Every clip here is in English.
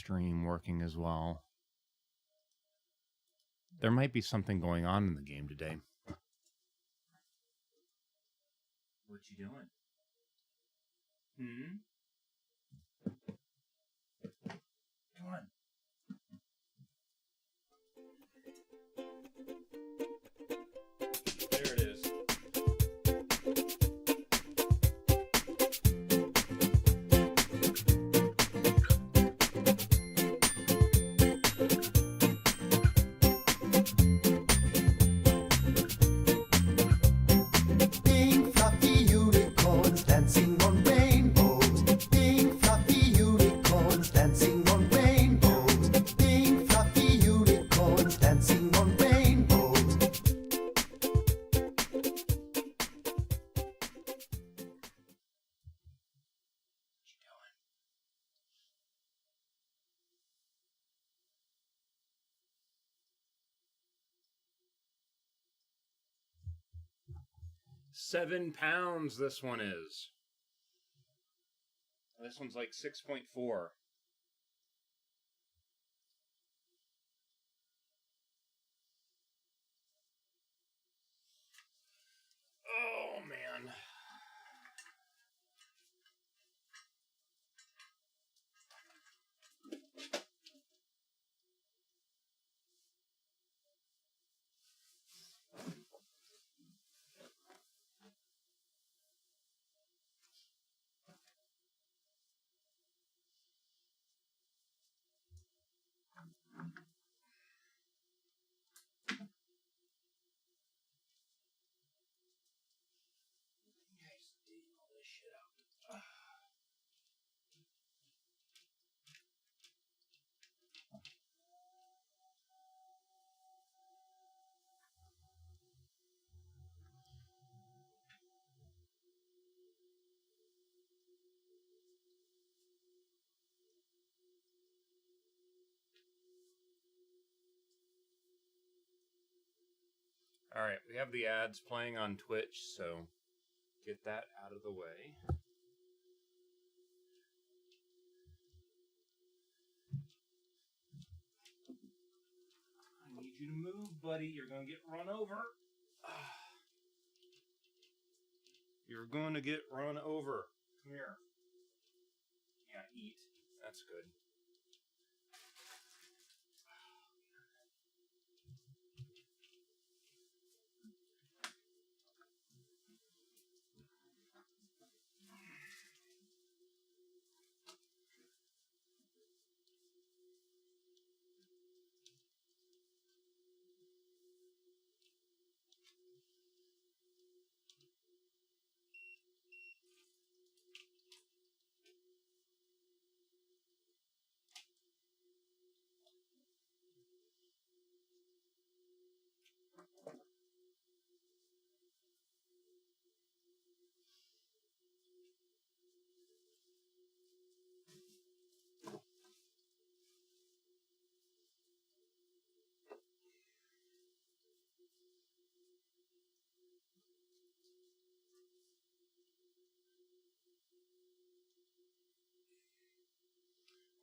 stream working as well. There might be something going on in the game today. What you doing? Come on. There it is. £7 this one is. This one's like 6.4. Oh man. All right, we have the ads playing on Twitch, so get that out of the way. I need you to move, buddy. You're going to get run over. You're going to get run over. Come here. Yeah, eat. That's good.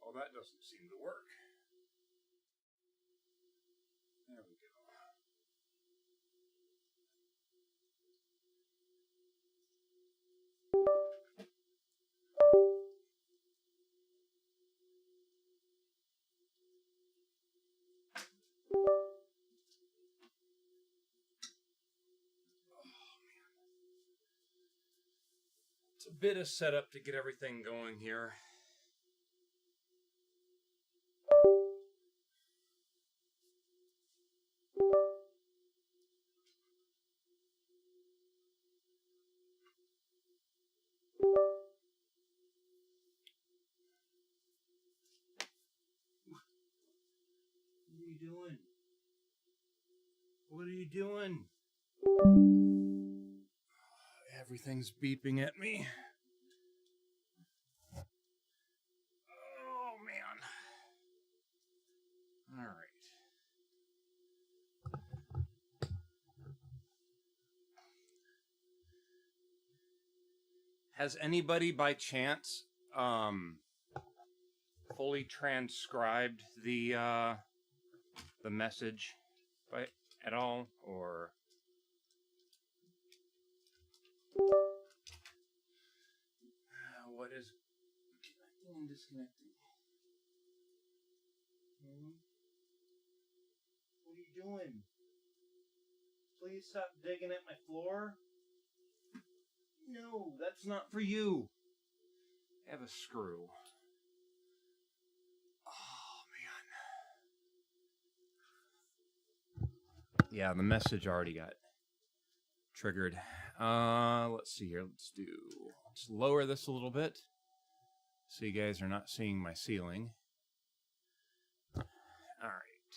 Oh, that doesn't seem to work. There we go. It's a bit of setup to get everything going here. What are you doing? What are you doing? Everything's beeping at me. Oh, man. All right. Has anybody by chance fully transcribed the message at all, or what is connecting and disconnecting? What are you doing? Please stop digging at my floor. No, that's not for you. I have a screw. Oh, man. Yeah, the message already got triggered. Let's see here. Let's lower this a little bit so you guys are not seeing my ceiling. All right.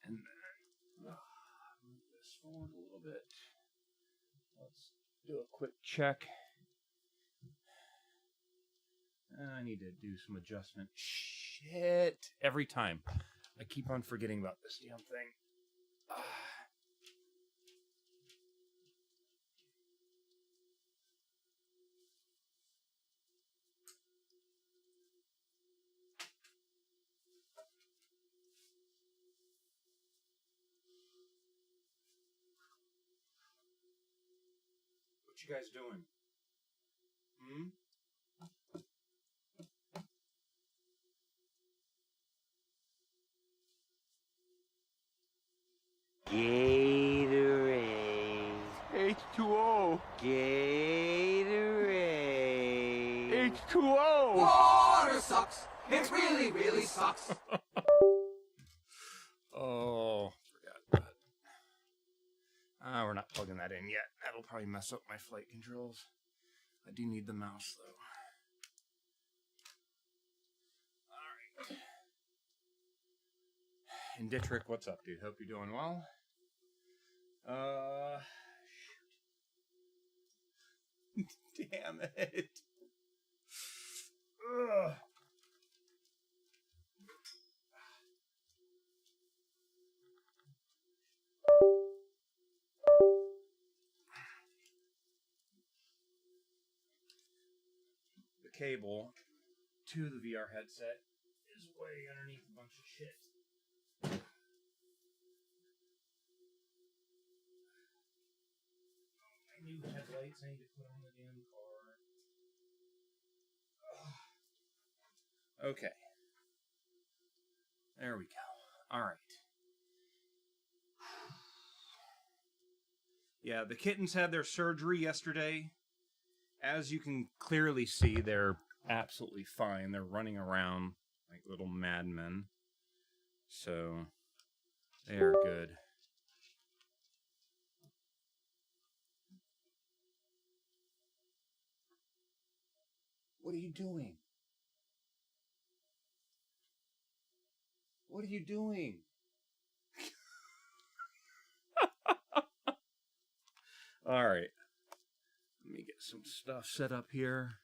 And then move this forward a little bit. Let's do a quick check. I need to do some adjustment. Shit. Every time. I keep on forgetting about this damn thing. What you guys doing? Gatorade. H2O. Gatorade. H2O. Water sucks. It really, really sucks. Oh, forgot that. We're not plugging that in yet. That'll probably mess up my flight controls. I do need the mouse, though. All right. And Dittrick, what's up, dude? Hope you're doing well. Damn it. Ugh. The cable to the VR headset is way underneath a bunch of shit. New headlights I need to put on the damn car. Okay. There we go. All right. Yeah, the kittens had their surgery yesterday. As you can clearly see, they're absolutely fine. They're running around like little madmen. So, they are good. What are you doing? What are you doing? All right. Let me get some stuff set up here.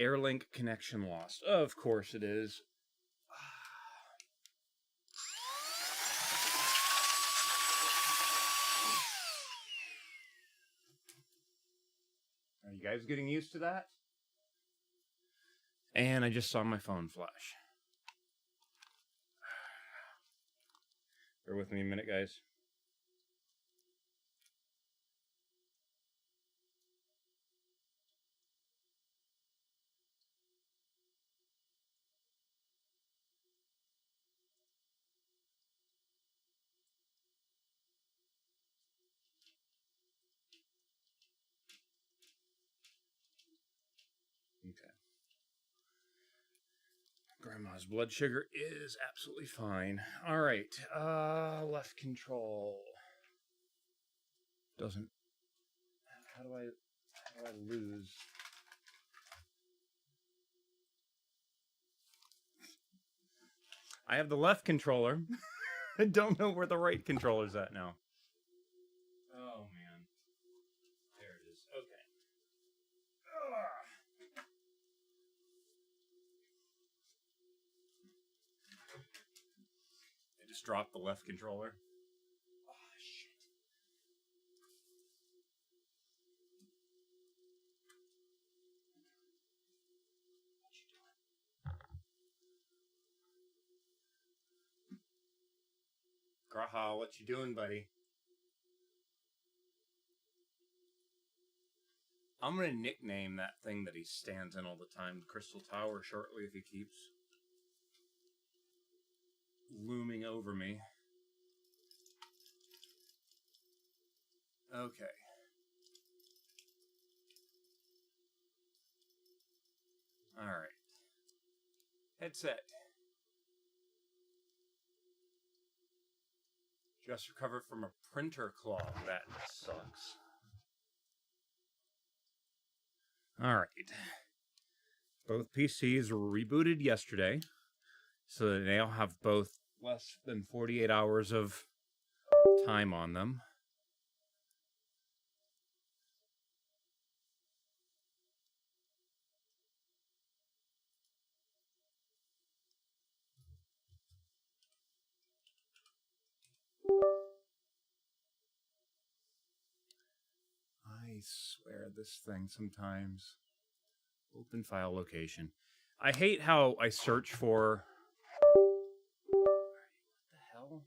Airlink connection lost. Of course it is. Are you guys getting used to that? And I just saw my phone flash. Bear with me a minute, guys. Okay. Grandma's blood sugar is absolutely fine. All right. Left control. Doesn't. How do I lose? I have the left controller. I don't know where the right controller's at now. Oh, man. There it is. Okay. I just dropped the left controller. Oh, shit. What you doing? Graha, what you doing, buddy? I'm going to nickname that thing that he stands in all the time, Crystal Tower, shortly if he keeps looming over me. Okay. Alright. Headset. Just recovered from a printer clog. That sucks. Alright. Both PCs were rebooted yesterday, so they now have both less than 48 hours of time on them. I swear this thing sometimes. Open file location. I hate how I search for... What the hell?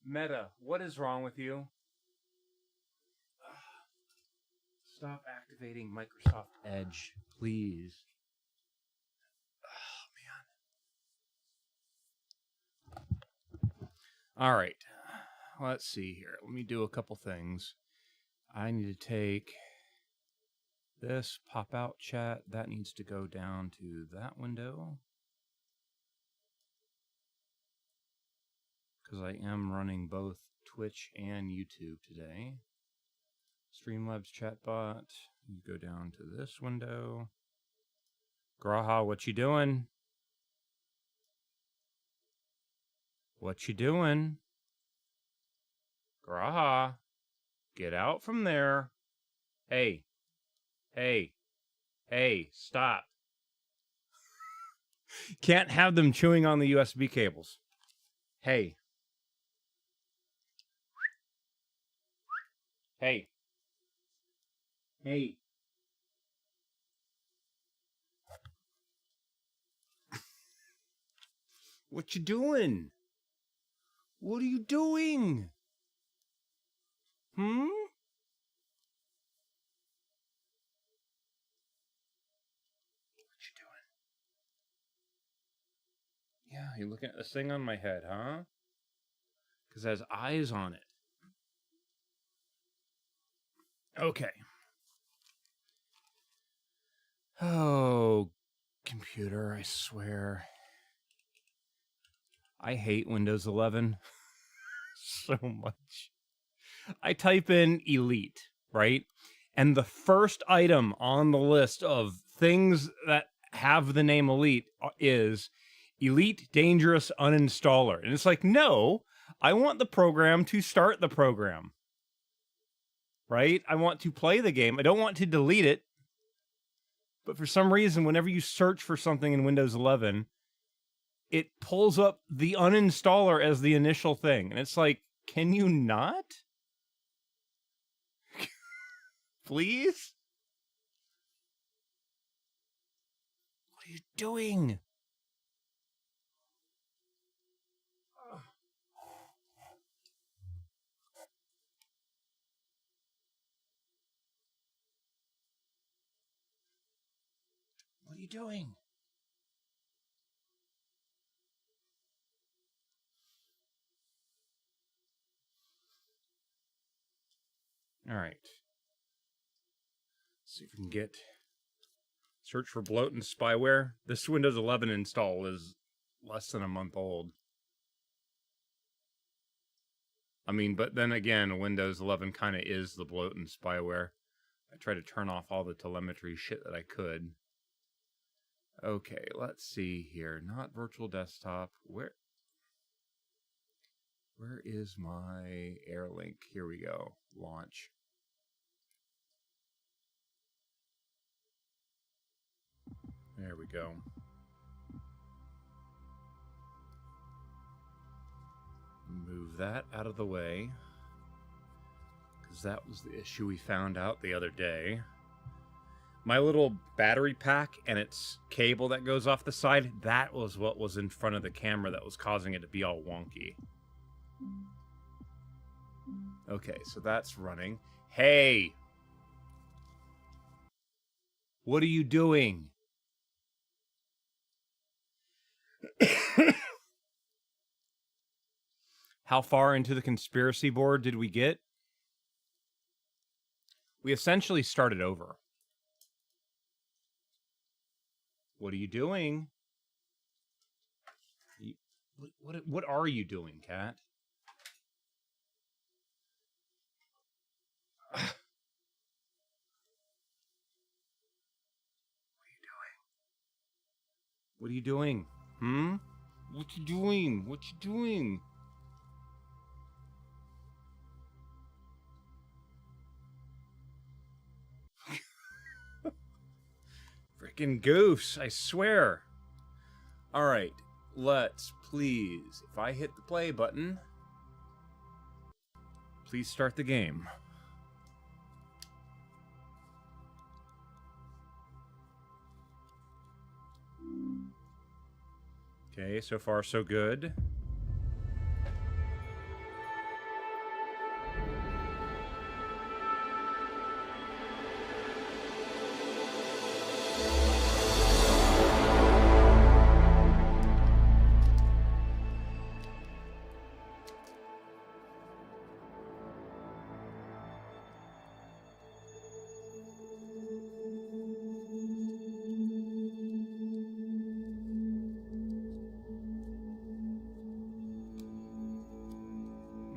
Meta, what is wrong with you? Stop activating Microsoft Edge, please. Oh, man. All right. Let's see here. Let me do a couple things. I need to take this pop-out chat. That needs to go down to that window. Because I am running both Twitch and YouTube today. Streamlabs chatbot. You go down to this window. Graha, what you doing? What you doing? Graha, get out from there. Hey, hey, hey, stop. Can't have them chewing on the USB cables. Hey. Hey. Hey. What you doing? What are you doing? Hmm? What you doing? Yeah, you looking at this thing on my head, huh? Because it has eyes on it. Okay. Oh, computer, I swear. I hate Windows 11 so much. I type in Elite, right? And the first item on the list of things that have the name Elite is Elite Dangerous Uninstaller. And it's like, no, I want the program to start the program. Right? I want to play the game. I don't want to delete it. But for some reason, whenever you search for something in Windows 11, it pulls up the uninstaller as the initial thing. And it's like, can you not? Please? What are you doing? What are you doing? All right. Let's see if we can get search for bloat and spyware. This Windows 11 install is less than a month old. I mean, but then again, Windows 11 kind of is the bloat and spyware. I tried to turn off all the telemetry shit that I could. Okay, let's see here. Not virtual desktop. Where is my AirLink? Here we go. Launch. There we go. Move that out of the way, because that was the issue we found out the other day. My little battery pack and its cable that goes off the side, that was what was in front of the camera that was causing it to be all wonky. Okay, so that's running. Hey! What are you doing? How far into the conspiracy board did we get? We essentially started over. What are you doing? What are you doing, Cat? What are you doing? Hmm? What you doing? What you doing? Freaking goose, I swear. Alright, let's please, if I hit the play button, please start the game. Okay, so far so good.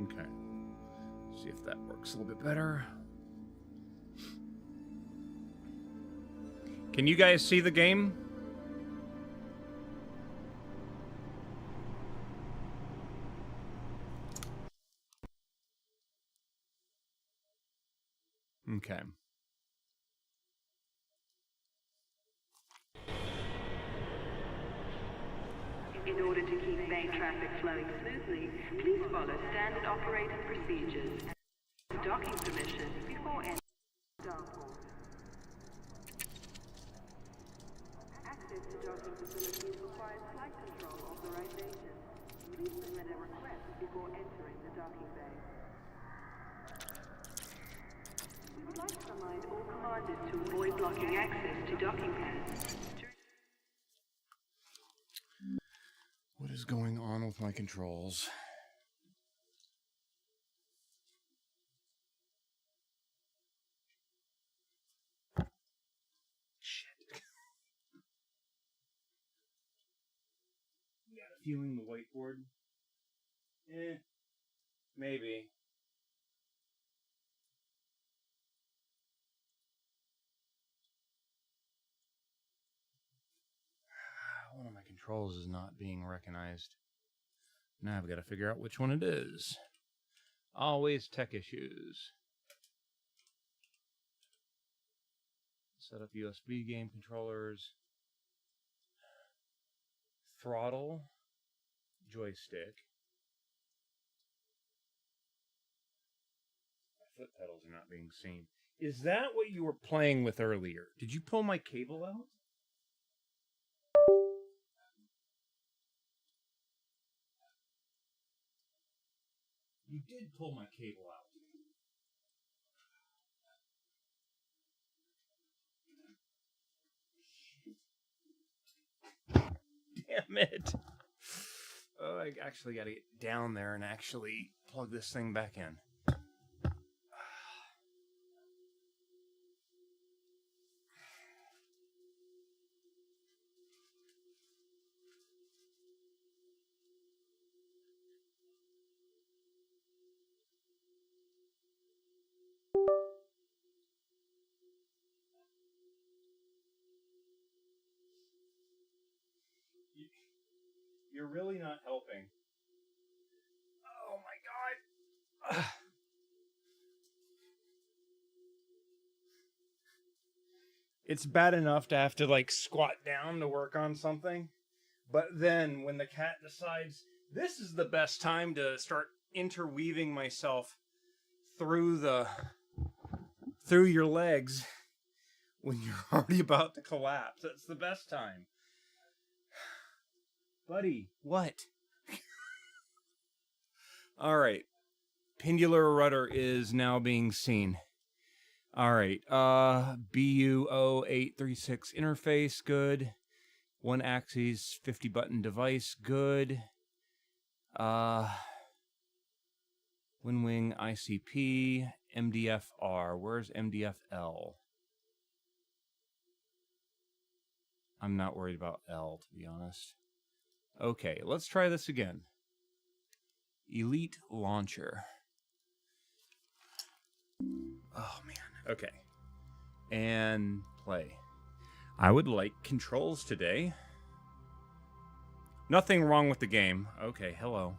Okay. See if that works a little bit better. Can you guys see the game? Okay. In order to keep bank traffic flowing smoothly, please follow standard operating procedures and docking permission before entering starport. Access to docking facilities requires flight control authorization. Please submit a request before entering the docking bay. We would like to remind all commanders to avoid blocking access to docking pads. What is going on with my controls? Shit. You got a feeling the whiteboard? Maybe. One of my controls is not being recognized. Now I've got to figure out which one it is. Always tech issues. Set up USB game controllers. Throttle. Joystick. My foot pedals are not being seen. Is that what you were playing with earlier? Did you pull my cable out? You did pull my cable out. Damn it. Oh, I actually got to get down there and actually plug this thing back in. You're really not helping. Oh my god. It's bad enough to have to like squat down to work on something, but then when the cat decides this is the best time to start interweaving myself through your legs, when you're already about to collapse. That's the best time. Buddy, what? All right. Pendular rudder is now being seen. All right. BU0836 interface, good. One axis, 50 button device, good. WinWing ICP, MDFR. Where's MDFL? I'm not worried about L, to be honest. Okay, let's try this again. Elite Launcher. Oh, man. Okay. And play. I would like controls today. Nothing wrong with the game. Okay, hello.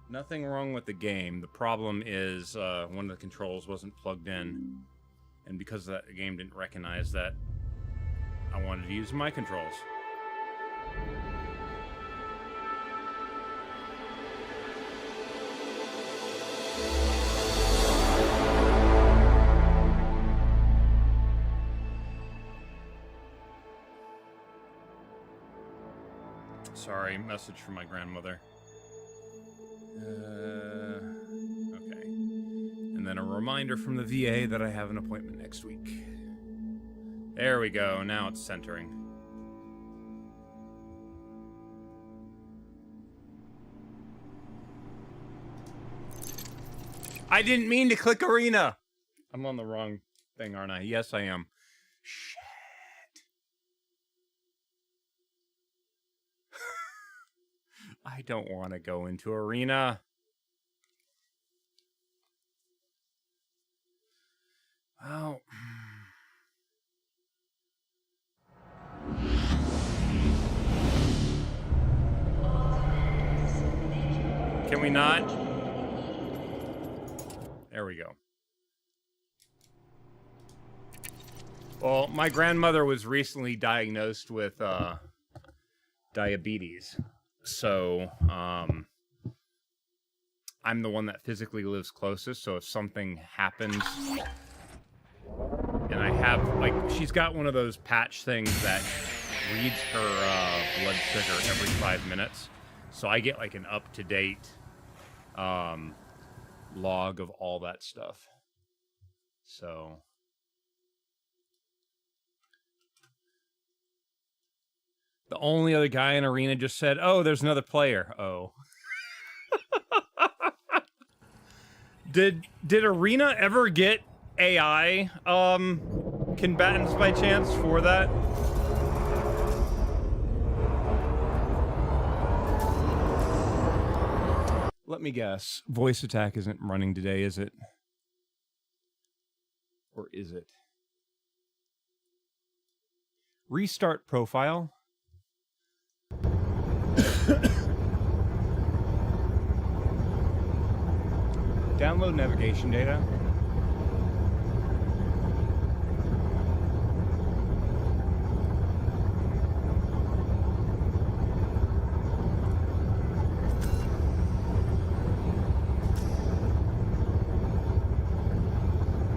Nothing wrong with the game. The problem is one of the controls wasn't plugged in. And because that the game didn't recognize that, I wanted to use my controls. Sorry, message from my grandmother. Okay. And then a reminder from the VA that I have an appointment next week. There we go. Now it's centering. I didn't mean to click arena. I'm on the wrong thing, aren't I? Yes, I am. Shit. I don't want to go into arena. Well, can we not? There we go. Well, my grandmother was recently diagnosed with diabetes. So, I'm the one that physically lives closest, so if something happens, and I have, like, she's got one of those patch things that reads her blood sugar every 5 minutes, so I get, like, an up-to-date log of all that stuff. So... the only other guy in arena just said, "Oh, there's another player." Oh. Did arena ever get AI combatants by chance for that? Let me guess. Voice attack isn't running today, is it? Or is it? Restart profile. Download navigation data.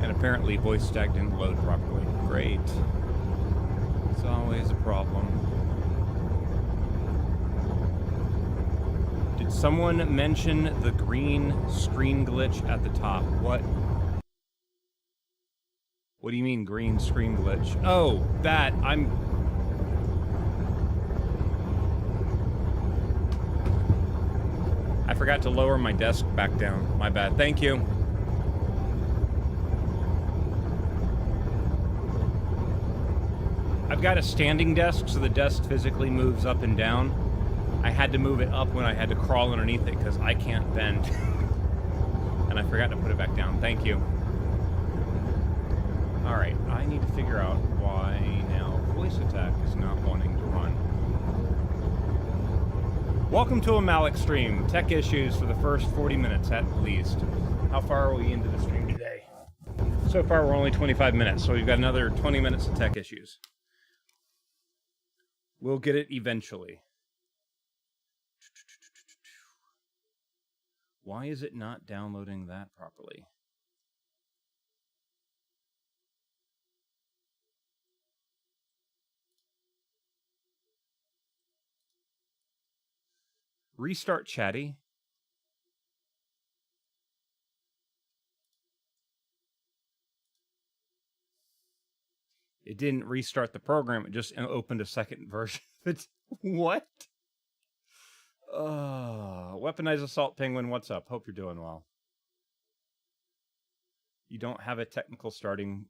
And apparently voice stack didn't load properly. Great. It's always a problem. Did someone mention the green screen glitch at the top? What? What do you mean green screen glitch? Oh, that. I forgot to lower my desk back down. My bad. Thank you. I've got a standing desk, so the desk physically moves up and down. I had to move it up when I had to crawl underneath it because I can't bend. And I forgot to put it back down. Thank you. Alright, I need to figure out why now voice attack is not wanting to run. Welcome to a Malik stream. Tech issues for the first 40 minutes at least. How far are we into the stream today? So far we're only 25 minutes, so we've got another 20 minutes of tech issues. We'll get it eventually. Why is it not downloading that properly? Restart Chatty. It didn't restart the program. It just opened a second version. What? Weaponized Assault Penguin, what's up? Hope you're doing well. You don't have a technical starting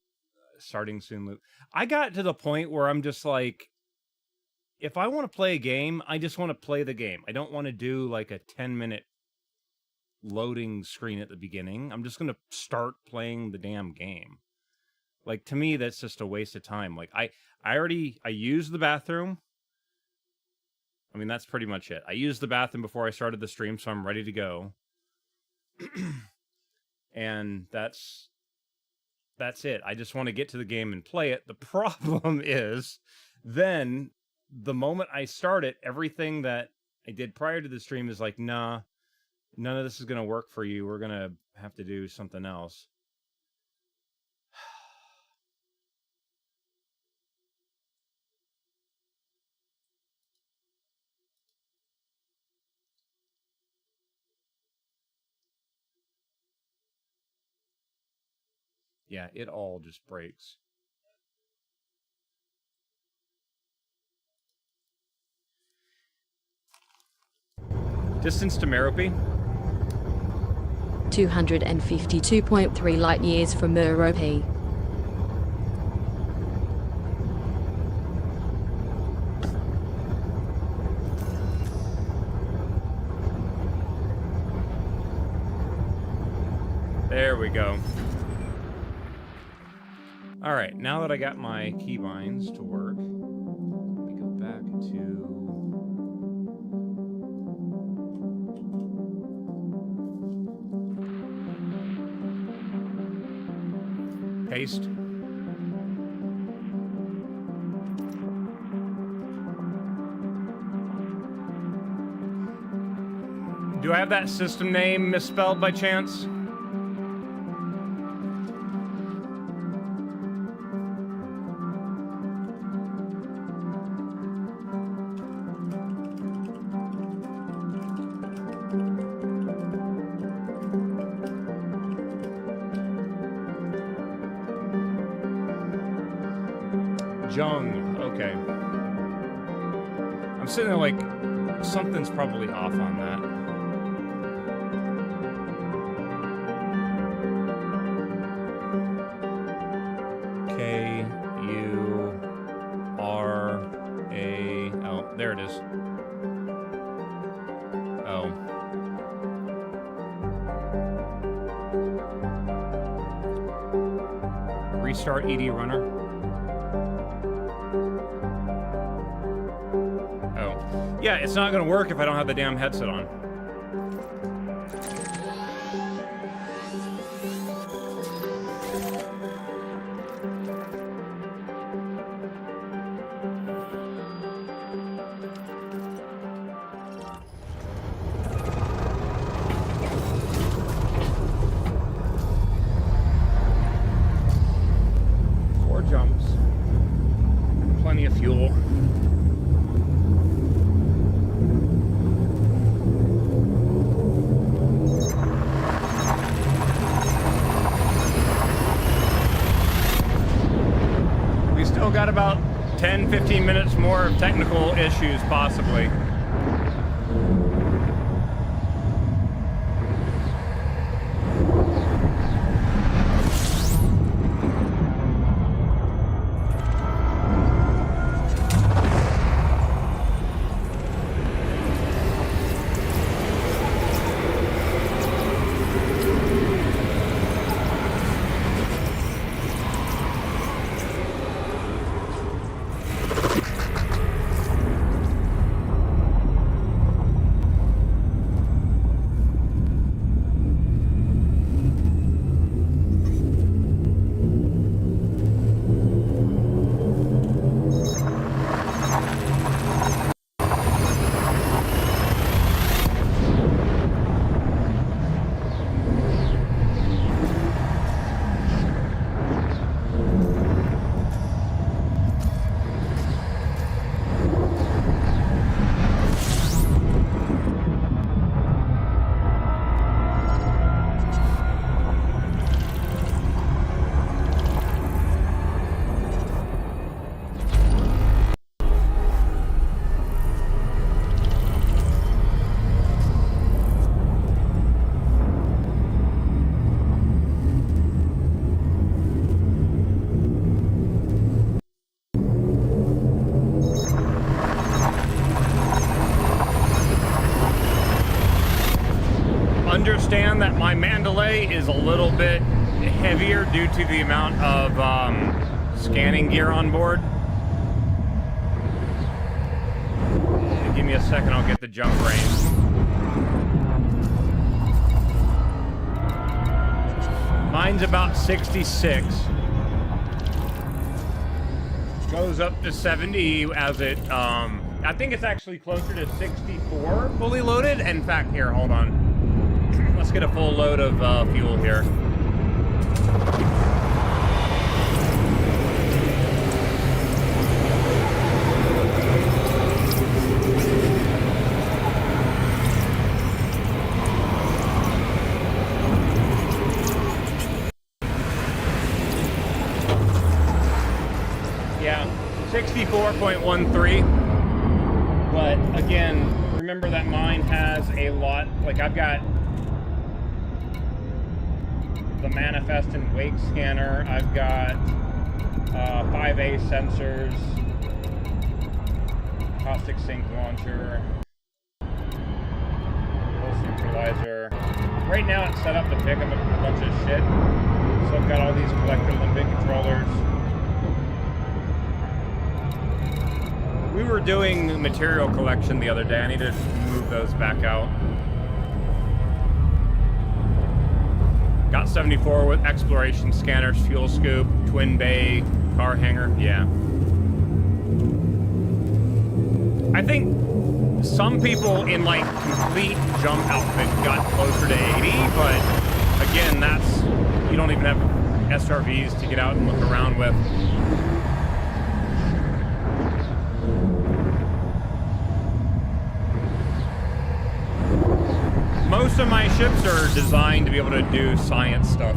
soon loop. I got to the point where I'm just like, if I want to play a game, I just want to play the game. I don't want to do like a 10-minute loading screen at the beginning. I'm just going to start playing the damn game. Like, to me, that's just a waste of time. Like, I used the bathroom. I mean, that's pretty much it. I used the bathroom before I started the stream, so I'm ready to go. And that's it. I just want to get to the game and play it. The problem is, then, the moment I start it, everything that I did prior to the stream is like, nah, none of this is going to work for you. We're going to have to do something else. Yeah, it all just breaks. Distance to Merope? 252.3 light years from Merope. There we go. All right, now that I got my keybinds to work, let me go back to... paste. Do I have that system name misspelled by chance? Jung, okay. I'm sitting there like, something's probably off on that. K-U-R-A-L. There it is. Oh. Restart ED runner. Yeah, it's not gonna work if I don't have the damn headset on. Four jumps. Plenty of fuel. Got about 10-15 minutes more of technical issues, possibly. display is a little bit heavier due to the amount of scanning gear on board. Give me a second, I'll get the jump range. Mine's about 66. Goes up to 70 as it, I think it's actually closer to 64 fully loaded. In fact, here, hold on. Let's get a full load of fuel here. Yeah, 64.13. But again, remember that mine has a lot, like I've got the manifest and wake scanner, I've got 5A sensors, caustic sink launcher, pulse neutralizer. Right now it's set up to pick up a bunch of shit. So I've got all these collector limbic controllers. We were doing material collection the other day. I need to move those back out. Got 74 with exploration scanners, fuel scoop, twin bay, car hanger. Yeah. I think some people in like complete jump outfit got closer to 80, but again, that's, you don't even have SRVs to get out and look around with. Most of my ships are designed to be able to do science stuff.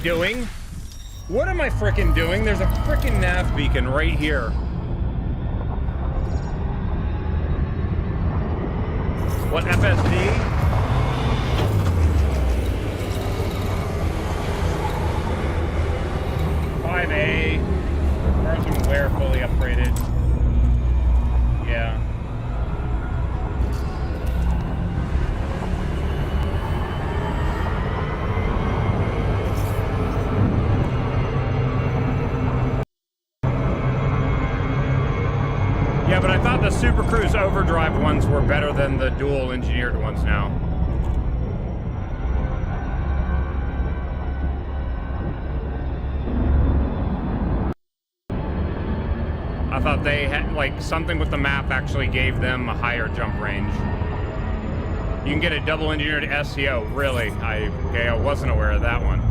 Doing? What am I frickin' doing? There's a frickin' nav beacon right here. What, FSD? .5A. Cars and wear fully upgraded. Yeah. But I thought the Super Cruise Overdrive ones were better than the dual engineered ones now. I thought they had, like, something with the map actually gave them a higher jump range. You can get a double engineered SEO, really? I wasn't aware of that one.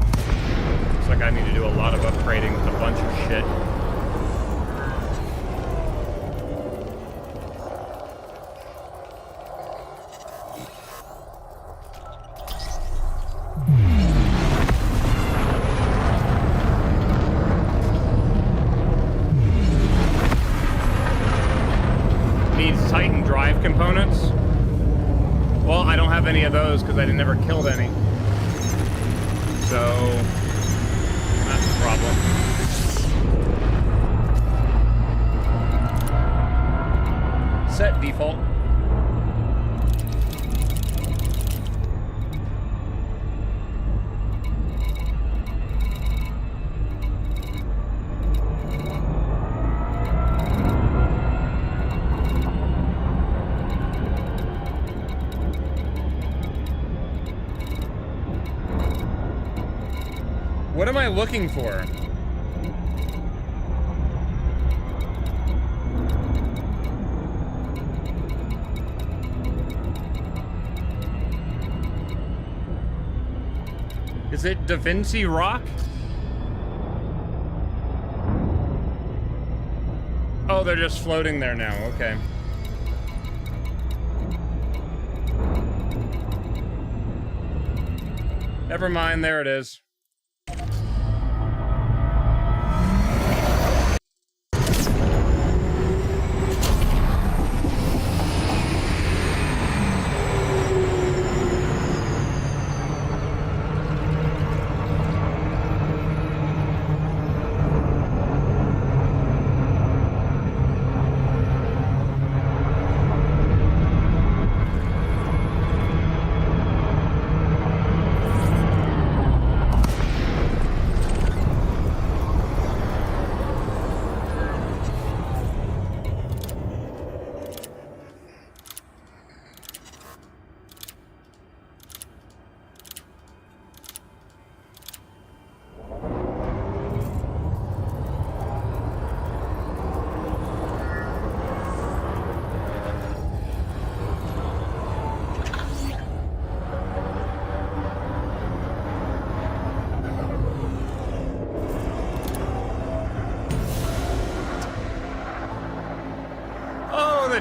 Looks like I need to do a lot of upgrading with a bunch of shit. Components. Well, I don't have any of those because I never killed any. So that's a problem. Set default. looking for? Is it Da Vinci Rock? Oh, they're just floating there now. Okay. Never mind, there it is.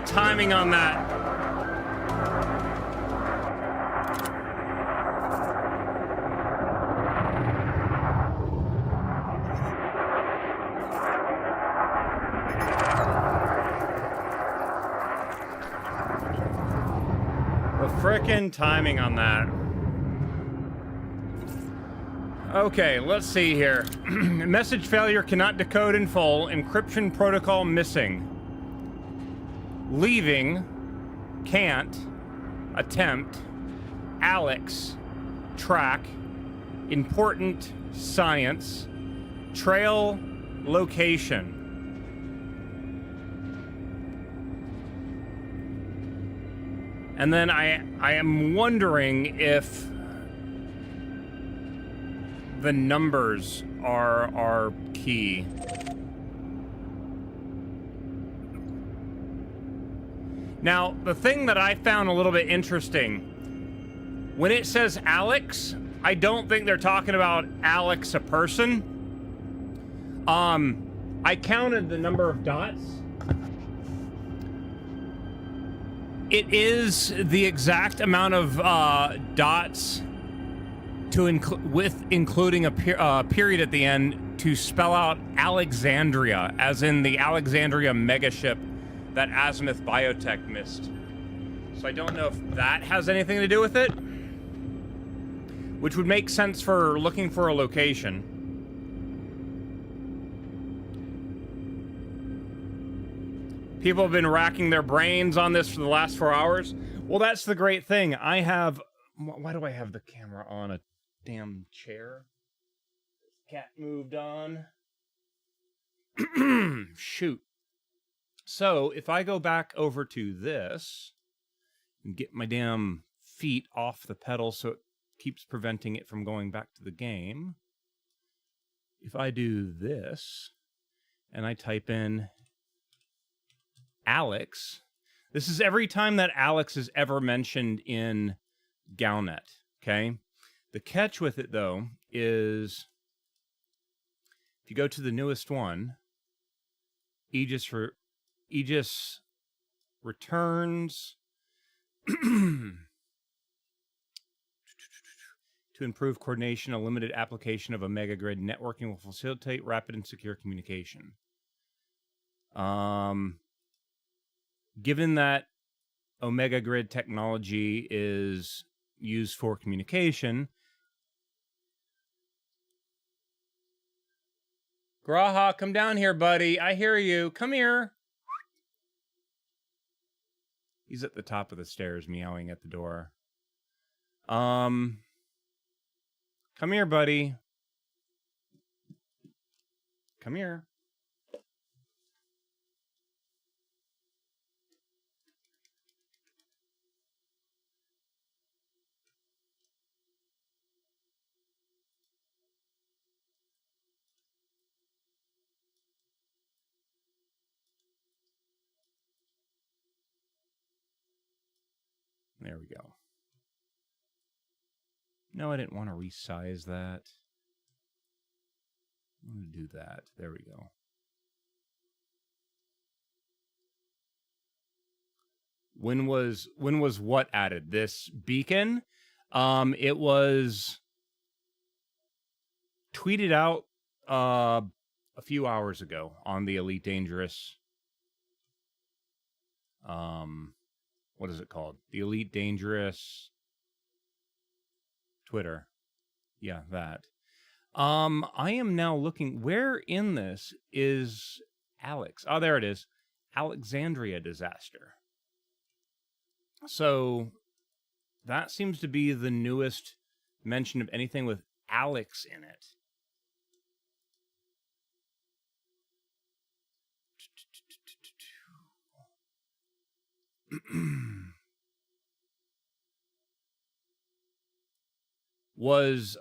Timing on that. The frickin' timing on that. Okay, let's see here. Message failure, cannot decode in full. Encryption protocol missing. Leaving, can't, attempt, Alex, track, important, science, trail, location. And then I am wondering if the numbers are key. Now, the thing that I found a little bit interesting, when it says Alex, I don't think they're talking about Alex, a person. I counted the number of dots. It is the exact amount of dots to including a period at the end to spell out Alexandria, as in the Alexandria megaship that Azimuth Biotech missed. So I don't know if that has anything to do with it, which would make sense for looking for a location. People have been racking their brains on this for the last 4 hours. Well, that's the great thing. I have... Why do I have the camera on a damn chair? Cat moved on. Shoot. So, if I go back over to this and get my damn feet off the pedal so it keeps preventing it from going back to the game. If I do this and I type in Alex, this is every time that Alex is ever mentioned in Galnet, okay? The catch with it, though, is if you go to the newest one, Aegis returns to improve coordination, a limited application of Omega Grid networking will facilitate rapid and secure communication. Given that Omega Grid technology is used for communication, Graha, come down here, buddy. I hear you. Come here. He's at the top of the stairs, meowing at the door. Come here, buddy. Come here. There we go. No, I didn't want to resize that. I'm going to do that. There we go. When was what added? This beacon? It was tweeted out a few hours ago on the Elite Dangerous. What is it called? The Elite Dangerous Twitter. Yeah, that. I am now looking. Where in this is Alex? Oh, there it is. Alexandria disaster. So that seems to be the newest mention of anything with Alex in it. Was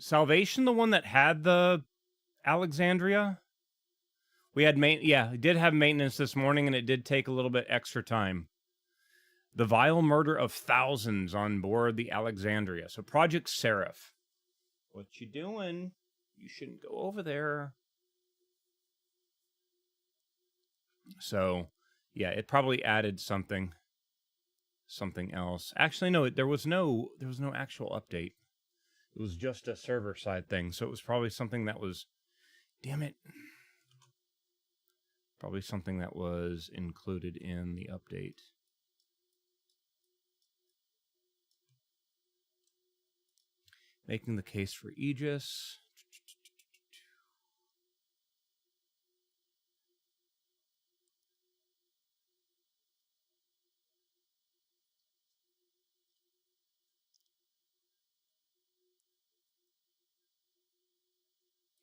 Salvation the one that had the Alexandria? We had it did have maintenance this morning, and it did take a little bit extra time. The vile murder of thousands on board the Alexandria. So Project Seraph. What you doing? You shouldn't go over there. So, yeah, it probably added something else. Actually, no, there was no actual update. It was just a server side thing. So it was probably something that was, damn it. Probably something that was included in the update. Making the case for Aegis.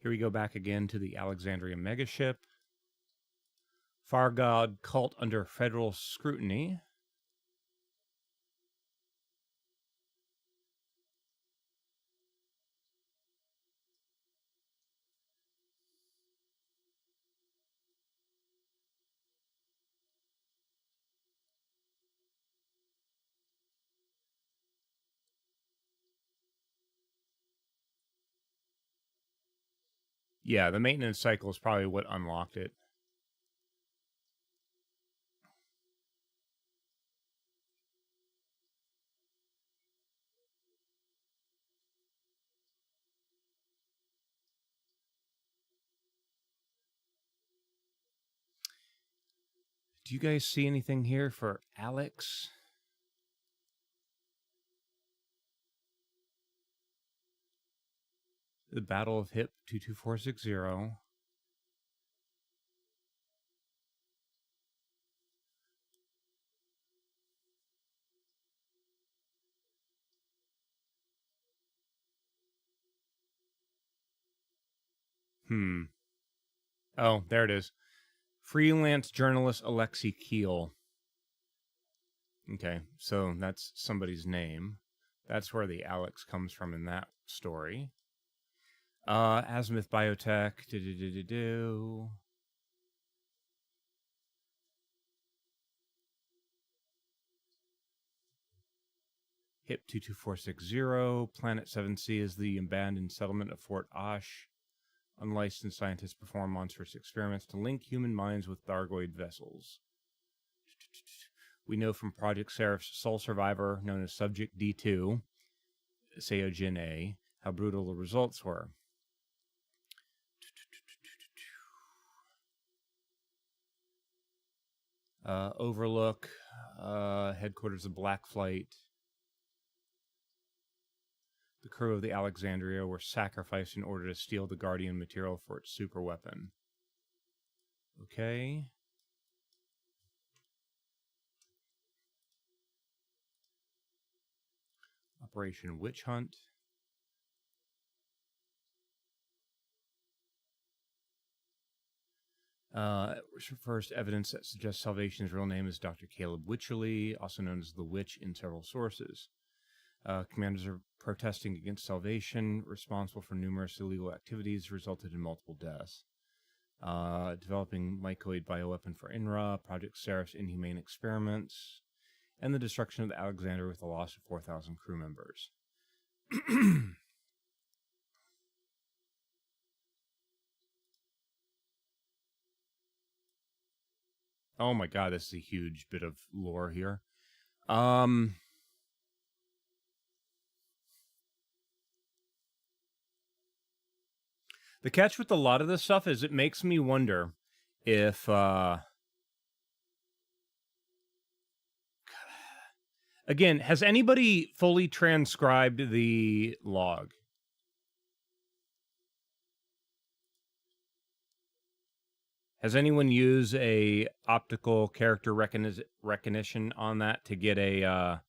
Here we go back again to the Alexandria megaship. Far God cult under federal scrutiny. Yeah, the maintenance cycle is probably what unlocked it. Do you guys see anything here for Alex? The Battle of HIP 22460. Oh, there it is. Freelance journalist Alexei Keel. Okay, so that's somebody's name. That's where the Alex comes from in that story. Azimuth Biotech. HIP 22460. Planet 7C is the abandoned settlement of Fort Osh. Unlicensed scientists perform monstrous experiments to link human minds with Thargoid vessels. We know from Project Seraph's sole survivor, known as Subject D2, Seojin A, how brutal the results were. Overlook, headquarters of Black Flight. The crew of the Alexandria were sacrificed in order to steal the Guardian material for its superweapon. Okay. Operation Witch Hunt. Which refers to evidence that suggests Salvation's real name is Dr. Caleb Wycherley, also known as the Witch in several sources. Commanders are protesting against Salvation, responsible for numerous illegal activities, resulted in multiple deaths. Developing mycoid bioweapon for INRA, Project Seraph's inhumane experiments, and the destruction of the Alexander with the loss of 4,000 crew members. Oh my god, this is a huge bit of lore here. The catch with a lot of this stuff is it makes me wonder if again, has anybody fully transcribed the log? Has anyone used a optical character recognition on that to get a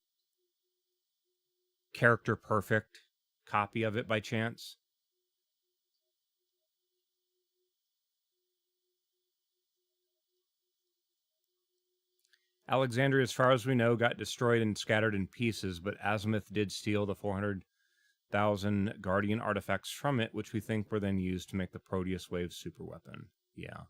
character perfect copy of it by chance? Alexandria, as far as we know, got destroyed and scattered in pieces, but Azimuth did steal the 400,000 Guardian artifacts from it, which we think were then used to make the Proteus Wave superweapon. Yeah.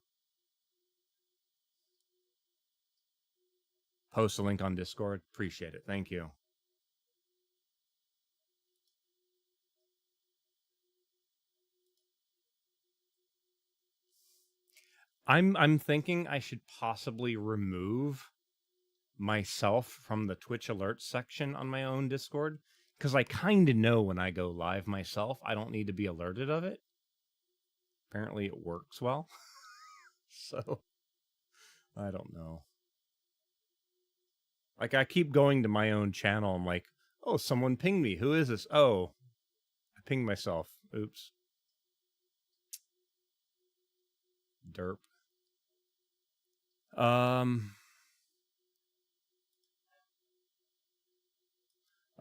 Post a link on Discord. Appreciate it. Thank you. I'm thinking I should possibly remove myself from the Twitch alerts section on my own Discord, because I kind of know when I go live myself, I don't need to be alerted of it. Apparently it works well. So, I don't know. Like, I keep going to my own channel. I'm like, oh, someone pinged me. Who is this? Oh, I pinged myself. Oops. Derp.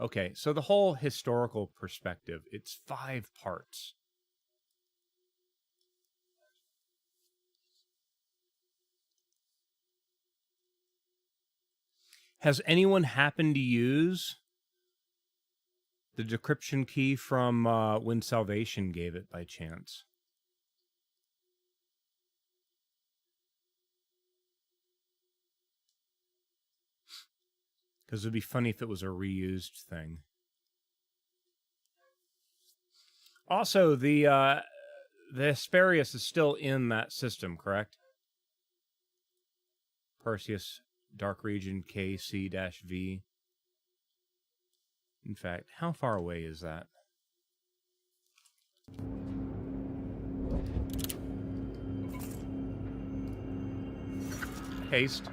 Okay, so the whole historical perspective, it's 5 parts. Has anyone happened to use the decryption key from when Salvation gave it by chance? Because it'd be funny if it was a reused thing. Also, the Hesperius is still in that system, correct? Perseus Dark Region KC-V. In fact, how far away is that? Haste.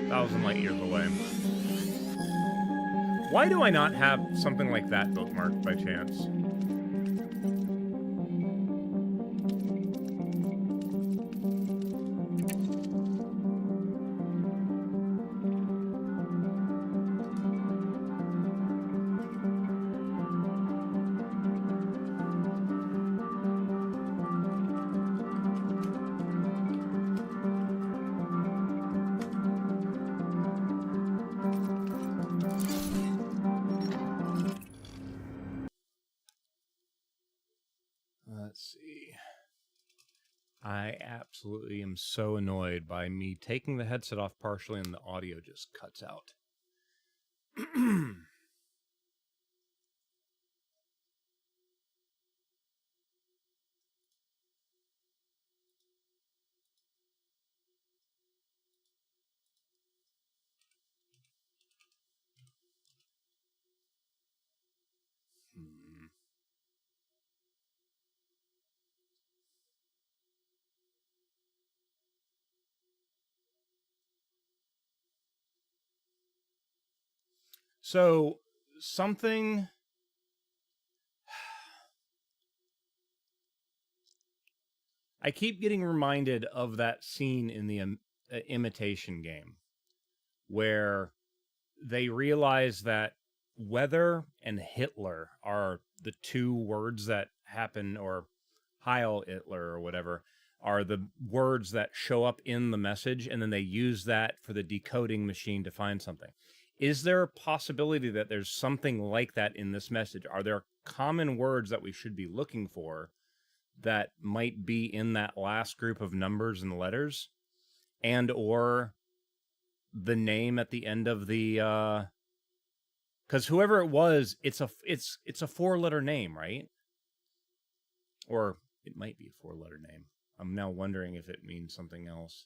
1,000 light years away. Why do I not have something like that bookmarked by chance? Let's see. I absolutely am so annoyed by me taking the headset off partially and the audio just cuts out. So, something... I keep getting reminded of that scene in the Imitation Game, where they realize that weather and Hitler are the 2 words that happen, or Heil Hitler or whatever, are the words that show up in the message, and then they use that for the decoding machine to find something. Is there a possibility that there's something like that in this message? Are there common words that we should be looking for that might be in that last group of numbers and letters? and or the name at the end of the because whoever it was, it's a 4-letter name, right? Or it might be a 4-letter name. I'm now wondering if it means something else.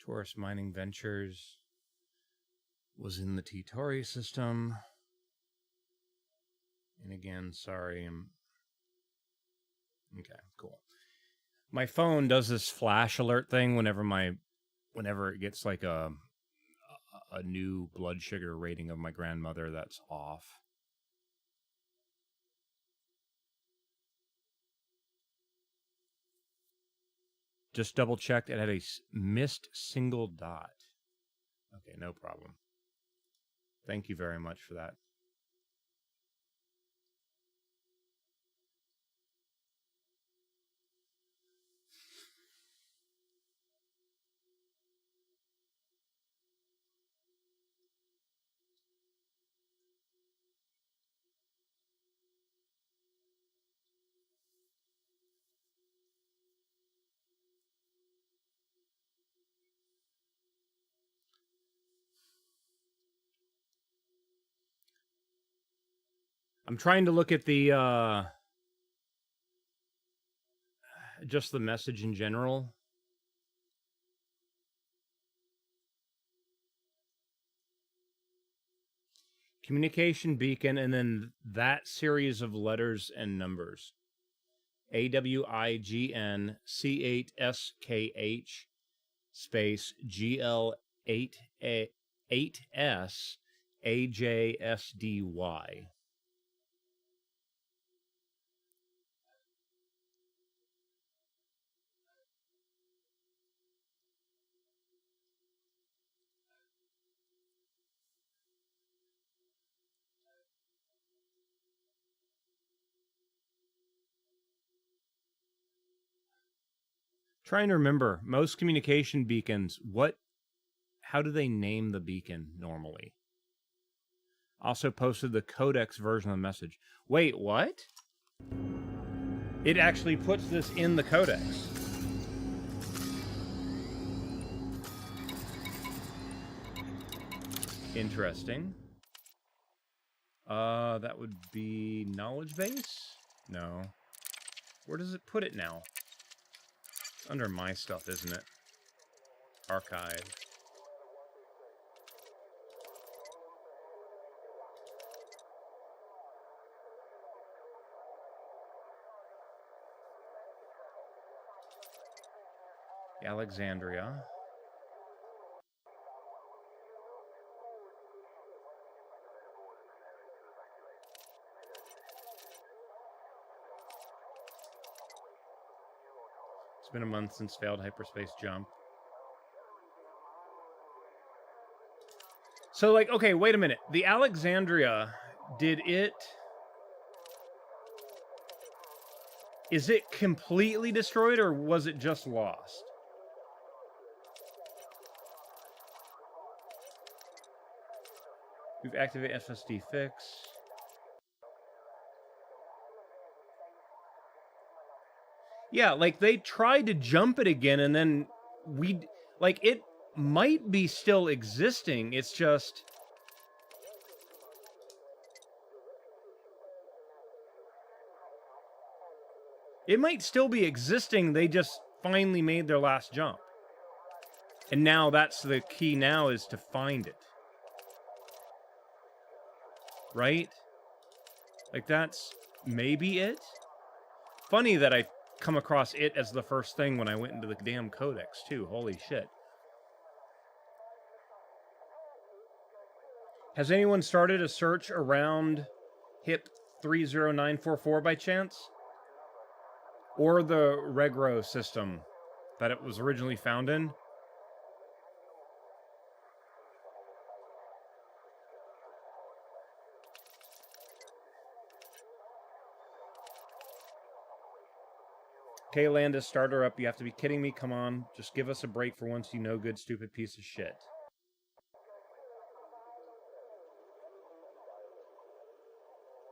Taurus Mining Ventures was in the T-Tori system. And again, sorry, okay, cool. My phone does this flash alert thing whenever it gets like a new blood sugar rating of my grandmother that's off. Just double checked, it had a missed single dot. Okay, no problem. Thank you very much for that. I'm trying to look at the just the message in general. Communication beacon, and then that series of letters and numbers. AWIGN C8SKH space GL8S AJSDY. Trying to remember, most communication beacons, how do they name the beacon normally? Also posted the codex version of the message. Wait, what? It actually puts this in the codex. Interesting. That would be knowledge base? No. Where does it put it now? It's under my stuff, isn't it? Archive. Alexandria. It's been a month since failed hyperspace jump. So, like, okay, wait a minute. The Alexandria, is it completely destroyed, or was it just lost? We've activated SSD fix. Yeah, like, they tried to jump it again, and then it might be still existing. It's just... It might still be existing. They just finally made their last jump. And now that's the key now, is to find it. Right? Like, that's maybe it? Funny that I come across it as the first thing when I went into the damn codex, too. Holy shit. Has anyone started a search around HIP 30944 by chance? Or the Regro system that it was originally found in? Okay, Landis, start her up. You have to be kidding me. Come on. Just give us a break for once, you no good, stupid piece of shit.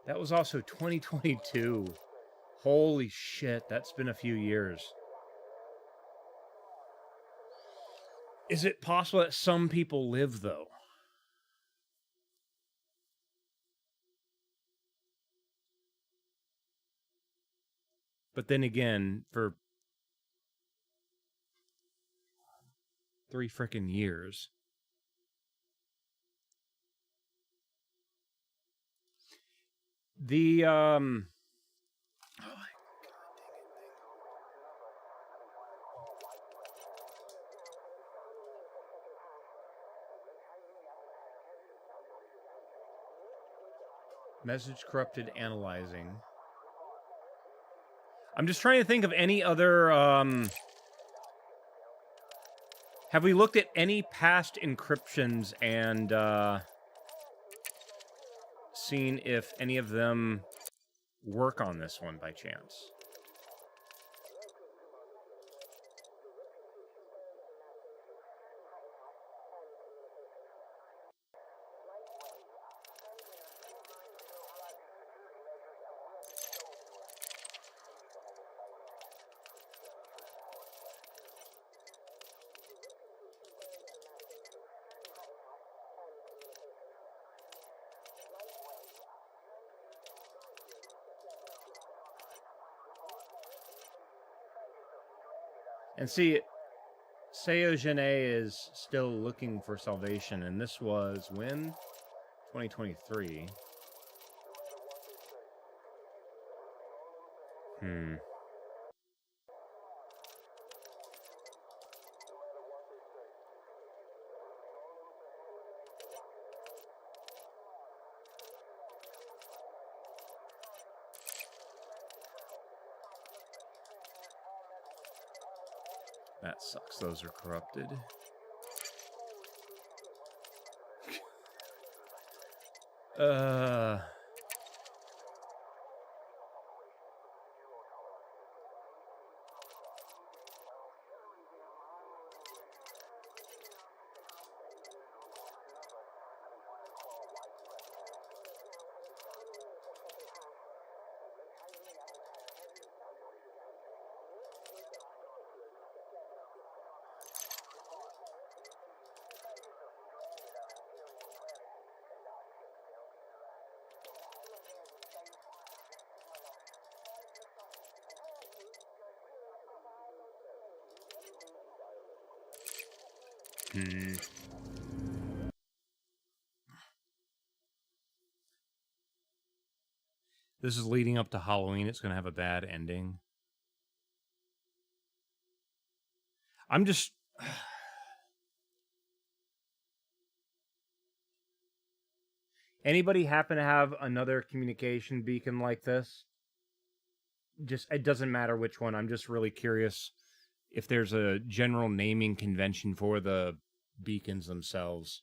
That was also 2022. Holy shit, that's been a few years. Is it possible that some people live, though? But then again, for 3 frickin' years. The, oh my god, message corrupted analyzing. I'm just trying to think of any other, have we looked at any past encryptions and, seen if any of them work on this one by chance? And see, Seojane is still looking for salvation, and this was when? 2023. That sucks. Those are corrupted. This is leading up to Halloween. It's going to have a bad ending. I'm just... Anybody happen to have another communication beacon like this? Just, it doesn't matter which one. I'm just really curious if there's a general naming convention for the beacons themselves.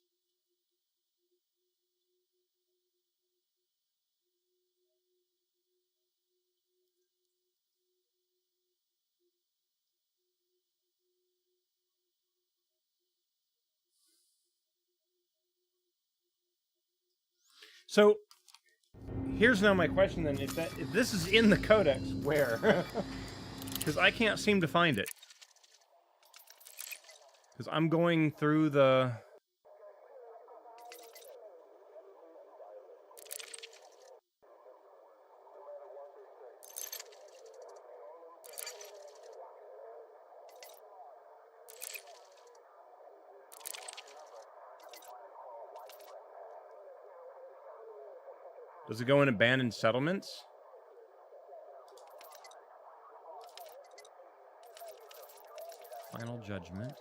So, here's now my question then. If this is in the codex, where? Because I can't seem to find it. Because I'm going through the... Does it go in abandoned settlements? Final Judgment.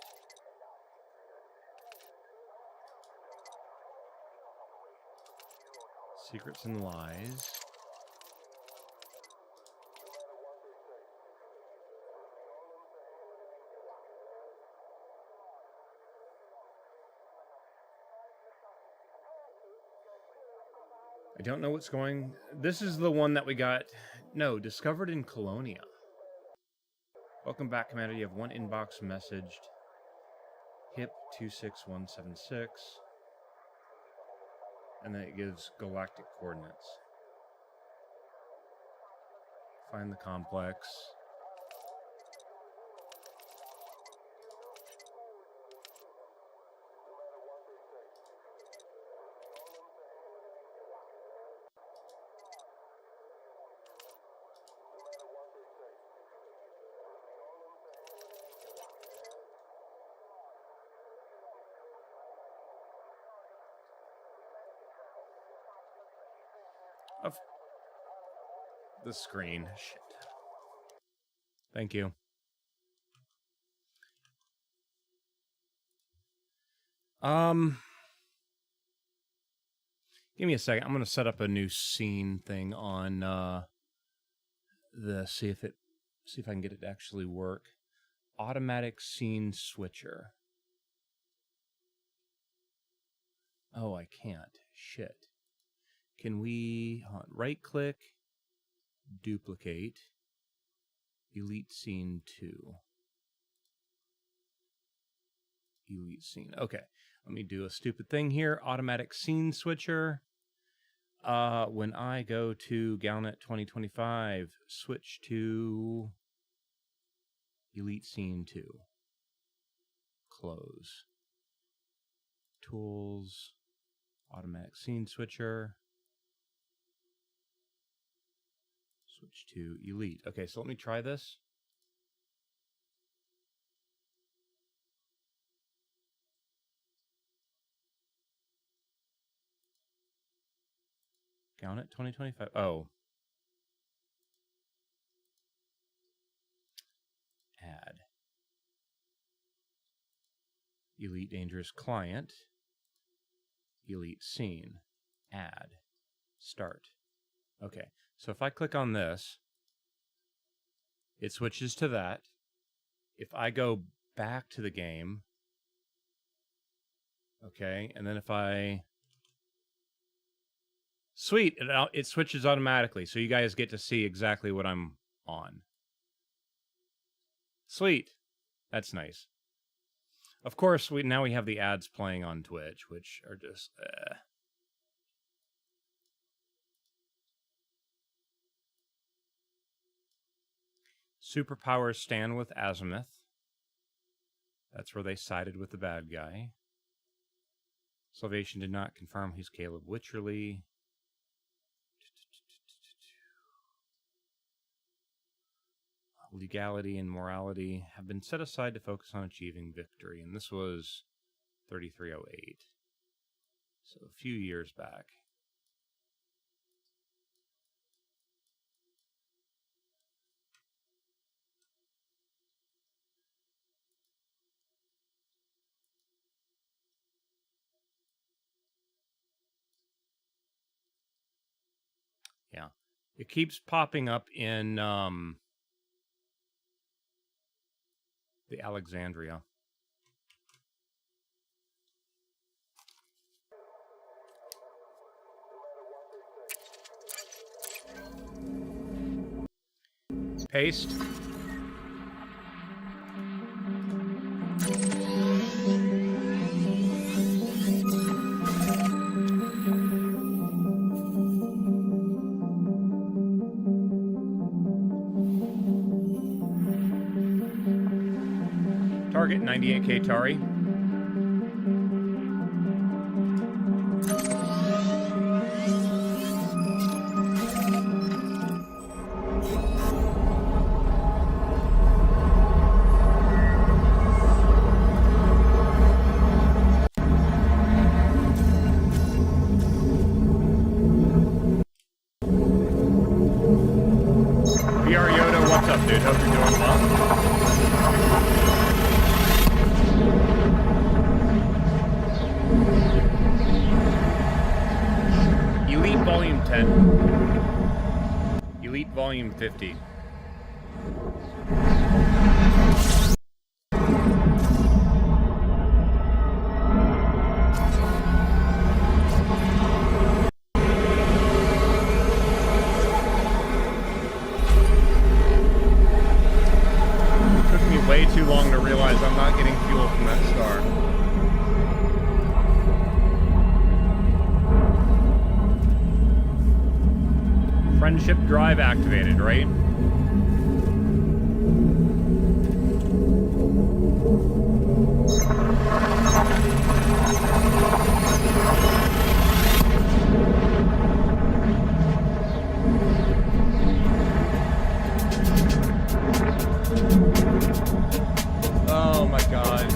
Secrets and Lies. I don't know what's going... This is the one that we got... No, discovered in Colonia. Welcome back, Commander. You have one inbox messaged. HIP 26176. And then it gives galactic coordinates. Find the complex. Of the screen. Shit. Thank you. Give me a second. I'm going to set up a new scene thing on see if I can get it to actually work. Automatic scene switcher. Oh, I can't. Shit. Can we right click, duplicate, elite scene 2. Elite scene. Okay, let me do a stupid thing here. Automatic scene switcher. When I go to Galnet 2025, switch to elite scene 2. Close. Tools. Automatic scene switcher. Switch to elite. Okay, so let me try this. Galnet 2025. Oh. Add. Elite dangerous client. Elite scene. Add. Start. Okay. So if I click on this, it switches to that. If I go back to the game, okay, and then if I... Sweet, it switches automatically, so you guys get to see exactly what I'm on. Sweet. That's nice. Of course, now we have the ads playing on Twitch, which are just... Superpowers stand with Azimuth. That's where they sided with the bad guy. Salvation did not confirm he's Caleb Witcherly. Legality and morality have been set aside to focus on achieving victory. And this was 3308. So a few years back. Yeah. It keeps popping up in the Alexandria. Paste. Target 98K Tari. VR Yoda, what's up, dude? Hope you're doing well. content. Elite Volume 50. Took me way too long to realize I'm not getting fuel from that star. Friendship drive activated, right? Oh my God.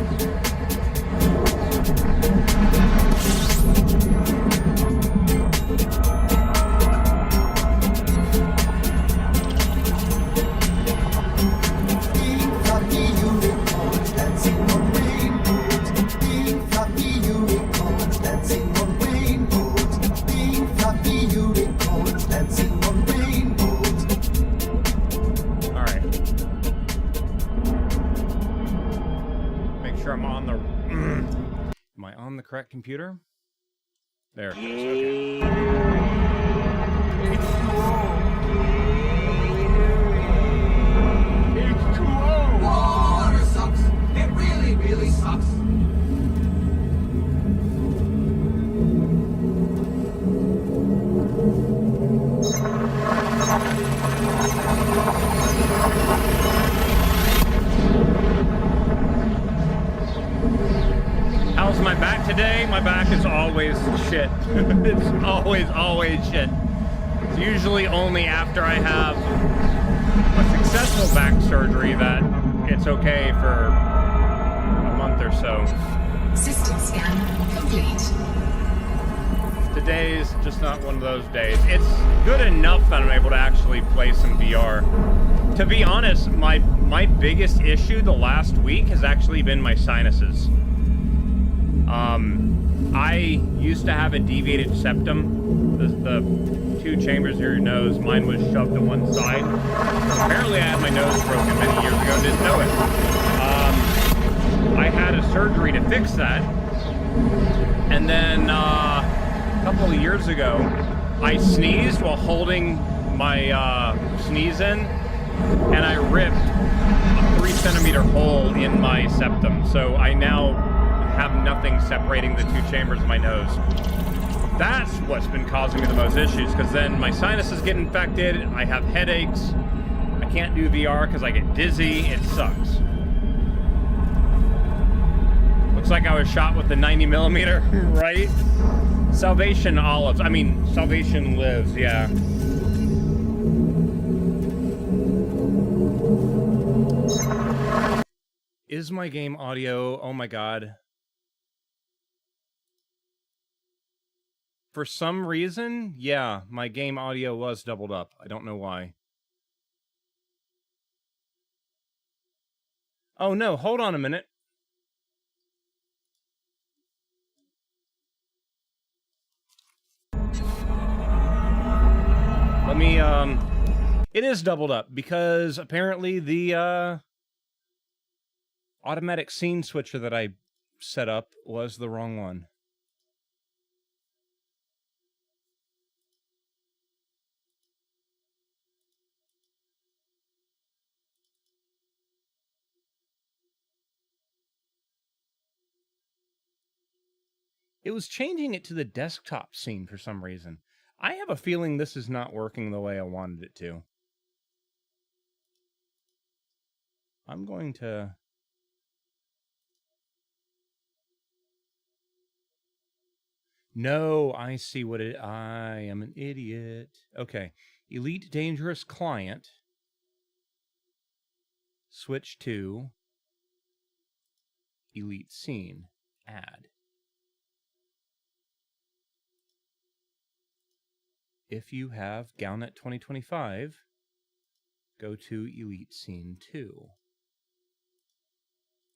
Correct computer. There it is. Okay. H2O. Water sucks. It really, really sucks. How's my back today? My back is always shit. It's always shit. It's usually only after I have a successful back surgery that it's okay for a month or so. System scan complete. Today's just not one of those days. It's good enough that I'm able to actually play some VR. To be honest, my biggest issue the last week has actually been my sinuses. I used to have a deviated septum. The two chambers of your nose, mine was shoved to one side. Apparently I had my nose broken many years ago, didn't know it. I had a surgery to fix that. And then a couple of years ago, I sneezed while holding my sneeze in, and I ripped a 3-centimeter hole in my septum. So I now have nothing separating the two chambers of my nose. That's what's been causing me the most issues, because then my sinuses get infected, I have headaches, I can't do VR because I get dizzy, it sucks. Looks like I was shot with the 90mm, right? Salvation Olives, I mean, Salvation Lives, yeah. Is my game audio, oh my God. For some reason, yeah, my game audio was doubled up. I don't know why. Oh no, hold on a minute. Let me, it is doubled up because apparently the, automatic scene switcher that I set up was the wrong one. It was changing it to the desktop scene for some reason. I have a feeling this is not working the way I wanted it to. I'm going to... No, I see what it... I am an idiot. Okay. Elite Dangerous Client. Switch to... Elite Scene. Add. If you have Galnet 2025, go to Elite Scene 2.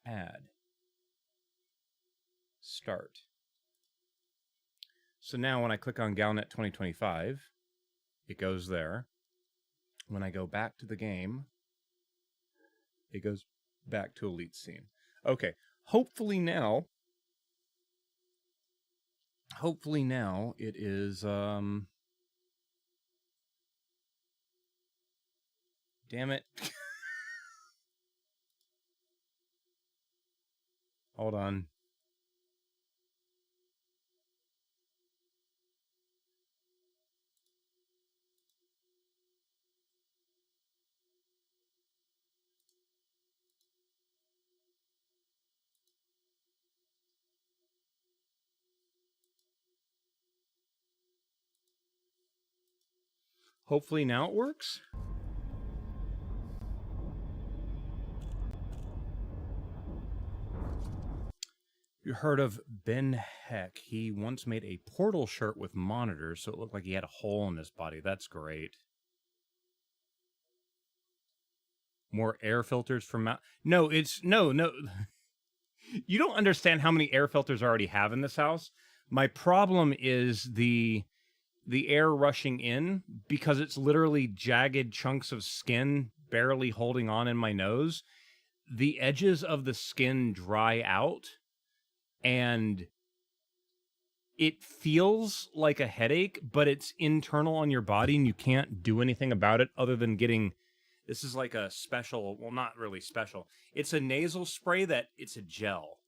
Add. Start. So now when I click on Galnet 2025, it goes there. When I go back to the game, it goes back to elite scene. Okay, hopefully now it is, damn it. Hold on. Hopefully now it works. You heard of Ben Heck? He once made a Portal shirt with monitors, so it looked like he had a hole in his body. That's great. More air filters from... No, it's... No. You don't understand how many air filters I already have in this house. My problem is the air rushing in, because it's literally jagged chunks of skin barely holding on in my nose. The edges of the skin dry out, and it feels like a headache, but it's internal on your body, and you can't do anything about it other than getting... This is like a special... Well, not really special. It's a nasal spray it's a gel.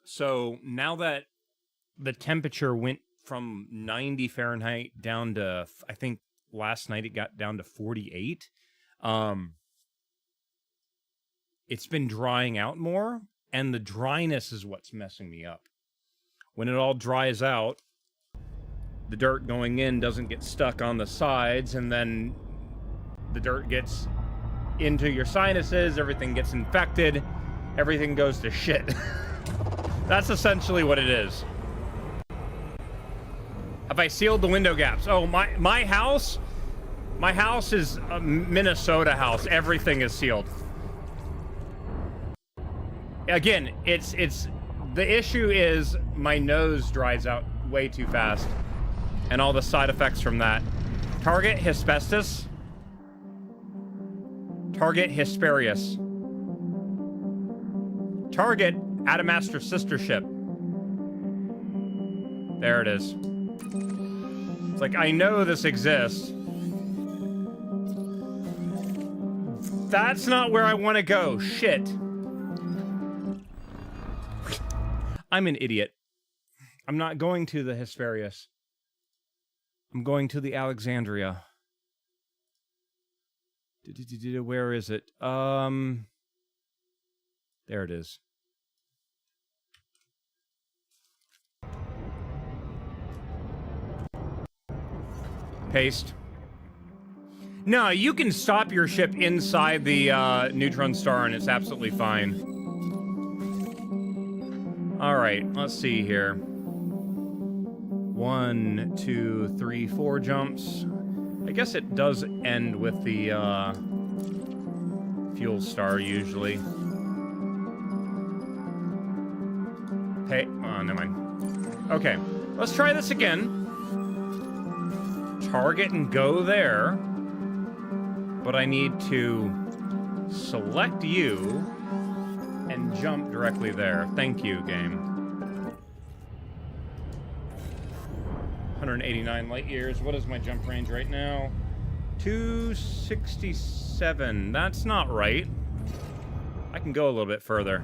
So now that the temperature went from 90 Fahrenheit down to, I think last night it got down to 48. It's been drying out more, and the dryness is what's messing me up. When it all dries out, the dirt going in doesn't get stuck on the sides, and then the dirt gets into your sinuses, everything gets infected, everything goes to shit. That's essentially what it is. Have I sealed the window gaps? Oh, my house is a Minnesota house. Everything is sealed. Again, it's the issue is my nose dries out way too fast, and all the side effects from that. Target Hesperus. Target Hesperius. Target Adamastor sister ship. There it is. It's like, I know this exists. That's not where I want to go. Shit. I'm an idiot. I'm not going to the Hesperius. I'm going to the Alexandria. Where is it? There it is. Paste. No, you can stop your ship inside the neutron star and it's absolutely fine. Alright, let's see here. 1, 2, 3, 4 jumps. I guess it does end with the fuel star usually. Hey, oh, never mind. Okay, let's try this again. Target and go there. But I need to select you and jump directly there. Thank you, game. 189 light years. What is my jump range right now? 267. That's not right. I can go a little bit further.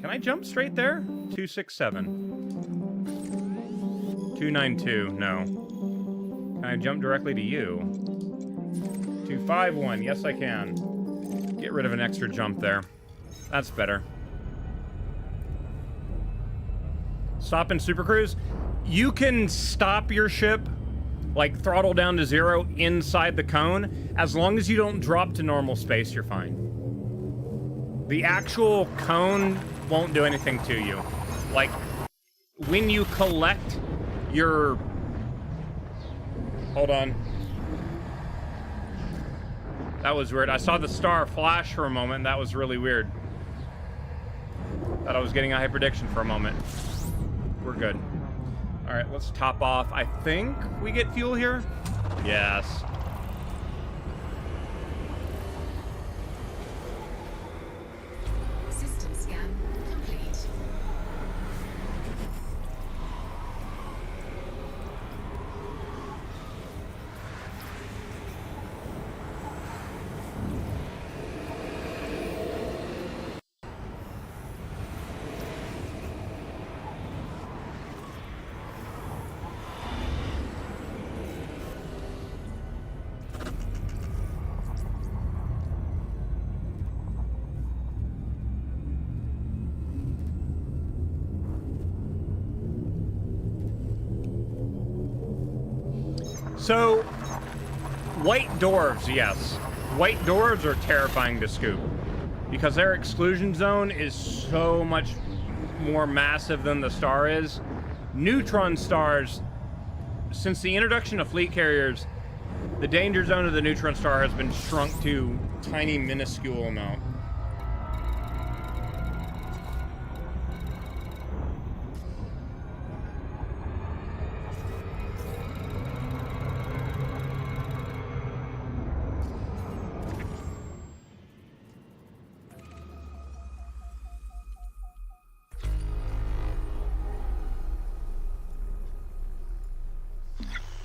Can I jump straight there? 267. 292. No. Can I jump directly to you? 251. Yes, I can. Get rid of an extra jump there. That's better. Stop in Super Cruise. You can stop your ship, like throttle down to 0 inside the cone. As long as you don't drop to normal space, you're fine. The actual cone won't do anything to you. Like, when you collect your... Hold on. That was weird. I saw the star flash for a moment. That was really weird. Thought I was getting a hyperdiction for a moment. We're good. All right, let's top off. I think we get fuel here. Yes. System scan complete. So, white dwarves, yes. White dwarves are terrifying to scoop because their exclusion zone is so much more massive than the star is. Neutron stars, since the introduction of fleet carriers, the danger zone of the neutron star has been shrunk to a tiny, minuscule amount.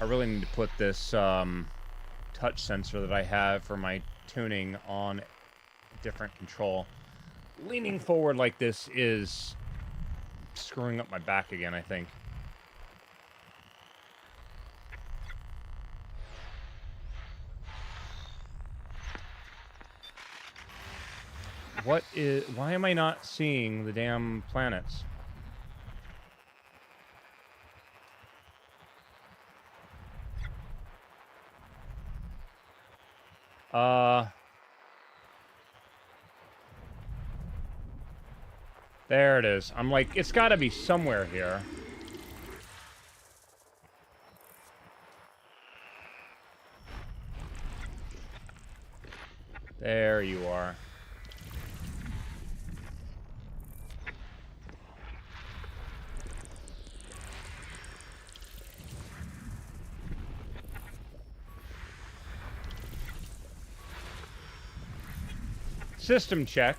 I really need to put this touch sensor that I have for my tuning on a different control. Leaning forward like this is screwing up my back again, I think. Why am I not seeing the damn planets? There it is. I'm like, it's gotta be somewhere here. There you are. System check.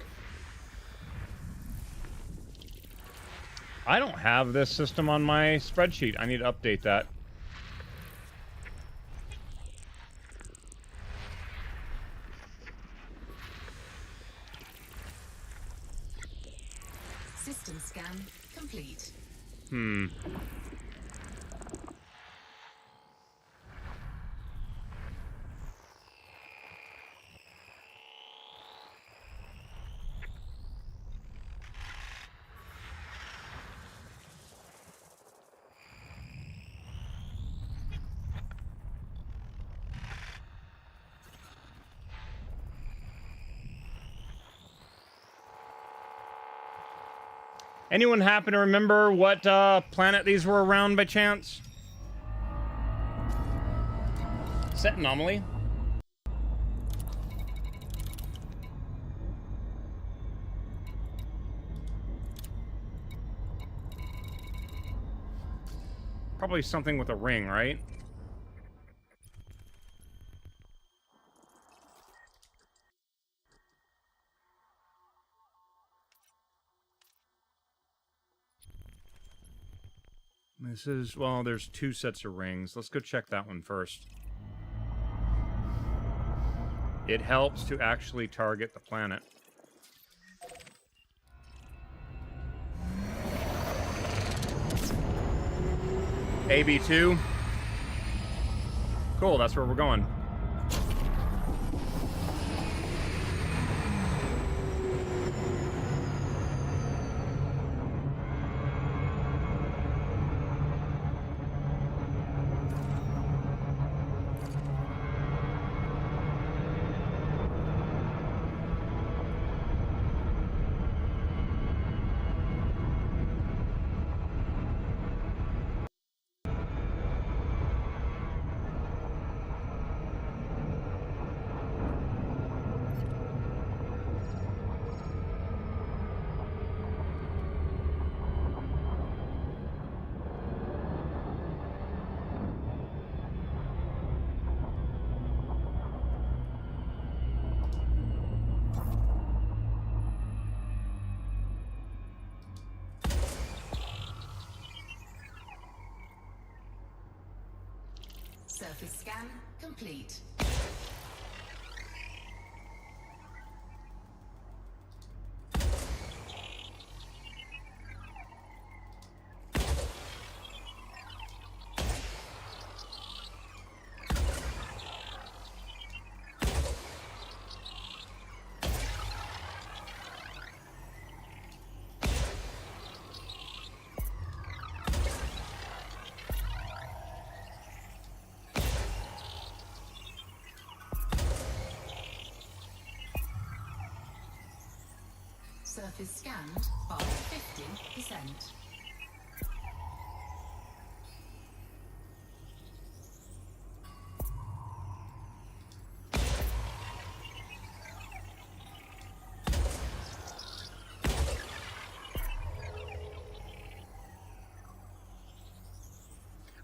I don't have this system on my spreadsheet. I need to update that. System scan complete. Anyone happen to remember what planet these were around by chance? Set anomaly. Probably something with a ring, right? This is, well, there's two sets of rings. Let's go check that one first. It helps to actually target the planet. AB2. Cool, that's where we're going. Surface scan complete. Surface scanned by 50%.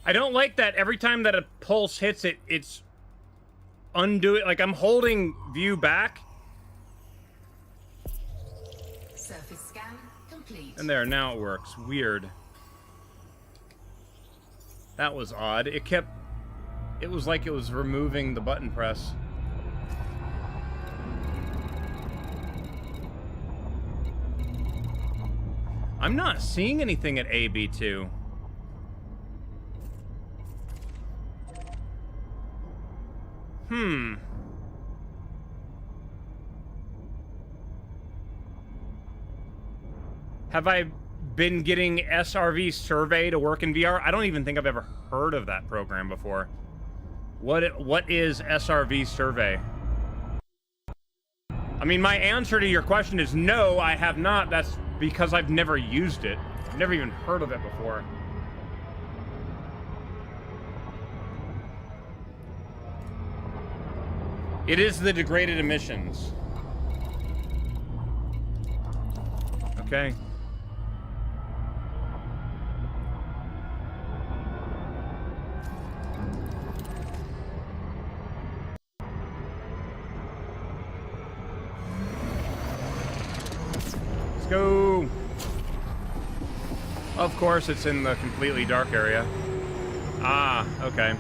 I don't like that every time that a pulse hits it, it's undo. Like I'm holding view back. Surface scan complete. And there, now it works. Weird. That was odd. It was like it was removing the button press. I'm not seeing anything at AB2. Have I been getting SRV Survey to work in VR? I don't even think I've ever heard of that program before. What is SRV Survey? I mean, my answer to your question is no, I have not. That's because I've never used it. I've never even heard of it before. It is the degraded emissions. Okay. Let's go. Of course, it's in the completely dark area. Ah, okay.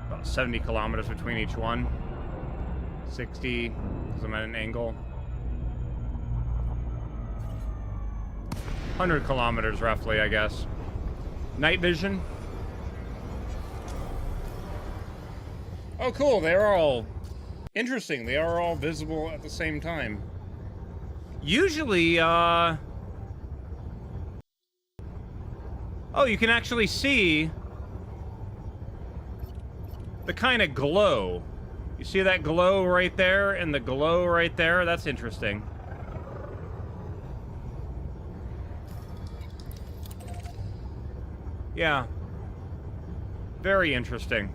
About 70 kilometers between each one. 60, because I'm at an angle. 100 kilometers roughly, I guess. Night vision. Oh, cool. They are all interesting. They are all visible at the same time. Usually, oh, you can actually see the kind of glow. You see that glow right there and the glow right there? That's interesting. Yeah. Very interesting.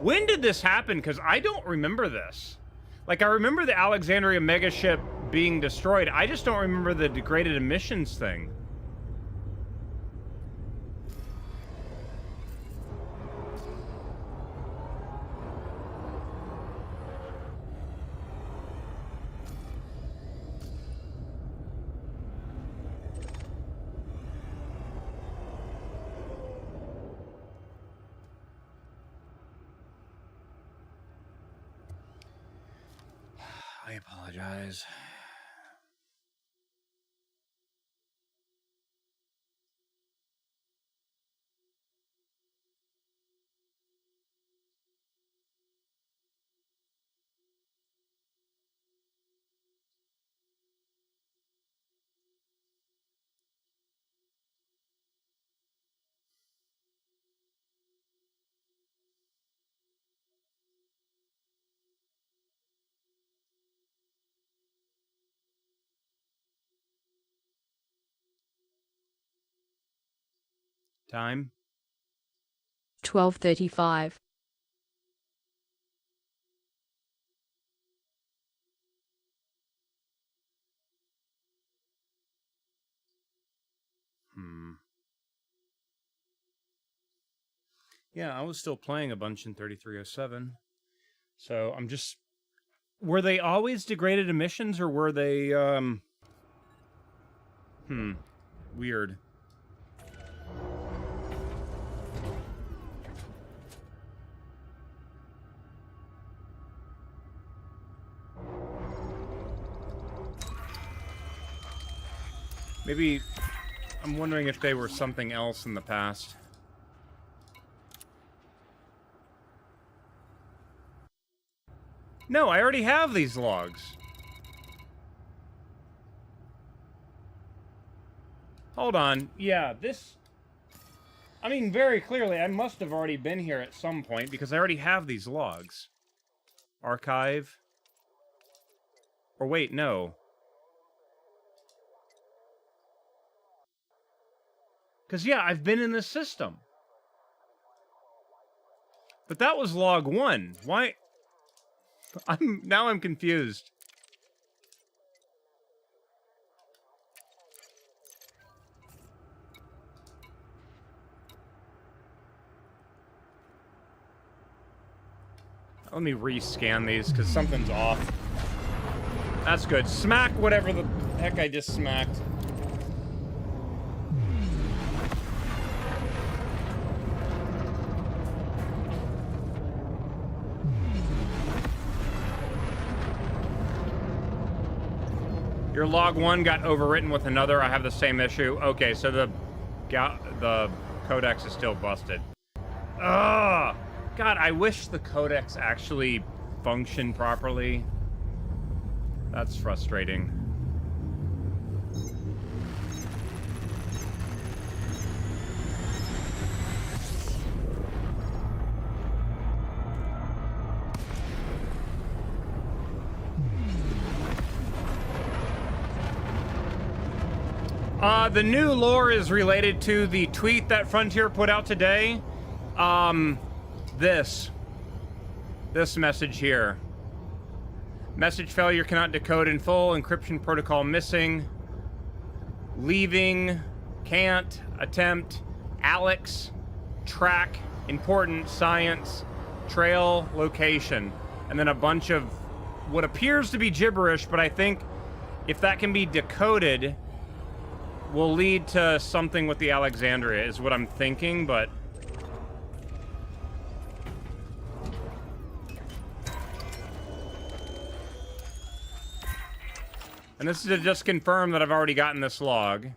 When did this happen? Because I don't remember this. Like, I remember the Alexandria megaship being destroyed. I just don't remember the degraded emissions thing. I apologize. Time? 12:35. Yeah, I was still playing a bunch in 3307. So I'm just... Were they always degraded emissions, or were they, weird. Maybe... I'm wondering if they were something else in the past. No, I already have these logs. Hold on. Yeah, this... I mean, very clearly, I must have already been here at some point, because I already have these logs. Archive. Or wait, no. Because, yeah, I've been in this system. But that was log 1. Why... Now I'm confused. Let me rescan these, because something's off. That's good. Smack whatever the heck I just smacked. Your log 1 got overwritten with another. I have the same issue. Okay, so the codex is still busted. Ugh! God, I wish the codex actually functioned properly. That's frustrating. The new lore is related to the tweet that Frontier put out today. This message here. Message failure, cannot decode in full, encryption protocol missing, leaving, can't, attempt, Alex, track, important, science, trail, location, and then a bunch of what appears to be gibberish, but I think if that can be decoded, will lead to something with the Alexandria, is what I'm thinking, but... And this is to just confirm that I've already gotten this log.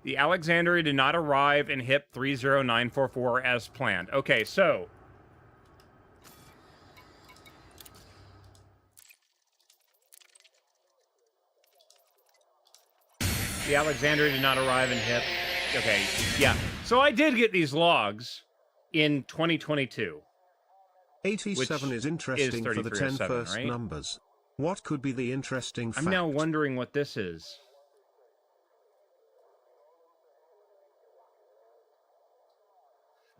The Alexandria did not arrive in HIP 30944 as planned. Okay, so... The Alexandria did not arrive in HIP. Okay, yeah. So I did get these logs in 2022. 87 is interesting for the 10 first right? numbers. What could be the interesting fact? I'm now wondering what this is.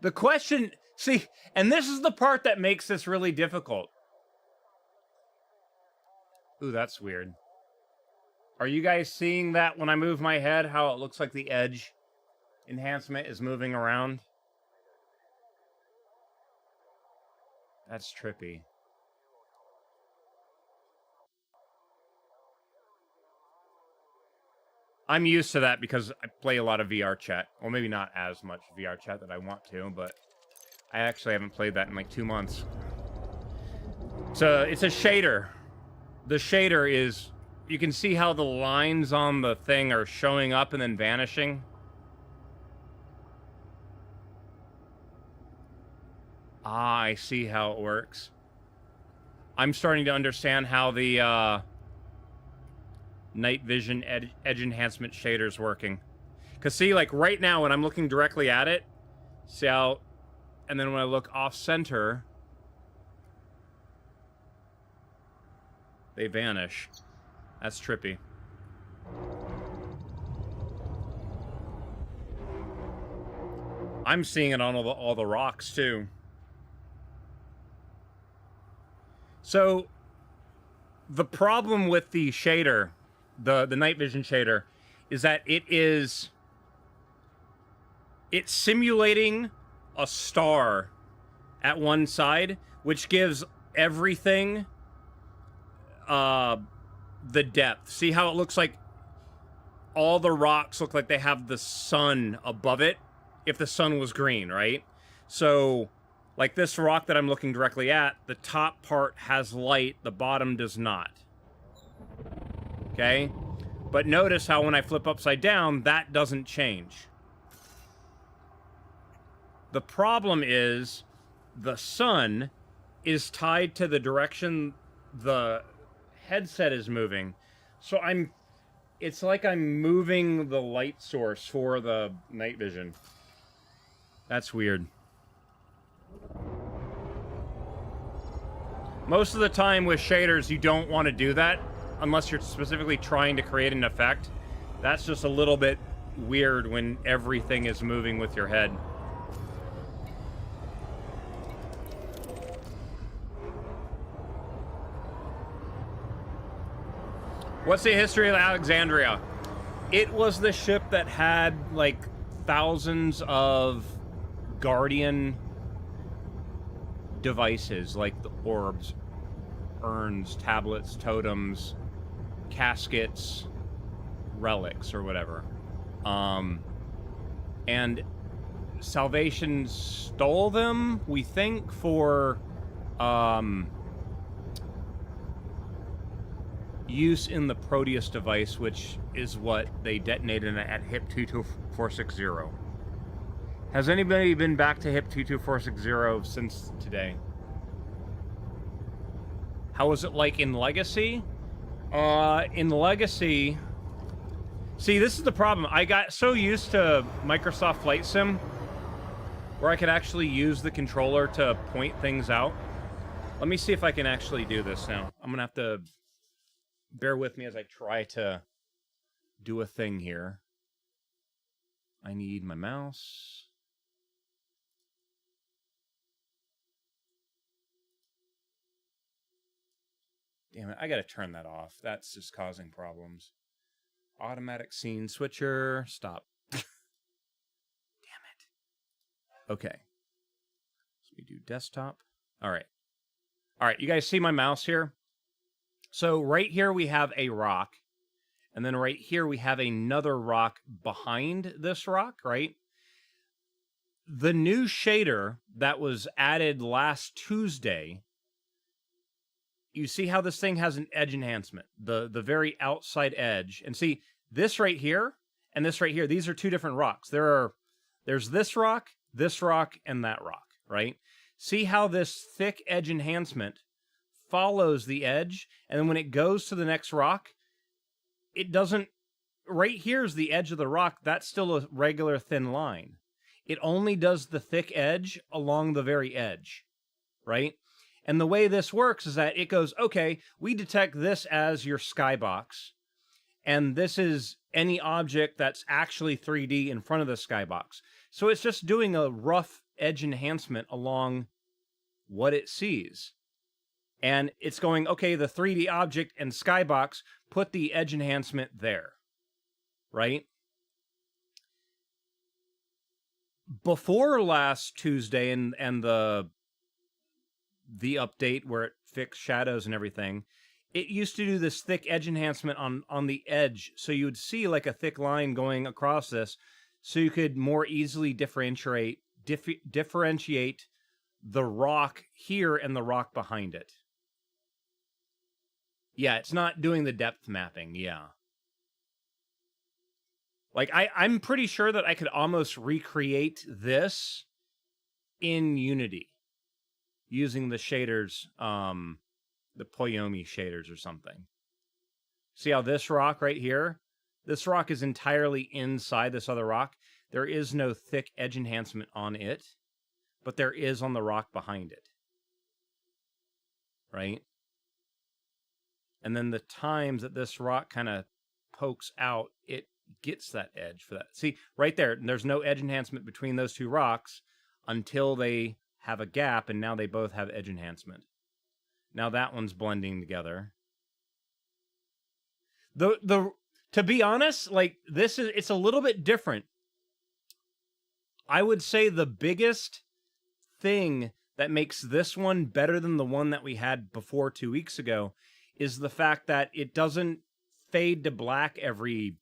The question... See, and this is the part that makes this really difficult. Ooh, that's weird. Are you guys seeing that when I move my head, how it looks like the edge enhancement is moving around? That's trippy. I'm used to that because I play a lot of VR chat. Well, maybe not as much VR chat that I want to, but I actually haven't played that in like 2 months. So it's a shader. The shader is... You can see how the lines on the thing are showing up and then vanishing. Ah, I see how it works. I'm starting to understand how the night vision edge enhancement shader is working. Because see, like right now when I'm looking directly at it, see how... And then when I look off-center, they vanish. That's trippy. I'm seeing it on all the rocks too. So the problem with the shader, the night vision shader, is that it's simulating a star at one side, which gives everything the depth. See how it looks like all the rocks look like they have the sun above it if the sun was green, right? So like this rock that I'm looking directly at, the top part has light, the bottom does not. Okay? But notice how when I flip upside down, that doesn't change. The problem is the sun is tied to the direction the headset is moving. So it's like I'm moving the light source for the night vision. That's weird. Most of the time with shaders, you don't want to do that unless you're specifically trying to create an effect. That's just a little bit weird when everything is moving with your head. What's the history of Alexandria? It was the ship that had like thousands of Guardian devices, like the orbs, urns, tablets, totems, caskets, relics, or whatever. And Salvation stole them, we think, for use in the Proteus device, which is what they detonated at HIP 22460. Has anybody been back to HIP 22460 since today? How was it like in Legacy? In Legacy... See, this is the problem. I got so used to Microsoft Flight Sim, where I could actually use the controller to point things out. Let me see if I can actually do this now. I'm gonna have to... bear with me as I try to do a thing here. I need my mouse. Damn it, I gotta turn that off. That's just causing problems. Automatic scene switcher. Stop. Damn it. Okay. So we do desktop. All right. All right, you guys see my mouse here? So right here we have a rock, and then right here we have another rock behind this rock, right? The new shader that was added last Tuesday, you see how this thing has an edge enhancement, the very outside edge. And see, this right here and this right here, these are two different rocks. There's this rock, and that rock, right? See how this thick edge enhancement follows the edge, and then when it goes to the next rock, it doesn't... Right here's the edge of the rock. That's still a regular thin line. It only does the thick edge along the very edge, right? And the way this works is that it goes, okay, we detect this as your skybox, and this is any object that's actually 3D in front of the skybox. So it's just doing a rough edge enhancement along what it sees. And it's going, okay, the 3D object and skybox, put the edge enhancement there, right? Before last Tuesday and the update where it fixed shadows and everything, it used to do this thick edge enhancement on the edge. So you would see like a thick line going across this, so you could more easily differentiate the rock here and the rock behind it. Yeah, it's not doing the depth mapping, yeah. Like, I'm pretty sure that I could almost recreate this in Unity using the shaders, the Poyomi shaders or something. See how this rock right here? This rock is entirely inside this other rock. There is no thick edge enhancement on it, but there is on the rock behind it. Right? And then the times that this rock kind of pokes out, it gets that edge for that. See, right there, there's no edge enhancement between those two rocks until they have a gap, and now they both have edge enhancement. Now that one's blending together. To be honest, like, it's a little bit different. I would say the biggest thing that makes this one better than the one that we had before 2 weeks ago is the fact that it doesn't fade to black every,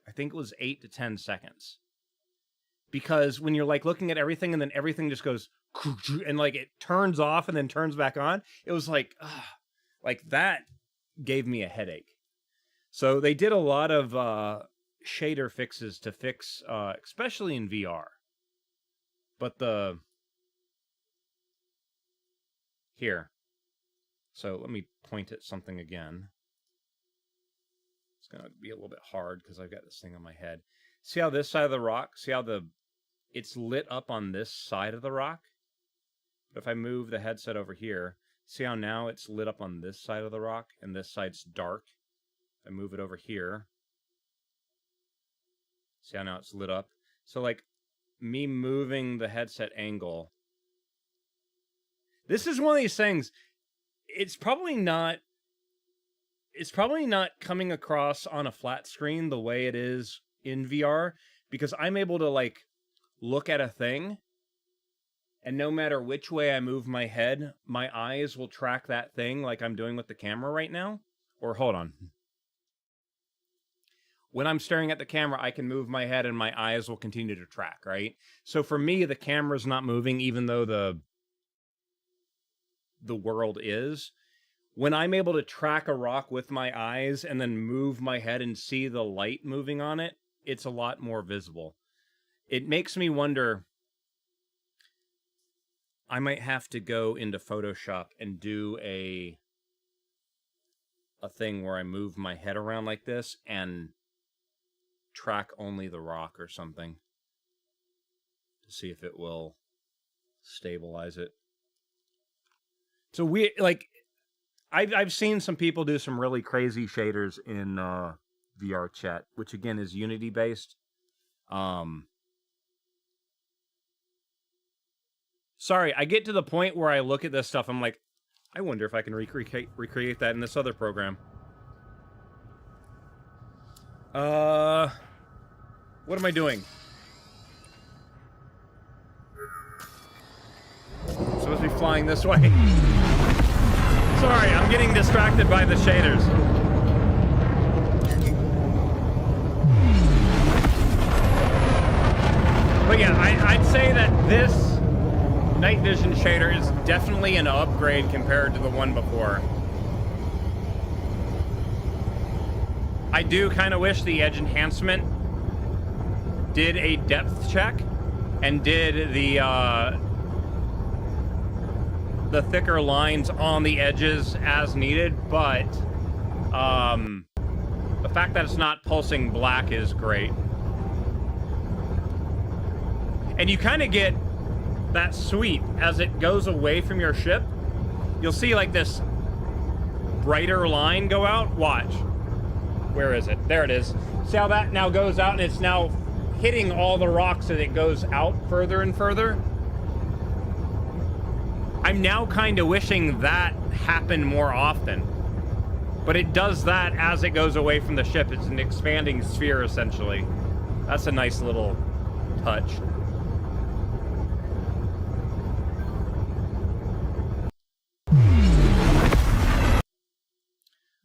I think it was 8 to 10 seconds. Because when you're like looking at everything and then everything just goes and like it turns off and then turns back on, it was like that gave me a headache. So they did a lot of shader fixes to fix, especially in VR. But here. So let me point at something again. It's going to be a little bit hard because I've got this thing on my head. See how this side of the rock, see how it's lit up on this side of the rock? But if I move the headset over here, see how now it's lit up on this side of the rock and this side's dark? I move it over here. See how now it's lit up? So like me moving the headset angle. This is one of these things. It's probably not coming across on a flat screen the way it is in VR, because I'm able to like look at a thing and no matter which way I move my head, my eyes will track that thing like I'm doing with the camera right now. Or hold on. When I'm staring at the camera, I can move my head and my eyes will continue to track, right? So for me, the camera's not moving even though the world is. When I'm able to track a rock with my eyes and then move my head and see the light moving on it, it's a lot more visible. It makes me wonder, I might have to go into Photoshop and do a thing where I move my head around like this and track only the rock or something to see if it will stabilize it. So we like I've seen some people do some really crazy shaders in VR chat, which again is Unity based. Sorry, I get to the point where I look at this stuff, I'm like, I wonder if I can recreate that in this other program. What am I doing? I'm supposed to be flying this way. Sorry, I'm getting distracted by the shaders. But yeah, I'd say that this night vision shader is definitely an upgrade compared to the one before. I do kind of wish the edge enhancement did a depth check and did the thicker lines on the edges as needed, but the fact that it's not pulsing black is great. And you kind of get that sweep as it goes away from your ship. You'll see like this brighter line go out. Watch. Where is it? There it is. See how that now goes out and it's now hitting all the rocks and it goes out further and further? I'm now kind of wishing that happened more often. But it does that as it goes away from the ship. It's an expanding sphere, essentially. That's a nice little touch.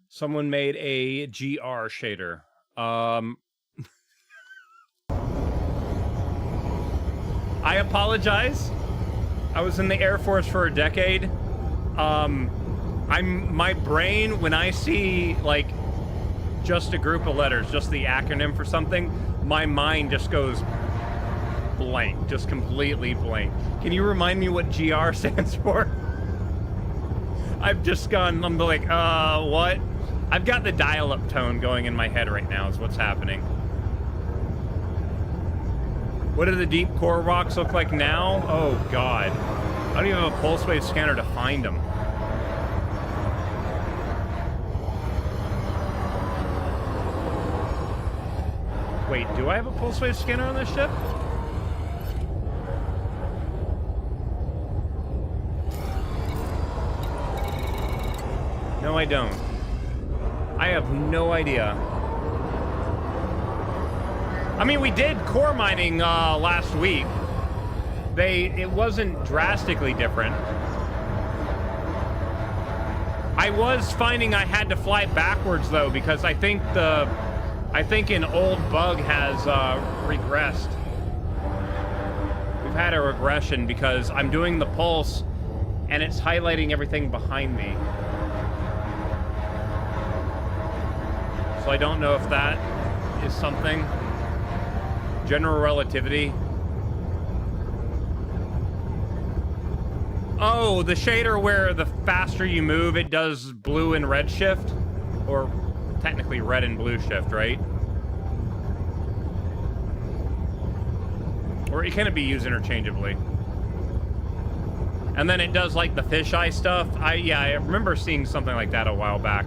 Someone made a GR shader. I apologize. I was in the Air Force for a decade. My brain, when I see like just a group of letters, just the acronym for something, my mind just goes blank, just completely blank. Can you remind me what GR stands for? I've just gone, I'm like, what? I've got the dial-up tone going in my head right now is what's happening. What do the deep core rocks look like now? Oh, God. I don't even have a pulse wave scanner to find them. Wait, do I have a pulse wave scanner on this ship? No, I don't. I have no idea. I mean, we did core mining last week. It wasn't drastically different. I was finding I had to fly backwards though, because I think an old bug has regressed. We've had a regression because I'm doing the pulse and it's highlighting everything behind me. So I don't know if that is something. General relativity. Oh, the shader where the faster you move, it does blue and red shift? Or technically red and blue shift, right? Or it can be used interchangeably. And then it does like the fisheye stuff. I remember seeing something like that a while back.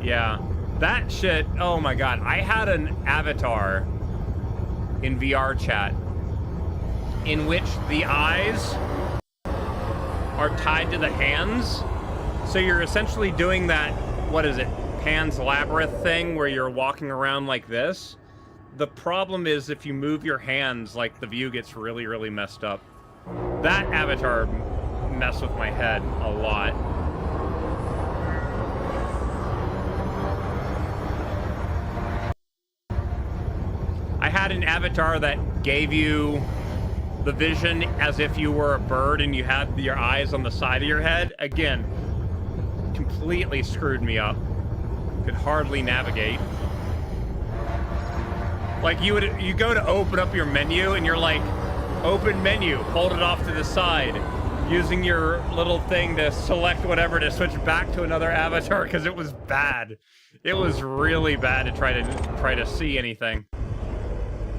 Yeah, that shit, oh my god. I had an avatar in VR chat in which the eyes are tied to the hands. So you're essentially doing that, what is it, Pan's Labyrinth thing where you're walking around like this. The problem is if you move your hands, like the view gets really, really messed up. That avatar messed with my head a lot. I had an avatar that gave you the vision as if you were a bird and you had your eyes on the side of your head. Again, completely screwed me up. Could hardly navigate. Like you go to open up your menu and you're like, open menu, hold it off to the side, using your little thing to select whatever to switch back to another avatar because it was bad. It was really bad to try to see anything.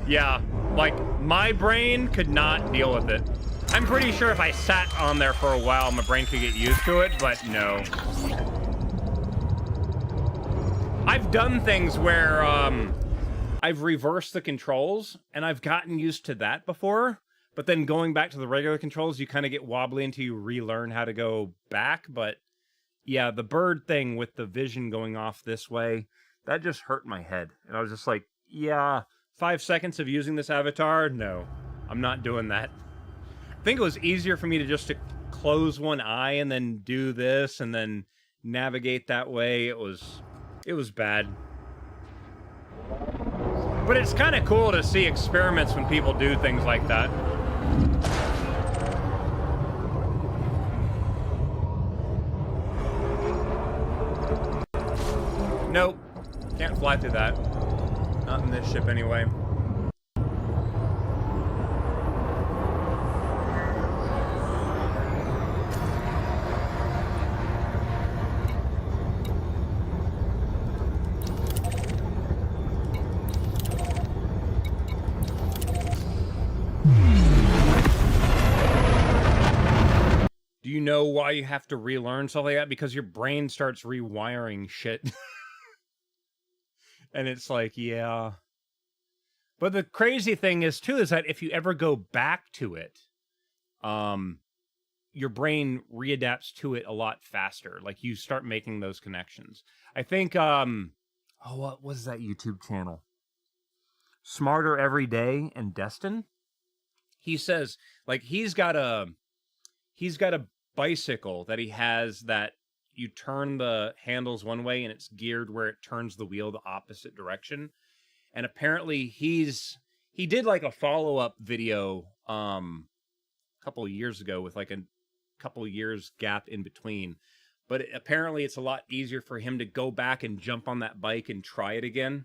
Yeah, like, my brain could not deal with it. I'm pretty sure if I sat on there for a while, my brain could get used to it, but no. I've done things where, I've reversed the controls, and I've gotten used to that before, but then going back to the regular controls, you kind of get wobbly until you relearn how to go back, but yeah, the bird thing with the vision going off this way, that just hurt my head. And I was just like, yeah, 5 seconds of using this avatar? No, I'm not doing that. I think it was easier for me to just close one eye and then do this and then navigate that way. It was bad. But it's kind of cool to see experiments when people do things like that. Nope, can't fly through that. Not in this ship, anyway. Do you know why you have to relearn stuff like that? Because your brain starts rewiring shit. And it's like, yeah. But the crazy thing is, too, is that if you ever go back to it, your brain readapts to it a lot faster. Like, you start making those connections. I think, what was that YouTube channel? Smarter Every Day and Destin? He says, like, he's got a bicycle that he has that you turn the handles one way and it's geared where it turns the wheel the opposite direction. And apparently he did like a follow-up video a couple of years ago with like a couple years gap in between. But apparently it's a lot easier for him to go back and jump on that bike and try it again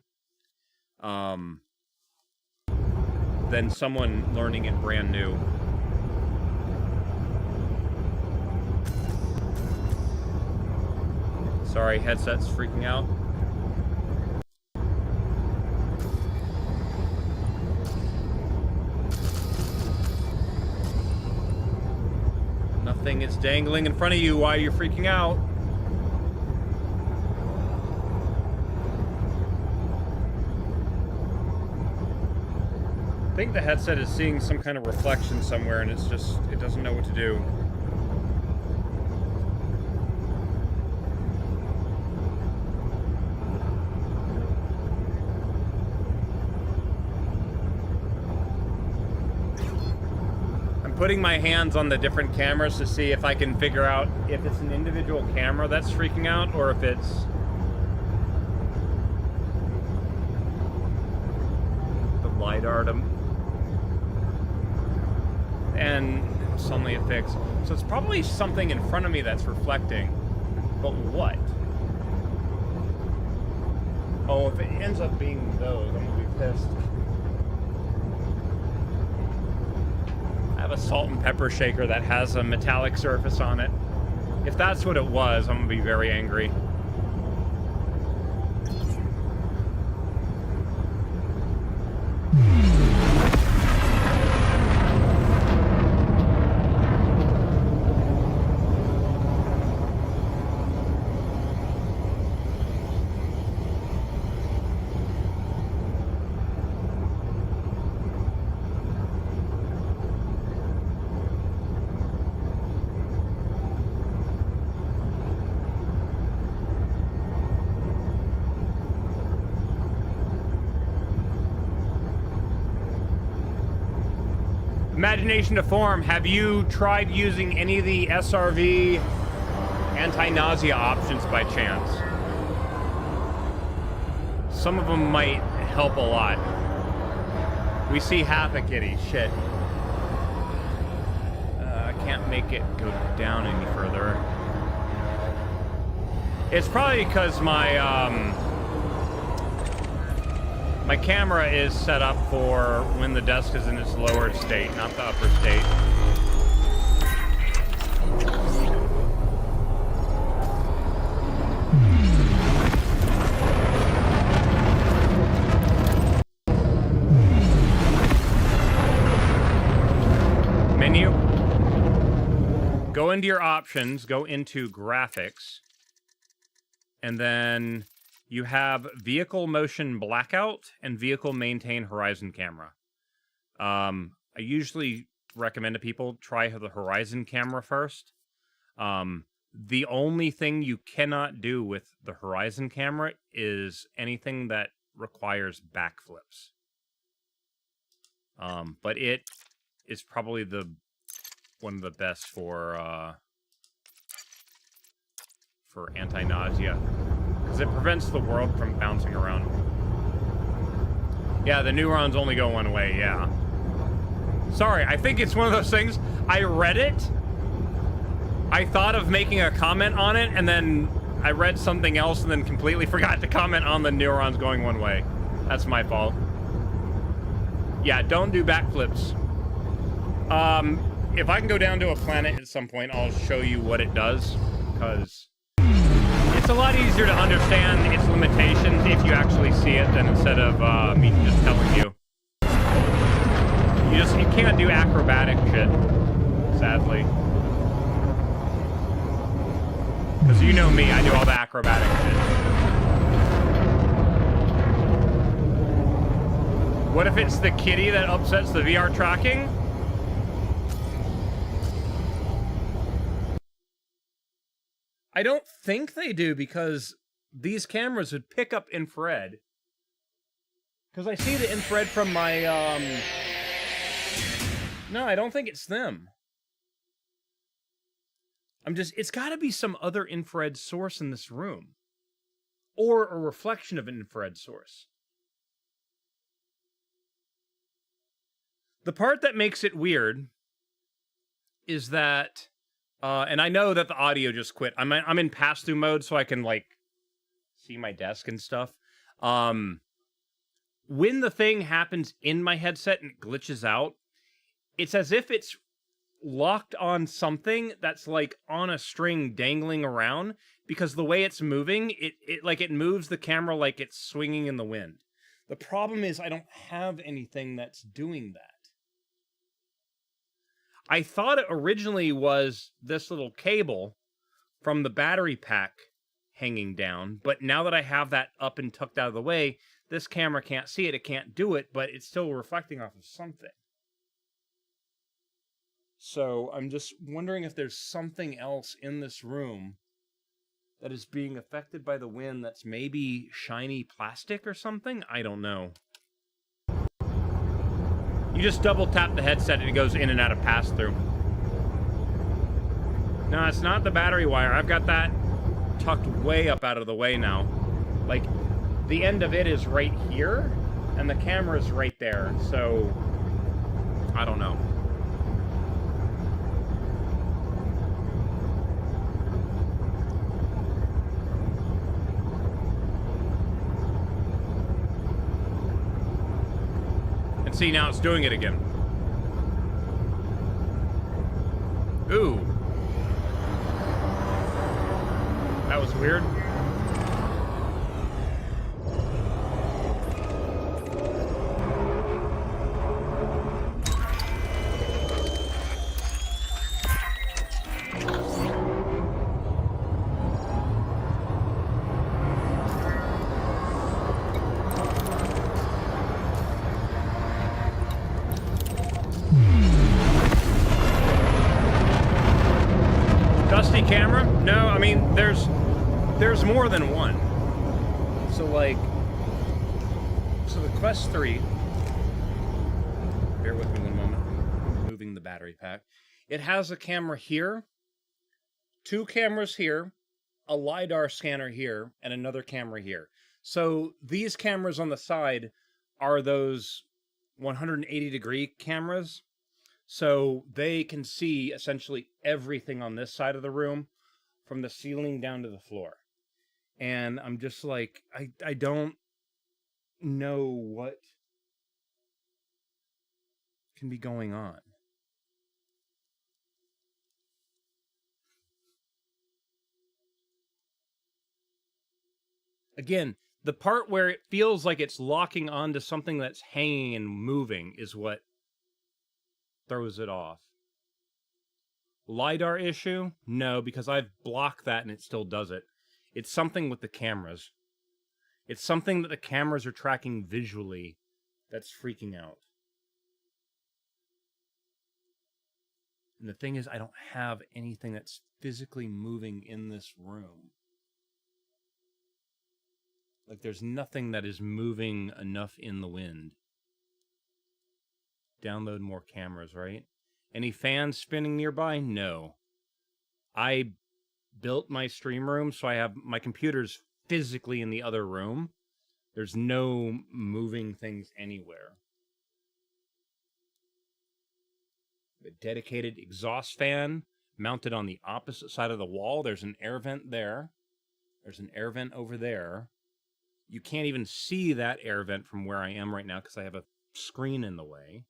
than someone learning it brand new. Sorry, headset's freaking out. Nothing is dangling in front of you while you're freaking out. think the headset is seeing some kind of reflection somewhere, and it doesn't know what to do. I'm putting my hands on the different cameras to see if I can figure out if it's an individual camera that's freaking out or if it's LiDAR and suddenly it fixed. So it's probably something in front of me that's reflecting. But what? Oh, if it ends up being those, I'm gonna be pissed. I have a salt and pepper shaker that has a metallic surface on it. If that's what it was, I'm gonna be very angry. Imagination to form, have you tried using any of the SRV anti-nausea options by chance? Some of them might help a lot. We see half a kitty, shit. I can't make it go down any further. It's probably because my my camera is set up for when the desk is in its lower state, not the upper state. Menu. Go into your options, go into graphics, and then you have vehicle motion blackout and vehicle maintain horizon camera. I usually recommend to people try the horizon camera first. The only thing you cannot do with the horizon camera is anything that requires backflips. But it is probably one of the best for anti-nausea. Because it prevents the world from bouncing around. Yeah, the neurons only go one way, yeah. Sorry, I think it's one of those things. I read it. I thought of making a comment on it, and then I read something else and then completely forgot to comment on the neurons going one way. That's my fault. Yeah, don't do backflips. If I can go down to a planet at some point, I'll show you what it does, because it's a lot easier to understand its limitations if you actually see it than instead of me just telling you. You can't do acrobatic shit, sadly. Because you know me, I do all the acrobatic shit. What if it's the kitty that upsets the VR tracking? I don't think they do, because these cameras would pick up infrared. Because I see the infrared from my, No, I don't think it's them. It's gotta be some other infrared source in this room. Or a reflection of an infrared source. The part that makes it weird is that, and I know that the audio just quit. I'm in pass-through mode, so I can, like, see my desk and stuff. When the thing happens in my headset and it glitches out, it's as if it's locked on something that's, like, on a string dangling around, because the way it's moving, it moves the camera like it's swinging in the wind. The problem is I don't have anything that's doing that. I thought it originally was this little cable from the battery pack hanging down, but now that I have that up and tucked out of the way, This camera can't see it, it can't do it, but it's still reflecting off of something. So I'm just wondering if there's something else in this room that is being affected by the wind that's maybe shiny plastic or something? I don't know. You just double tap the headset and it goes in and out of pass-through. No, it's not the battery wire. I've got that tucked way up out of the way now. Like, the end of it is right here, and the camera's right there, so I don't know. And see, now it's doing it again. Ooh. That was weird. Dusty camera? No, I mean, there's more than one. So, like, so the Quest 3, bear with me one moment, I'm moving the battery pack. It has a camera here, 2 cameras here, a LiDAR scanner here, and another camera here. So these cameras on the side are those 180-degree cameras. So they can see essentially everything on this side of the room from the ceiling down to the floor. And I'm just like, I don't know what can be going on. Again, the part where it feels like it's locking onto something that's hanging and moving is what throws it off. LiDAR issue? No, because I've blocked that and it still does it. It's something with the cameras. It's something that the cameras are tracking visually that's freaking out. And the thing is, I don't have anything that's physically moving in this room. Like, there's nothing that is moving enough in the wind. Download more cameras, right? Any fans spinning nearby? No. I built my stream room, so I have my computer's physically in the other room. There's no moving things anywhere. A dedicated exhaust fan mounted on the opposite side of the wall. There's an air vent there. There's an air vent over there. You can't even see that air vent from where I am right now because I have a screen in the way.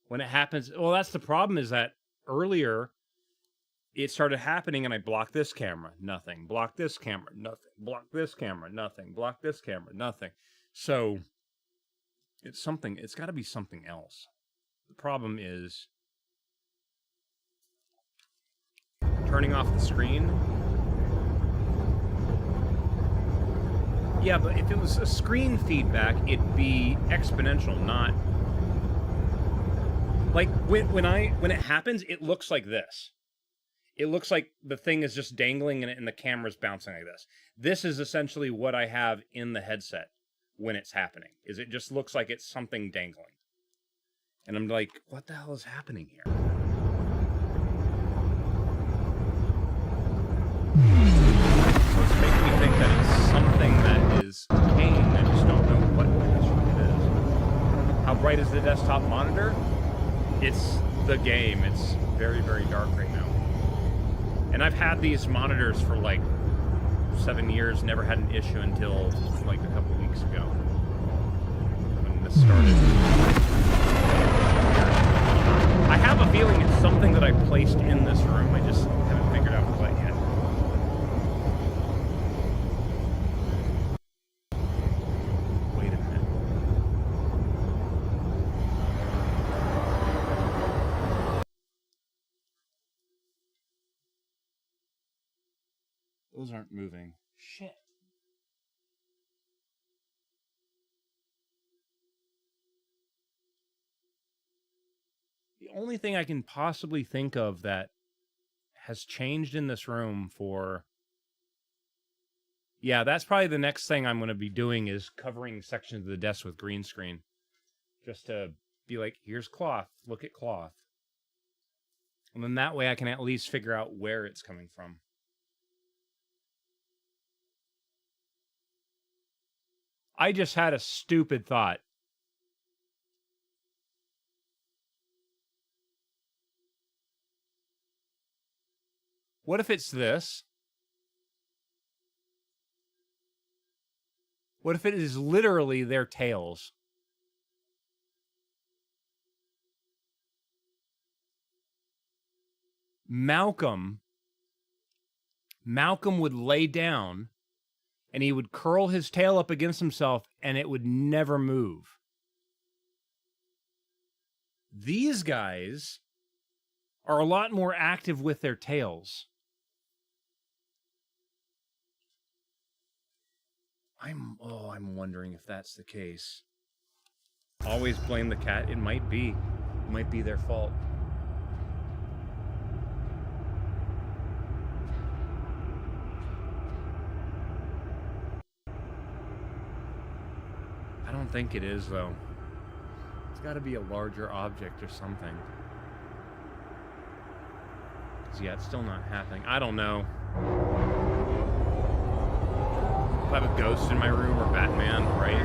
When it happens, well, that's the problem, is that earlier it started happening and I blocked this camera, nothing. Blocked this camera, nothing. Blocked this camera, nothing. Blocked this camera, nothing. So it's something, it's got to be something else. The problem is turning off the screen. Yeah, but if it was a screen feedback, it'd be exponential, not... Like, when it happens, it looks like this. It looks like the thing is just dangling and the camera's bouncing like this. This is essentially what I have in the headset when it's happening, is it just looks like it's something dangling. And I'm like, what the hell is happening here? So it's making me think that it's something that is pain. I just don't know what it is. How bright is the desktop monitor? It's the game. It's very, very dark right now. And I've had these monitors for like 7 years, never had an issue until like a couple weeks ago when this started. I have a feeling it's something that I placed in this room. I just haven't figured out what yet. Wait a minute. Those aren't moving. Shit. only thing I can possibly think of that has changed in this room for... Yeah, that's probably the next thing I'm going to be doing is covering sections of the desk with green screen. Just to be like, here's cloth, look at cloth. And then that way I can at least figure out where it's coming from. I just had a stupid thought. What if it's this? What if it is literally their tails? Malcolm would lay down and he would curl his tail up against himself and it would never move. These guys are a lot more active with their tails. I'm wondering if that's the case. Always blame the cat. It might be. It might be their fault. I don't think it is, though. It's got to be a larger object or something. 'Cause, yeah, it's still not happening. I don't know. I have a ghost in my room or Batman, right?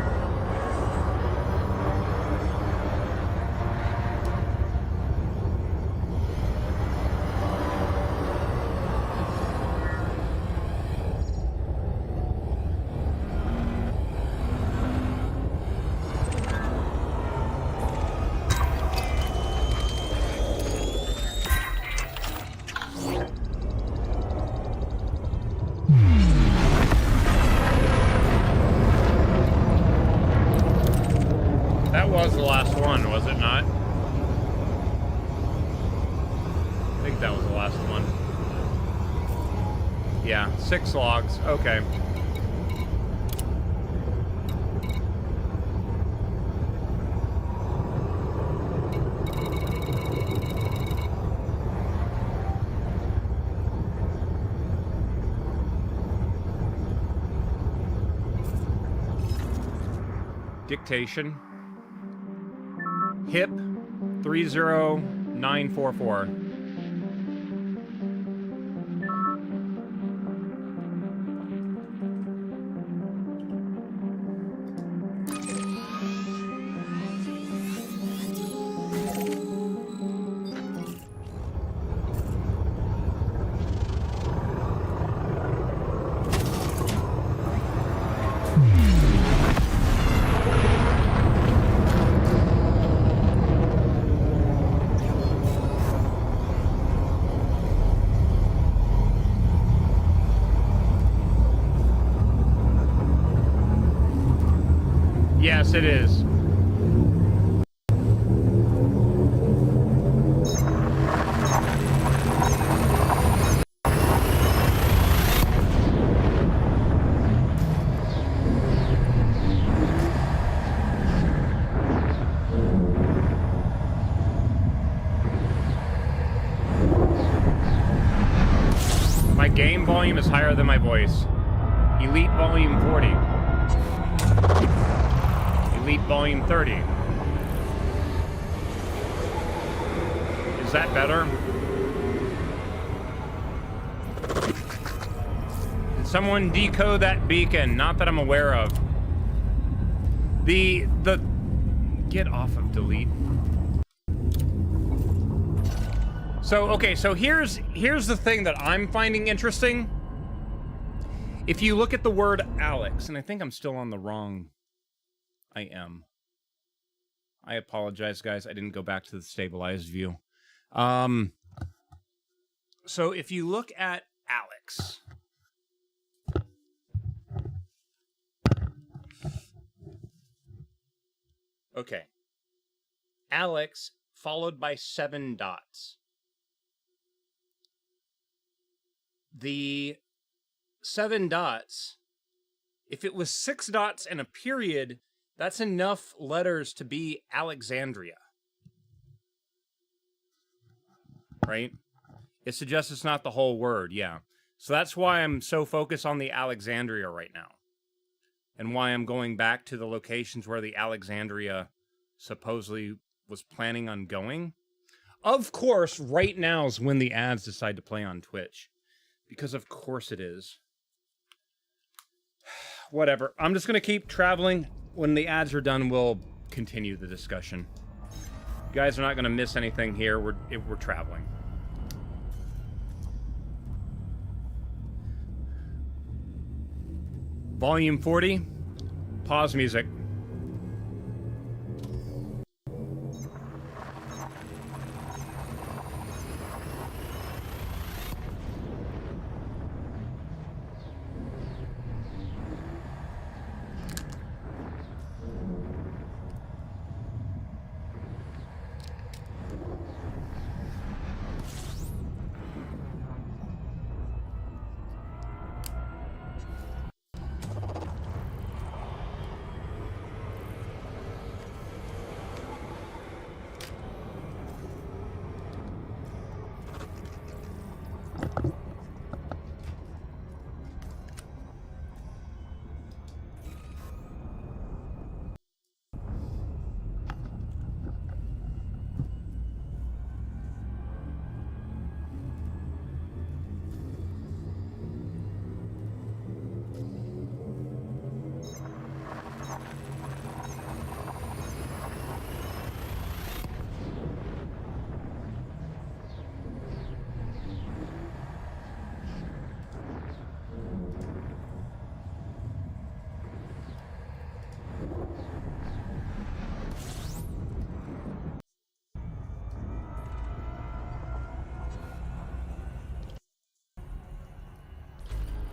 Was the last one, was it not? I think that was the last one. Yeah, 6 logs. Okay. Dictation. HIP 30944. Yes, it is. My game volume is higher than my voice. Elite volume 40. Elite volume 30. Is that better? Did someone decode that beacon? Not that I'm aware of. The get off of delete. So okay, so here's the thing that I'm finding interesting. If you look at the word Alex, and I think I'm still on the wrong. I am. I apologize, guys. I didn't go back to the stabilized view. So if you look at Alex. Okay. Alex followed by 7 dots. The 7 dots, if it was 6 dots and a period, that's enough letters to be Alexandria. right? It suggests it's not the whole word, yeah. So that's why I'm so focused on the Alexandria right now. And why I'm going back to the locations where the Alexandria supposedly was planning on going. Of course, right now is when the ads decide to play on Twitch. Because of course it is. Whatever. I'm just going to keep traveling. When the ads are done, we'll continue the discussion. You guys are not going to miss anything here. We're traveling. Volume 40. Pause music.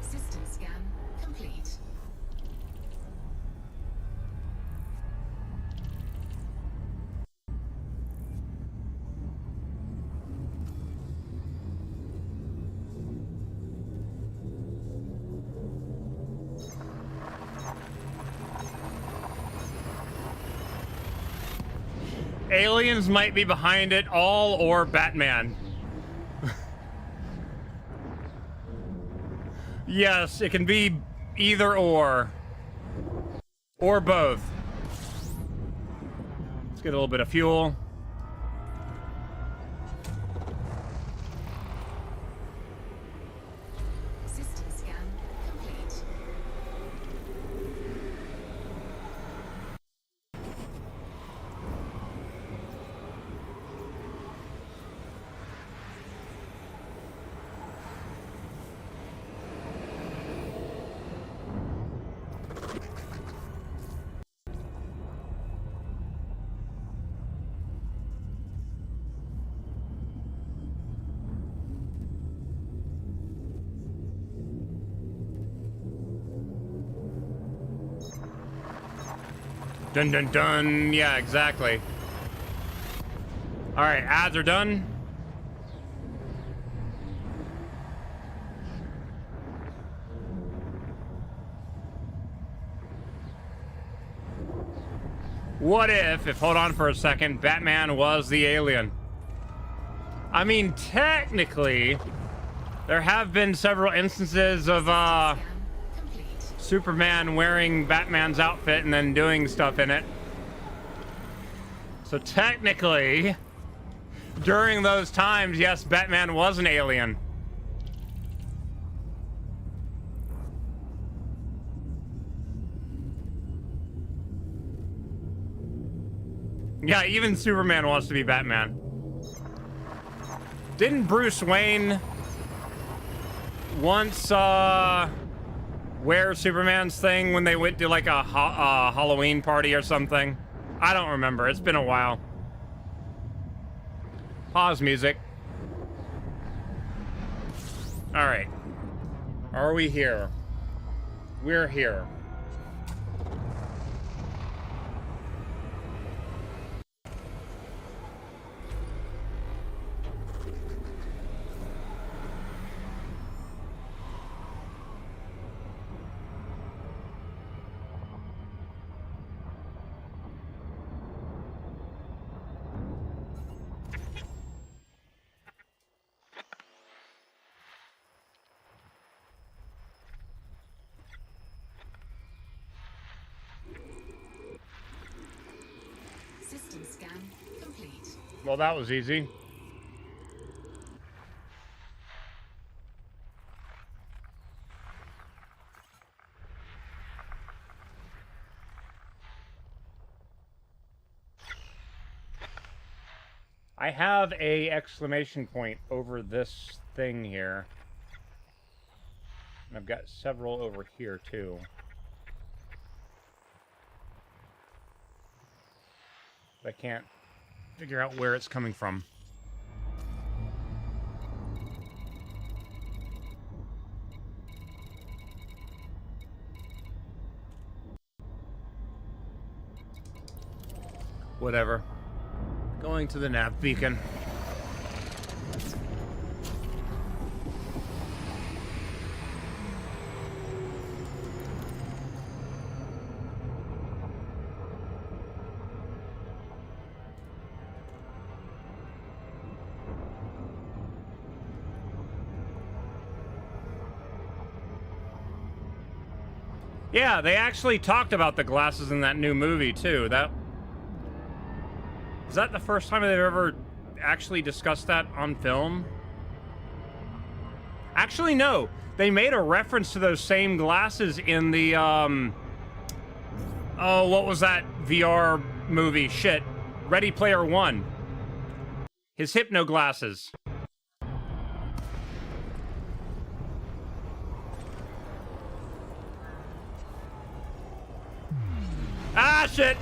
System scan complete. Aliens might be behind it all, or Batman. Yes, it can be either or. Or both. Let's get a little bit of fuel. System scan complete. Dun dun dun. Yeah, exactly. Alright, ads are done. What if, hold on for a second, Batman was the alien? I mean, technically, there have been several instances of, Scan complete. Superman wearing Batman's outfit and then doing stuff in it. So technically, during those times, yes, Batman was an alien. Yeah, even Superman wants to be Batman. Didn't Bruce Wayne once, wear Superman's thing when they went to like a Halloween party or something? I don't remember. It's been a while. Pause music. All right. Are we here? We're here. Well, that was easy. I have a exclamation point over this thing here. And I've got several over here, too. I can't figure out where it's coming from. Whatever. Going to the nav beacon. Yeah, they actually talked about the glasses in that new movie, too. Is that the first time they've ever actually discussed that on film? Actually, no. They made a reference to those same glasses in the, oh, what was that VR movie? Shit. Ready Player One. His hypno glasses. Ah, shit!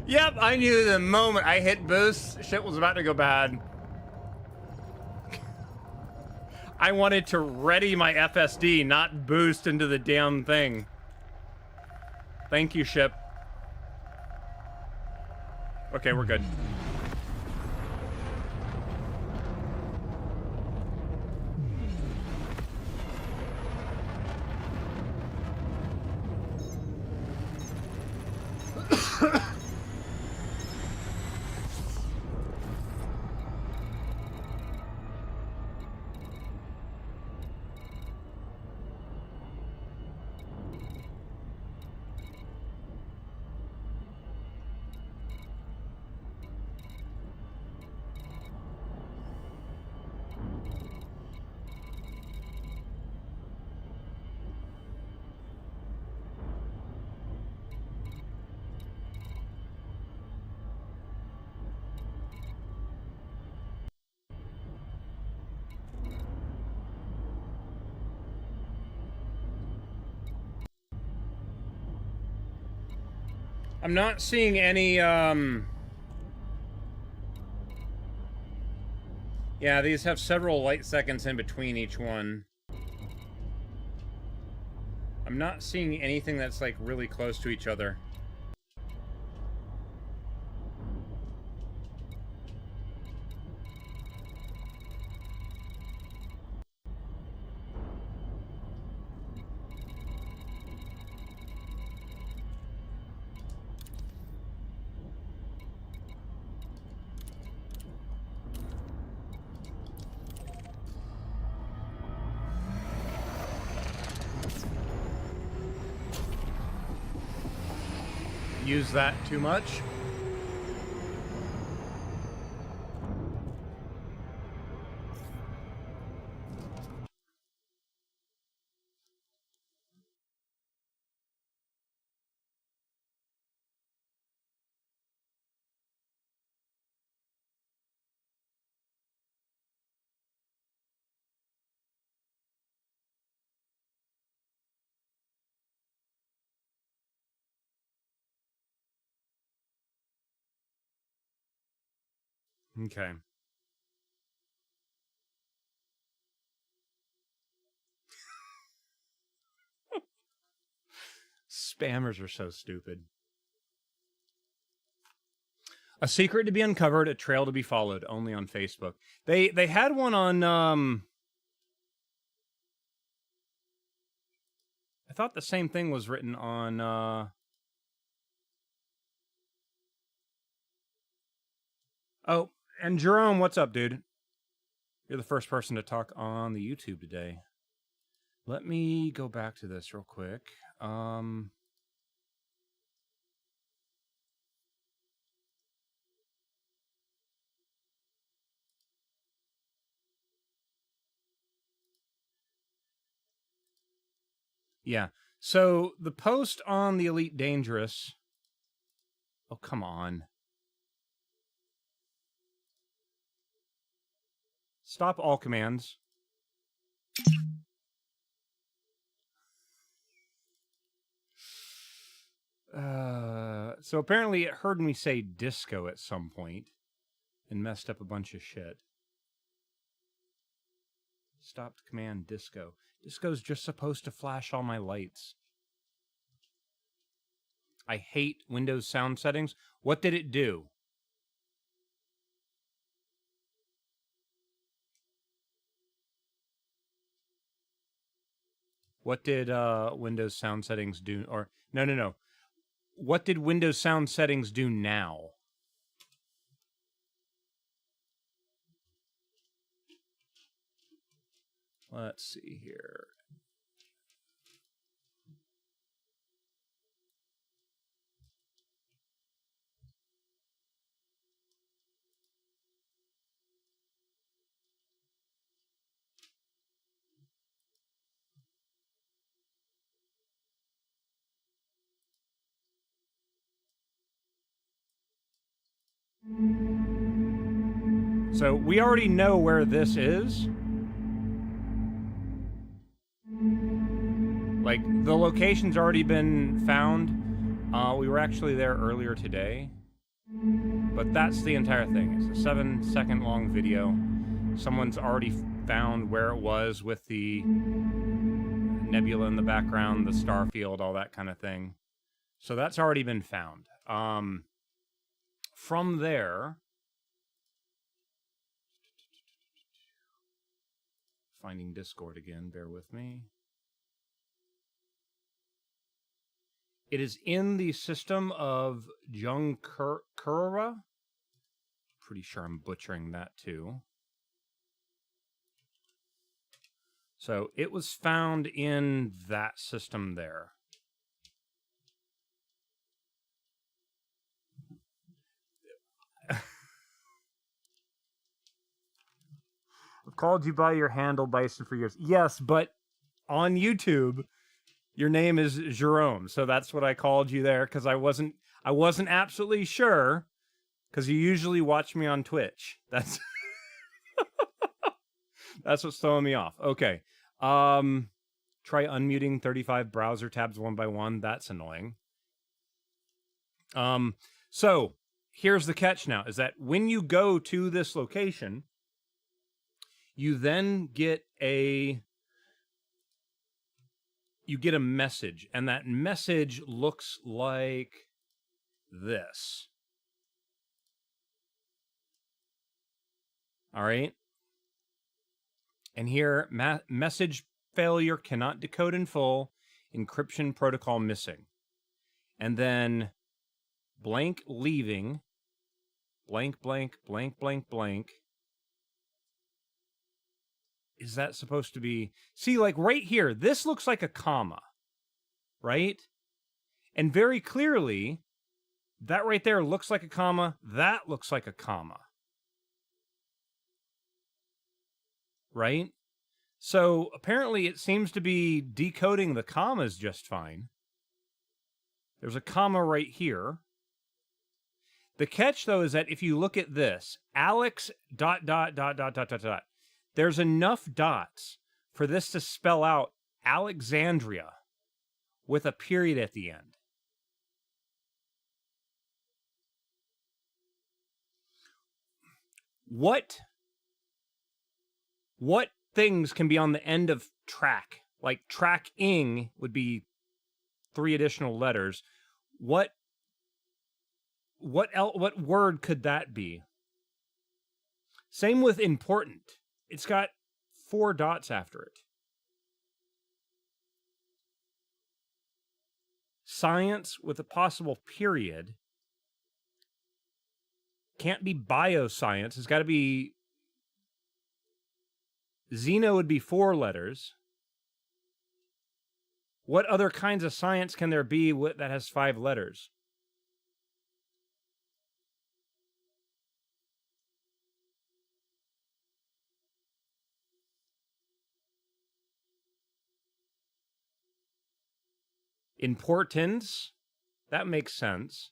Yep, I knew the moment I hit boost, shit was about to go bad. I wanted to ready my FSD, not boost into the damn thing. Thank you, ship. Okay, we're good. I'm not seeing any, yeah, these have several light seconds in between each one. I'm not seeing anything that's, like, really close to each other. Use that too much. Okay. Spammers are so stupid. A secret to be uncovered, a trail to be followed, only on Facebook. They had one on, I thought the same thing was written on, Oh, and Jerome, what's up, dude? You're the first person to talk on the YouTube today. Let me go back to this real quick. Yeah. So the post on the Elite Dangerous. Oh, come on. Stop all commands. So apparently it heard me say disco at some point and messed up a bunch of shit. Stopped command disco. Disco's just supposed to flash all my lights. I hate Windows sound settings. What did it do? What did Windows sound settings do? Or no. What did Windows sound settings do now? Let's see here. So we already know where this is. Like, the location's already been found. We were actually there earlier today. But that's the entire thing. It's a 7-second long video. Someone's already found where it was with the nebula in the background, the star field, all that kind of thing. So that's already been found. From there... Finding Discord again, bear with me. It is in the system of Jungkura. Pretty sure I'm butchering that too. So it was found in that system there. I've called you by your handle, Bison, for years. Yes, but on YouTube, your name is Jerome, so that's what I called you there, because I wasn't absolutely sure, because you usually watch me on Twitch. That's that's what's throwing me off. Okay. Try unmuting 35 browser tabs one by one. That's annoying. So here's the catch now, is that when you go to this location, you then get a message, and that message looks like this. All right. And here, message failure, cannot decode in full, encryption protocol missing. And then blank leaving, blank, blank, blank, blank, blank. Is that supposed to be... See, like right here, this looks like a comma, right? And very clearly, that right there looks like a comma. That looks like a comma. Right? So apparently it seems to be decoding the commas just fine. There's a comma right here. The catch, though, is that if you look at this, Alex ... There's enough dots for this to spell out Alexandria with a period at the end. What things can be on the end of track? Like track-ing would be 3 additional letters. What word could that be? Same with important. It's got 4 dots after it. Science with a possible period. Can't be bioscience. It's got to be... Xeno would be 4 letters. What other kinds of science can there be that has 5 letters? Importance, that makes sense.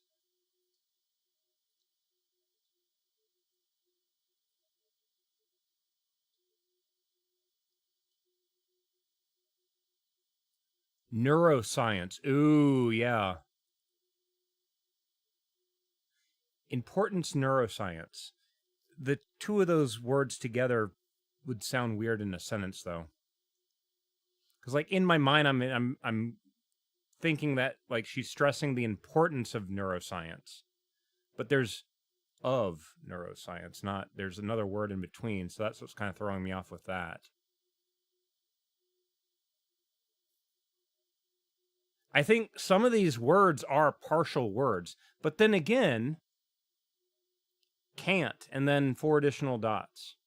Neuroscience. Ooh, yeah. Importance, neuroscience. The two of those words together would sound weird in a sentence, though. Because, like, in my mind, I'm thinking that, like, she's stressing the importance of neuroscience. But there's of neuroscience, not there's another word in between. So that's what's kind of throwing me off with that. I think some of these words are partial words, but then again, can't, and then 4 additional dots.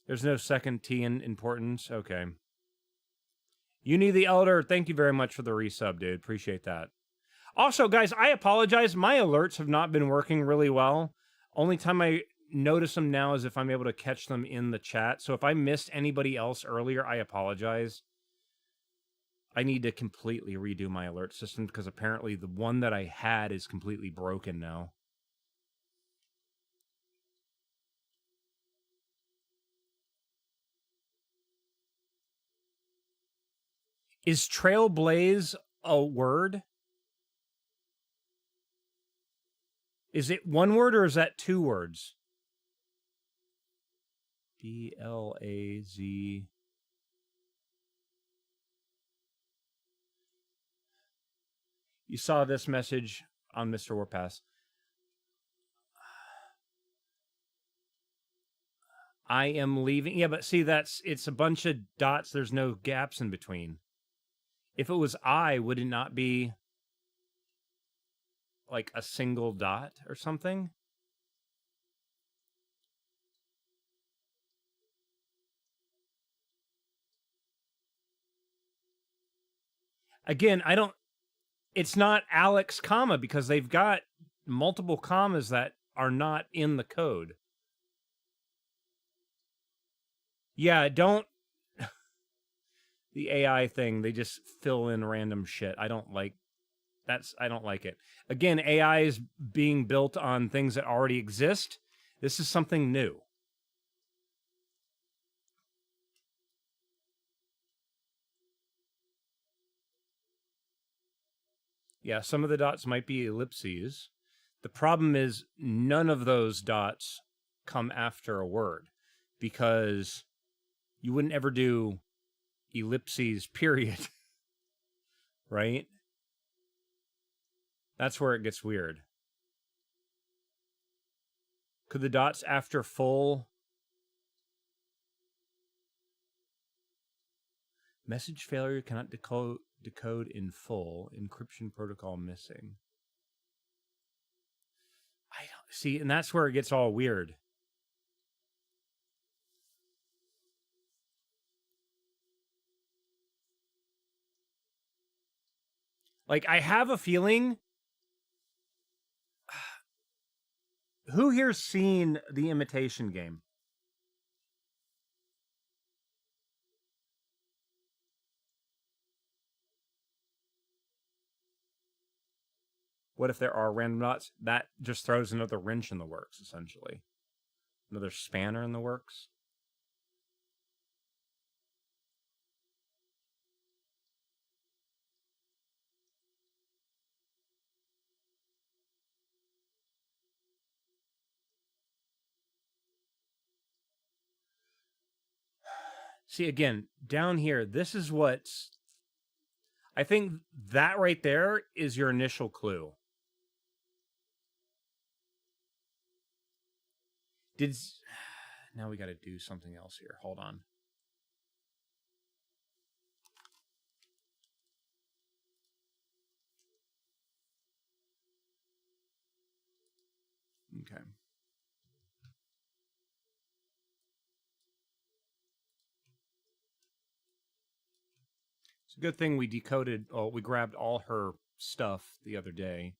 There's no second T in importance. Okay. Uni the Elder, thank you very much for the resub, dude. Appreciate that. Also, guys, I apologize. My alerts have not been working really well. Only time I notice them now is if I'm able to catch them in the chat. So if I missed anybody else earlier, I apologize. I need to completely redo my alert system because apparently the one that I had is completely broken now. Is Trailblaze a word? Is it one word or is that 2 words? B-L-A-Z. You saw this message on Mr. Warpass. I am leaving. Yeah, but see, it's a bunch of dots. There's no gaps in between. If it was I, would it not be like a single dot or something? Again, it's not Alex comma because they've got multiple commas that are not in the code. Yeah, don't the AI thing, they just fill in random shit. I don't like it. Again, AI is being built on things that already exist. This is something new. Yeah, some of the dots might be ellipses. The problem is none of those dots come after a word because you wouldn't ever do ellipses, period. Right? That's where it gets weird. Could the dots after full... Message failure, cannot decode in full. Encryption protocol missing. I don't see, and that's where it gets all weird. Like, I have a feeling... Who here's seen The Imitation Game? What if there are random dots? That just throws another wrench in the works, essentially. Another spanner in the works. See, again, down here, this is what's... I think that right there is your initial clue. Now we got to do something else here. Hold on. Okay. It's a good thing we decoded, we grabbed all her stuff the other day.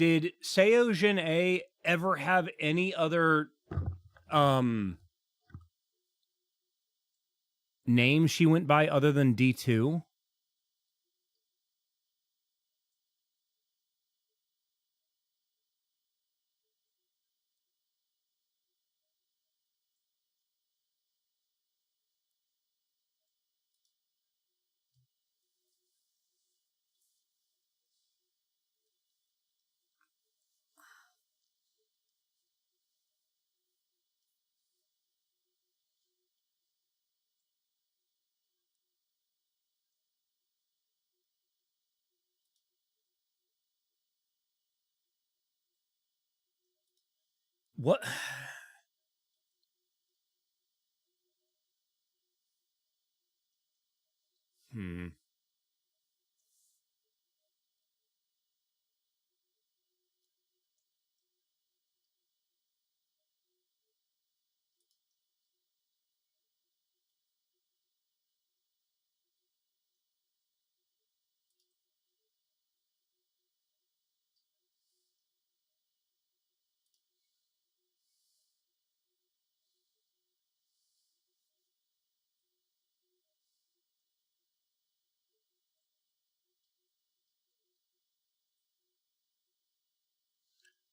Did Seojin A ever have any other name she went by other than D2? What?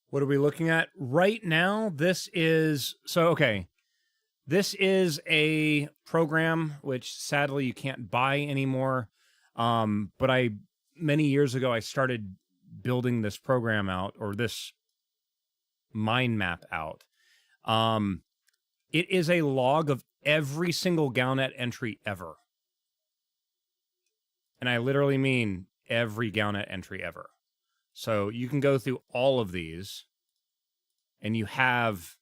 What are we looking at right now? This is okay. This is a program which sadly you can't buy anymore. But many years ago I started building this program out, or this mind map out. It is a log of every single Galnet entry ever. And I literally mean every Galnet entry ever. So you can go through all of these and you have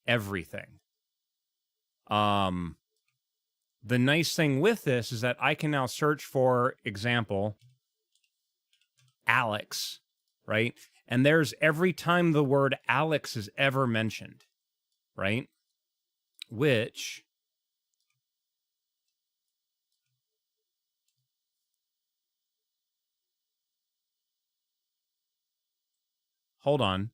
everything. The nice thing with this is that I can now search for example, Alex, right? And there's every time the word Alex is ever mentioned, right? Which hold on.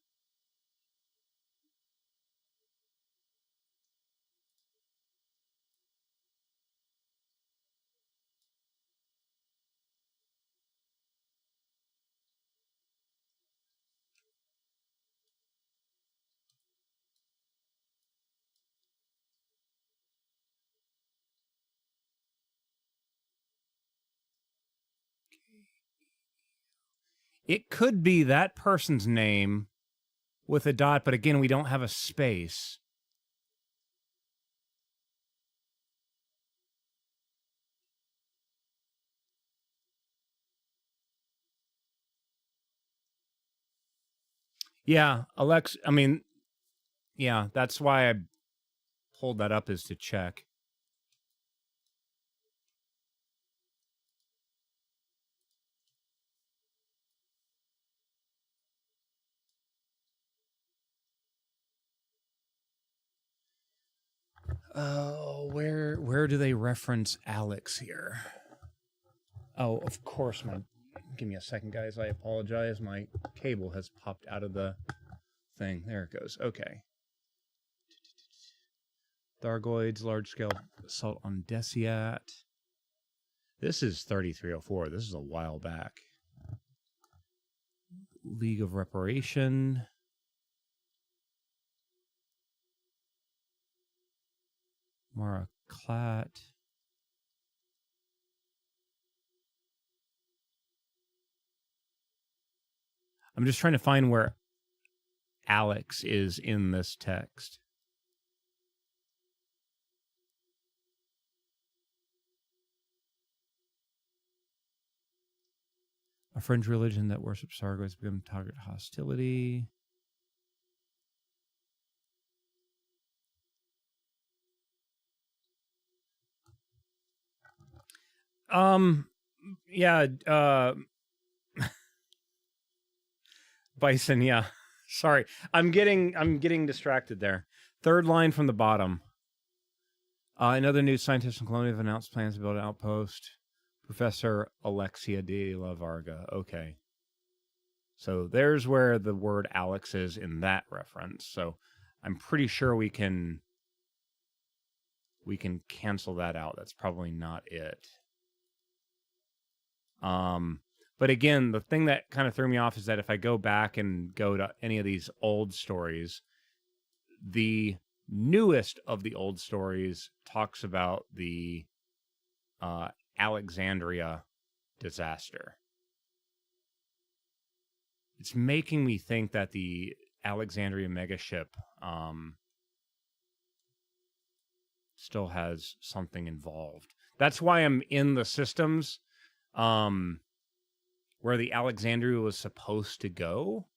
It could be that person's name with a dot, but again, we don't have a space. Yeah, Alex, I mean, yeah, that's why I pulled that up, is to check. Oh, where do they reference Alex here? Oh, of course, give me a second, guys. I apologize. My cable has popped out of the thing. There it goes. Okay. Thargoids, large-scale assault on Deciat. This is 3304. This is a while back. League of Reparation. Mara Klatt. I'm just trying to find where Alex is in this text. A fringe religion that worships Sargo has become target hostility. Yeah, Bison, yeah. Sorry. I'm getting distracted there. Third line from the bottom. Another new scientist in Colombia have announced plans to build an outpost. Professor Alexia de la Varga. Okay. So there's where the word Alex is in that reference. So I'm pretty sure we can cancel that out. That's probably not it. But again, the thing that kind of threw me off is that if I go back and go to any of these old stories, the newest of the old stories talks about the Alexandria disaster. It's making me think that the Alexandria megaship still has something involved. That's why I'm in the systems where the Alexandria was supposed to go.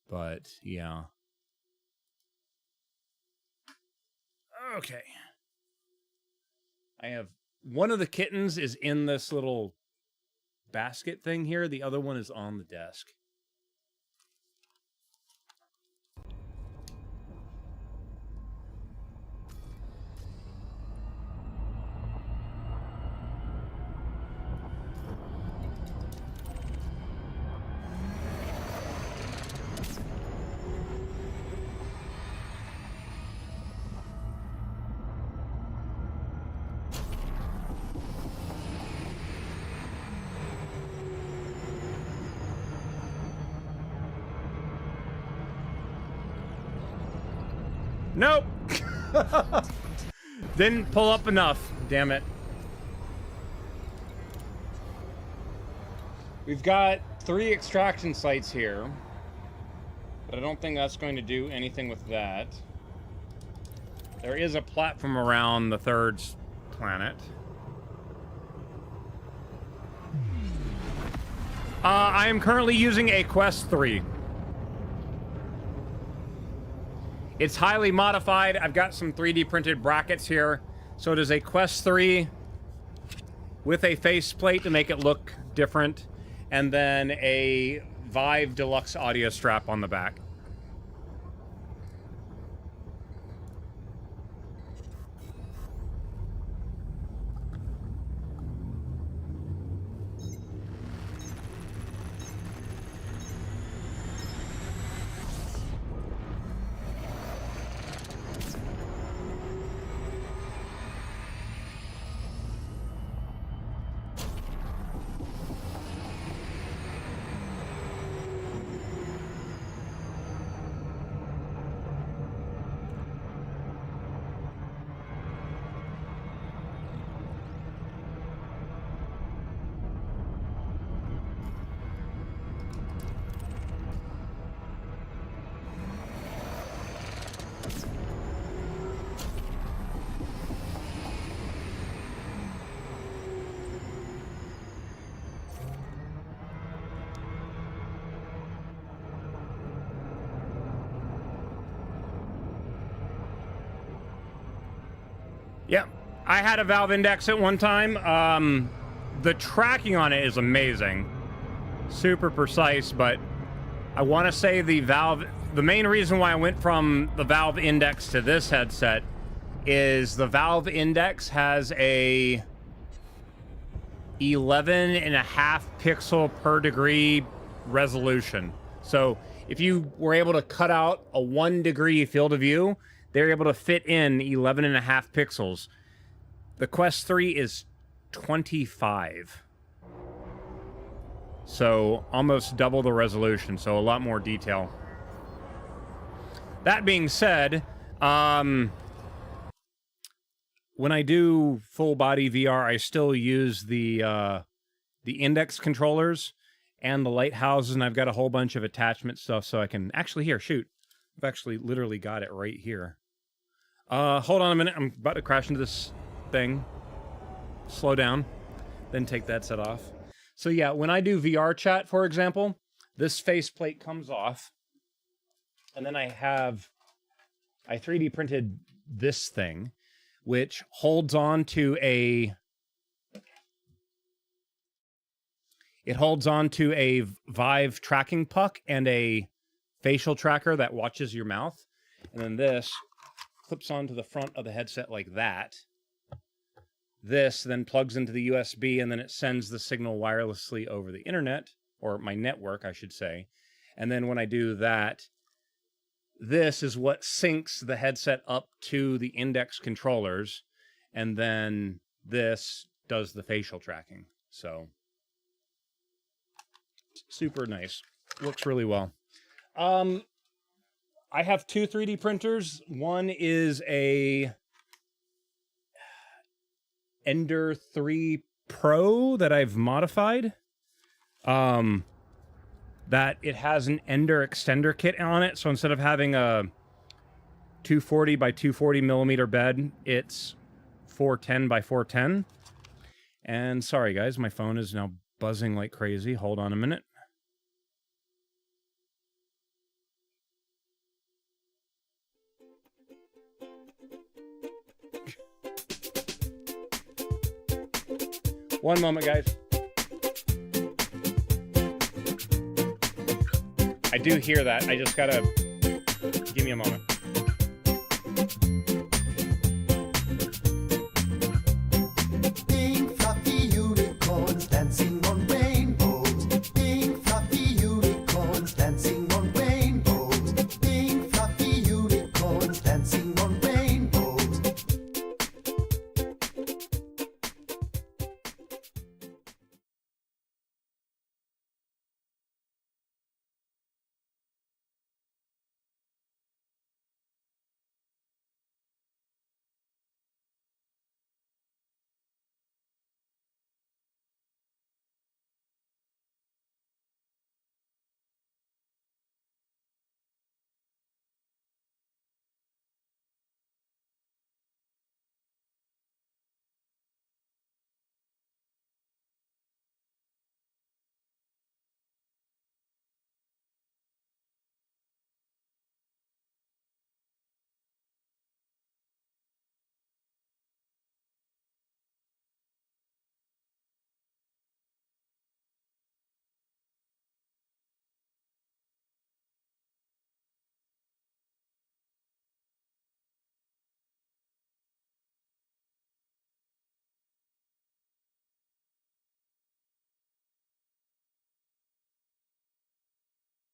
But, yeah. Okay. I have one of the kittens is in this little basket thing here. The other one is on the desk. Nope. Didn't pull up enough. Damn it. We've got 3 extraction sites here, but I don't think that's going to do anything with that. There is a platform around the 3rd planet. I am currently using a Quest 3. It's highly modified. I've got some 3D printed brackets here. So it is a Quest 3 with a faceplate to make it look different. And then a Vive Deluxe audio strap on the back. Yep, I had a Valve Index at one time. The tracking on it is amazing. Super precise, but I want to say the main reason why I went from the Valve Index to this headset is the Valve Index has a 11.5 pixel per degree resolution. So if you were able to cut out a 1 degree field of view, they're able to fit in 11.5 pixels. The Quest 3 is 25. So almost double the resolution, so a lot more detail. That being said, when I do full body VR, I still use the index controllers and the lighthouses, and I've got a whole bunch of attachment stuff so I can actually here, shoot. I've actually literally got it right here. Hold on a minute. I'm about to crash into this thing. Slow down. Then take that set off. So yeah, when I do VR chat, for example, this faceplate comes off. And then I 3D printed this thing, which holds on to a... It holds on to a Vive tracking puck and a facial tracker that watches your mouth. And then this clips onto the front of the headset like that. This then plugs into the USB, and then it sends the signal wirelessly over the internet, or my network, I should say. And then when I do that, this is what syncs the headset up to the index controllers, and then this does the facial tracking. So, super nice. Works really well. I have two 3D printers. One is a Ender 3 Pro that I've modified. That it has an Ender extender kit on it. So instead of having a 240 by 240 millimeter bed, it's 410 by 410. And sorry guys, my phone is now buzzing like crazy. Hold on a minute. One moment, guys. I do hear that. I just gotta... Give me a moment. Pink fluffy unicorns dancing on rainbows. Pink fluffy unicorns dancing on rainbows. Pink fluffy unicorns dancing on rainbows.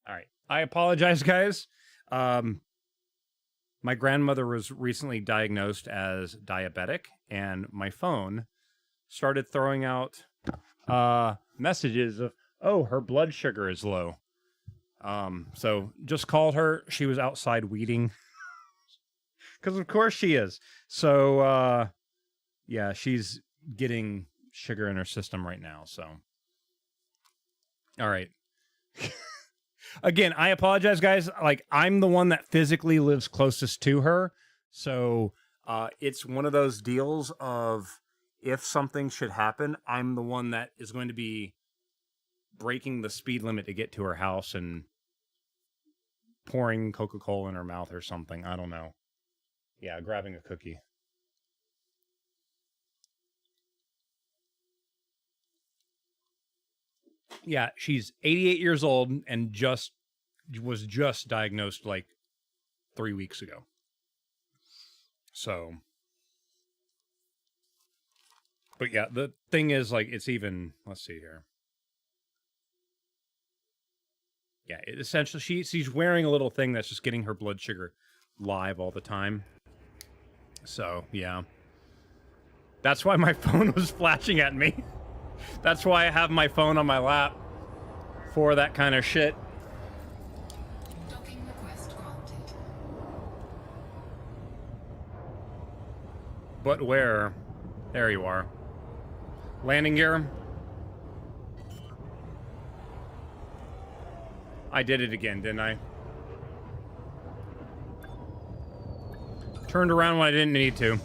All right. I apologize, guys. My grandmother was recently diagnosed as diabetic, and my phone started throwing out messages of, oh, her blood sugar is low. So just called her. She was outside weeding. Because of course she is. So, yeah, she's getting sugar in her system right now, so. All right. Again, I apologize, guys. Like, I'm the one that physically lives closest to her. So, it's one of those deals of if something should happen, I'm the one that is going to be breaking the speed limit to get to her house and pouring Coca-Cola in her mouth or something. I don't know. Yeah, grabbing a cookie. Yeah, she's 88 years old and was just diagnosed like 3 weeks ago. So, but yeah, the thing is, like, it's even, let's see here. Yeah, essentially, she's wearing a little thing that's just getting her blood sugar live all the time. So, yeah. That's why my phone was flashing at me. That's why I have my phone on my lap for that kind of shit. Docking request granted. But where? There you are. Landing gear. I did it again, didn't I? Turned around when I didn't need to.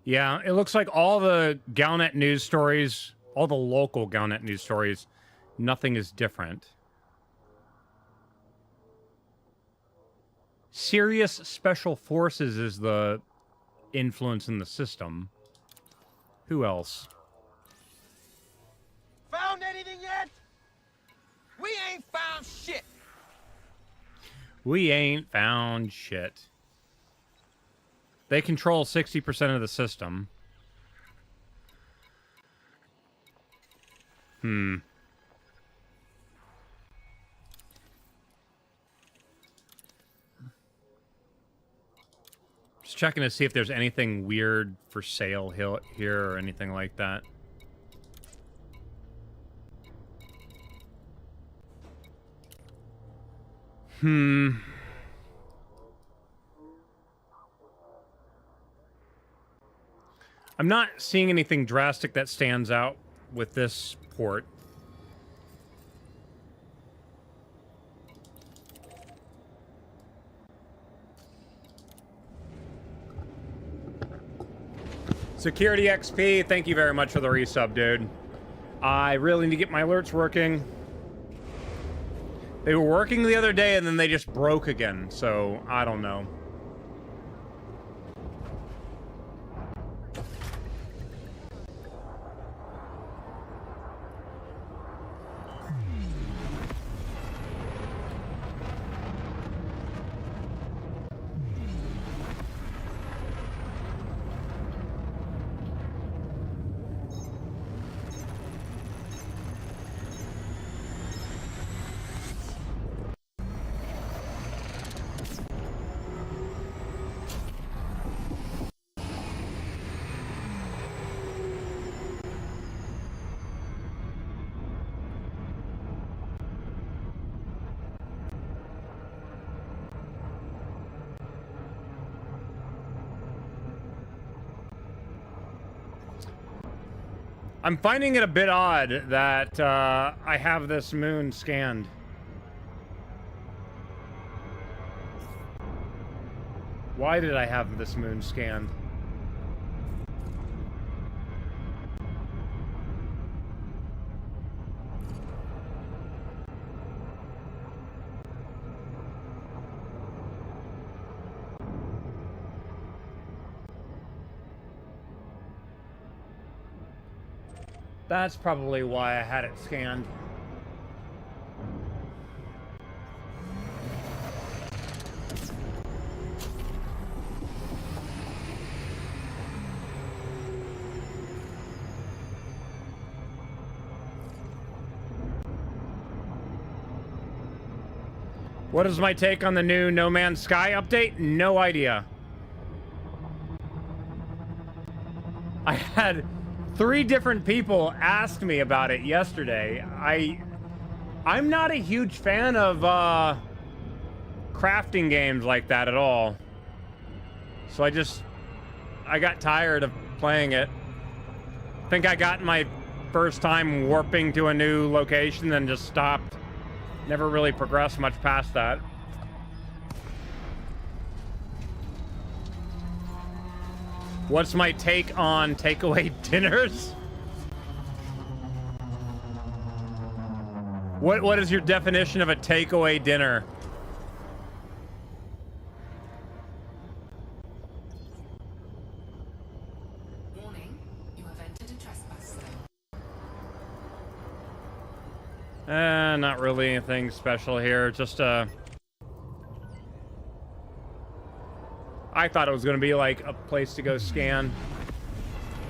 Yeah, it looks like all the Galnet news stories, all the local Galnet news stories, nothing is different. Serious Special Forces is the influence in the system. Who else? Found anything yet? We ain't found shit. We ain't found shit. They control 60% of the system. Just checking to see if there's anything weird for sale here or anything like that. I'm not seeing anything drastic that stands out with this port. Security XP, thank you very much for the resub, dude. I really need to get my alerts working. They were working the other day and then they just broke again, so I don't know. I'm finding it a bit odd that I have this moon scanned. Why did I have this moon scanned? That's probably why I had it scanned. What is my take on the new No Man's Sky update? No idea. I had 3 different people ask me about it yesterday. I'm not a huge fan of crafting games like that at all. So I got tired of playing it. I think I got my first time warping to a new location and just stopped. Never really progressed much past that. What's my take on takeaway dinners? What is your definition of a takeaway dinner? Warning, you have entered a trespass zone. Not really anything special here. Just I thought it was gonna be like a place to go scan.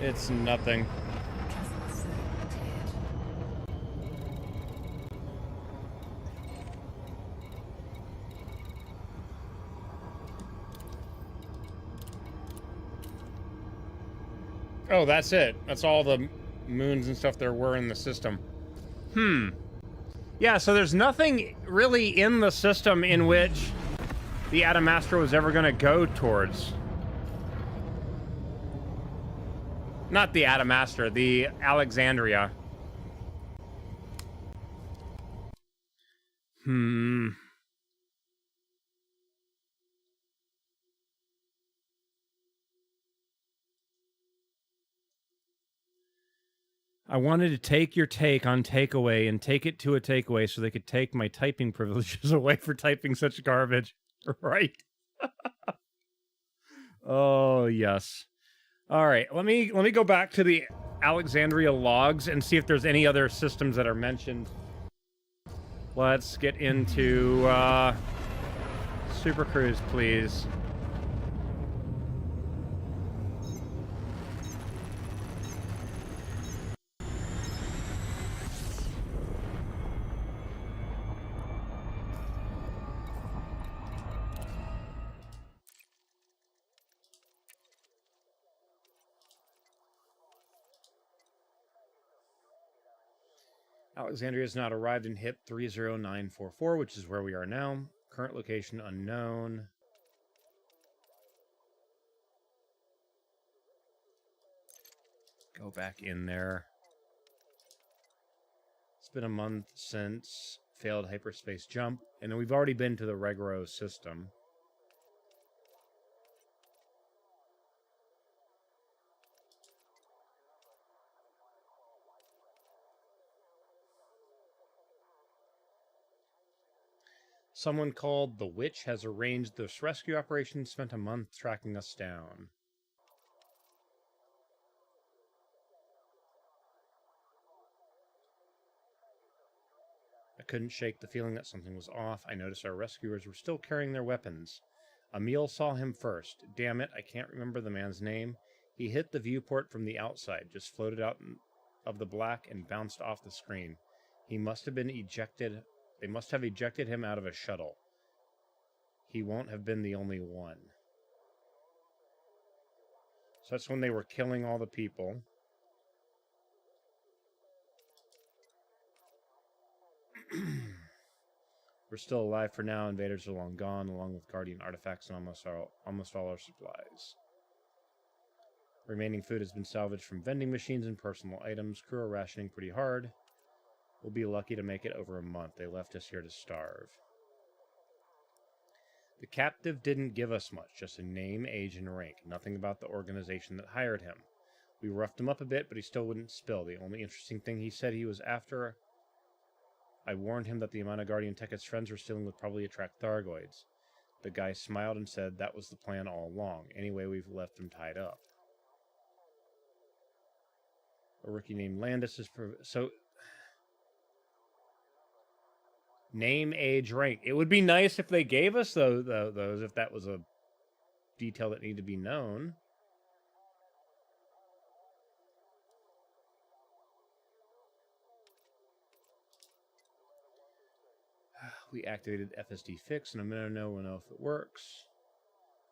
It's nothing. Trespass zone cleared. Oh, that's it. That's all the moons and stuff there were in the system. Yeah, so there's nothing really in the system in which the Adamastra was ever going to go towards. Not the Adamastra, the Alexandria. I wanted to take your take on takeaway and take it to a takeaway so they could take my typing privileges away for typing such garbage. Right. Oh, yes. All right. Let me go back to the Alexandria logs and see if there's any other systems that are mentioned. Let's get into Super Cruise, please. Alexandria has not arrived in HIP 30944, which is where we are now. Current location unknown. Go back in there. It's been a month since failed hyperspace jump, and then we've already been to the Regro system. Someone called The Witch has arranged this rescue operation, spent a month tracking us down. I couldn't shake the feeling that something was off. I noticed our rescuers were still carrying their weapons. Emil saw him first. Damn it, I can't remember the man's name. He hit the viewport from the outside, just floated out of the black and bounced off the screen. He must have been ejected. They must have ejected him out of a shuttle. He won't have been the only one. So that's when they were killing all the people. We're still alive for now. Invaders are long gone, along with Guardian artifacts and almost all our supplies. Remaining food has been salvaged from vending machines and personal items. Crew are rationing pretty hard. We'll be lucky to make it over a month. They left us here to starve. The captive didn't give us much, just a name, age, and rank. Nothing about the organization that hired him. We roughed him up a bit, but he still wouldn't spill. The only interesting thing he said he was after... I warned him that the amount of Guardian tech his friends were stealing would probably attract Thargoids. The guy smiled and said that was the plan all along. Anyway, we've left him tied up. A rookie named Landis is... So... Name, age, rank. It would be nice if they gave us those, if that was a detail that needed to be known. We activated FSD fix in a minute. No one knows if it works.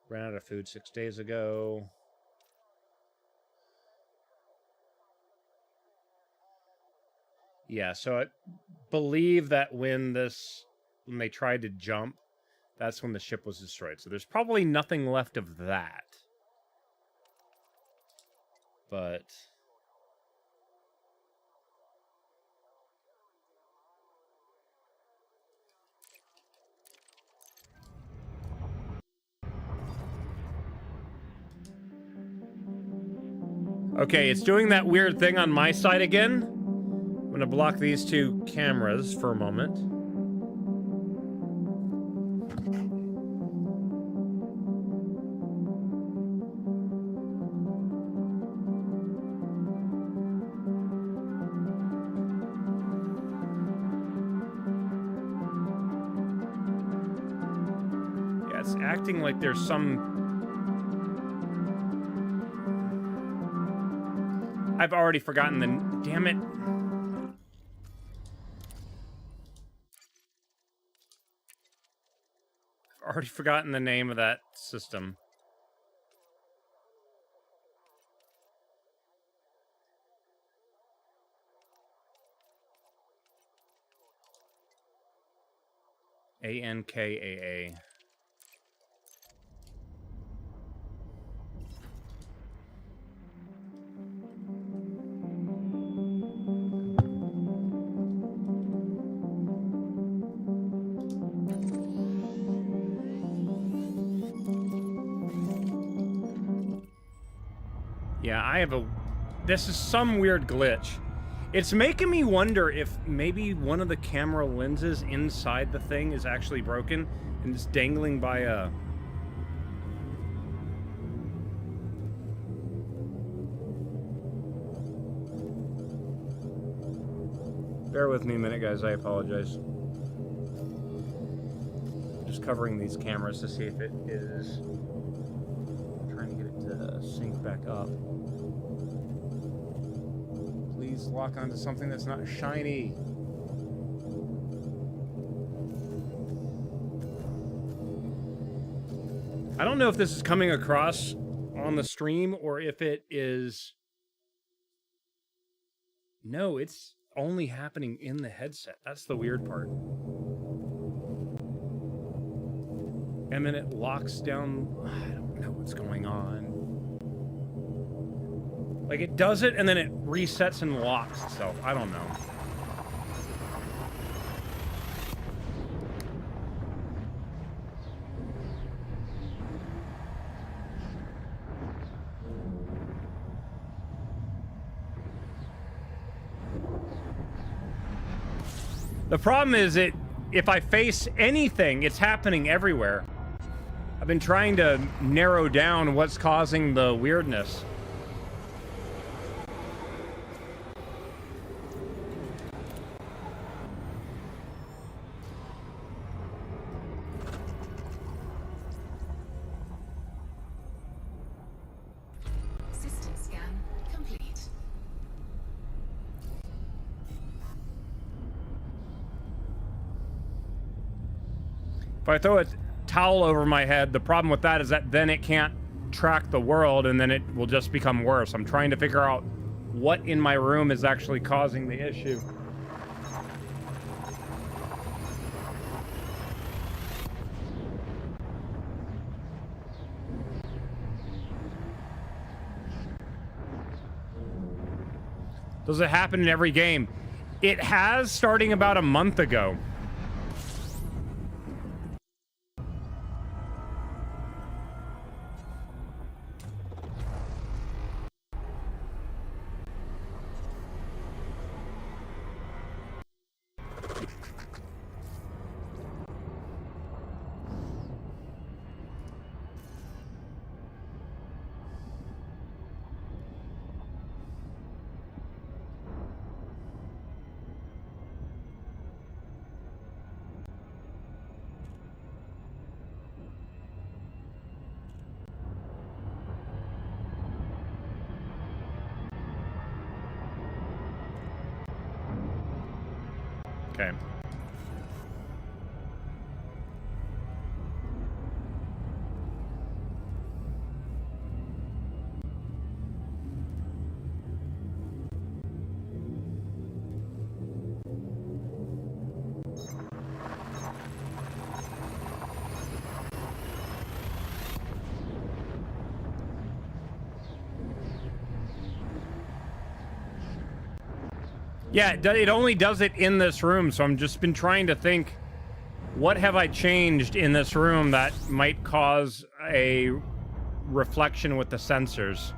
Ran out of food 6 days ago. Yeah, so I believe that when they tried to jump, that's when the ship was destroyed. So there's probably nothing left of that. But... okay, it's doing that weird thing on my side again. I'm going to block these two cameras for a moment. Yeah, it's acting like there's some... I've already forgotten the... Damn it. I've already forgotten the name of that system. ANKAA. Yeah, I have a... This is some weird glitch. It's making me wonder if maybe one of the camera lenses inside the thing is actually broken and it's dangling by a... Bear with me a minute, guys. I apologize. Just covering these cameras to see if it is... I'm trying to get it to sync back up. Please lock onto something that's not shiny. I don't know if this is coming across on the stream or if it is... No, it's only happening in the headset. That's the weird part. And then it locks down... I don't know what's going on. Like, it does it, and then it resets and locks itself. I don't know. The problem is, if I face anything, it's happening everywhere. I've been trying to narrow down what's causing the weirdness. System scan complete. If I throw a towel over my head, the problem with that is that then it can't track the world and then it will just become worse. I'm trying to figure out what in my room is actually causing the issue. Does it happen in every game? It has, starting about a month ago. Okay. Yeah, it only does it in this room, so I'm just been trying to think, what have I changed in this room that might cause a reflection with the sensors?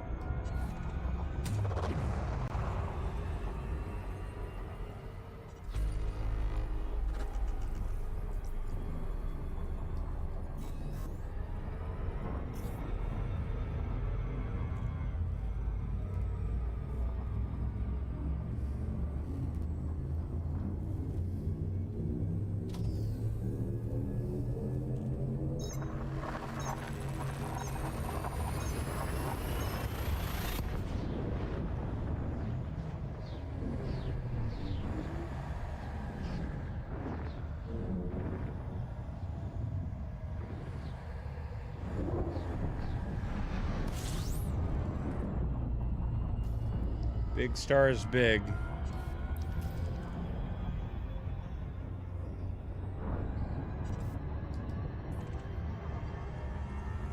Big stars big.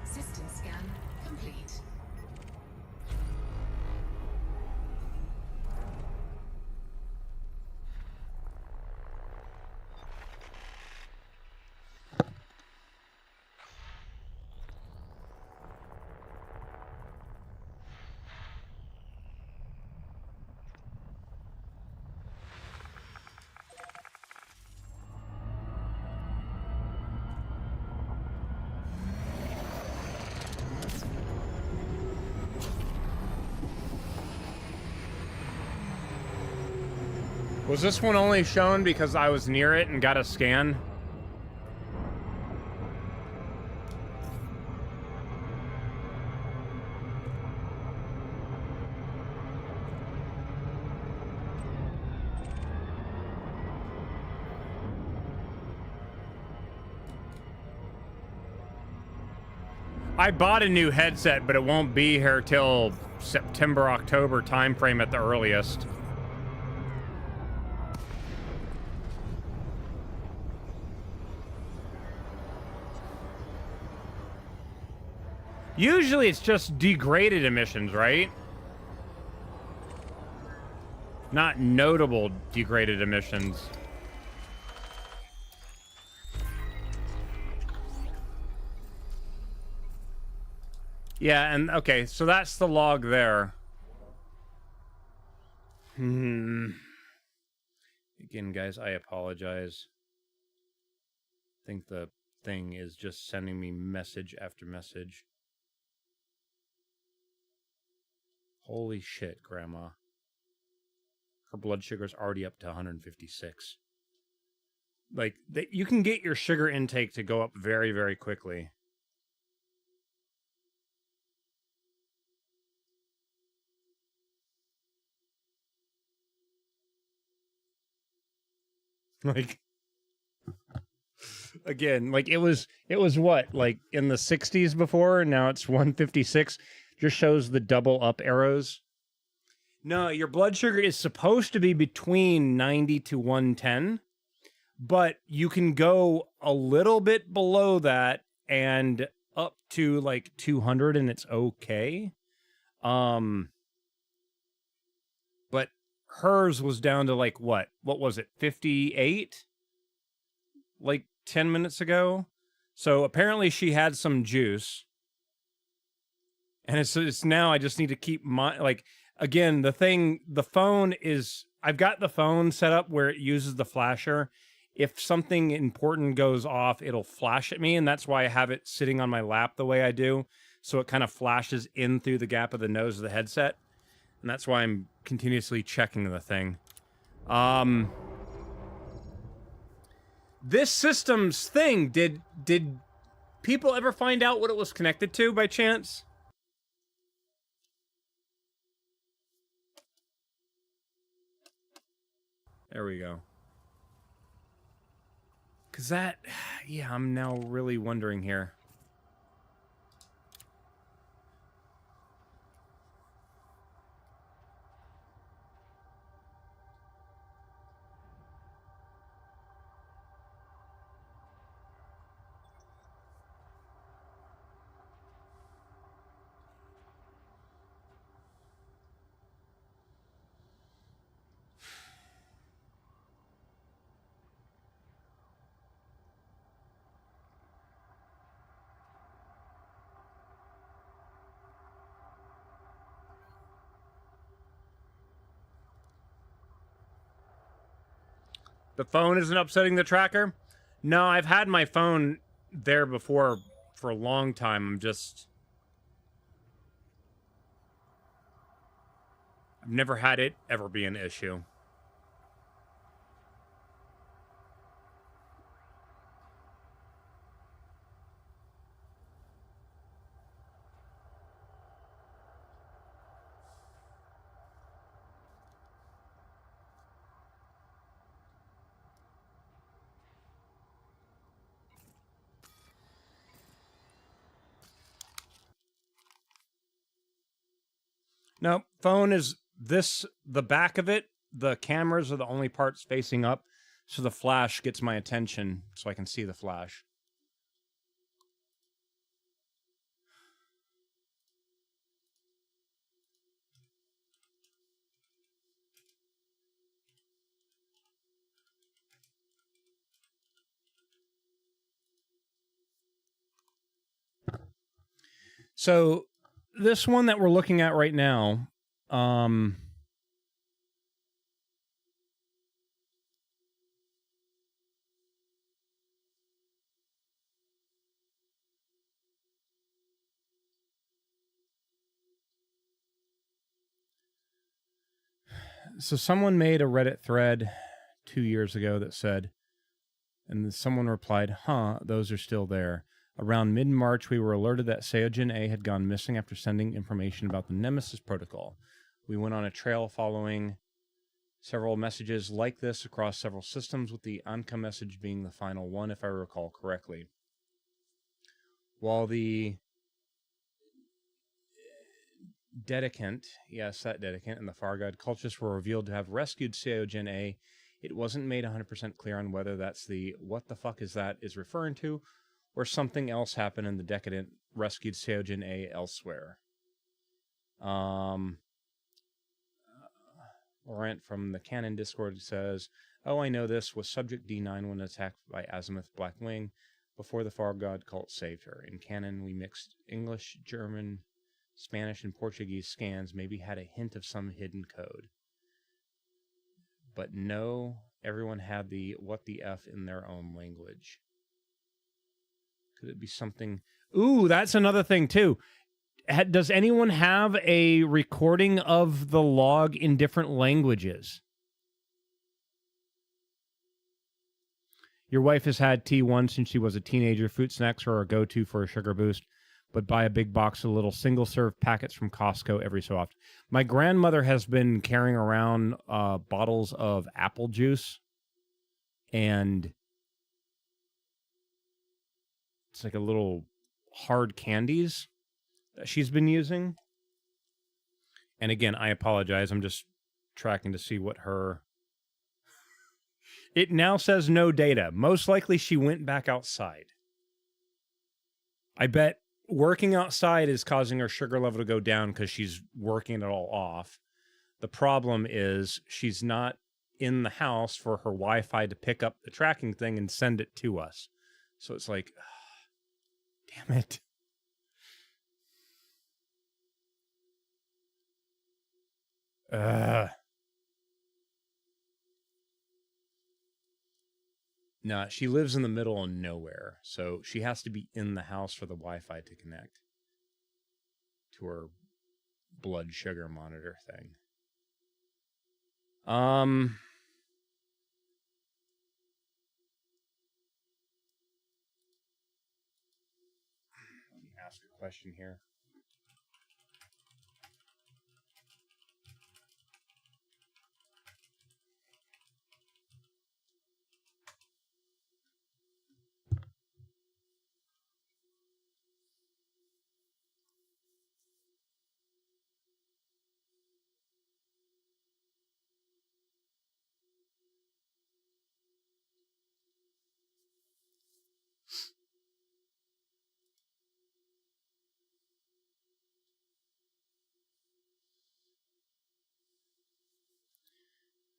System scan complete. Was this one only shown because I was near it and got a scan? I bought a new headset, but it won't be here till September, October timeframe at the earliest. Usually it's just degraded emissions, right? Not notable degraded emissions. Yeah, and okay, so that's the log there. Again, guys, I apologize. I think the thing is just sending me message after message. Holy shit, Grandma. Her blood sugar's already up to 156. Like, you can get your sugar intake to go up very, very quickly. Like, again, like it was what, like in the 60s before, and now it's 156. Just shows the double up arrows. No, your blood sugar is supposed to be between 90 to 110, but you can go a little bit below that and up to like 200 and it's okay. But hers was down to like what was it, 58 like 10 minutes ago? So apparently she had some juice, and it's now I just need to keep my, like, again, the phone is, I've got the phone set up where it uses the flasher. If something important goes off, it'll flash at me, and that's why I have it sitting on my lap the way I do, so it kind of flashes in through the gap of the nose of the headset. And that's why I'm continuously checking the thing. This system's thing, did people ever find out what it was connected to by chance? There we go. 'Cause that, yeah, I'm now really wondering here. The phone isn't upsetting the tracker? No, I've had my phone there before for a long time. I've never had it ever be an issue. No, phone is this, the back of it, the cameras are the only parts facing up, so the flash gets my attention so I can see the flash. So this one that we're looking at right now, So someone made a Reddit thread 2 years ago that said, and someone replied, huh, those are still there. Around mid-March, we were alerted that Seojin A had gone missing after sending information about the Nemesis protocol. We went on a trail following several messages like this across several systems, with the Anka message being the final one, if I recall correctly. While the Dedicant, yes, that Dedicant, and the Fargod cultists were revealed to have rescued Seojin A, it wasn't made 100% clear on whether that's the what the fuck is that is referring to, or something else happened and the Decadent rescued Seojin A elsewhere. Laurent from the Canon Discord says, oh, I know this was Subject D9 when attacked by Azimuth Blackwing before the Fargod cult saved her. In Canon, we mixed English, German, Spanish, and Portuguese scans, maybe had a hint of some hidden code. But no, everyone had the what the F in their own language. Could it be something? Ooh, that's another thing, too. Does anyone have a recording of the log in different languages? Your wife has had T1 since she was a teenager. Fruit snacks are her go-to for a sugar boost, but buy a big box of little single-serve packets from Costco every so often. My grandmother has been carrying around bottles of apple juice, and it's like a little hard candies that she's been using. And again, I apologize. I'm just tracking to see what her... It now says no data. Most likely she went back outside. I bet working outside is causing her sugar level to go down because she's working it all off. The problem is she's not in the house for her Wi-Fi to pick up the tracking thing and send it to us. So it's like, damn it. No, she lives in the middle of nowhere, so she has to be in the house for the Wi-Fi to connect to her blood sugar monitor thing. Let me ask a question here.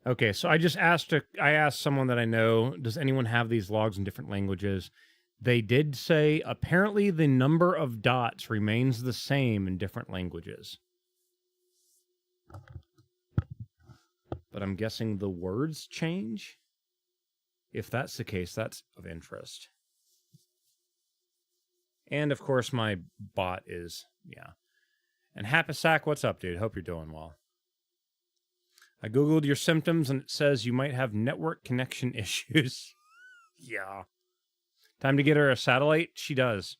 Okay, so I asked someone that I know, does anyone have these logs in different languages? They did say apparently the number of dots remains the same in different languages. But I'm guessing the words change? If that's the case, that's of interest. And of course my bot is, yeah. And Happisack, what's up, dude? Hope you're doing well. I Googled your symptoms, and it says you might have network connection issues. Yeah. Time to get her a satellite? She does.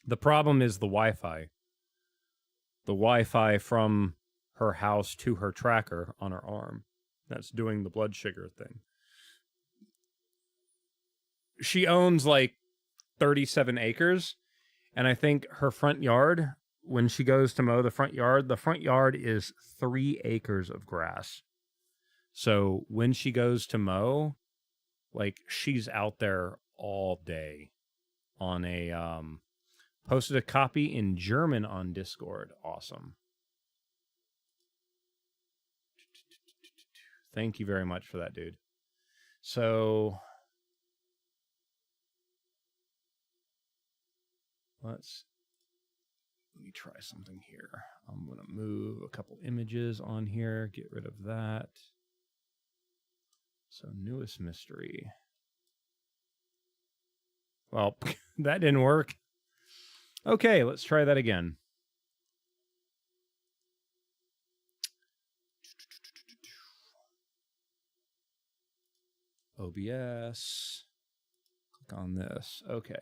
The problem is the Wi-Fi. The Wi-Fi from her house to her tracker on her arm. That's doing the blood sugar thing. She owns like 37 acres, and I think her front yard... When she goes to mow the front yard is 3 acres of grass. So when she goes to mow, like she's out there all day on a, posted a copy in German on Discord. Awesome. Thank you very much for that, dude. So let me try something here. I'm going to move a couple images on here, get rid of that. So, newest mystery. Well, that didn't work. Okay, let's try that again. OBS. Click on this. Okay.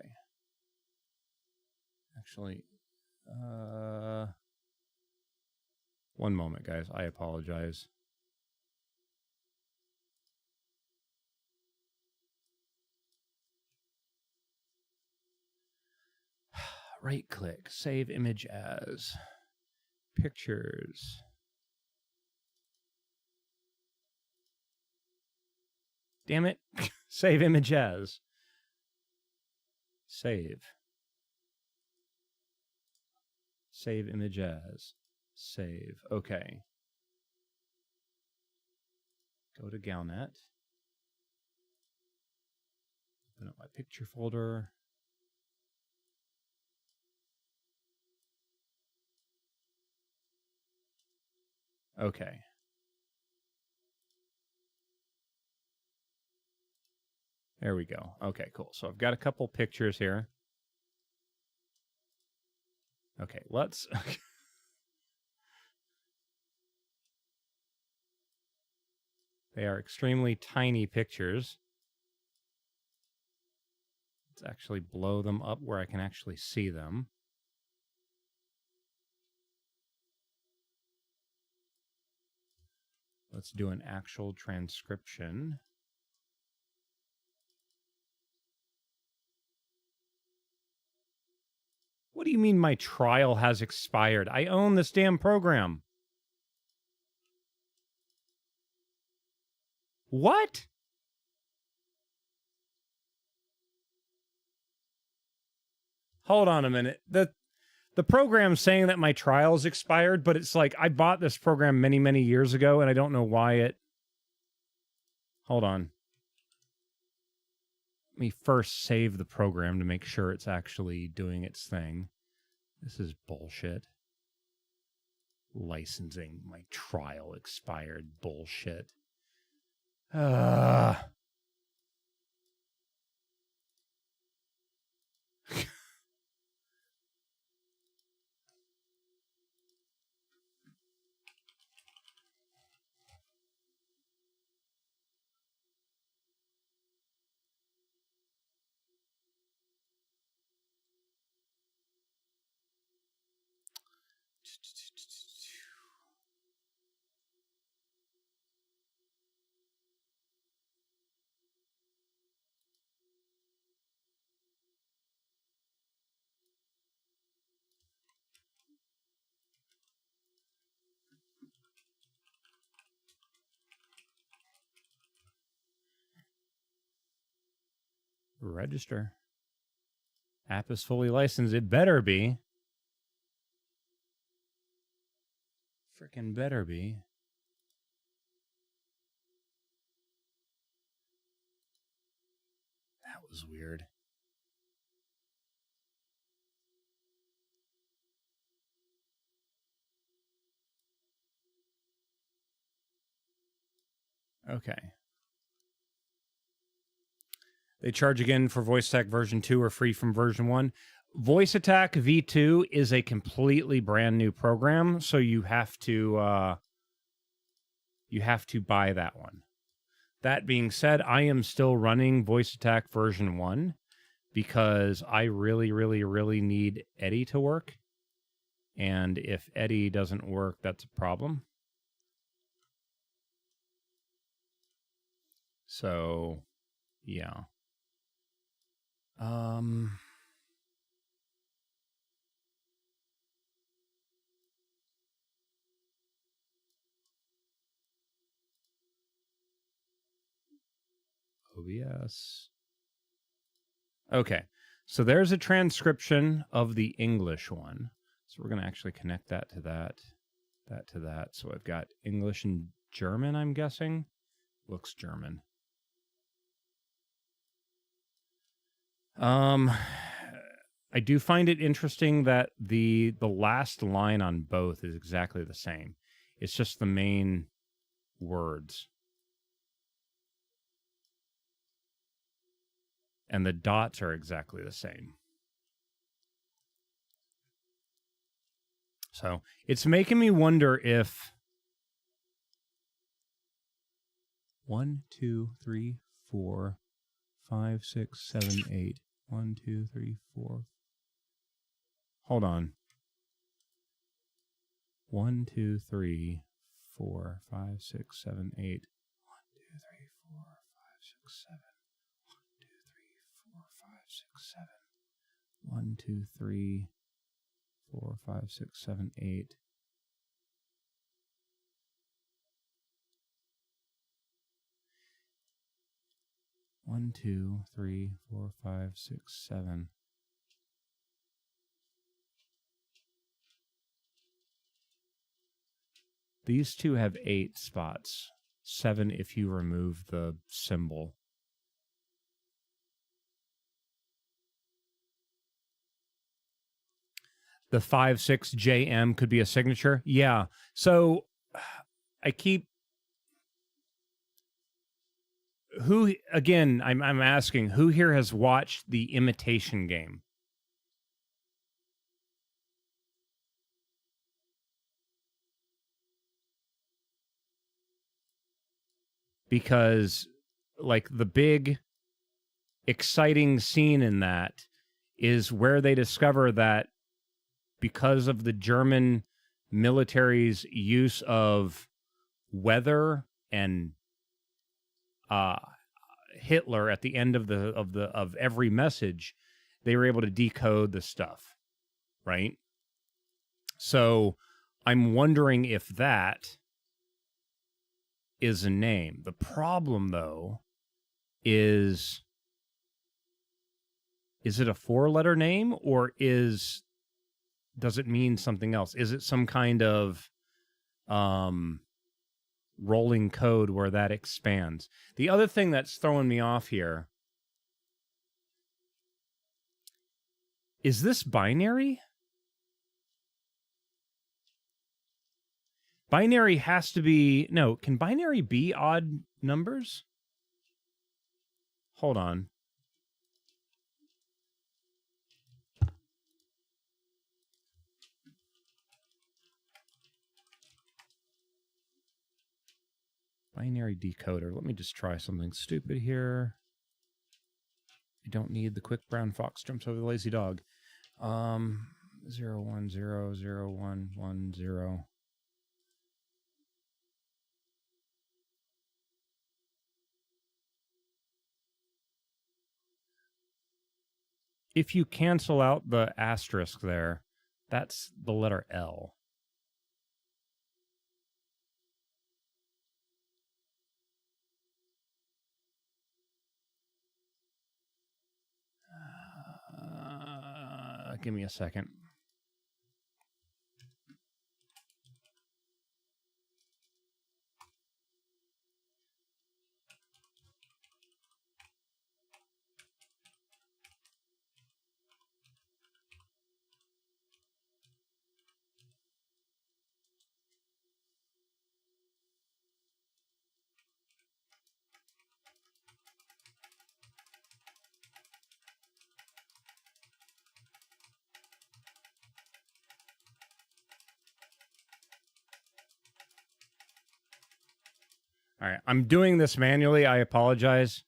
Actually, one moment, guys. I apologize. Right click, save image as pictures. Damn it. Save image as. Save. Save image as. Save. Okay. Go to Galnet. Open up my picture folder. Okay. There we go. Okay, cool. So I've got a couple pictures here. Okay, let's... They are extremely tiny pictures. Let's actually blow them up where I can actually see them. Let's do an actual transcription. What do you mean my trial has expired? I own this damn program. What? Hold on a minute. The program's saying that my trial's expired, but it's like I bought this program many, many years ago, and I don't know why it... Hold on. Let me first save the program to make sure it's actually doing its thing. This is bullshit. Licensing. My trial expired. Bullshit. Register. App is fully licensed. It better be. Frickin' better be. That was weird. Okay. They charge again for Voice Attack version 2 or free from version 1. Voice Attack V2 is a completely brand new program, so you have to buy that one. That being said, I am still running Voice Attack version 1 because I really, really, really need Eddie to work. And if Eddie doesn't work, that's a problem. So, yeah. OBS. Okay, so there's a transcription of the English one. So we're going to actually connect that to that to that. So I've got English and German, I'm guessing. Looks German. I do find it interesting that the last line on both is exactly the same. It's just the main words. And the dots are exactly the same. So it's making me wonder if 1, 2, 3, 4, 5, 6, 7, 8. 1, 2, 3, 4. Hold on. 1, 2, 3, 4, 5, 6, 7, 8. 1, 2, 3, 4, 5, 6, 7. 1, 2, 3, 4, 5, 6, 7, 8. 1, 2, 3, 4, 5, 6, 7. These two have 8 spots. 7 if you remove the symbol. The 56JM could be a signature? Yeah. So I keep... Who, again, I'm asking, who here has watched The Imitation Game? Because, like, the big exciting scene in that is where they discover that because of the German military's use of weather and Hitler at the end of every message, they were able to decode the stuff, right? So I'm wondering if that is a name. The problem, though, is it a 4-letter name, or does it mean something else? Is it some kind of rolling code where that expands? The other thing that's throwing me off here, is this binary? Binary has to be... No, can binary be odd numbers? Hold on. Binary decoder. Let me just try something stupid here. I don't need the quick brown fox jumps over the lazy dog. 0, 1, 0, 0, 1, 1, 0. If you cancel out the asterisk there, that's the letter L. Give me a second. All right, I'm doing this manually. I apologize.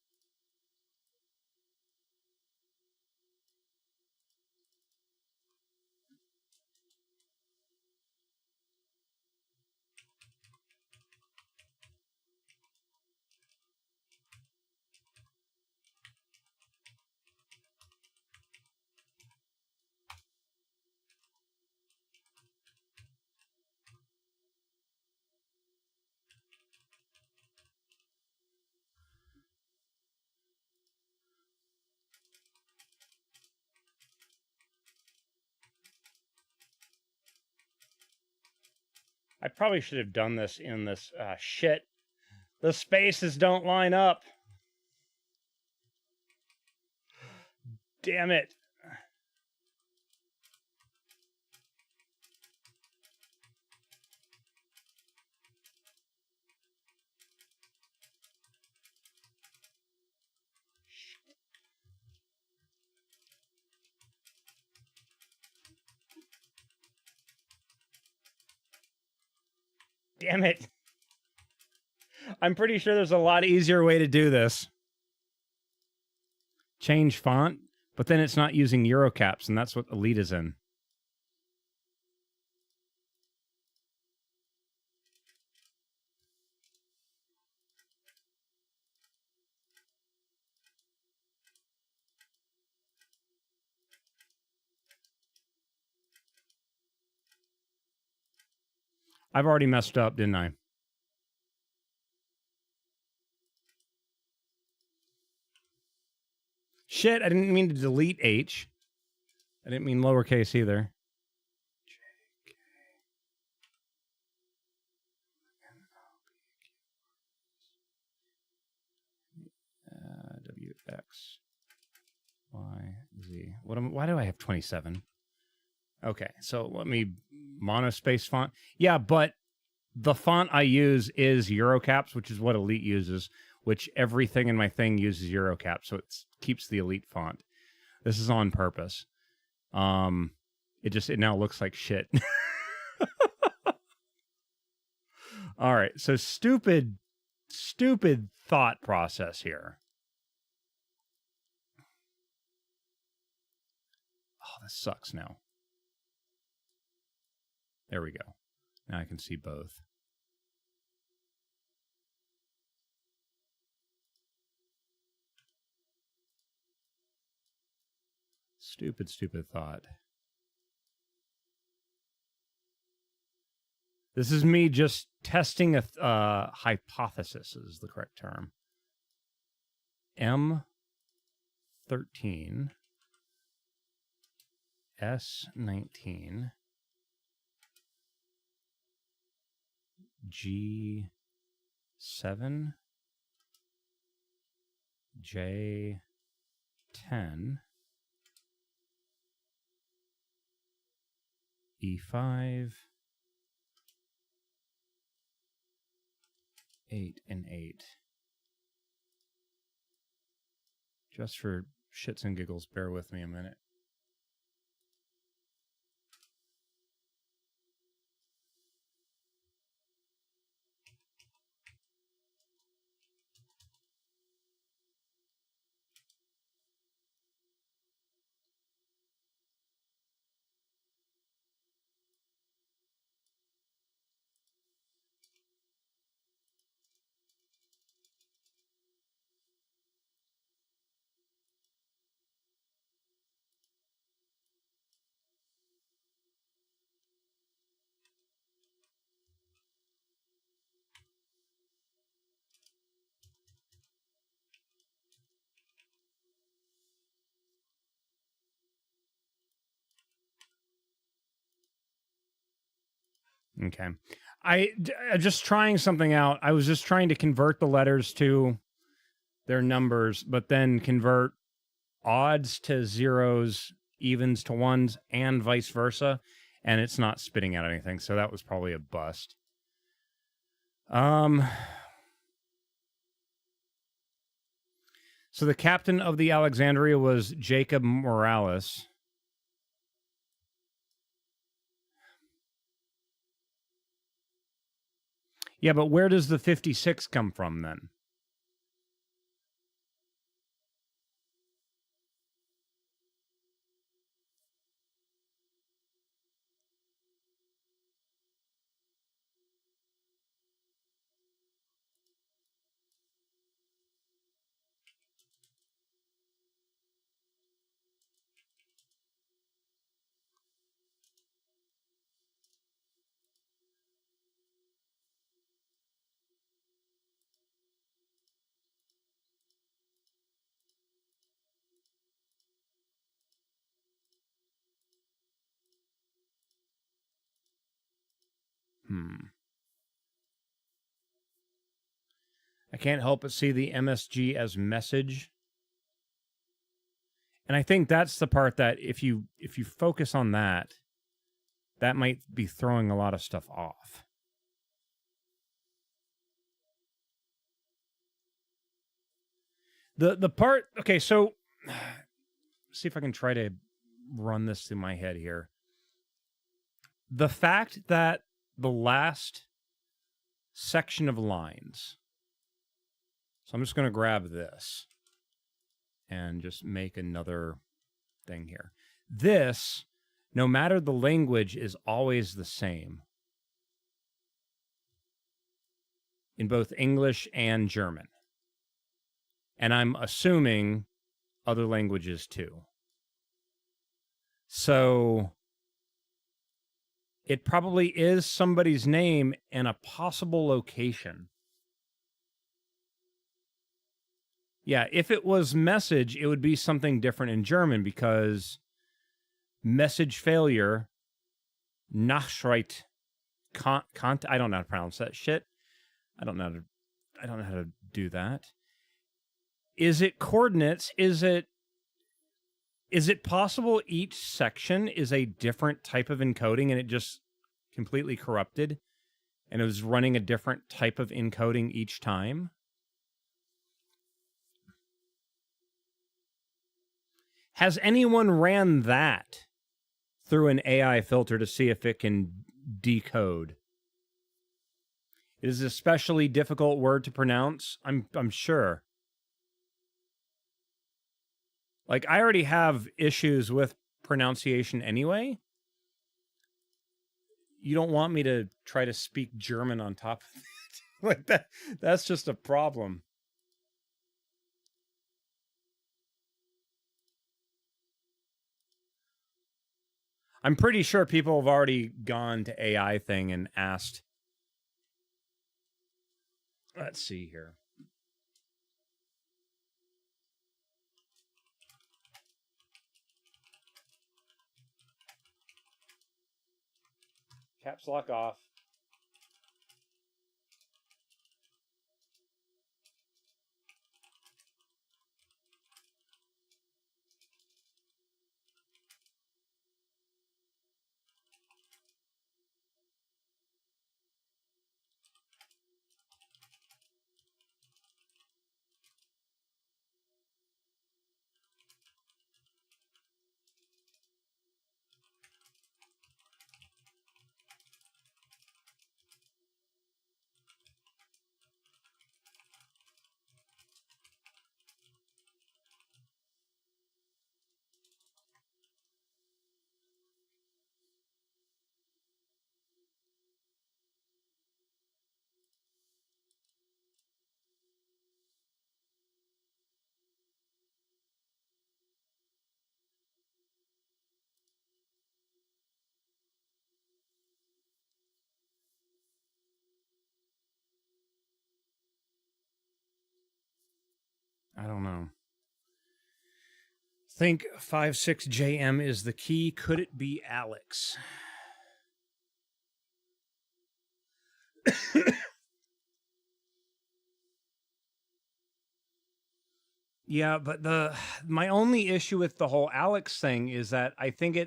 I probably should have done this in this shit. The spaces don't line up. Damn it. Damn it. I'm pretty sure there's a lot easier way to do this. change font, but then it's not using Eurocaps, and that's what Elite is in. I've already messed up, didn't I? Shit, I didn't mean to delete H. I didn't mean lowercase either. W, X, Y, Z. Why do I have 27? Okay, so let me monospace font. Yeah, but the font I use is Eurocaps, which is what Elite uses, which everything in my thing uses Eurocaps, so it keeps the Elite font. This is on purpose. It now looks like shit. All right, so stupid thought process here. Oh, this sucks now. There we go. Now I can see both. Stupid thought. This is me just testing a hypothesis is the correct term. M13, S19, G7, J10, E5, 8 and 8. Just for shits and giggles, bear with me a minute. Okay. I'm just trying something out. I was just trying to convert the letters to their numbers, but then convert odds to zeros, evens to ones, and vice versa, and it's not spitting out anything, so that was probably a bust. So the captain of the Alexandria was Jacob Morales. Yeah, but where does the 56 come from then? I can't help but see the MSG as message. And I think that's the part that if you focus on that, that might be throwing a lot of stuff off. The part, okay, so see if I can try to run this through my head here. The fact that the last section of lines, so I'm just going to grab this, and just make another thing here. This, no matter the language, is always the same in both English and German. And I'm assuming other languages too. So it probably is somebody's name and a possible location. Yeah, if it was message, it would be something different in German because message failure, Nachricht, I don't know how to pronounce that shit. I don't know how to do that. Is it coordinates? Is it possible each section is a different type of encoding and it just completely corrupted and it was running a different type of encoding each time? Has anyone ran that through an AI filter to see if it can decode? It is an especially difficult word to pronounce, I'm sure. Like, I already have issues with pronunciation anyway. You don't want me to try to speak German on top of it. Like, that's just a problem. I'm pretty sure people have already gone to AI thing and asked. Let's see here. Caps lock off. I don't know. Think 56JM is the key. Could it be Alex? Yeah, but my only issue with the whole Alex thing is that I think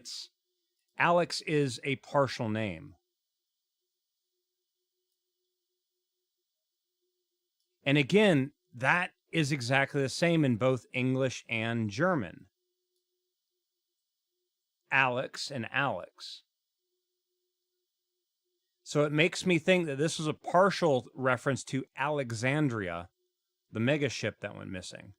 Alex is a partial name. And again, that is exactly the same in both English and German. Alex and Alex. So it makes me think that this was a partial reference to Alexandria, the mega ship that went missing.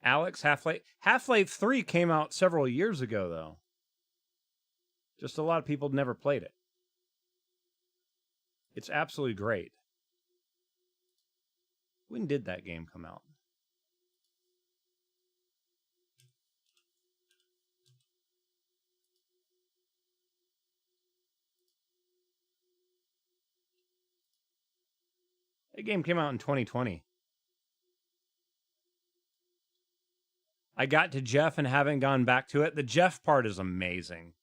Alex, Half-Life 3 came out several years ago, though. Just a lot of people never played it. It's absolutely great. When did that game come out? That game came out in 2020. I got to Jeff and haven't gone back to it. The Jeff part is amazing.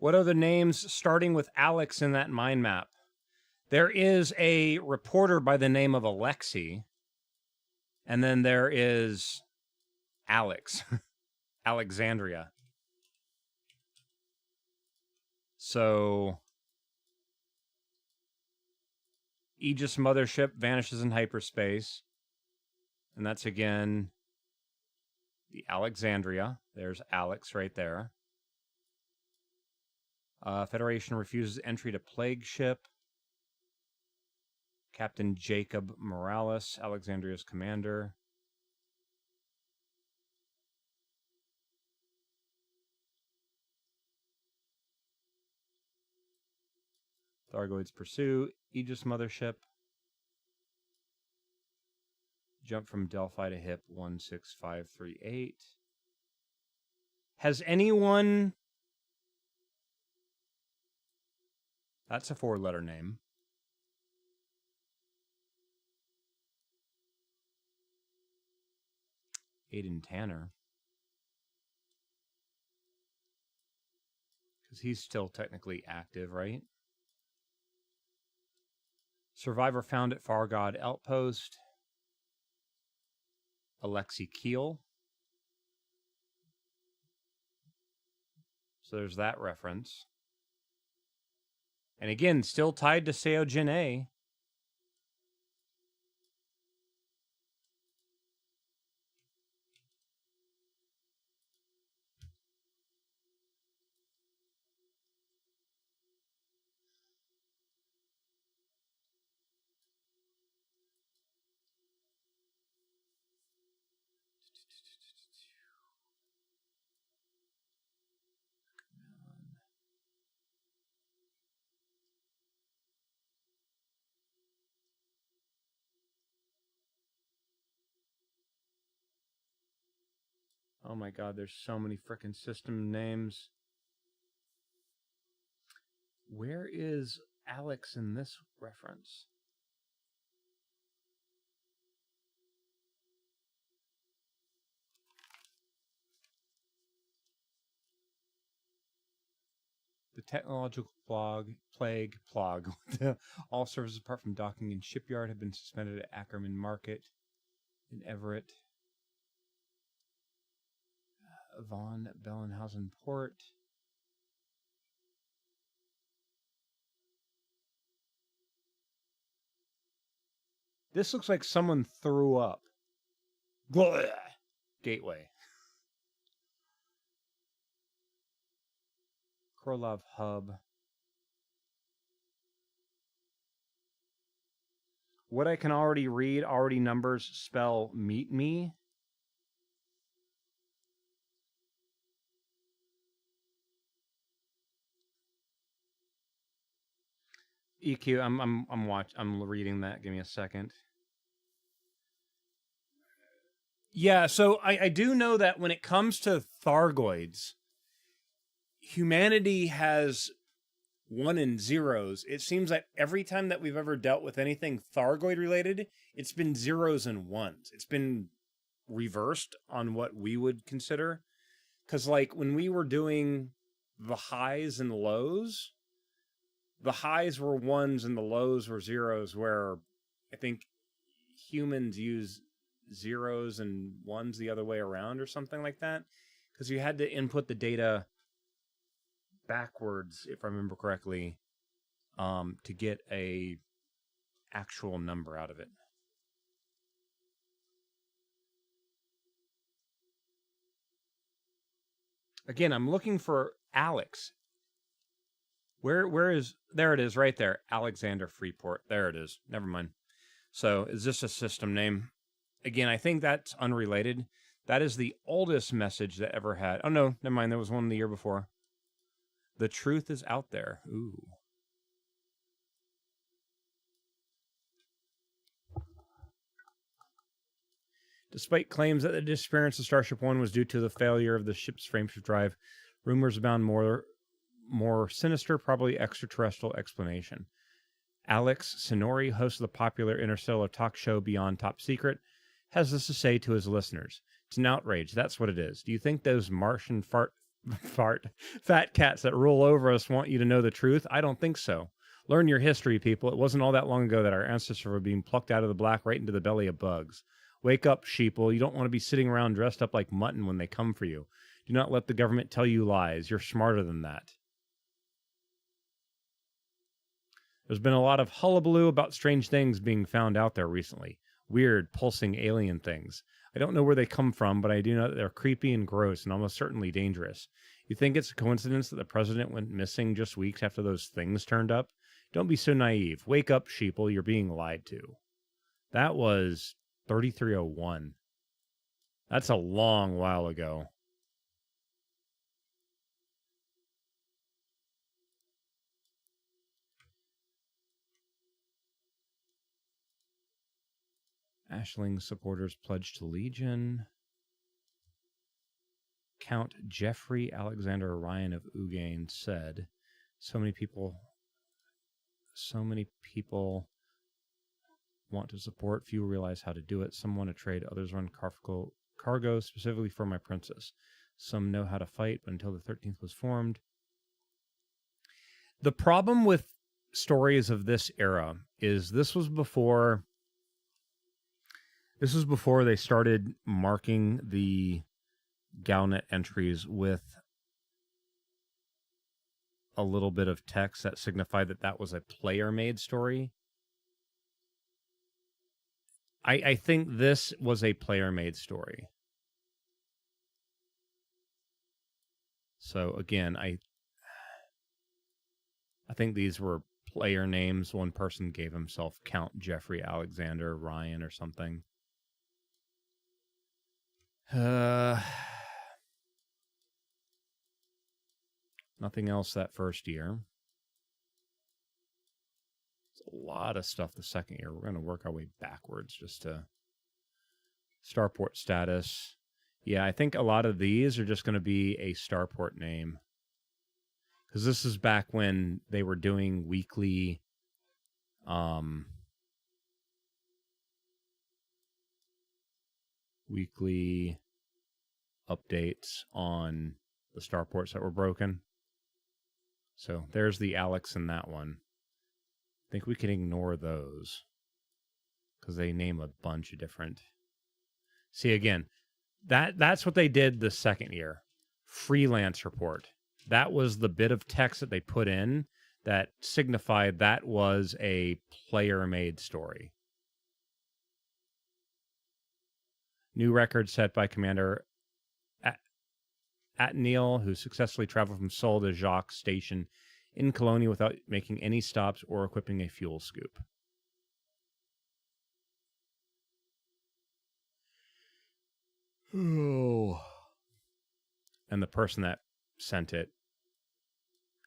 What are the names starting with Alex in that mind map? There is a reporter by the name of Alexei, and then there is Alex, Alexandria. So, Aegis mothership vanishes in hyperspace, and that's again the Alexandria. There's Alex right there. Federation refuses entry to plague ship. Captain Jacob Morales, Alexandria's commander. Thargoids pursue Aegis mothership. Jump from Delphi to HIP 16538. Has anyone... That's a 4-letter name. Aiden Tanner. Because he's still technically active, right? Survivor found at Fargod Outpost. Alexei Keel. So there's that reference. And again, still tied to Seojin A. Oh my god, there's so many frickin' system names. Where is Alex in this reference? The technological plague. All services apart from docking and shipyard have been suspended at Ackerman Market in Everett. Von Bellenhausen Port. This looks like someone threw up. Blah. Gateway. Krolov Hub. What I can already read, already numbers spell meet me. EQ, I'm reading that. Give me a second. Yeah, so I do know that when it comes to Thargoids, humanity has 1 and 0s. It seems like every time that we've ever dealt with anything Thargoid related, it's been 0s and 1s. It's been reversed on what we would consider. Because like when we were doing the highs and lows, the highs were 1s and the lows were 0s, where I think humans use 0s and 1s the other way around or something like that. Because you had to input the data backwards, if I remember correctly, to get a actual number out of it. Again, I'm looking for Alex. Where is... There it is, right there. Alexander Freeport. There it is. Never mind. So, is this a system name? Again, I think that's unrelated. That is the oldest message that ever had... Oh, no. Never mind. There was one the year before. The truth is out there. Ooh. Despite claims that the disappearance of Starship One was due to the failure of the ship's frameshift drive, rumors abound more sinister, probably extraterrestrial explanation. Alex Sinori, host of the popular interstellar talk show Beyond Top Secret, has this to say to his listeners. It's an outrage. That's what it is. Do you think those Martian fat cats that rule over us want you to know the truth? I don't think so. Learn your history, people. It wasn't all that long ago that our ancestors were being plucked out of the black right into the belly of bugs. Wake up, sheeple. You don't want to be sitting around dressed up like mutton when they come for you. Do not let the government tell you lies. You're smarter than that. There's been a lot of hullabaloo about strange things being found out there recently. Weird, pulsing alien things. I don't know where they come from, but I do know that they're creepy and gross and almost certainly dangerous. You think it's a coincidence that the president went missing just weeks after those things turned up? Don't be so naive. Wake up, sheeple. You're being lied to. That was 3301. That's a long while ago. Ashling supporters pledged to Legion. Count Jeffrey Alexander Ryan of Ugain said, so many people want to support, few realize how to do it. Some want to trade, others run cargo specifically for my princess. Some know how to fight, but until the 13th was formed. The problem with stories of this era is this was before they started marking the Galnet entries with a little bit of text that signified that that was a player-made story. I think this was a player-made story. So again, I think these were player names. One person gave himself Count Jeffrey Alexander Ryan or something. Nothing else that first year. It's a lot of stuff the second year. We're going to work our way backwards just to starport status. Yeah, I think a lot of these are just going to be a starport name. Because this is back when they were doing weekly updates on the starports that were broken. So there's the Alex in that one. I think we can ignore those because they name a bunch of different. See, again, that's what they did the second year. Freelance report. That was the bit of text that they put in that signified that was a player-made story. New record set by Commander Atneal, who successfully traveled from Seoul to Jacques Station in Cologne without making any stops or equipping a fuel scoop. Oh. And the person that sent it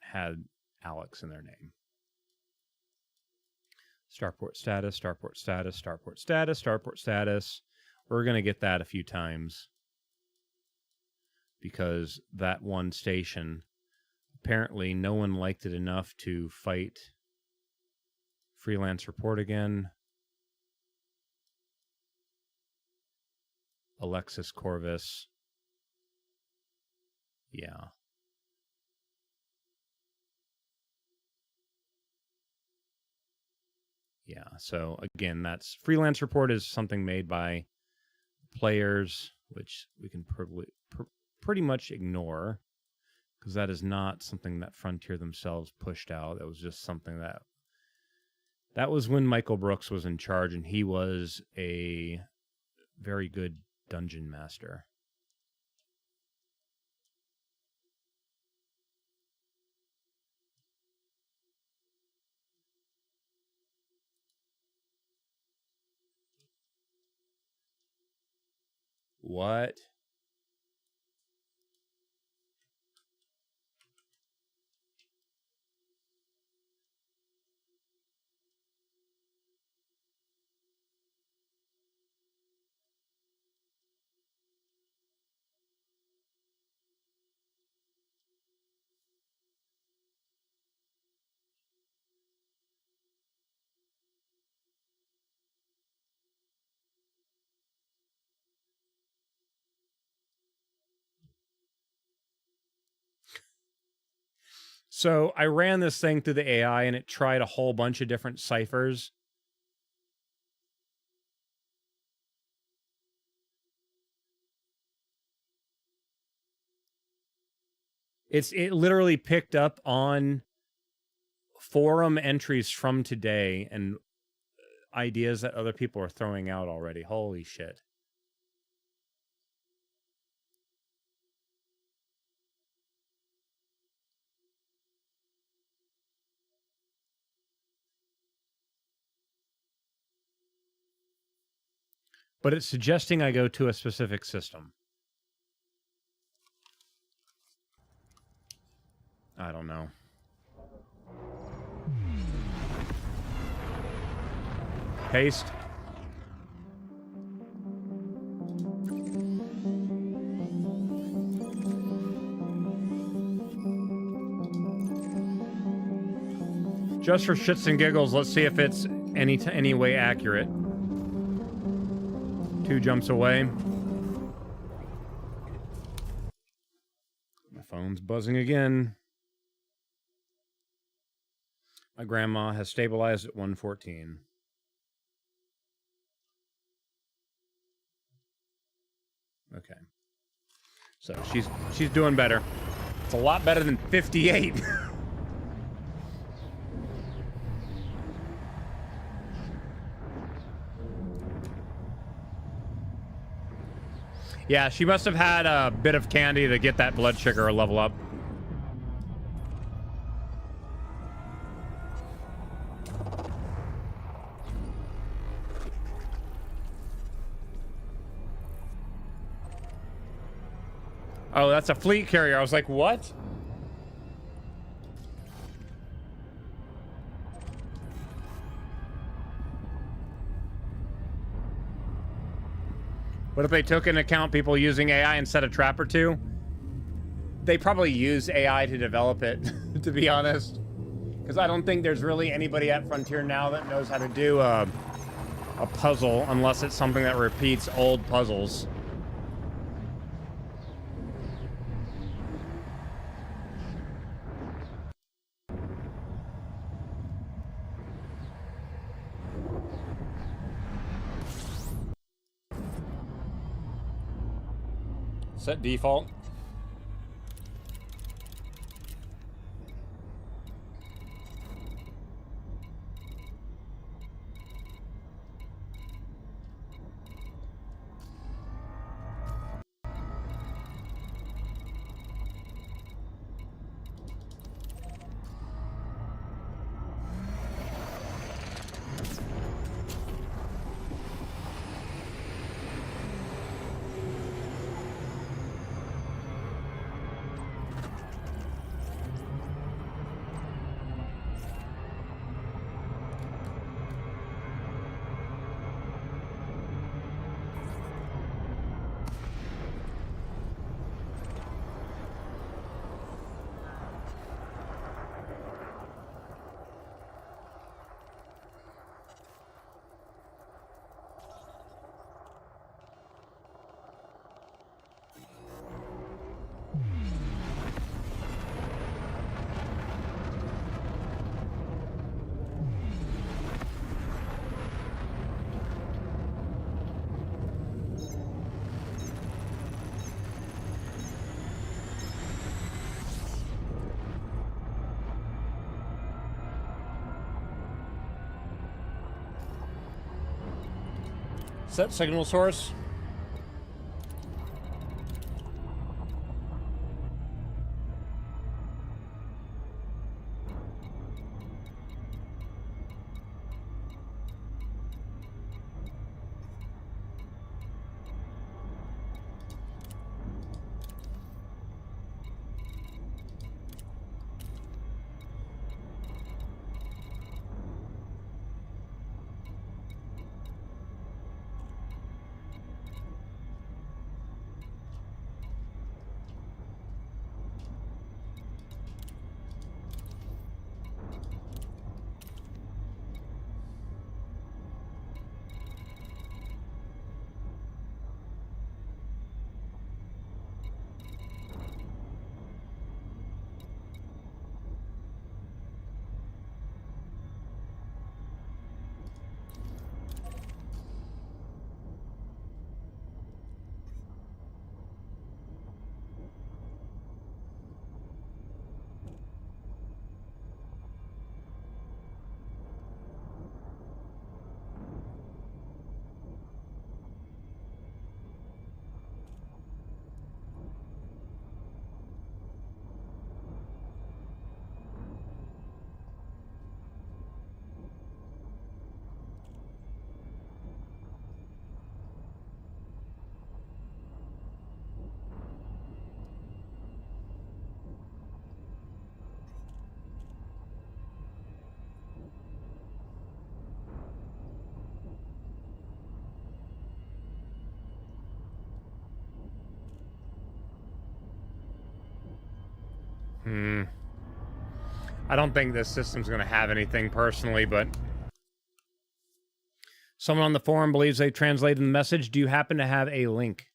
had Alex in their name. Starport status, starport status, starport status, starport status. We're going to get that a few times because that one station, apparently no one liked it enough to fight freelance report again. Alexis Corvus. Yeah. Yeah, so again, that's freelance report is something made by players, which we can pretty much ignore because that is not something that Frontier themselves pushed out. That was just something that was when Michael Brooks was in charge, and he was a very good dungeon master. What? So I ran this thing through the AI and it tried a whole bunch of different ciphers. It literally picked up on forum entries from today and ideas that other people are throwing out already. Holy shit. But it's suggesting I go to a specific system. I don't know. Paste. Just for shits and giggles, let's see if it's any way accurate. 2 jumps away. My phone's buzzing again. My grandma has stabilized at 114. Okay. So she's doing better. It's a lot better than 58. Yeah, she must have had a bit of candy to get that blood sugar level up. Oh, that's a fleet carrier. I was like, what? What if they took into account people using AI instead of Trapper 2? They probably use AI to develop it, to be honest. Because I don't think there's really anybody at Frontier now that knows how to do a puzzle, unless it's something that repeats old puzzles. Set default. Set signal source. I don't think this system's going to have anything personally, but someone on the forum believes they translated the message. Do you happen to have a link?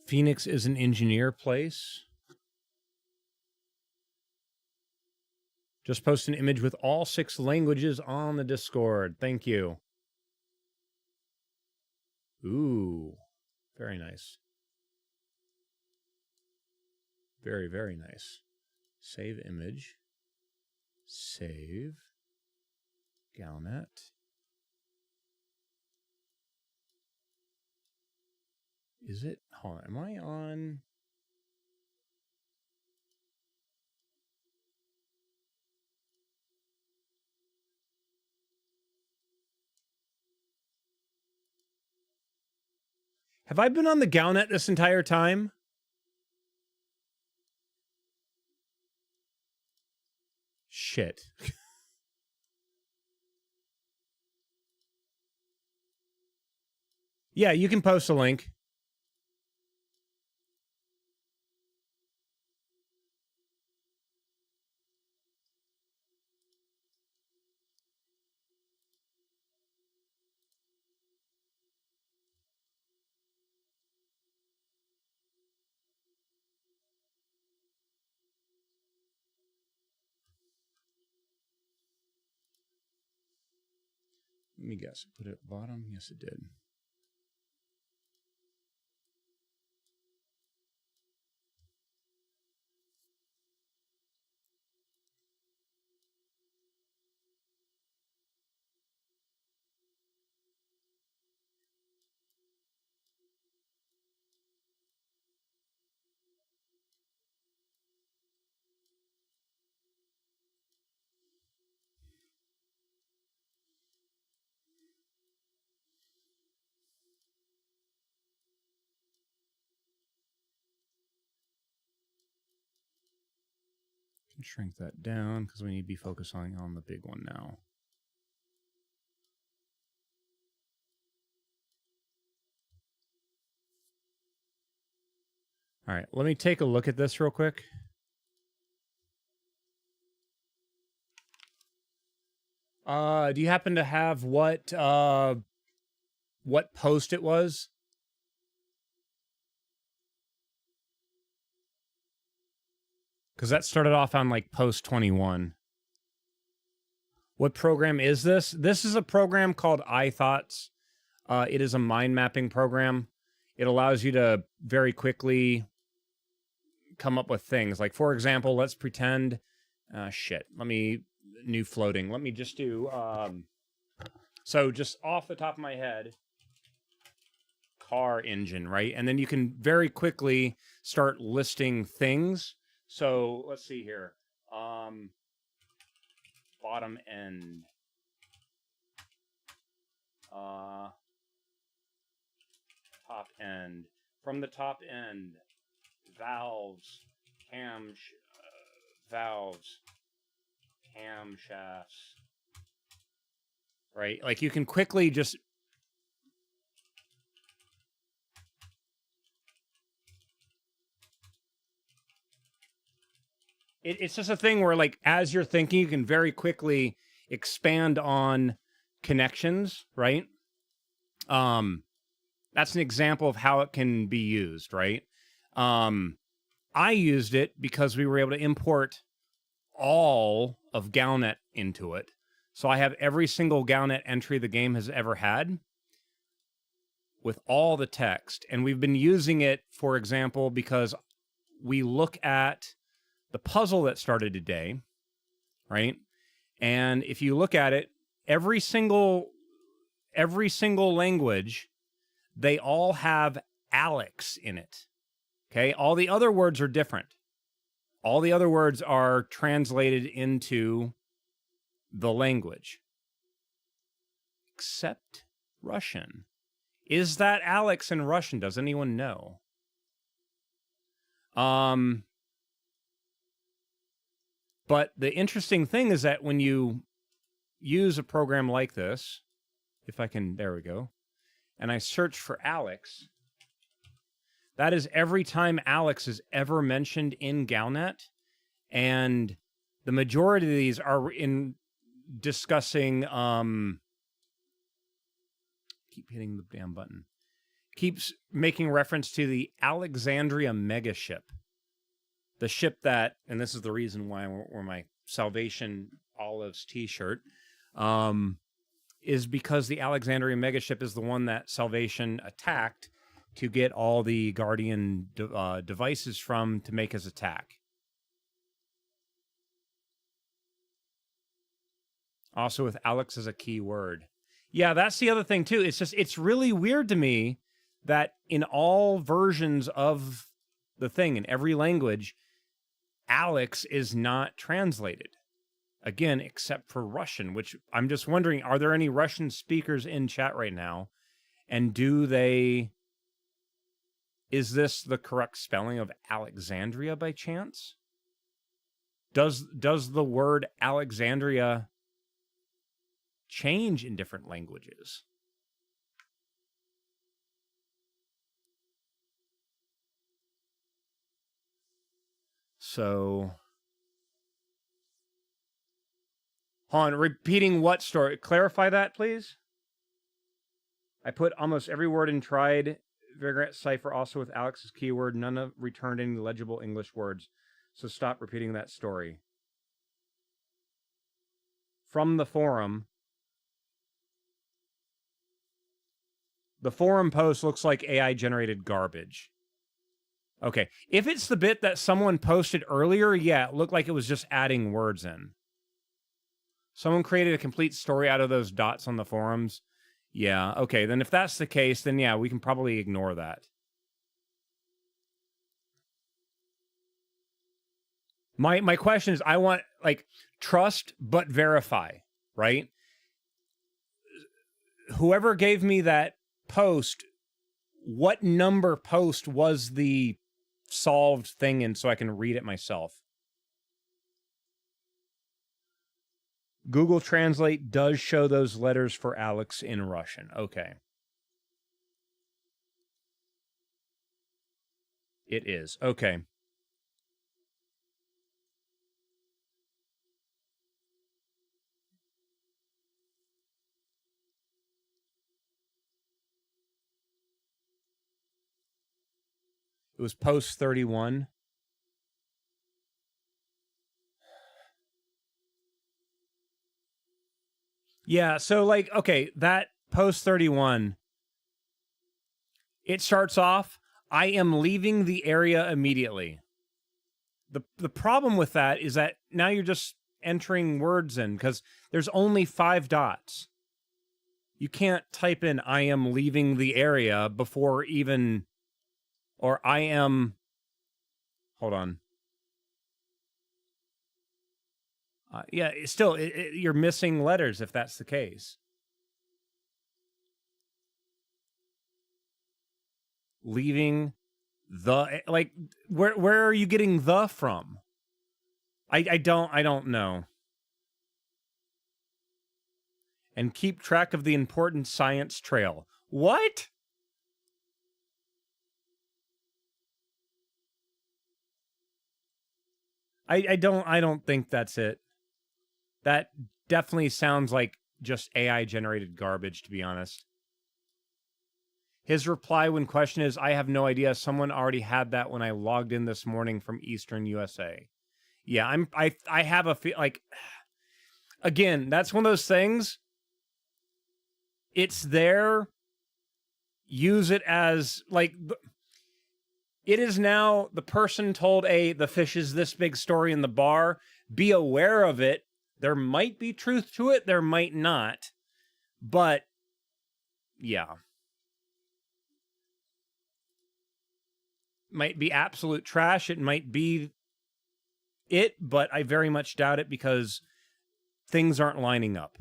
Phoenix is an engineer place. Just post an image with all 6 languages on the Discord. Thank you. Ooh, very nice. Very, very nice. Save image. Save. Galnet. Is it? Hold on. Am I on? Have I been on the Galnet this entire time? Shit. Yeah, you can post a link. Let me guess. Put it at the bottom? Yes, it did. Shrink that down because we need to be focusing on the big one now. All right, let me take a look at this real quick. Do you happen to have what post it was? Because that started off on like post 21. What program is this? This is a program called iThoughts. It is a mind mapping program. It allows you to very quickly come up with things. Like, for example, let's pretend... new floating. Let me just do... so just off the top of my head, car engine, right? And then you can very quickly start listing things. So let's see here. Bottom end. Top end. From the top end, valves, camshafts. Right? Like you can quickly just... It's just a thing where, like, as you're thinking, you can very quickly expand on connections, right? That's an example of how it can be used, right? I used it because we were able to import all of Galnet into it. So I have every single Galnet entry the game has ever had with all the text. And we've been using it, for example, because we look at the puzzle that started today, right? And if you look at it, every single language, they all have Alex in it. Okay? All the other words are different. All the other words are translated into the language. Except Russian. Is that Alex in Russian? Does anyone know? But the interesting thing is that when you use a program like this, if I can, there we go. And I search for Alex. That is every time Alex is ever mentioned in Galnet. And the majority of these are in discussing, keep hitting the damn button. Keeps making reference to the Alexandria megaship. The ship that, and this is the reason why I wore my Salvation Olives t-shirt, is because the Alexandria megaship is the one that Salvation attacked to get all the Guardian devices from to make his attack. Also with Alex as a key word. Yeah, that's the other thing too. It's just, it's really weird to me that in all versions of the thing, in every language, Alex is not translated. Again, except for Russian, which I'm just wondering, are there any Russian speakers in chat right now? And do they... Is this the correct spelling of Alexandria by chance? Does the word Alexandria change in different languages? So, hold on, repeating what story? Clarify that, please. I put almost every word in tried Vigorant cipher also with Alex's keyword. None of returned any legible English words. So stop repeating that story. From the forum. The forum post looks like AI-generated garbage. Okay, if it's the bit that someone posted earlier, yeah, it looked like it was just adding words in. Someone created a complete story out of those dots on the forums. Yeah, okay, then if that's the case, then yeah, we can probably ignore that. My question is, I want, like, trust but verify, right? Whoever gave me that post, what number post was the solved thing in so I can read it myself? Google Translate does show those letters for Alex in Russian. Okay. It is. Okay. It was post 31. Yeah, so like, okay, that post 31, it starts off, I am leaving the area immediately. The problem with that is that now you're just entering words in because there's only 5 dots. You can't type in I am leaving the area before even, or I am, hold on. Yeah, still, you're missing letters if that's the case. Leaving the, like, where are you getting the from? I don't know. And keep track of the important science trail. What? I don't think that's it. That definitely sounds like just AI-generated garbage, to be honest. His reply when questioned is, I have no idea. Someone already had that when I logged in this morning from Eastern USA. Yeah, I have a feel like, again, that's one of those things. It's there. Use it as, like, it is now the person told the fish is this big story in the bar. Be aware of it. There might be truth to it. There might not. But, yeah. Might be absolute trash. It might be it, but I very much doubt it because things aren't lining up.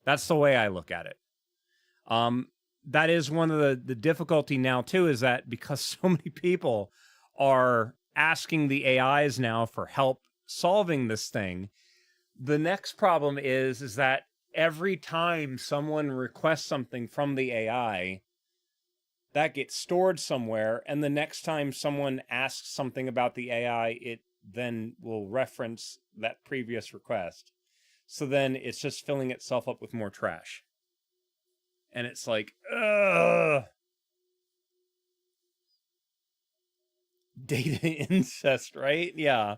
That's the way I look at it. That is one of the difficulty now, too, is that because so many people are asking the AIs now for help solving this thing, the next problem is that every time someone requests something from the AI, that gets stored somewhere, and the next time someone asks something about the AI, it then will reference that previous request. So then it's just filling itself up with more trash. And it's like, ugh. Data incest, right? Yeah.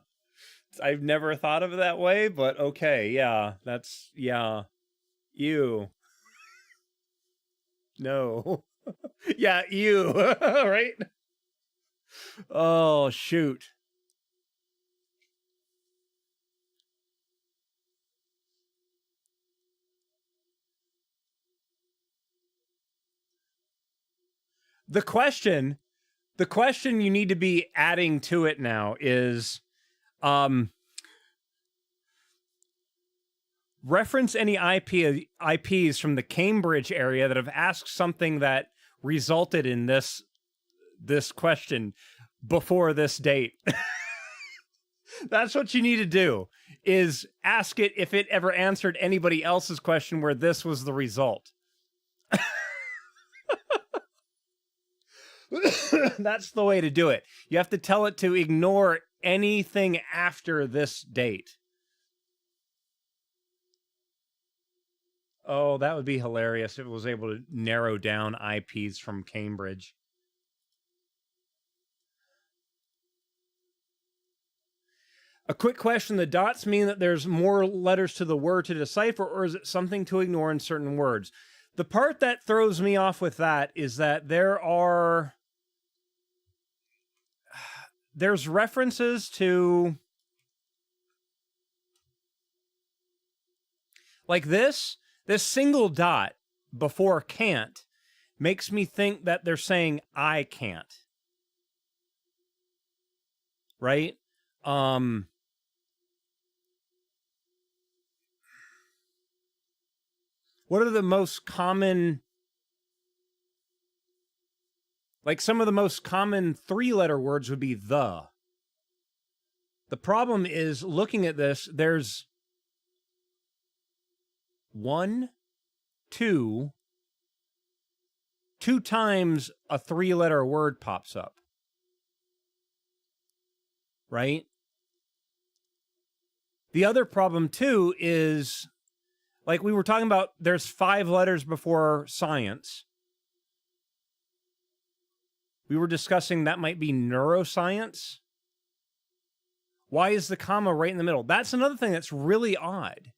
I've never thought of it that way, but okay, yeah. That's, yeah. Ew. No. Yeah, ew. Right? Oh, shoot. The question you need to be adding to it now is, reference any IPs from the Cambridge area that have asked something that resulted in this question before this date. That's what you need to do, is ask it if it ever answered anybody else's question where this was the result. That's the way to do it. You have to tell it to ignore anything after this date. Oh, that would be hilarious if it was able to narrow down IPs from Cambridge. A quick question. The dots mean that there's more letters to the word to decipher, or is it something to ignore in certain words? The part that throws me off with that is that there's references to, like this single dot before can't makes me think that they're saying I can't. Right? What are the most common, like some of the most common 3-letter words would be the. The problem is, looking at this, there's 1, 2 times a 3-letter word pops up. Right? The other problem too is, like we were talking about, there's 5 letters before science. We were discussing that might be neuroscience. Why is the comma right in the middle? That's another thing that's really odd.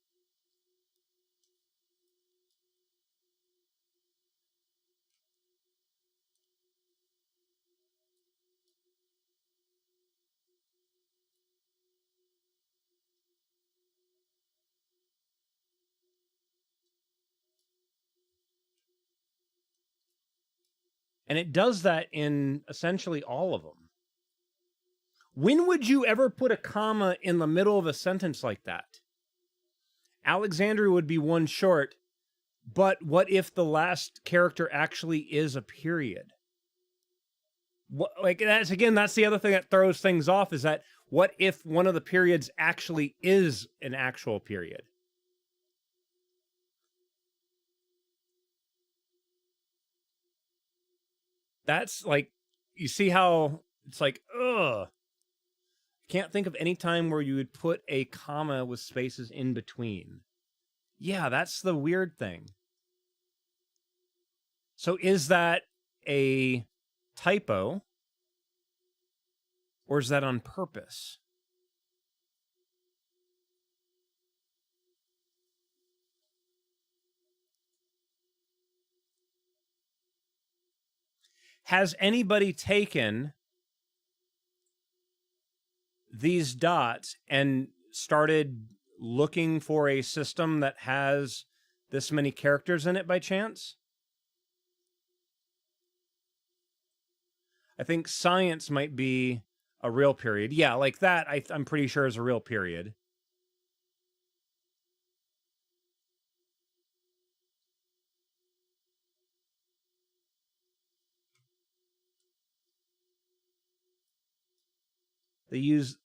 And it does that in essentially all of them. When would you ever put a comma in the middle of a sentence like that? Alexandria would be one short, but what if the last character actually is a period? That's the other thing that throws things off, is that what if one of the periods actually is an actual period? That's like, you see how it's like, ugh. Can't think of any time where you would put a comma with spaces in between. Yeah, that's the weird thing. So is that a typo? Or is that on purpose? Has anybody taken these dots and started looking for a system that has this many characters in it by chance? I think science might be a real period. Yeah, like that, I'm pretty sure is a real period. They use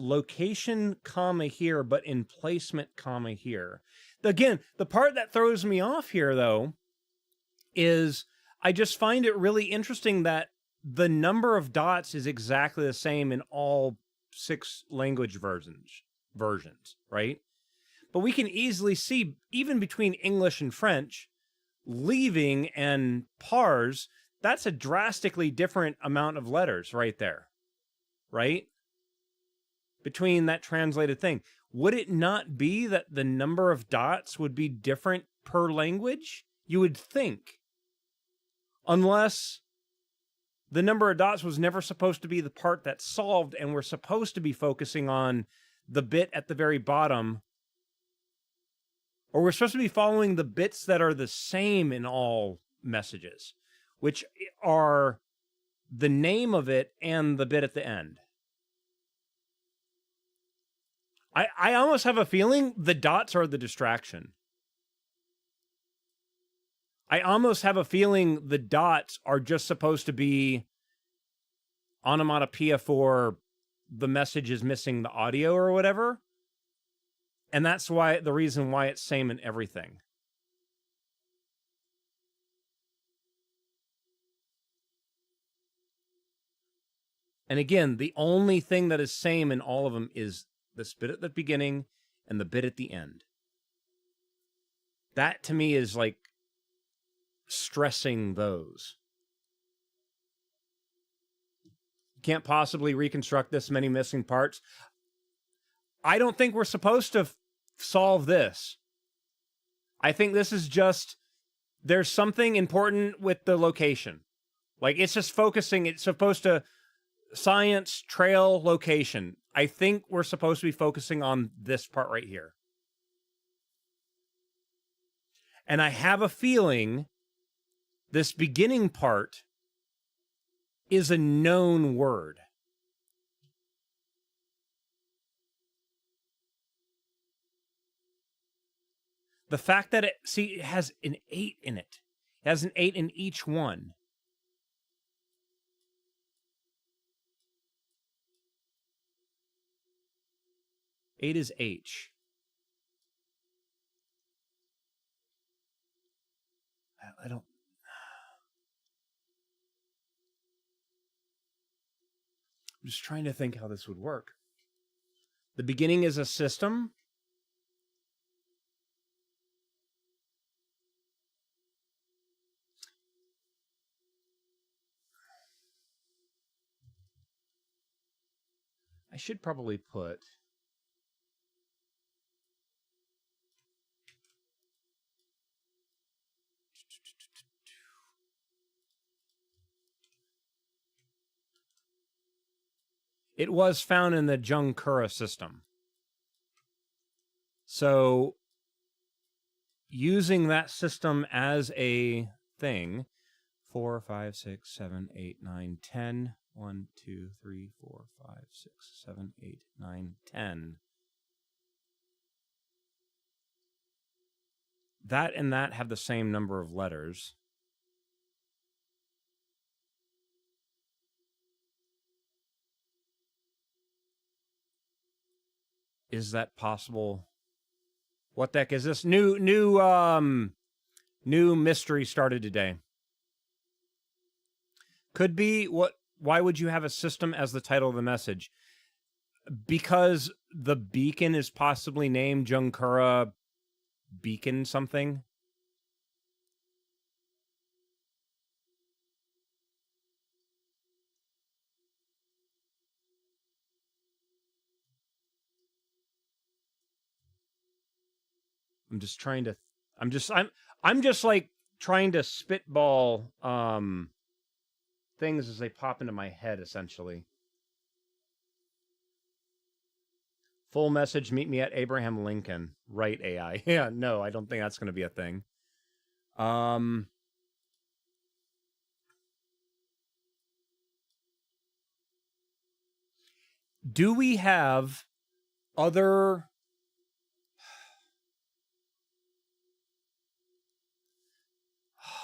location, comma here, but in placement, comma here. Again, the part that throws me off here, though, is I just find it really interesting that the number of dots is exactly the same in all 6 language versions, right? But we can easily see, even between English and French, leaving and pars, that's a drastically different amount of letters right there, right? Between that translated thing. Would it not be that the number of dots would be different per language? You would think. Unless the number of dots was never supposed to be the part that's solved, and we're supposed to be focusing on the bit at the very bottom. Or we're supposed to be following the bits that are the same in all messages, which are the name of it and the bit at the end. I almost have a feeling the dots are the distraction. I almost have a feeling the dots are just supposed to be onomatopoeia for the message is missing the audio or whatever. And that's why the reason why it's same in everything. And again, the only thing that is same in all of them is this bit at the beginning and the bit at the end. That to me is like stressing those. Can't possibly reconstruct this many missing parts. I don't think we're supposed to solve this. I think this is just, there's something important with the location. Like, it's just focusing, it's supposed to science, trail, location. I think we're supposed to be focusing on this part right here. And I have a feeling this beginning part is a known word. The fact that it has an 8 in it. It has an 8 in each one. Eight is H. I don't... I'm just trying to think how this would work. The beginning is a system. I should probably put... It was found in the Junkura system. So, using that system as a thing, 4, 5, 6, 7, 8, 9, 10. 1, 2, 3, 4, 5, 6, 7, 8, 9, 10. That and that have the same number of letters. Is that possible? What the heck is this? New mystery started today. Could be what... Why would you have a system as the title of the message? Because the beacon is possibly named Junkura Beacon something. I'm just trying to... I'm just like trying to spitball things as they pop into my head, essentially. Full message, meet me at Abraham Lincoln. Right, AI. Yeah, no, I don't think that's going to be a thing. Do we have other...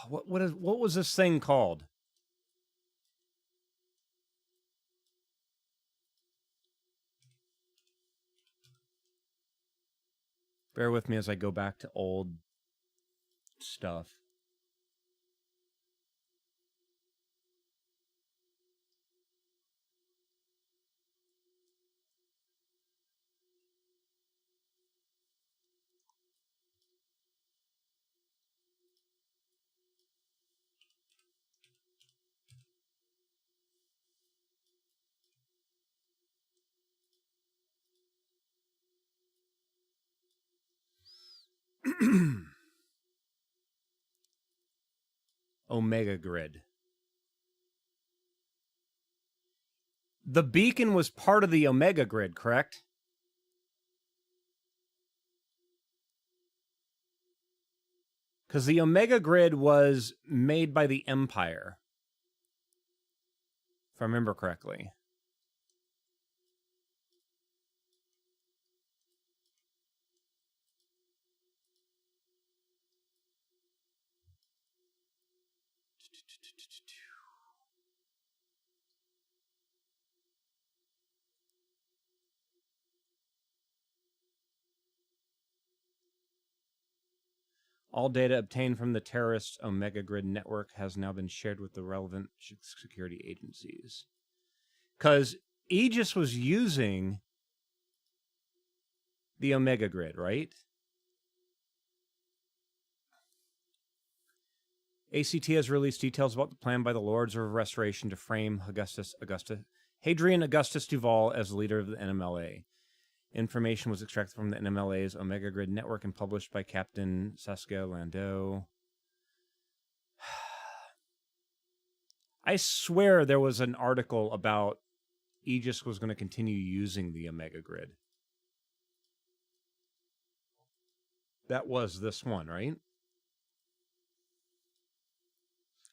What was this thing called? Bear with me as I go back to old stuff. Omega Grid. The beacon was part of the Omega Grid, correct? Because the Omega Grid was made by the Empire, if I remember correctly. All data obtained from the terrorist Omega Grid network has now been shared with the relevant security agencies. Because Aegis was using the Omega Grid, right? ACT has released details about the plan by the Lords of Restoration to frame Hadrian Augustus Duval as the leader of the NMLA. Information was extracted from the NMLA's Omega Grid network and published by Captain Saskia Landau. I swear there was an article about Aegis was going to continue using the Omega Grid. That was this one, right?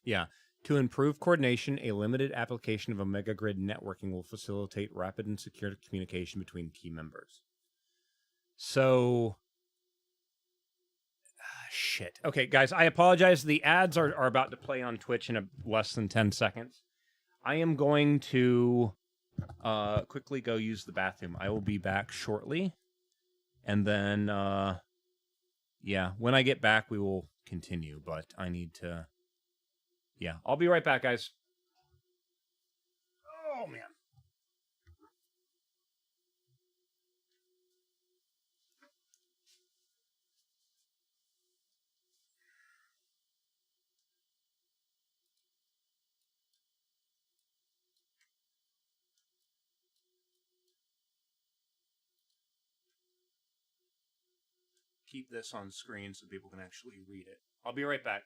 Yeah. To improve coordination, a limited application of Omega Grid networking will facilitate rapid and secure communication between key members. So, shit. Okay, guys, I apologize. The ads are about to play on Twitch in less than 10 seconds. I am going to quickly go use the bathroom. I will be back shortly. And then, yeah, when I get back, we will continue. But I need to... Yeah, I'll be right back, guys. Oh, man. Keep this on screen so people can actually read it. I'll be right back.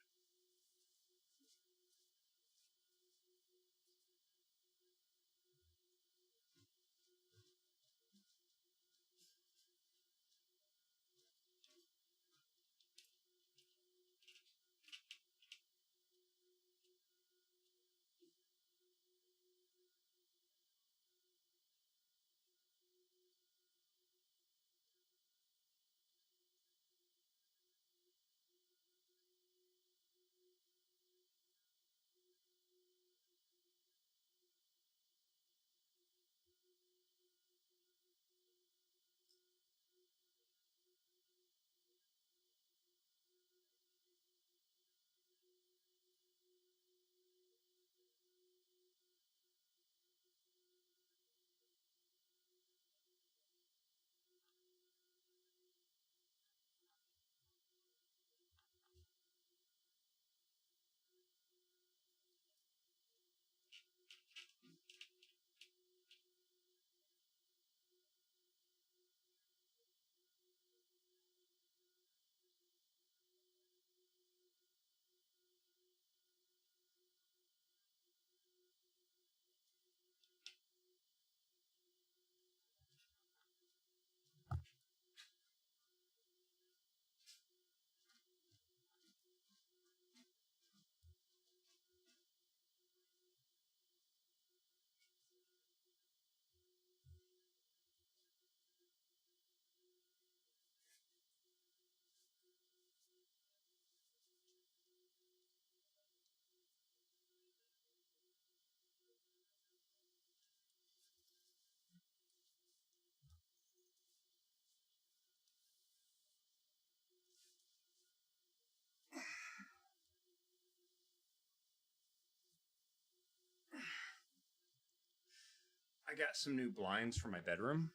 I got some new blinds for my bedroom.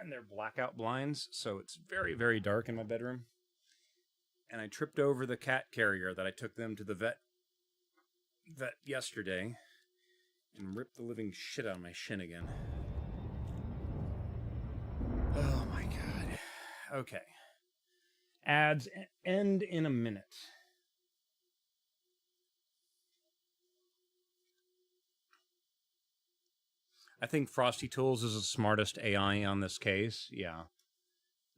And they're blackout blinds, so it's very, very dark in my bedroom. And I tripped over the cat carrier that I took them to the vet yesterday and ripped the living shit out of my shin again. Oh my god. Okay. Ads end in a minute. I think Frosty Tools is the smartest AI on this case. Yeah.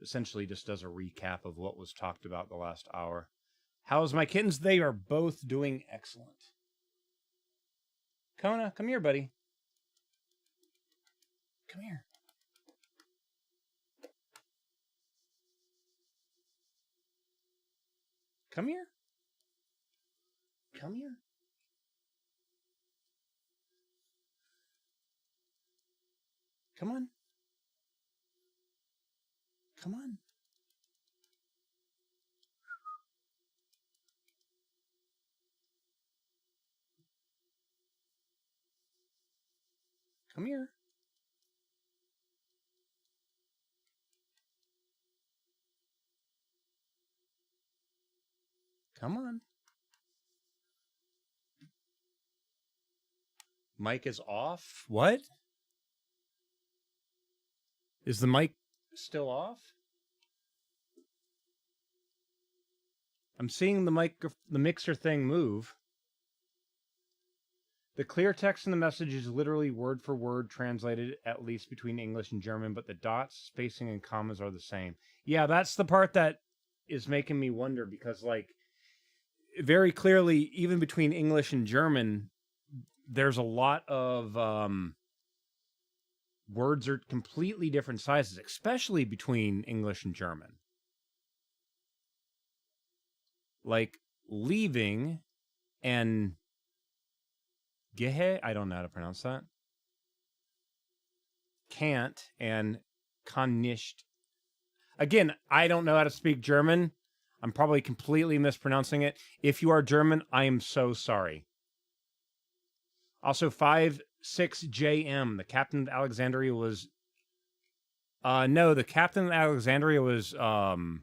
Essentially just does a recap of what was talked about the last hour. How's my kittens? They are both doing excellent. Kona, come here, buddy. Come here. Come here. Come here. Come on. Come on. Come here. Come on. Mic is off. What? Is the mic still off? I'm seeing the mixer thing move. The clear text in the message is literally word for word translated, at least between English and German, but the dots, spacing, and commas are the same. Yeah, that's the part that is making me wonder, because, like, very clearly, even between English and German, there's a lot of words are completely different sizes, especially between English and German. Like leaving and gehe, I don't know how to pronounce that. Can't and kann nicht. Again, I don't know how to speak German. I'm probably completely mispronouncing it. If you are German, I am so sorry. Also, 56JM, the Captain of Alexandria was... no, the Captain of Alexandria was... oh,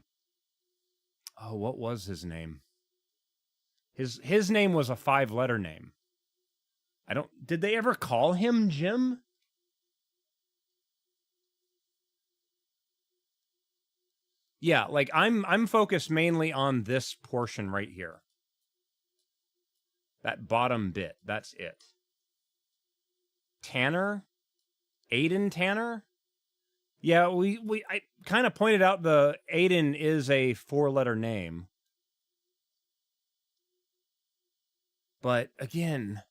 what was his name? His name was a 5-letter name. Did they ever call him Jim? Yeah, like I'm focused mainly on this portion right here. That bottom bit, that's it. Tanner? Aiden Tanner? Yeah, I kind of pointed out the Aiden is a 4-letter name. But again,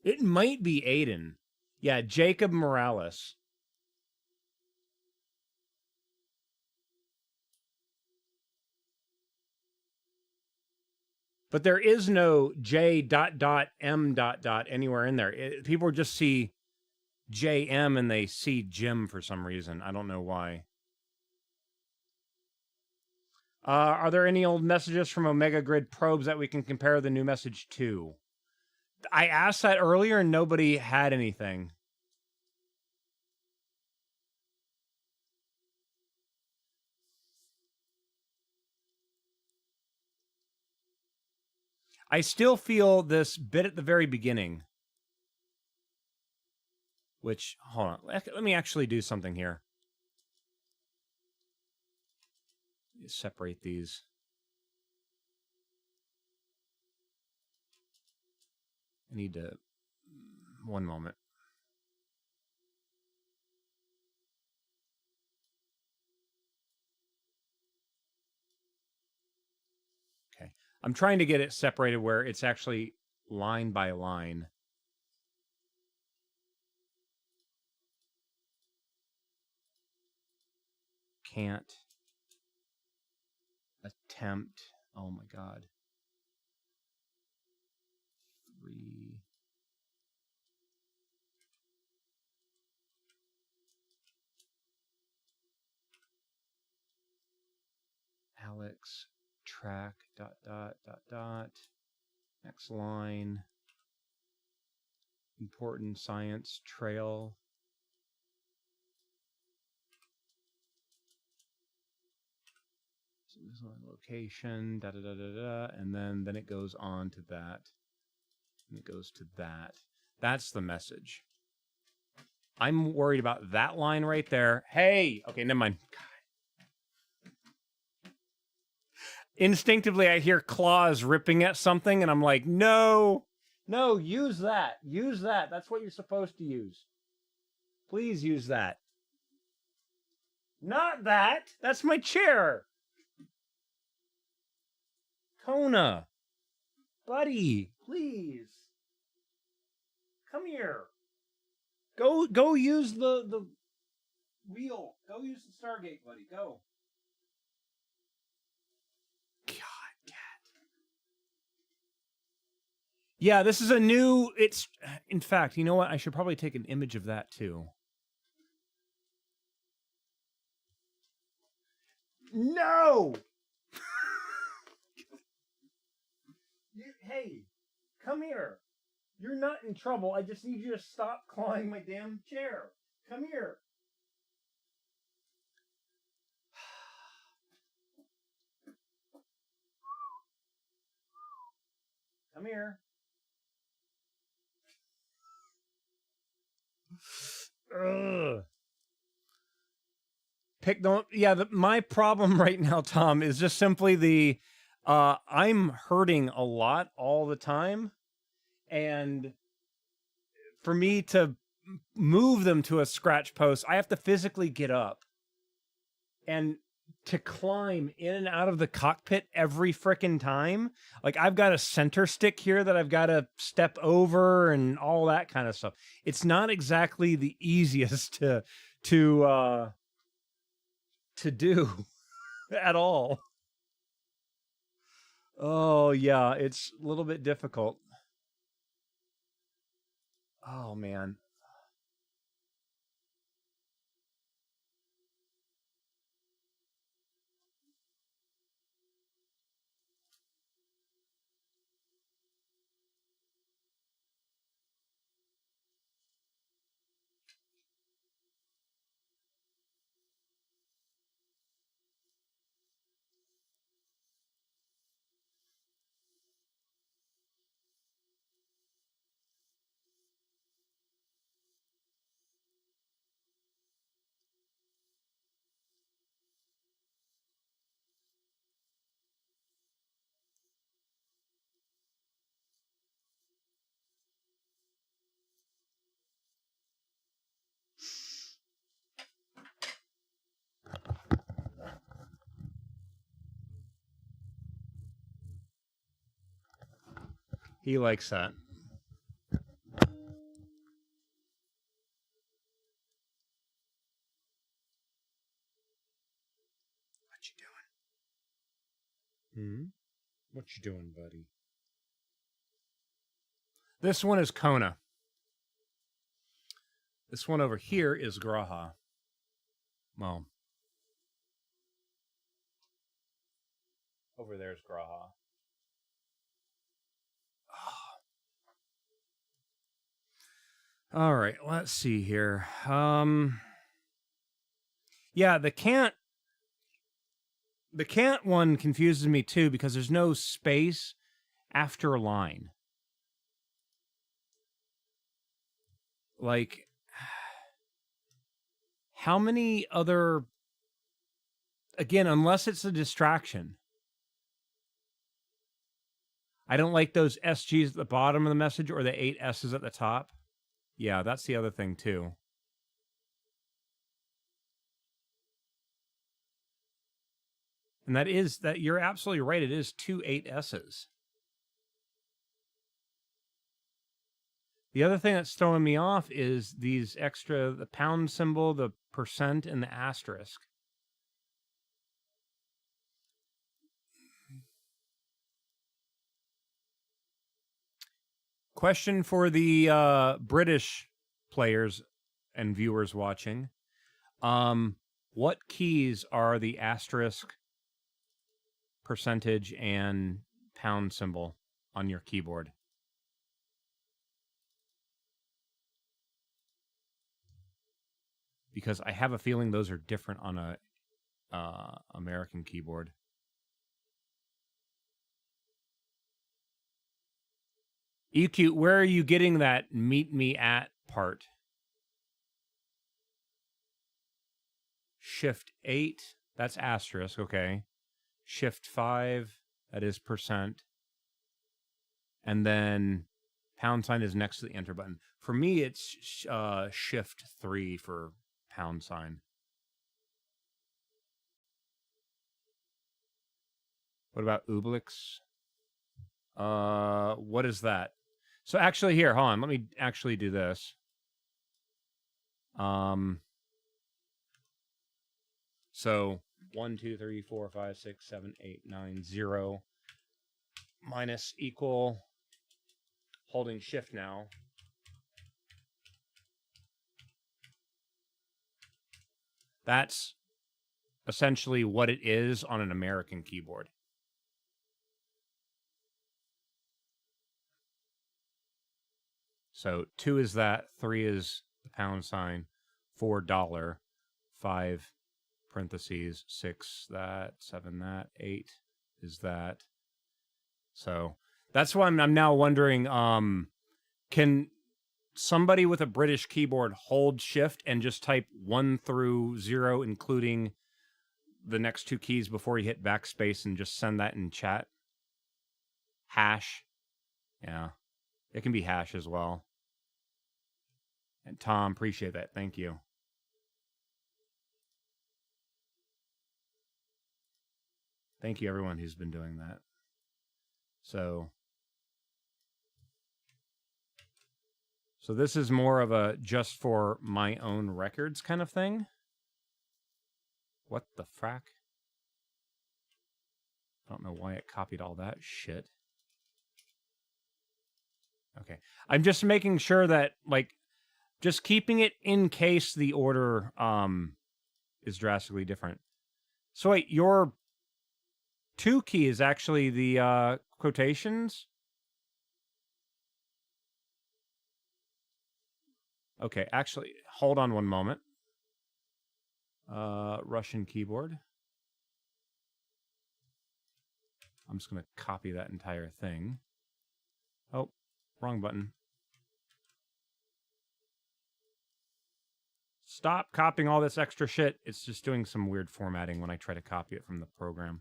it might be Aiden. Yeah, Jacob Morales. But there is no J.M. anywhere in there. People just see JM and they see Jim for some reason. I don't know why. Are there any old messages from Omega Grid probes that we can compare the new message to? I asked that earlier and nobody had anything. I still feel this bit at the very beginning. Which, hold on, let me actually do something here. Separate these. I need to... one moment. Okay. I'm trying to get it separated where it's actually line by line. Can't attempt. Oh my God. 3. Alex track ... Next line. Important science trail. Location, da da da da da, and then it goes on to that, and it goes to that. That's the message. I'm worried about that line right there. Hey, okay, never mind. God. Instinctively, I hear claws ripping at something, and I'm like, no, no, use that, use that. That's what you're supposed to use. Please use that. Not that. That's my chair. Kona, buddy, please, come here. Go use the wheel. Go use the Stargate, buddy. Go. God, cat. Yeah, this is a new. It's in fact, you know what? I should probably take an image of that too. No. Hey, come here. You're not in trouble. I just need you to stop clawing my damn chair. Come here. Come here. Ugh. My problem right now, Tom, is just simply the I'm hurting a lot all the time, and for me to move them to a scratch post, I have to physically get up and to climb in and out of the cockpit every frickin' time. Like, I've got a center stick here that I've got to step over and all that kind of stuff. It's not exactly the easiest to do at all. Oh, yeah, it's a little bit difficult. Oh, man. He likes that. What you doing? What you doing, buddy? This one is Kona. This one over here is Graha. Well, over there's Graha. All right, let's see here. Yeah, the can't one confuses me too because there's no space after a line. Like, how many other, again, unless it's a distraction. I don't like those SGs at the bottom of the message or the 8 S's at the top. Yeah, that's the other thing too. And that is, that you're absolutely right, it is 2 8 S's. The other thing that's throwing me off is these extra, the pound symbol, the percent, and the asterisk. Question for the British players and viewers watching. What keys are the asterisk, percentage, and pound symbol on your keyboard? because I have a feeling those are different on a American keyboard. EQ, where are you getting that meet me at part? Shift 8, that's asterisk, okay. Shift 5, that is %. And then # is next to the enter button. For me, it's Shift 3 for #. What about Ooblex? What is that? So actually here, hold on. Let me actually do this. So 1, 2, 3, 4, 5, 6, 7, 8, 9, 0 minus equal, holding shift now. That's essentially what it is on an American keyboard. So 2 is that, 3 is the #, $4, 5 parentheses, 6 that, 7 that, 8 is that. So that's why I'm now wondering, can somebody with a British keyboard hold shift and just type 1 through 0, including the next 2 keys before you hit backspace, and just send that in chat? Hash. Yeah. It can be hash as well. And Tom, appreciate that. Thank you. Thank you, everyone who's been doing that. So this is more of a just for my own records kind of thing. What the frack? I don't know why it copied all that shit. Okay. I'm just making sure that, like, just keeping it in case the order is drastically different. So wait, your 2 key is actually the quotations? Okay, actually, hold on one moment. Russian keyboard. I'm just going to copy that entire thing. Oh, wrong button. Stop copying all this extra shit. It's just doing some weird formatting when I try to copy it from the program.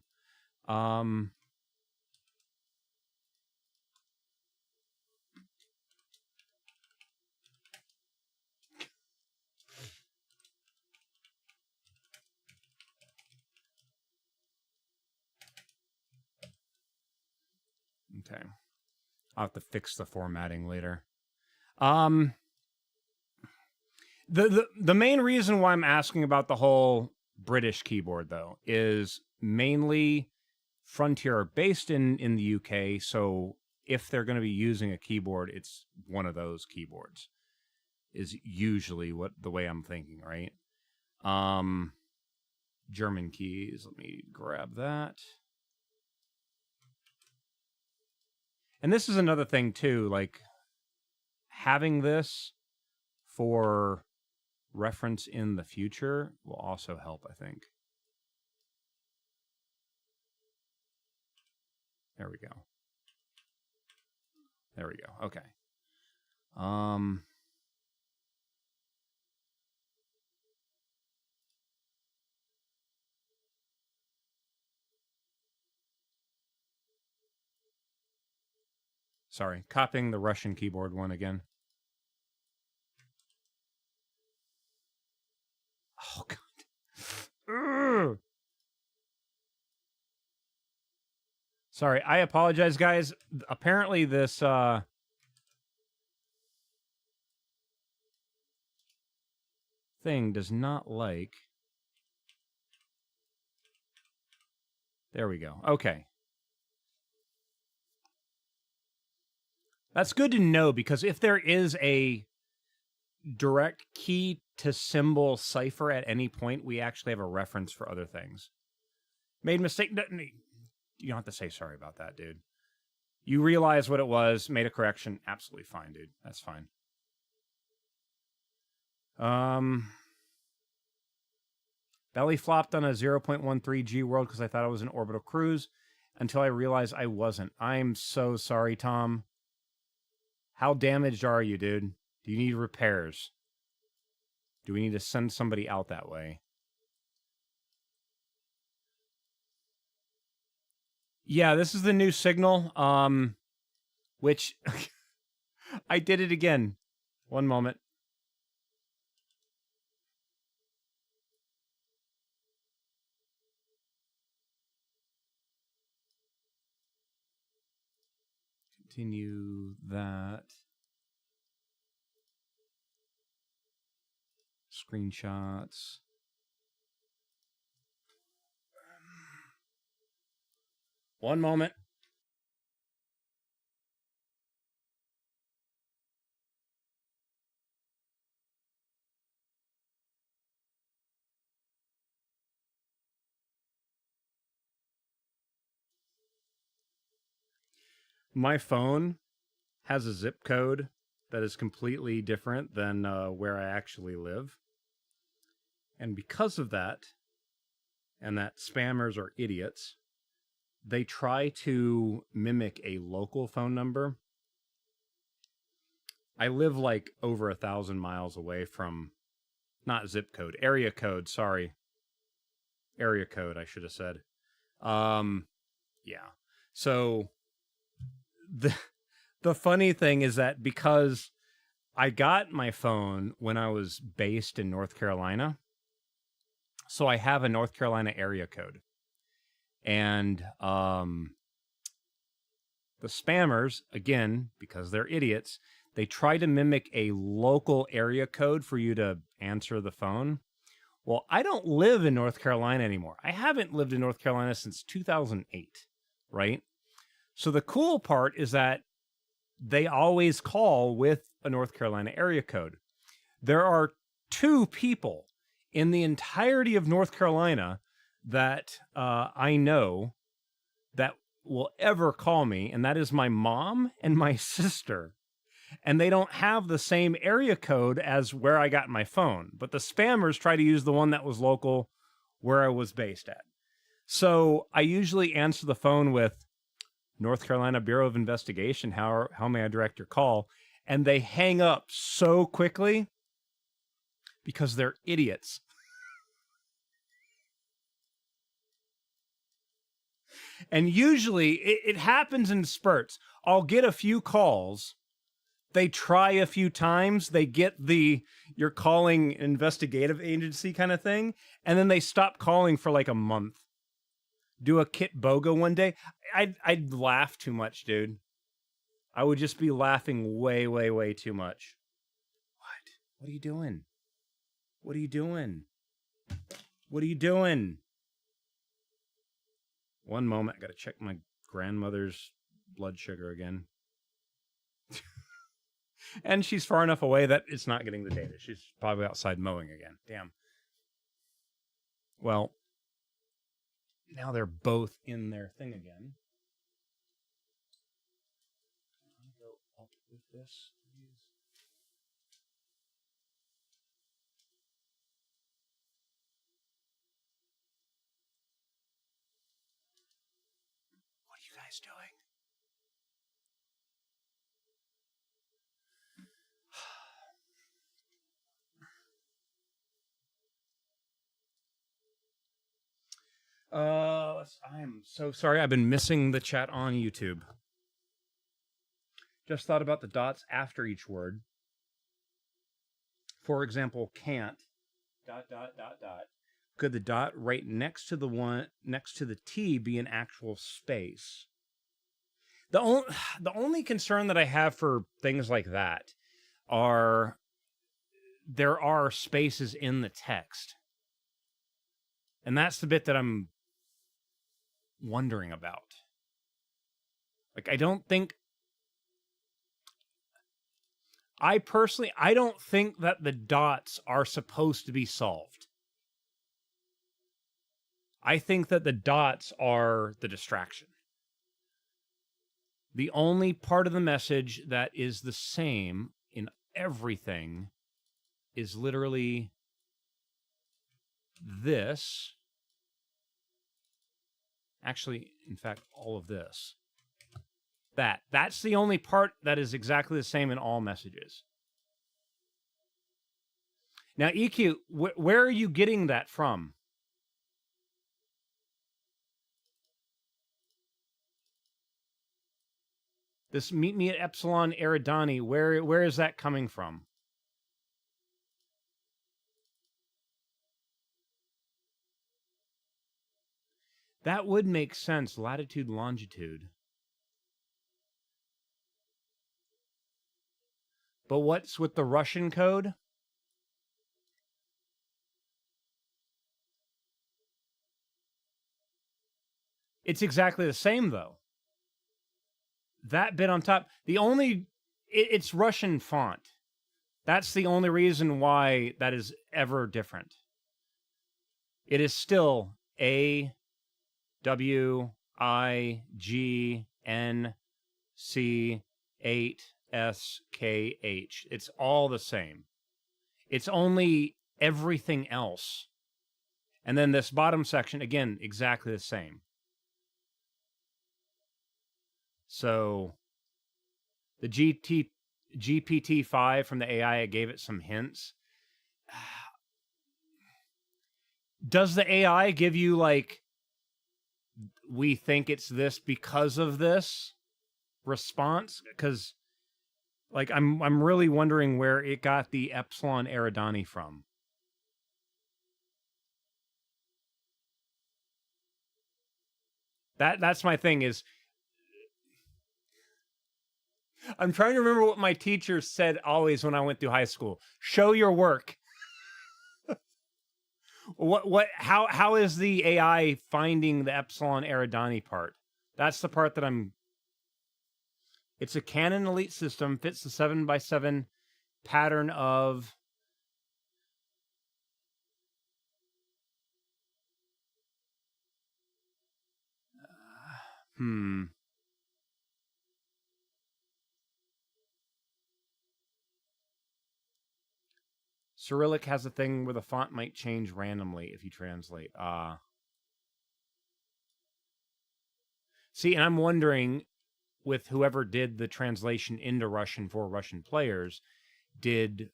Okay. I'll have to fix the formatting later. The main reason why I'm asking about the whole British keyboard, though, is mainly Frontier are based in the UK, so if they're going to be using a keyboard, it's one of those keyboards. Is usually the way I'm thinking, right? German keys. Let me grab that. And this is another thing, too, like, having this for reference in the future will also help, I think. There we go. There we go. Okay. Sorry, copying the Russian keyboard one again. Oh, God. Ugh. Sorry, I apologize, guys. Apparently this, thing does not like... There we go. Okay. That's good to know, because if there is a direct key to symbol cipher at any point, we actually have a reference for other things. Made mistake. You don't have to say sorry about that, dude. You realize what it was, made a correction. Absolutely fine, dude. That's fine. Belly flopped on a 0.13 G world because I thought I was an orbital cruise until I realized I wasn't. I'm so sorry, Tom. How damaged are you, dude? Do you need repairs? Do we need to send somebody out that way? Yeah, this is the new signal, which I did it again. One moment. Continue that. Screenshots. One moment. My phone has a zip code that is completely different than where I actually live. And because of that, and that spammers are idiots, they try to mimic a local phone number. I live like over 1,000 miles away from, not zip code, area code, sorry. Area code, I should have said. Yeah. So the funny thing is that because I got my phone when I was based in North Carolina, so I have a North Carolina area code. And the spammers, again, because they're idiots, they try to mimic a local area code for you to answer the phone. Well, I don't live in North Carolina anymore. I haven't lived in North Carolina since 2008, right? So the cool part is that they always call with a North Carolina area code. There are 2 people in the entirety of North Carolina that I know that will ever call me, and that is my mom and my sister. And they don't have the same area code as where I got my phone. But the spammers try to use the one that was local where I was based at. So I usually answer the phone with North Carolina Bureau of Investigation. How may I direct your call? And they hang up so quickly because they're idiots. And usually it happens in spurts. I'll get a few calls. They try a few times. They get the, you're calling investigative agency kind of thing. And then they stop calling for like a month. Do a Kit Boga one day. I'd laugh too much, dude. I would just be laughing way, way, way too much. What? What are you doing? What are you doing? What are you doing? One moment. I got to check my grandmother's blood sugar again. And she's far enough away that it's not getting the data. She's probably outside mowing again. Damn. Well, now they're both in their thing again. Go up with this, please. What are you guys doing? I'm so sorry. I've been missing the chat on YouTube. Just thought about the dots after each word. For example, can't, ... Could the dot right next to the one, next to the T be an actual space? The only concern that I have for things like that are there are spaces in the text. And that's the bit that I'm wondering about. Like, I don't think I don't think that the dots are supposed to be solved. I think that the dots are the distraction. The only part of the message that is the same in everything is literally this. Actually, in fact, all of this. That's the only part that is exactly the same in all messages. Now, EQ, where are you getting that from? This meet me at Epsilon Eridani, where is that coming from? That would make sense, latitude, longitude. But what's with the Russian code? It's exactly the same, though. That bit on top, it's Russian font. That's the only reason why that is ever different. It is still A, W, I, G, N, C, 8, S, K, H. It's all the same. It's only everything else. And then this bottom section, again, exactly the same. So the GPT-5 from the AI, I gave it some hints. Does the AI give you, like, we think it's this because of this response? Because, like, I'm really wondering where it got the Epsilon Eridani from. That's my thing is, I'm trying to remember what my teacher said always when I went through high school. Show your work. How is the AI finding the Epsilon Eridani part? That's the part that it's a Canon Elite system, fits the 7x7 pattern of Cyrillic has a thing where the font might change randomly if you translate. See, and I'm wondering, with whoever did the translation into Russian for Russian players, did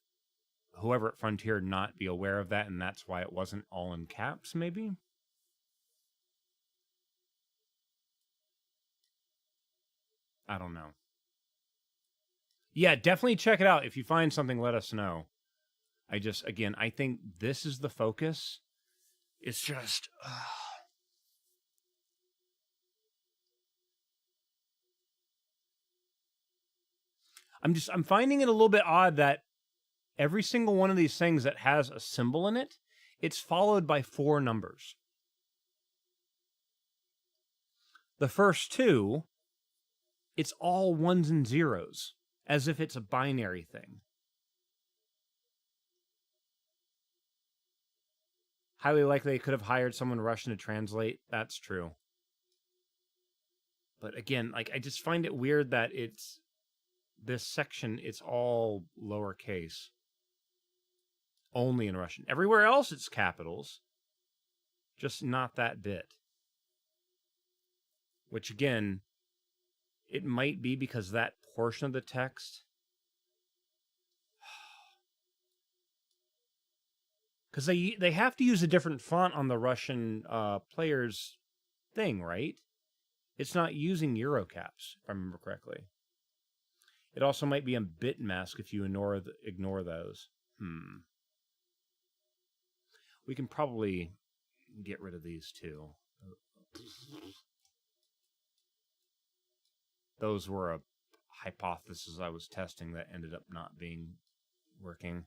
whoever at Frontier not be aware of that, and that's why it wasn't all in caps, maybe? I don't know. Yeah, definitely check it out. If you find something, let us know. Again, I think this is the focus. It's just... I'm finding it a little bit odd that every single one of these things that has a symbol in it, it's followed by 4 numbers. The first 2, it's all 1s and 0s, as if it's a binary thing. Highly likely they could have hired someone Russian to translate. That's true. But again, like, I just find it weird that it's this section, it's all lowercase. Only in Russian. Everywhere else it's capitals. Just not that bit. Which again, it might be because that portion of the text... Because they have to use a different font on the Russian players thing, right? It's not using Eurocaps, if I remember correctly. It also might be a bit mask if you ignore those. We can probably get rid of these too. Those were a hypothesis I was testing that ended up not being working.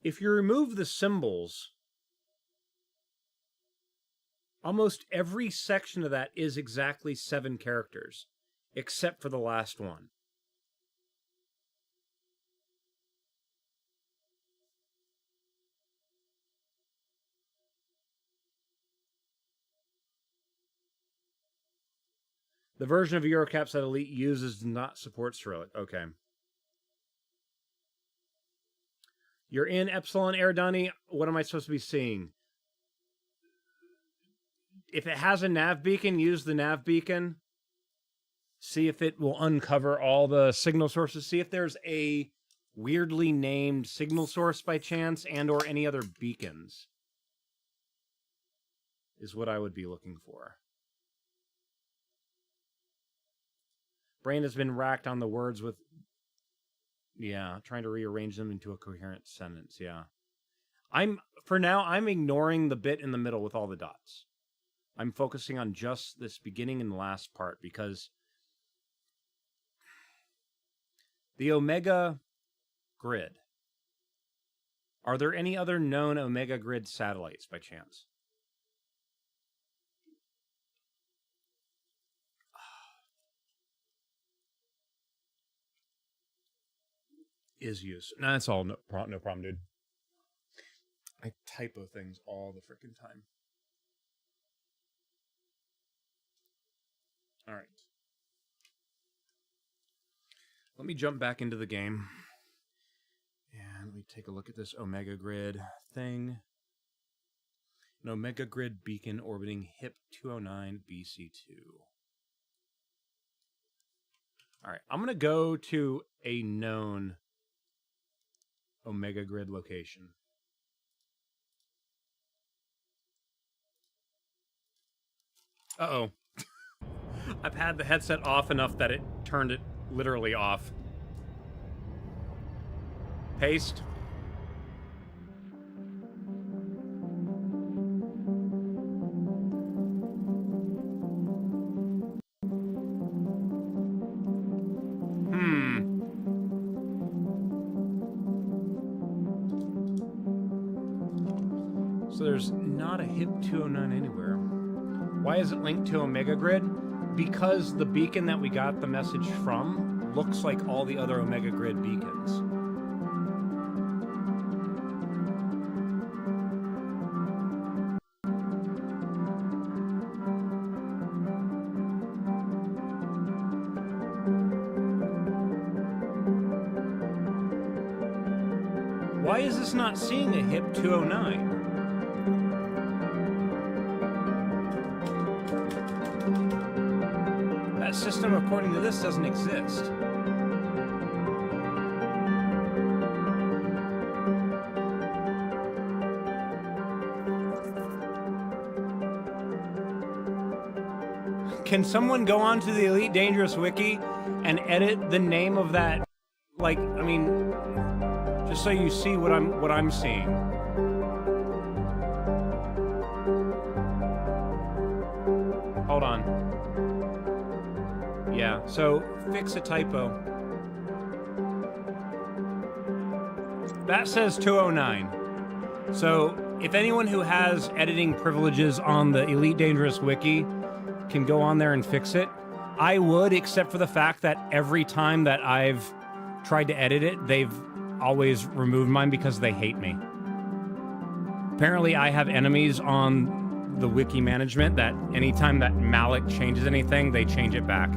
if you remove the symbols, almost every section of that is exactly 7 characters, except for the last one. The version of Eurocaps that Elite uses does not support Cyrillic. Okay. You're in Epsilon Air, Donnie. What am I supposed to be seeing? If it has a nav beacon, use the nav beacon. See if it will uncover all the signal sources. See if there's a weirdly named signal source by chance and or any other beacons. Is what I would be looking for. Brain has been racked on the words with... Yeah, trying to rearrange them into a coherent sentence, yeah. For now, I'm ignoring the bit in the middle with all the dots. I'm focusing on just this beginning and the last part because the Omega Grid. Are there any other known Omega Grid satellites by chance? Is used. Nah, that's all. No problem, dude. I typo things all the freaking time. All right. Let me jump back into the game. And let me take a look at this Omega Grid thing. An Omega Grid beacon orbiting HIP 209 BC2. All right. I'm going to go to a known Omega Grid location. Uh-oh. I've had the headset off enough that it turned it literally off. Paste. So there's not a HIP 209 anywhere. Why is it linked to Omega Grid? Because the beacon that we got the message from looks like all the other Omega Grid beacons. Why is this not seeing a HIP 209? That system, according to this, doesn't exist. Can someone go on to the Elite Dangerous Wiki and edit the name of that? Like, I mean, just so you see what I'm seeing. Hold on. Yeah, so fix a typo. That says 209. So if anyone who has editing privileges on the Elite Dangerous Wiki can go on there and fix it, I would, except for the fact that every time that I've tried to edit it, they've always removed mine because they hate me. Apparently I have enemies on the wiki management that anytime that Malik changes anything, they change it back.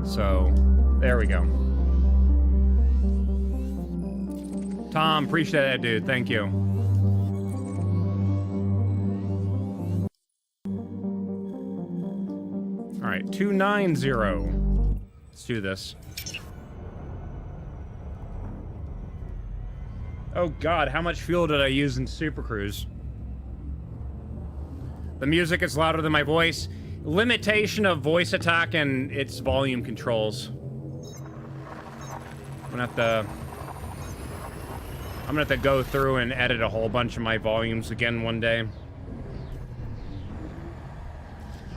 So, there we go. Tom, appreciate that, dude. Thank you. All right, 290. Let's do this. Oh God, how much fuel did I use in Super Cruise? The music is louder than my voice. Limitation of voice attack and its volume controls. I'm gonna have to go through and edit a whole bunch of my volumes again one day.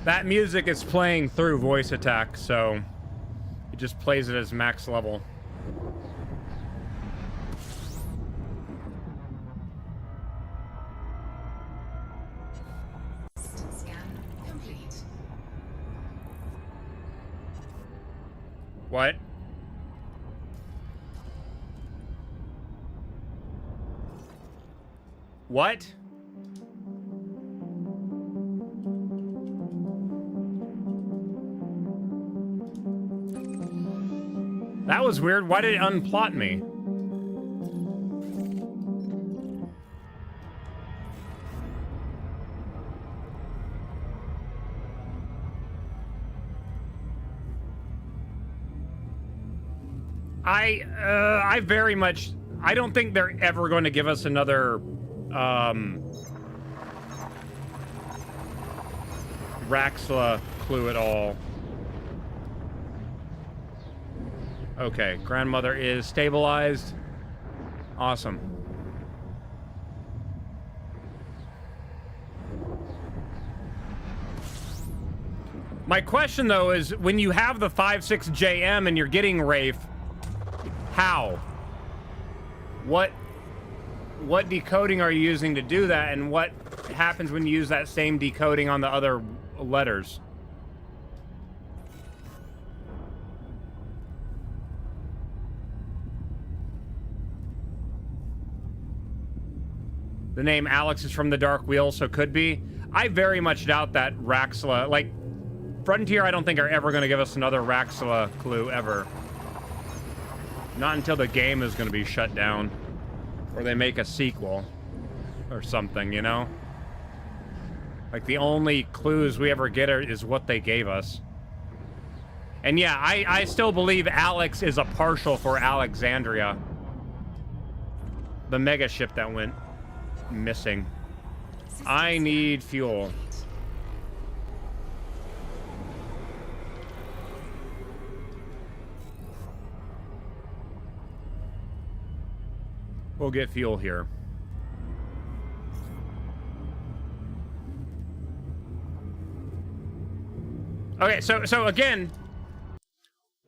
That music is playing through voice attack, so It just plays it as max level. System scan complete. What? What? That was weird. Why did it unplot me? I very much... I don't think they're ever going to give us another... Raxla clue at all. Okay, grandmother is stabilized. Awesome. My question, though, is when you have the 56JM and you're getting Rafe, how? What decoding are you using to do that, and what happens when you use that same decoding on the other letters? The name Alex is from the Dark Wheel, so could be. I very much doubt that Raxla... Like, Frontier, I don't think are ever going to give us another Raxla clue, ever. Not until the game is going to be shut down. Or they make a sequel. Or something, you know? Like, the only clues we ever get is what they gave us. And yeah, I still believe Alex is a partial for Alexandria. The mega ship that went missing. I need fuel. We'll get fuel here. Okay, so again,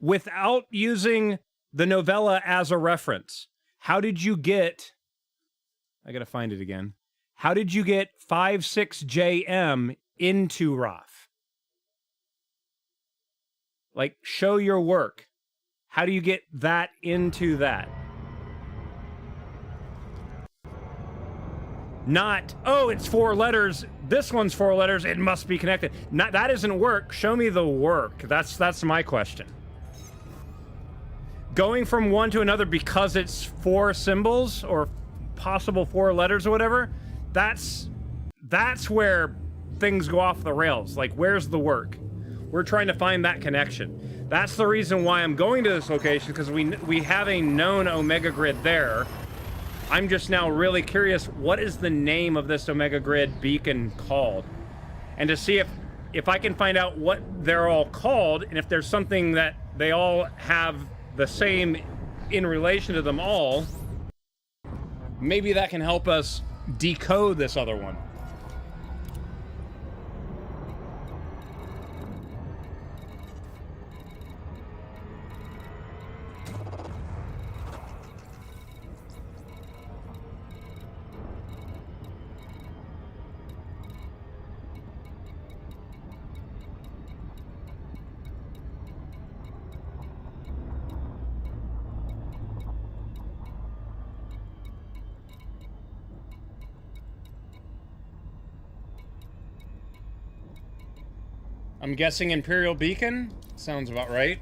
without using the novella as a reference, how did you get... I gotta find it again. How did you get 56JM into ROF? Like, show your work. How do you get that into that? Not, oh, it's 4 letters. This one's 4 letters. It must be connected. Not, that doesn't work. Show me the work. That's my question. Going from one to another because it's 4 symbols or possible 4 letters or whatever, that's where things go off the rails. Like, where's the work? We're trying to find that connection. That's the reason why I'm going to this location, because we have a known Omega Grid there. I'm just now really curious, what is the name of this Omega Grid beacon called? And to see if I can find out what they're all called, and if there's something that they all have the same in relation to them all, maybe that can help us decode this other one. I'm guessing Imperial Beacon? Sounds about right.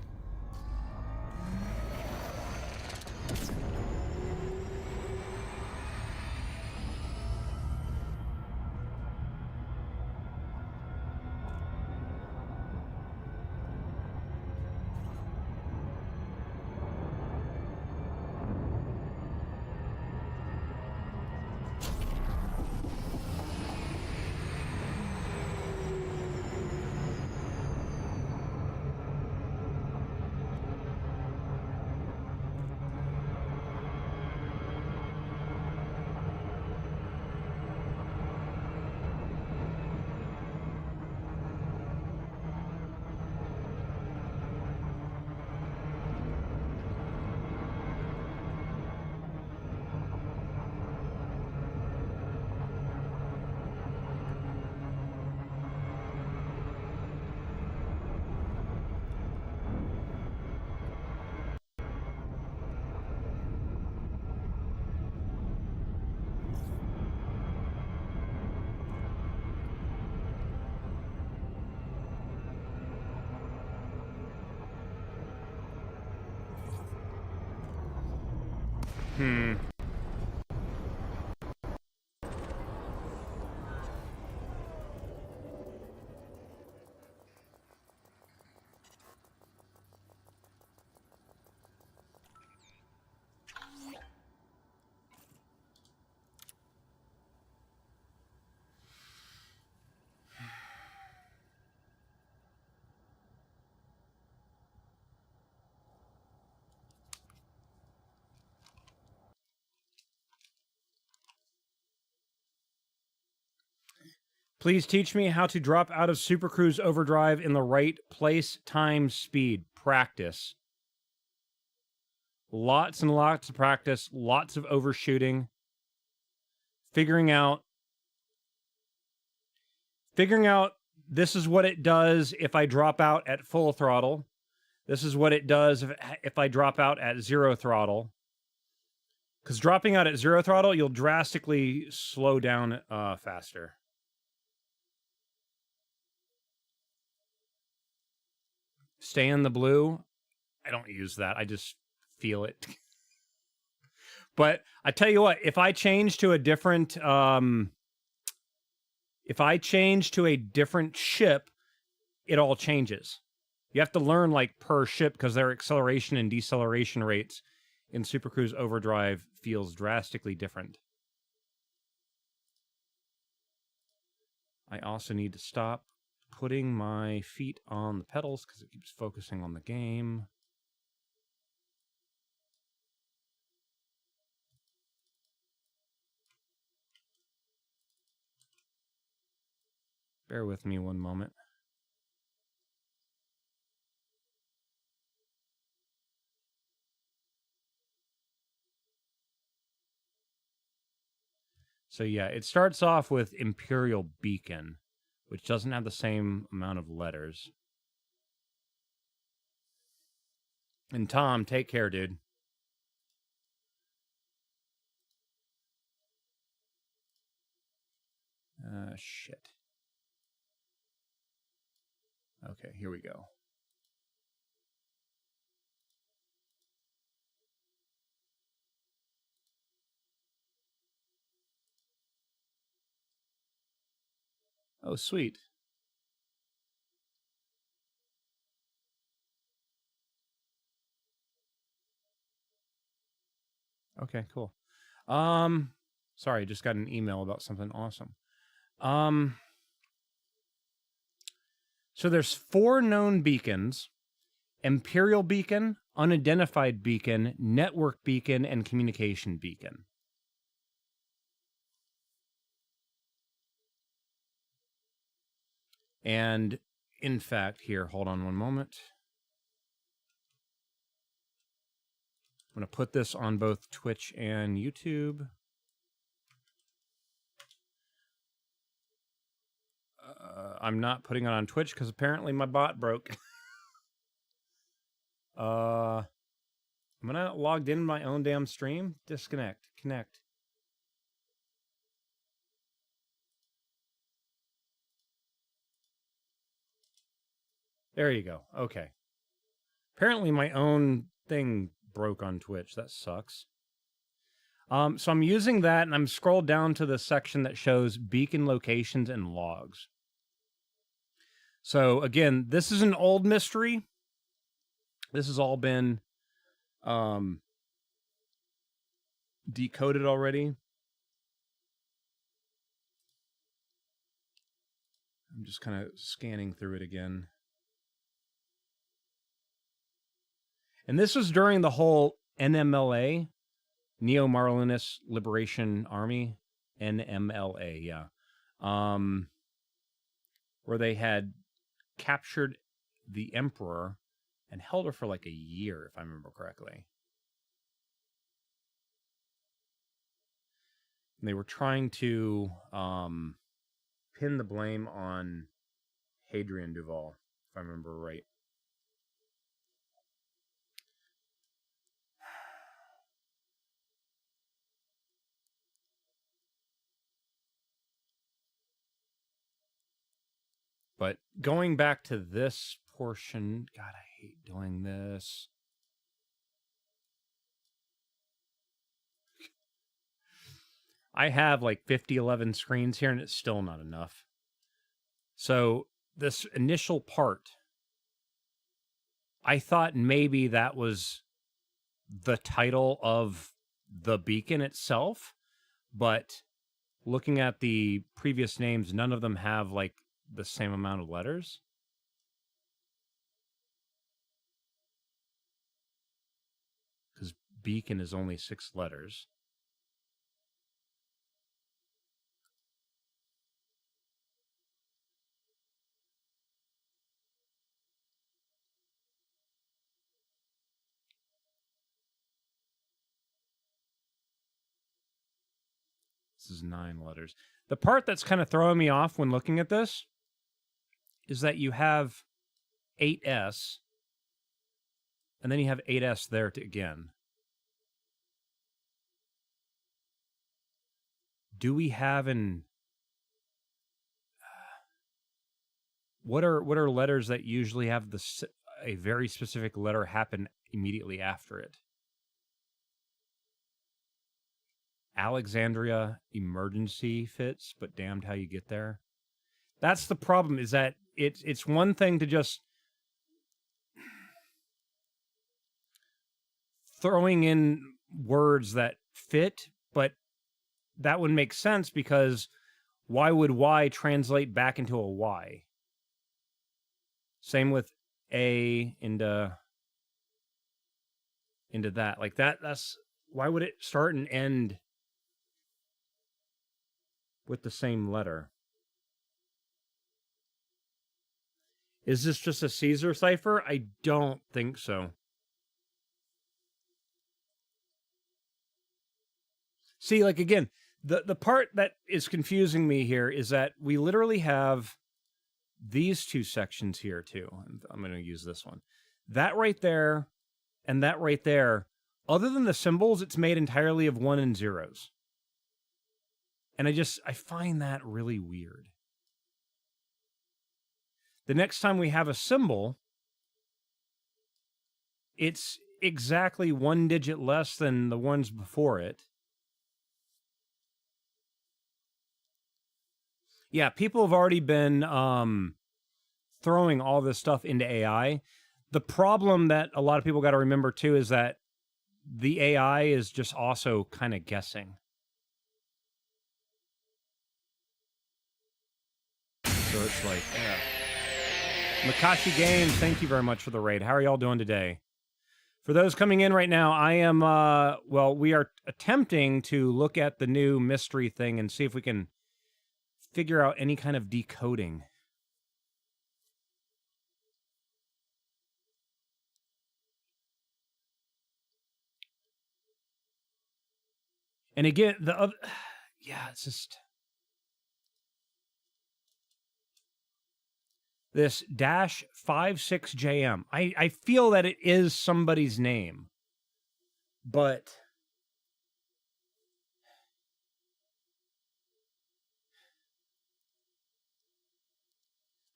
Please teach me how to drop out of Super Cruise Overdrive in the right place, time, speed. Practice. Lots and lots of practice, lots of overshooting. Figuring out this is what it does if I drop out at full throttle. This is what it does if I drop out at 0 throttle. Because dropping out at 0 throttle, you'll drastically slow down faster. Stay in the blue. I don't use that. I just feel it. But I tell you what, if I change to a different ship, it all changes. You have to learn like per ship because their acceleration and deceleration rates in Super Cruise Overdrive feels drastically different. I also need to stop putting my feet on the pedals because it keeps focusing on the game. Bear with me one moment. So yeah, it starts off with Imperial Beacon, which doesn't have the same amount of letters. And Tom, take care, dude. Shit. Okay, here we go. Oh, sweet. Okay, cool. Sorry, just got an email about something awesome. So there's 4 known beacons: Imperial Beacon, Unidentified Beacon, Network Beacon, and Communication Beacon. And in fact, here, hold on one moment. I'm going to put this on both Twitch and YouTube. I'm not putting it on Twitch because apparently my bot broke. I'm not logged in my own damn stream. Disconnect. Connect. There you go. Okay. Apparently my own thing broke on Twitch. That sucks. So I'm using that, and I'm scrolled down to the section that shows beacon locations and logs. So again, this is an old mystery. This has all been decoded already. I'm just kind of scanning through it again. And this was during the whole NMLA, Neo-Marlinist Liberation Army, NMLA, yeah. Where they had captured the Emperor and held her for like a year, if I remember correctly. And they were trying to pin the blame on Hadrian Duval, if I remember right. But going back to this portion, God, I hate doing this. I have like 11 screens here, and it's still not enough. So this initial part, I thought maybe that was the title of the beacon itself, but looking at the previous names, none of them have like the same amount of letters. Because beacon is only 6 letters. This is 9 letters. The part that's kind of throwing me off when looking at this is that you have 8S, and then you have 8S there again. Do we have an... What are letters that usually have a very specific letter happen immediately after it? Alexandria emergency fits, but damned how you get there. That's the problem, is that it's one thing to just throwing in words that fit, but that would make sense because why would Y translate back into a Y? Same with A into that. Like that's why would it start and end with the same letter? Is this just a Caesar cipher? I don't think so. See, like again, the part that is confusing me here is that we literally have these 2 sections here too. I'm going to use this one. That right there and that right there, other than the symbols, it's made entirely of 1 and 0s. And I find that really weird. The next time we have a symbol, it's exactly 1 digit less than the ones before it. Yeah, people have already been throwing all this stuff into AI. The problem that a lot of people got to remember too is that the AI is just also kind of guessing. So it's like, yeah. Makashi Games, thank you very much for the raid. How are y'all doing today? For those coming in right now, I am, we are attempting to look at the new mystery thing and see if we can figure out any kind of decoding. And again, the other, yeah, it's just... This -56JM. I feel that it is somebody's name. But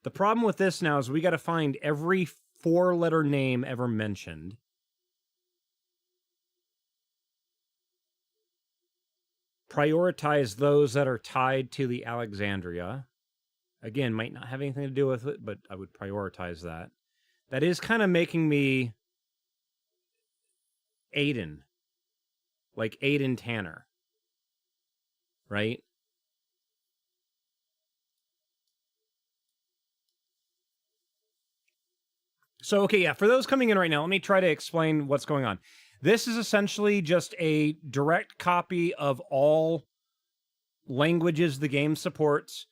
the problem with this now is we got to find every 4-letter name ever mentioned. Prioritize those that are tied to the Alexandria. Again, might not have anything to do with it, but I would prioritize that. That is kind of making me Aiden. Like Aiden Tanner. Right? So, okay, yeah, for those coming in right now, let me try to explain what's going on. This is essentially just a direct copy of all languages the game supports.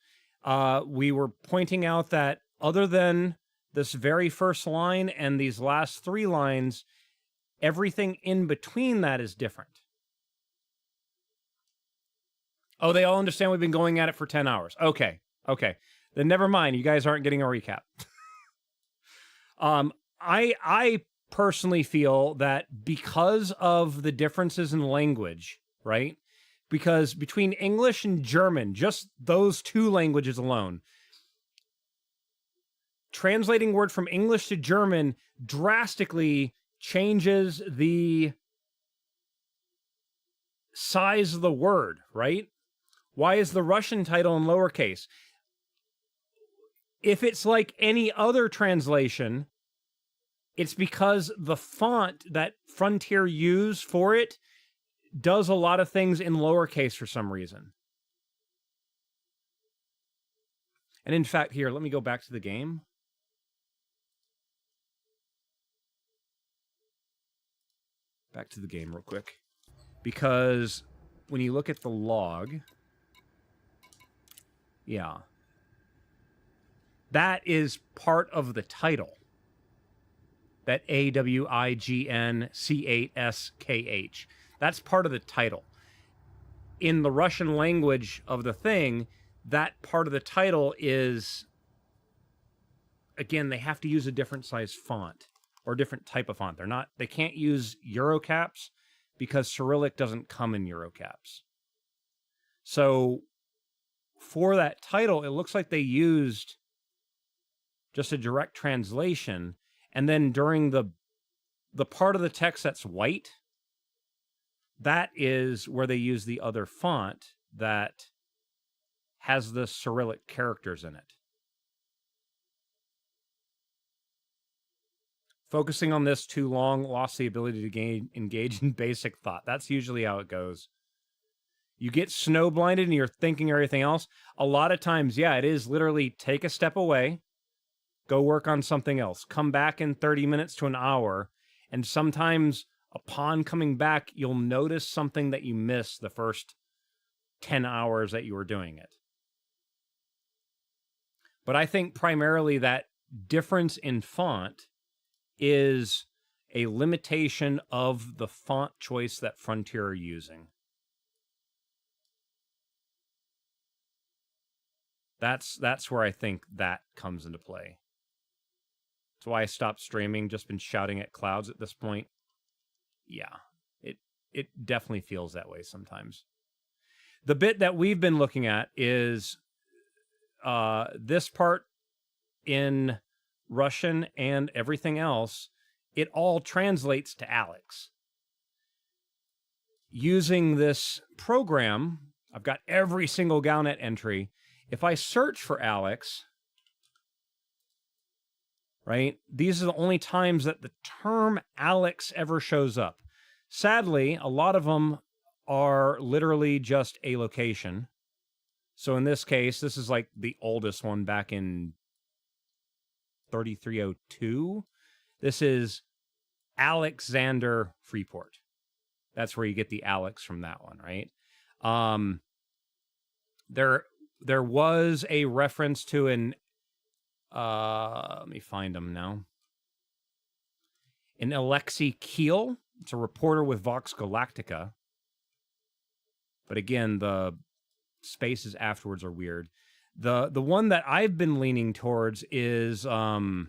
We were pointing out that other than this very first line and these last 3 lines, everything in between that is different. Oh, they all understand we've been going at it for 10 hours. Okay. Then never mind. You guys aren't getting a recap. I personally feel that because of the differences in language, right? Because between English and German, just those 2 languages alone, translating word from English to German drastically changes the size of the word, right? Why is the Russian title in lowercase? If it's like any other translation, it's because the font that Frontier used for it does a lot of things in lowercase for some reason. And in fact, here, let me go back to the game. Back to the game real quick. Because when you look at the log, yeah, that is part of the title. That AWIGNC8SKH. That's part of the title. In the Russian language of the thing, that part of the title is, again, they have to use a different size font or a different type of font. They can't use Eurocaps because Cyrillic doesn't come in Eurocaps. So for that title, it looks like they used just a direct translation, and then during the part of the text that's white, that is where they use the other font that has the Cyrillic characters in it. Focusing on this too long lost the ability to engage in basic thought. That's usually how it goes. You get snow blinded and you're thinking everything else. A lot of times, yeah, it is literally take a step away, go work on something else, come back in 30 minutes to an hour, and sometimes upon coming back, you'll notice something that you missed the first 10 hours that you were doing it. But I think primarily that difference in font is a limitation of the font choice that Frontier are using. That's where I think that comes into play. That's why I stopped streaming, just been shouting at clouds at this point. Yeah, it definitely feels that way sometimes. The bit that we've been looking at is this part in Russian and everything else. It all translates to Alex. Using this program, I've got every single Galnet entry. If I search for Alex, right, these are the only times that the term Alex ever shows up. Sadly, a lot of them are literally just a location. So in this case, this is like the oldest one back in 3302. This is Alexander Freeport. That's where you get the Alex from that one, right? There was a reference to an let me find them now. An Alexei Keel. It's a reporter with Vox Galactica. But again, the spaces afterwards are weird. The one that I've been leaning towards is the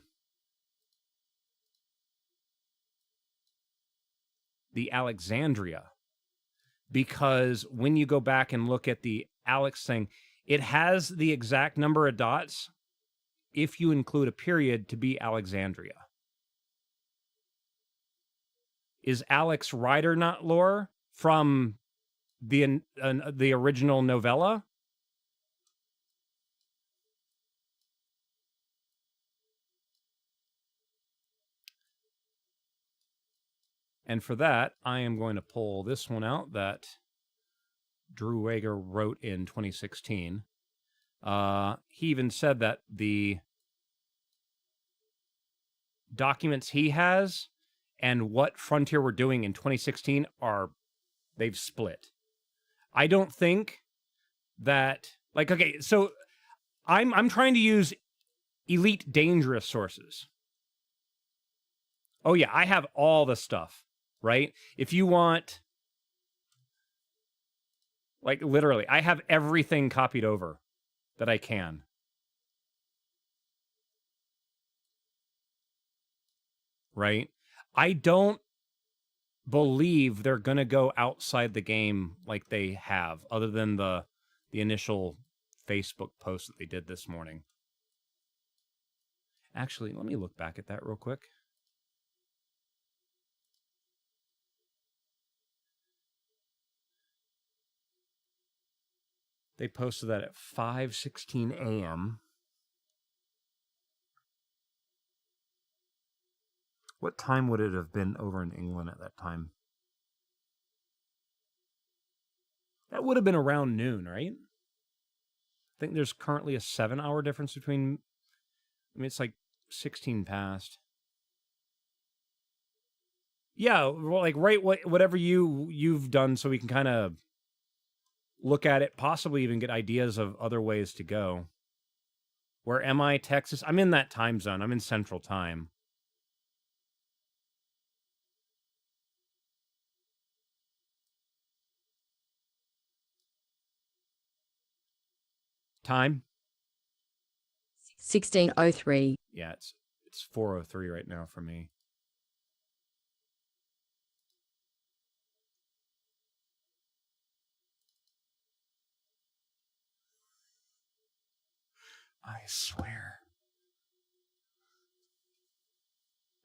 Alexandria. Because when you go back and look at the Alex thing, it has the exact number of dots, if you include a period, to be Alexandria. Is Alex Rider not lore from the original novella? And for that, I am going to pull this one out that Drew Wager wrote in 2016. He even said that the documents he has and what Frontier were doing in 2016 they've split. I don't think that, like, okay, so I'm trying to use elite dangerous sources. Oh yeah, I have all the stuff, right? If you want, like, literally, I have everything copied over that I can. Right? I don't believe they're going to go outside the game like they have, other than the initial Facebook post that they did this morning. Actually, let me look back at that real quick. They posted that at 5:16 a.m. What time would it have been over in England at that time? That would have been around noon, right? I think there's currently a 7-hour difference between... I mean, it's like 16 past. Yeah, well, like right, whatever you've done, so we can kind of look at it, possibly even get ideas of other ways to go. Where am I, Texas? I'm in that time zone. I'm in Central Time. Time? 16:03. Yeah, it's 4:03 right now for me. I swear.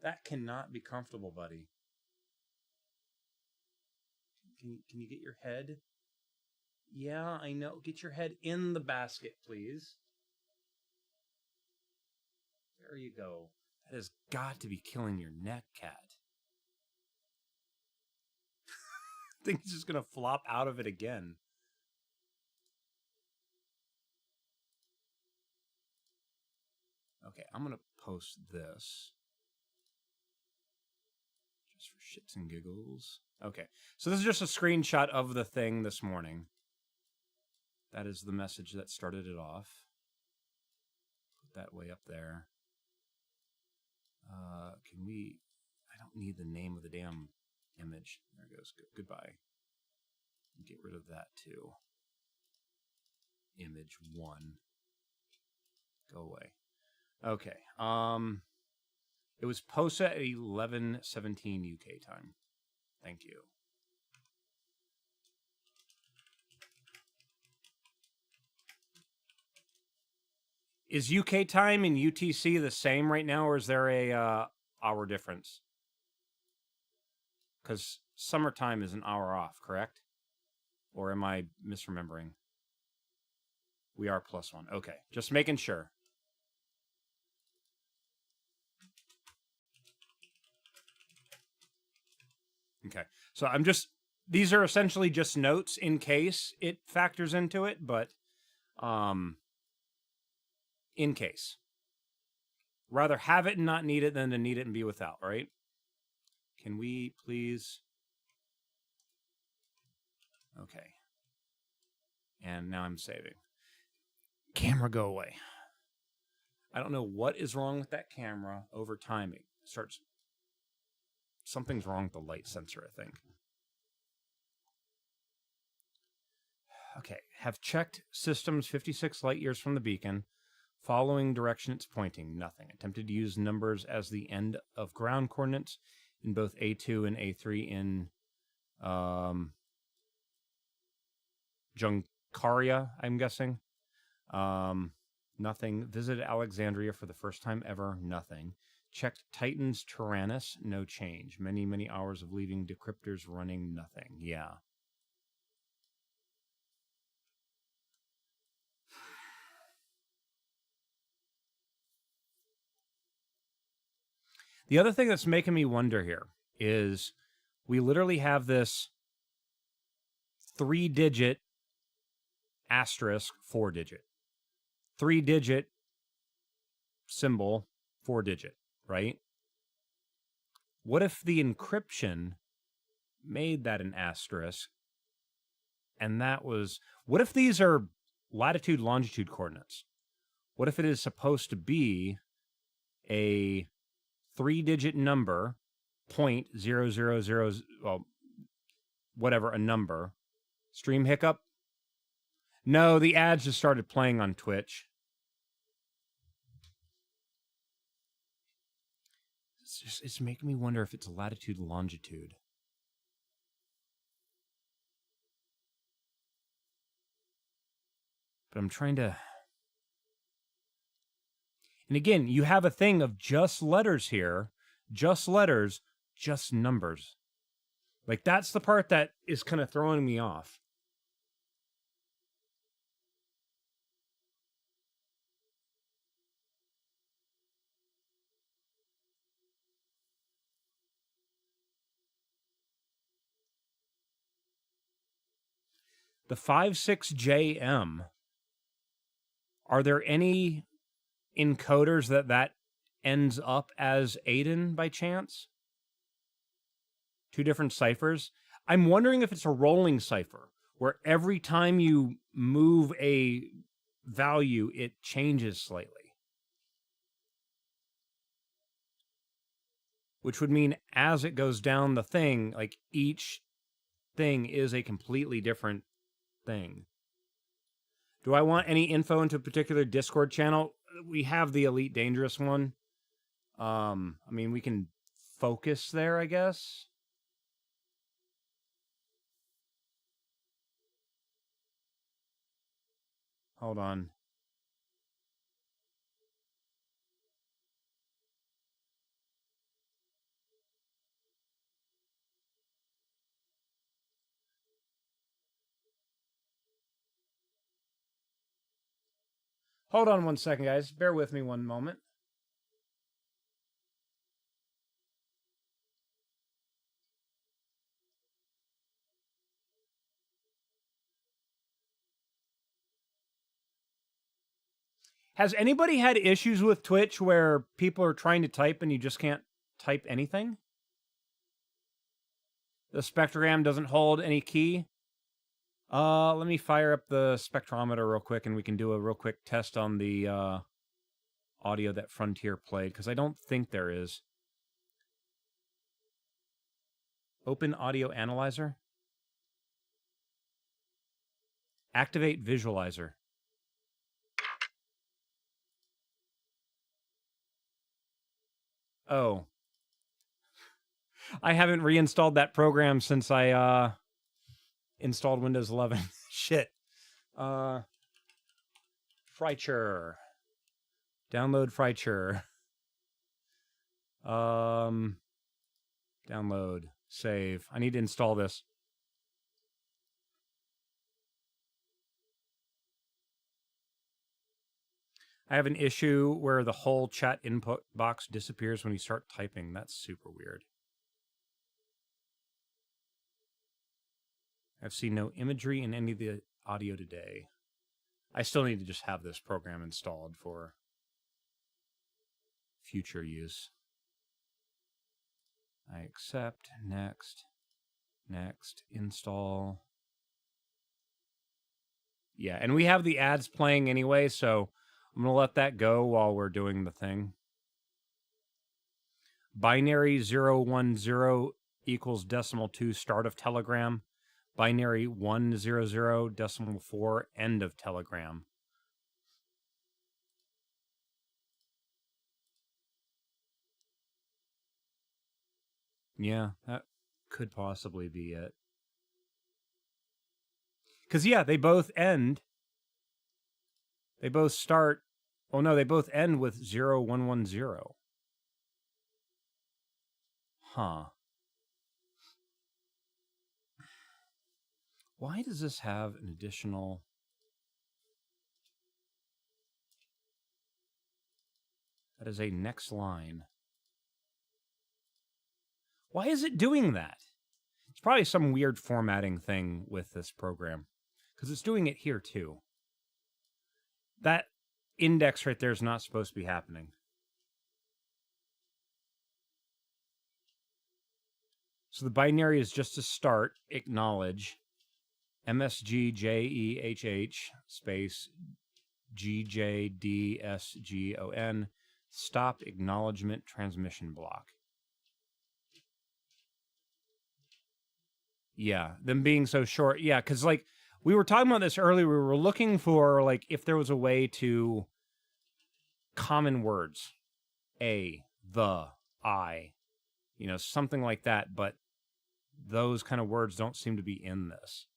That cannot be comfortable, buddy. Can you get your head? Yeah, I know. Get your head in the basket, please. There you go. That has got to be killing your neck, cat. I think it's just going to flop out of it again. Okay, I'm going to post this. Just for shits and giggles. Okay, so this is just a screenshot of the thing this morning. That is the message that started it off. Put that way up there. Can we... I don't need the name of the damn image. There it goes. Goodbye. Get rid of that too. Image 1. Go away. Okay. It was posted at 11:17 UK time. Thank you. Is UK time and UTC the same right now, or is there a hour difference? Because summertime is an hour off, correct? Or am I misremembering? We are +1. Okay, just making sure. Okay, so I'm just... These are essentially just notes in case it factors into it, but... in case. Rather have it and not need it than to need it and be without, right? Can we please... Okay. And now I'm saving. Camera, go away. I don't know what is wrong with that camera over timing. It starts... Something's wrong with the light sensor, I think. Okay. Have checked systems 56 light years from the beacon. Following direction it's pointing, nothing. Attempted to use numbers as the end of ground coordinates in both A2 and A3 in Juncaria, I'm guessing. Nothing. Visited Alexandria for the first time ever, nothing. Checked Titan's Tyrannus, no change. Many, many hours of leaving decryptors running, nothing. Yeah. The other thing that's making me wonder here is we literally have this 3-digit asterisk 4-digit. 3-digit symbol 4-digit, right? What if the encryption made that an asterisk and that was... What if these are latitude, longitude coordinates? What if it is supposed to be a 3-digit number, 0.000, well, whatever, a number. Stream hiccup? No, the ads just started playing on Twitch. It's making me wonder if it's latitude, longitude. But I'm trying to... And again, you have a thing of just letters here, just letters, just numbers. Like, that's the part that is kind of throwing me off. The 56JM, are there any encoders that ends up as Aiden by chance? Two different ciphers? I'm wondering if it's a rolling cipher, where every time you move a value, it changes slightly. Which would mean as it goes down the thing, like each thing is a completely different thing. Do I want any info into a particular Discord channel? We have the Elite Dangerous one. I mean, we can focus there, I guess. Hold on. Hold on one second, guys. Bear with me one moment. Has anybody had issues with Twitch where people are trying to type and you just can't type anything? The spectrogram doesn't hold any key? Let me fire up the spectrometer real quick and we can do a real quick test on the audio that Frontier played, because I don't think there is. Open audio analyzer. Activate visualizer. Oh. I haven't reinstalled that program since I installed Windows 11. Shit. Fryture. Download Fryture. Download. Save. I need to install this. I have an issue where the whole chat input box disappears when you start typing. That's super weird. I've seen no imagery in any of the audio today. I still need to just have this program installed for future use. I accept, next, install. Yeah, and we have the ads playing anyway, so I'm going to let that go while we're doing the thing. Binary 010 equals decimal 2 start of Telegram. Binary 100 decimal 4 end of Telegram. Yeah, that could possibly be it. Because, yeah, they both end. They both start. Oh, no, they both end with 0110. Huh. Why does this have an additional... That is a next line. Why is it doing that? It's probably some weird formatting thing with this program. Because it's doing it here, too. That index right there is not supposed to be happening. So the binary is just to start, acknowledge, MSGJEHH space GJDSGON, stop acknowledgement transmission block. Yeah, them being so short. Yeah, because, like, we were talking about this earlier. We were looking for, like, if there was a way to common words. A, the, I. You know, something like that. But those kind of words don't seem to be in this.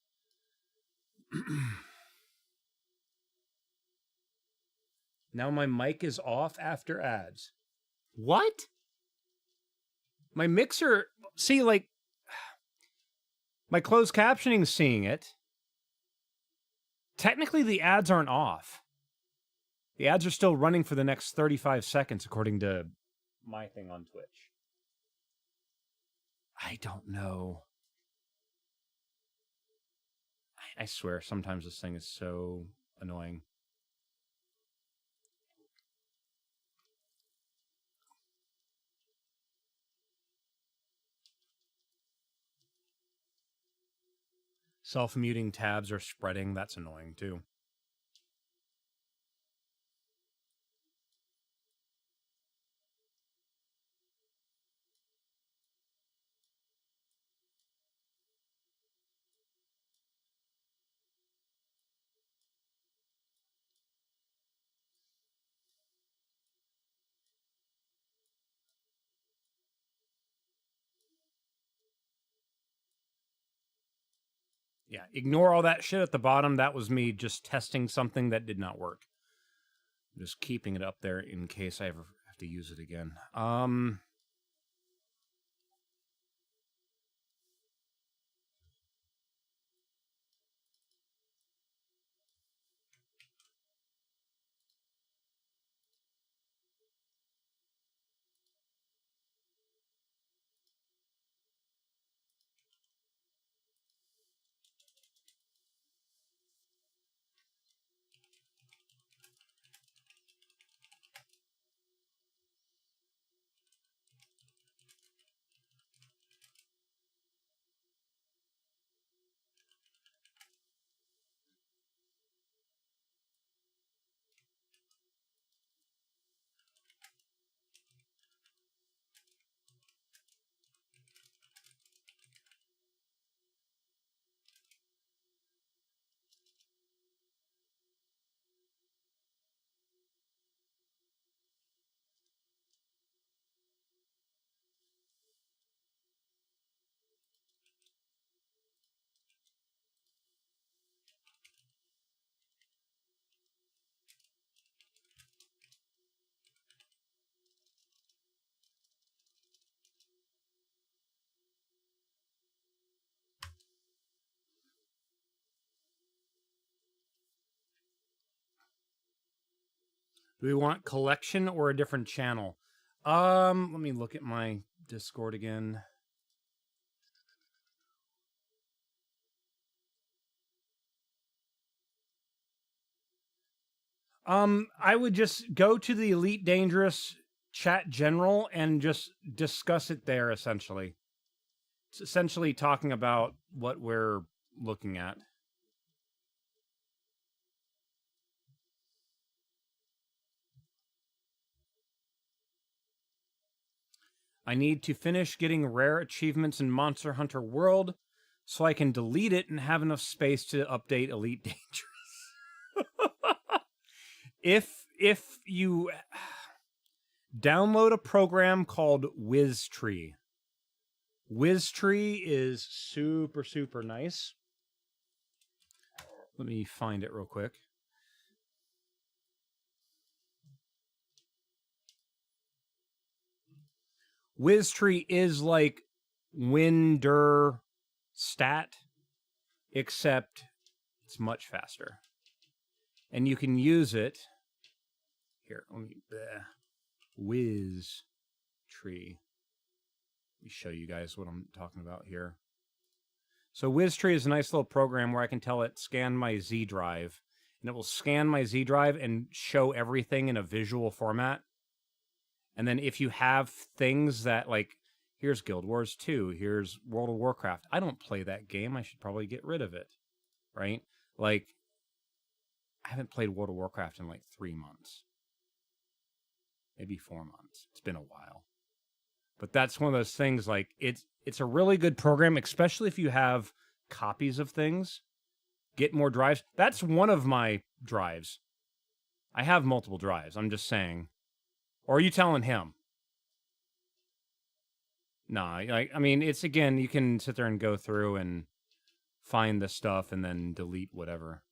Now my mic is off after ads. What? My mixer... See, like... My closed captioning's seeing it. Technically, the ads aren't off. The ads are still running for the next 35 seconds, according to my thing on Twitch. I don't know. I swear, sometimes this thing is so annoying. Self-muting tabs are spreading. That's annoying, too. Yeah, ignore all that shit at the bottom. That was me just testing something that did not work. Just keeping it up there in case I ever have to use it again. Do we want collection or a different channel? Let me look at my Discord again. I would just go to the Elite Dangerous chat general and just discuss it there, essentially. It's essentially talking about what we're looking at. I need to finish getting rare achievements in Monster Hunter World so I can delete it and have enough space to update Elite Dangerous. If you download a program called WizTree. WizTree is super, super nice. Let me find it real quick. WizTree is like WinDir Stat, except it's much faster. And you can use it. Here, let me... WizTree. Let me show you guys what I'm talking about here. So WizTree is a nice little program where I can tell it scan my Z drive. And it will scan my Z drive and show everything in a visual format. And then if you have things that, like, here's Guild Wars 2, here's World of Warcraft. I don't play that game. I should probably get rid of it, right? Like, I haven't played World of Warcraft in, like, 3 months. Maybe 4 months. It's been a while. But that's one of those things, like, it's a really good program, especially if you have copies of things. Get more drives. That's one of my drives. I have multiple drives. I'm just saying. Or are you telling him? Nah, like, I mean, it's, again, you can sit there and go through and find the stuff and then delete whatever.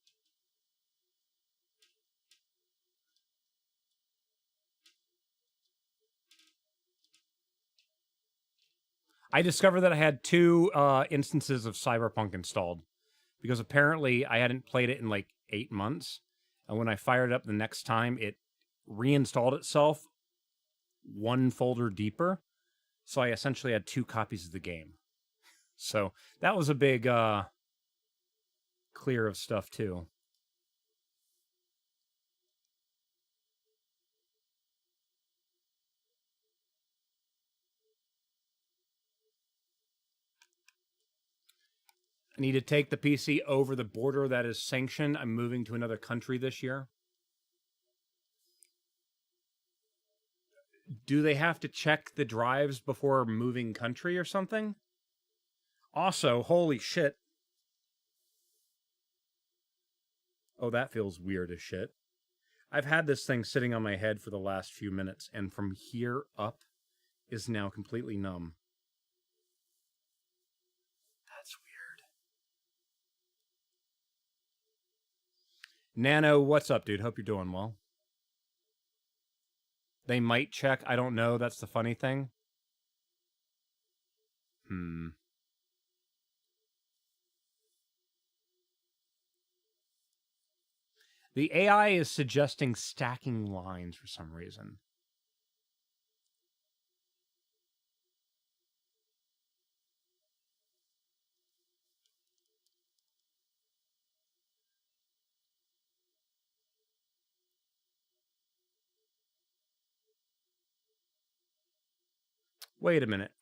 I discovered that I had 2 instances of Cyberpunk installed. Because apparently I hadn't played it in like 8 months. And when I fired it up the next time, it reinstalled itself 1 folder deeper. So I essentially had 2 copies of the game. So that was a big clear of stuff too. I need to take the PC over the border that is sanctioned. I'm moving to another country this year. Do they have to check the drives before moving country or something? Also, holy shit. Oh, that feels weird as shit. I've had this thing sitting on my head for the last few minutes, and from here up is now completely numb. That's weird. Nano, what's up, dude? Hope you're doing well. They might check. I don't know. That's the funny thing. The AI is suggesting stacking lines for some reason. Wait a minute.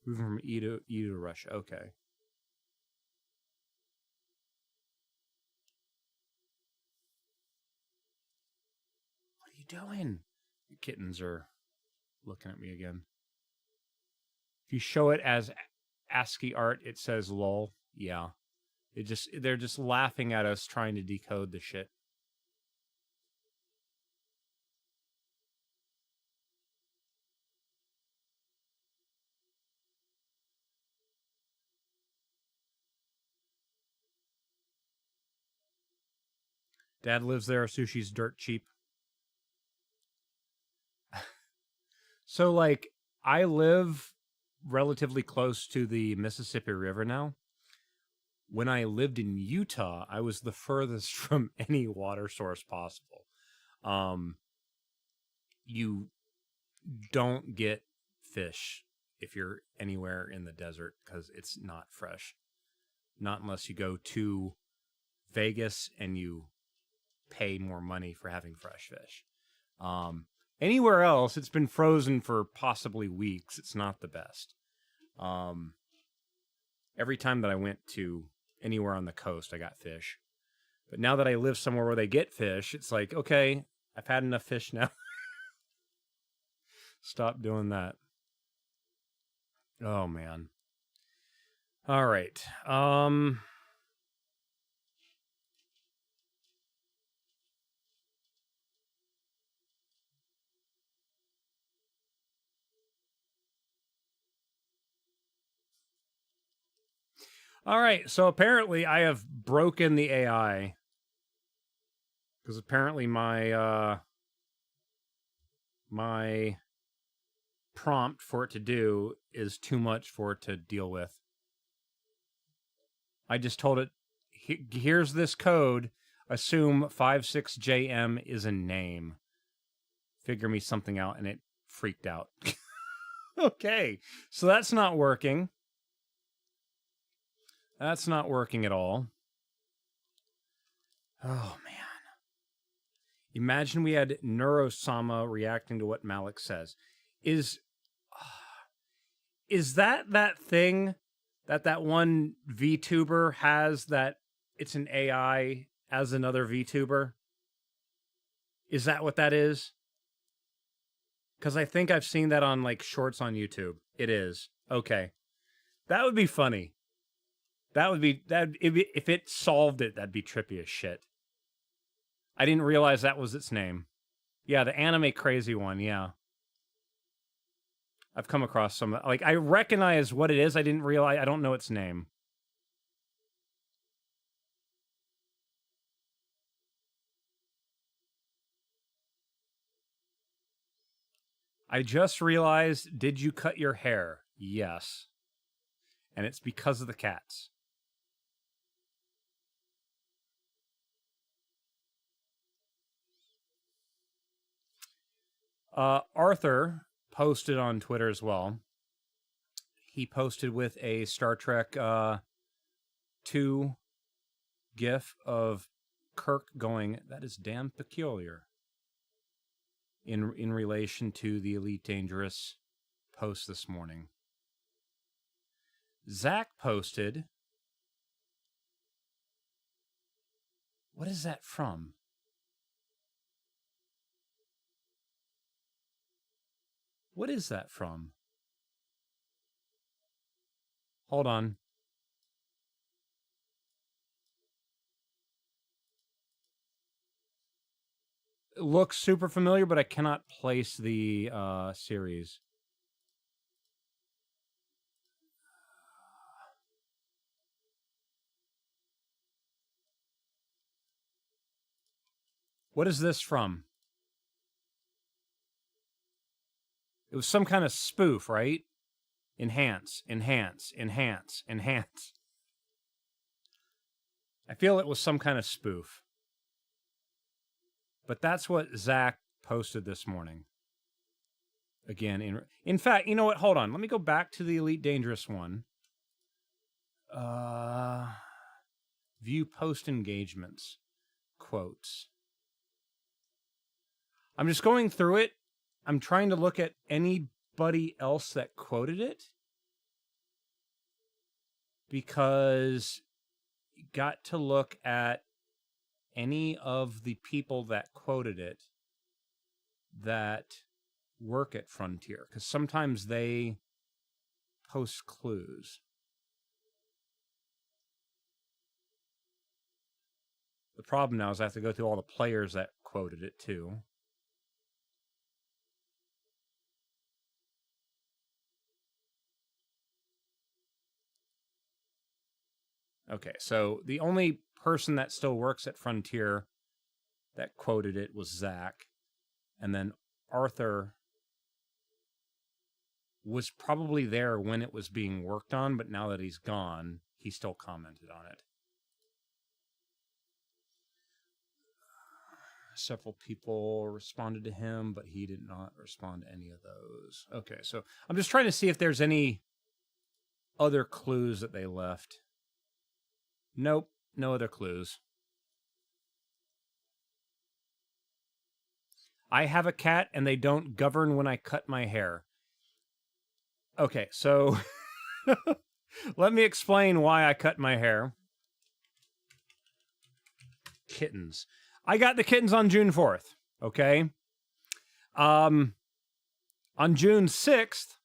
Moving from E to Russia. Okay. What are you doing? The kittens are looking at me again. If you show it as ASCII art, it says lol. Yeah. They're just laughing at us trying to decode the shit. Dad lives there. Sushi's dirt cheap. So, like, I live relatively close to the Mississippi River now. When I lived in Utah, I was the furthest from any water source possible. You don't get fish if you're anywhere in the desert because it's not fresh. Not unless you go to Vegas and you pay more money for having fresh fish. Anywhere else, it's been frozen for possibly weeks. It's not the best. Every time that I went to anywhere on the coast, I got fish. But now that I live somewhere where they get fish, it's like, okay, I've had enough fish now. Stop doing that. Oh, man. All right. All right, so apparently I have broken the AI. Because apparently my my prompt for it to do is too much for it to deal with. I just told it, here's this code. Assume 56JM is a name. Figure me something out, and it freaked out. Okay, so that's not working. That's not working at all. Oh, man. Imagine we had Neurosama reacting to what Malik says. Is that thing that one VTuber has, that it's an AI as another VTuber? Is that what that is? Because I think I've seen that on, like, shorts on YouTube. It is. Okay. That would be funny. If it solved it, that'd be trippy as shit. I didn't realize that was its name. Yeah, the anime crazy one, yeah. I've come across some, like, I recognize what it is. I don't know its name. I just realized, did you cut your hair? Yes. And it's because of the cats. Arthur posted on Twitter as well. He posted with a Star Trek 2 GIF of Kirk going, "That is damn peculiar," in relation to the Elite Dangerous post this morning. Zach posted, what is that from? What is that from? Hold on. It looks super familiar, but I cannot place the series. What is this from? It was some kind of spoof, right? Enhance, enhance, enhance, enhance. I feel it was some kind of spoof. But that's what Zach posted this morning. Again, in fact, you know what? Hold on. Let me go back to the Elite Dangerous one. View post engagements. Quotes. I'm just going through it. I'm trying to look at anybody else that quoted it. Because you got to look at any of the people that quoted it that work at Frontier. Because sometimes they post clues. The problem now is I have to go through all the players that quoted it too. Okay, so the only person that still works at Frontier that quoted it was Zach. And then Arthur was probably there when it was being worked on, but now that he's gone, he still commented on it. Several people responded to him, but he did not respond to any of those. Okay, so I'm just trying to see if there's any other clues that they left. Nope, no other clues. I have a cat and they don't govern when I cut my hair. Okay, so let me explain why I cut my hair. Kittens. I got the kittens on June 4th, okay? On June 6th,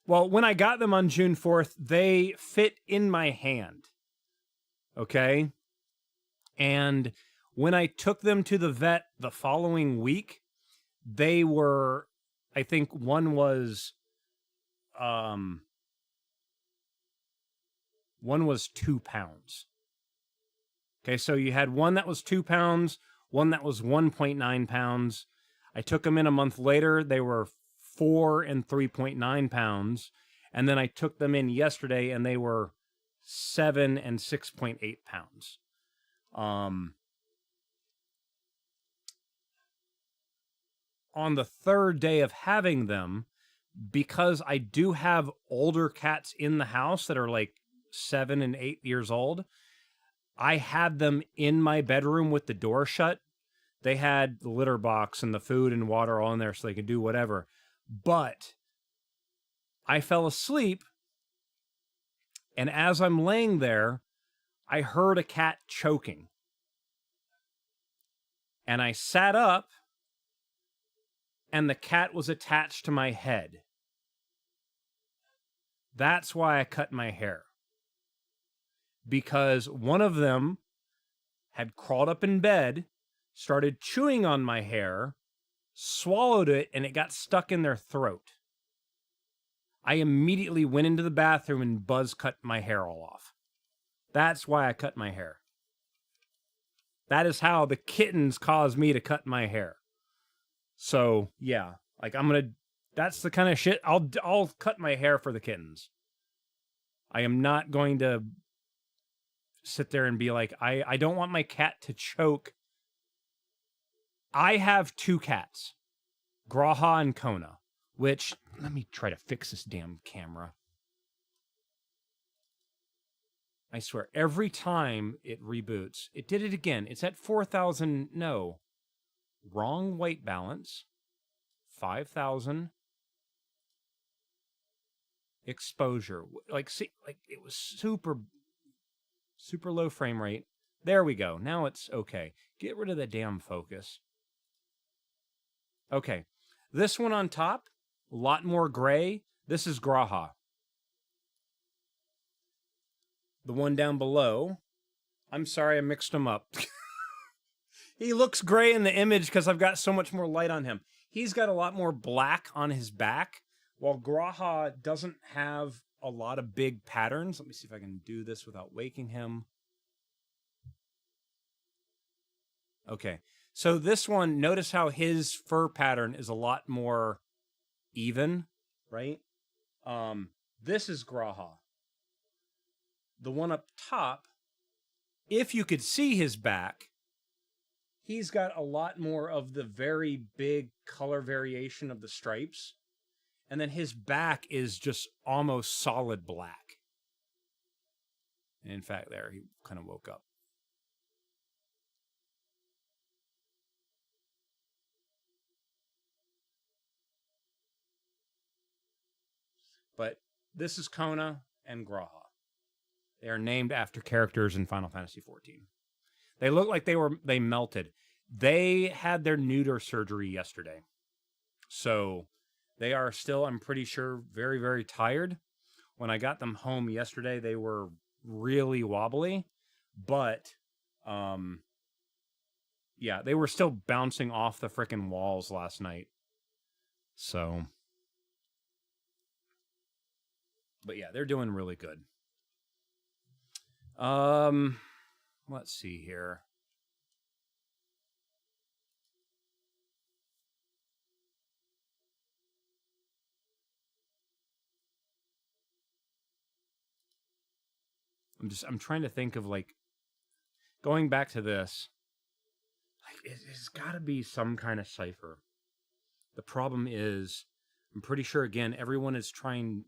well, when I got them on June 4th, they fit in my hand, okay? And when I took them to the vet the following week, they were, I think one was 2 pounds. Okay, so you had one that was 2 pounds, one that was 1.9 pounds. I took them in a month later. They were 4 and 3.9 pounds. And then I took them in yesterday and they were 7 and 6.8 pounds. On the third day of having them, because I do have older cats in the house that are like 7 and 8 years old, I had them in my bedroom with the door shut. They had the litter box and the food and water all in there so they could do whatever. But I fell asleep, and as I'm laying there, I heard a cat choking. And I sat up, and the cat was attached to my head. That's why I cut my hair. Because one of them had crawled up in bed, started chewing on my hair, swallowed it, and it got stuck in their throat. I immediately went into the bathroom and buzz cut my hair all off. That's why I cut my hair. That is how the kittens caused me to cut my hair. So, yeah, like I'm going to That's the kind of shit I'll cut my hair for the kittens. I am not going to sit there and be like, I don't want my cat to choke. I have 2 cats, Graha and Kona, which, let me try to fix this damn camera. I swear, every time it reboots, it did it again. It's at 4,000, no. Wrong white balance. 5,000. Exposure. Like, see, like, it was super low frame rate. There we go. Now it's okay. Get rid of the damn focus. Okay. This one on top, a lot more gray. This is Graha. The one down below, I'm sorry I mixed them up. He looks gray in the image because I've got so much more light on him. He's got a lot more black on his back, while Graha doesn't have a lot of big patterns. Let me see if I can do this without waking him. Okay, so this one, notice how his fur pattern is a lot more even, right? This is Graha. The one up top, if you could see his back, he's got a lot more of the very big color variation of the stripes. And then his back is just almost solid black. And in fact, there, he kind of woke up. But this is Kona and Graha. They are named after characters in Final Fantasy XIV. They look like they melted. They had their neuter surgery yesterday. So they are still, I'm pretty sure, very, very tired. When I got them home yesterday, they were really wobbly. But, yeah, they were still bouncing off the frickin' walls last night. So, but yeah, they're doing really good. Let's see here. I'm trying to think of, like, going back to this, like, it's got to be some kind of cipher. The problem is, I'm pretty sure, again, everyone is trying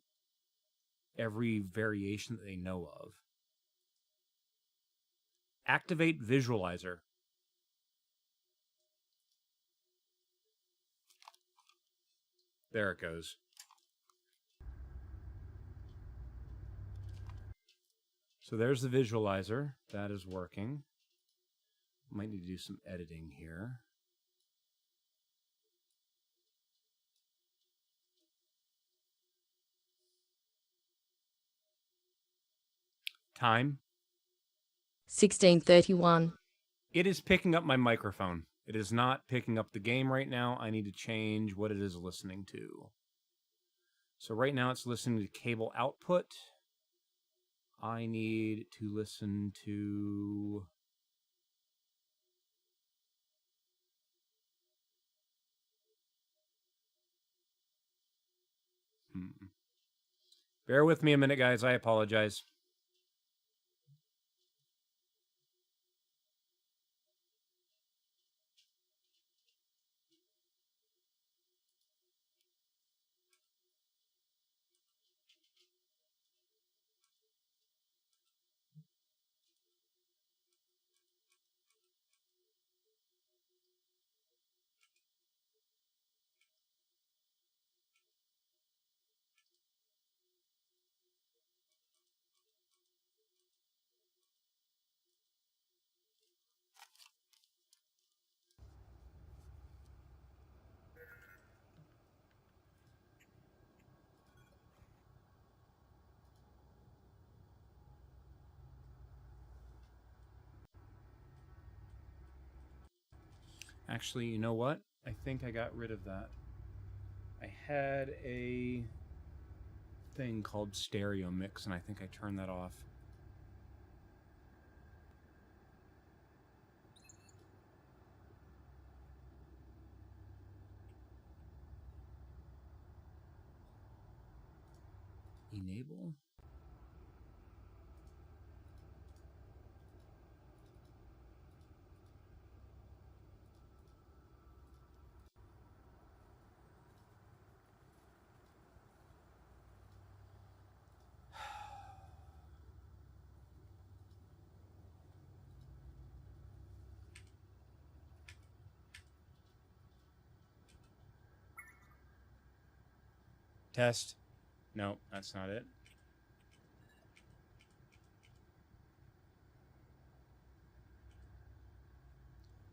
every variation that they know of. Activate visualizer. There it goes. So there's the visualizer. That is working. Might need to do some editing here. Time. 16:31. It is picking up my microphone. It is not picking up the game right now. I need to change what it is listening to. So right now it's listening to cable output. I need to listen to... Bear with me a minute, guys. I apologize. Actually, you know what? I think I got rid of that. I had a thing called stereo mix, and I think I turned that off. Enable. Test. No, that's not it.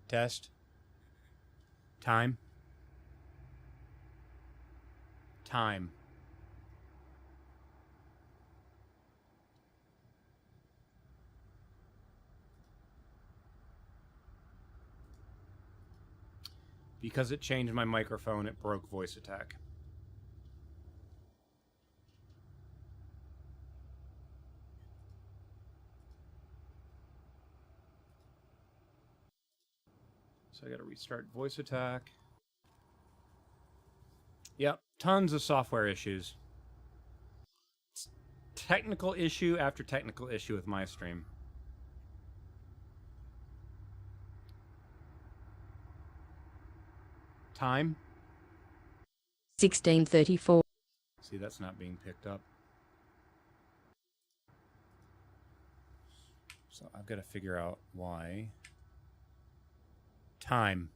Test. Time. Time. Because it changed my microphone, it broke voice attack. So I got to restart voice attack. Yep, tons of software issues. It's technical issue after technical issue with my stream. Time? 16:34. See, that's not being picked up. So I've got to figure out why. Time.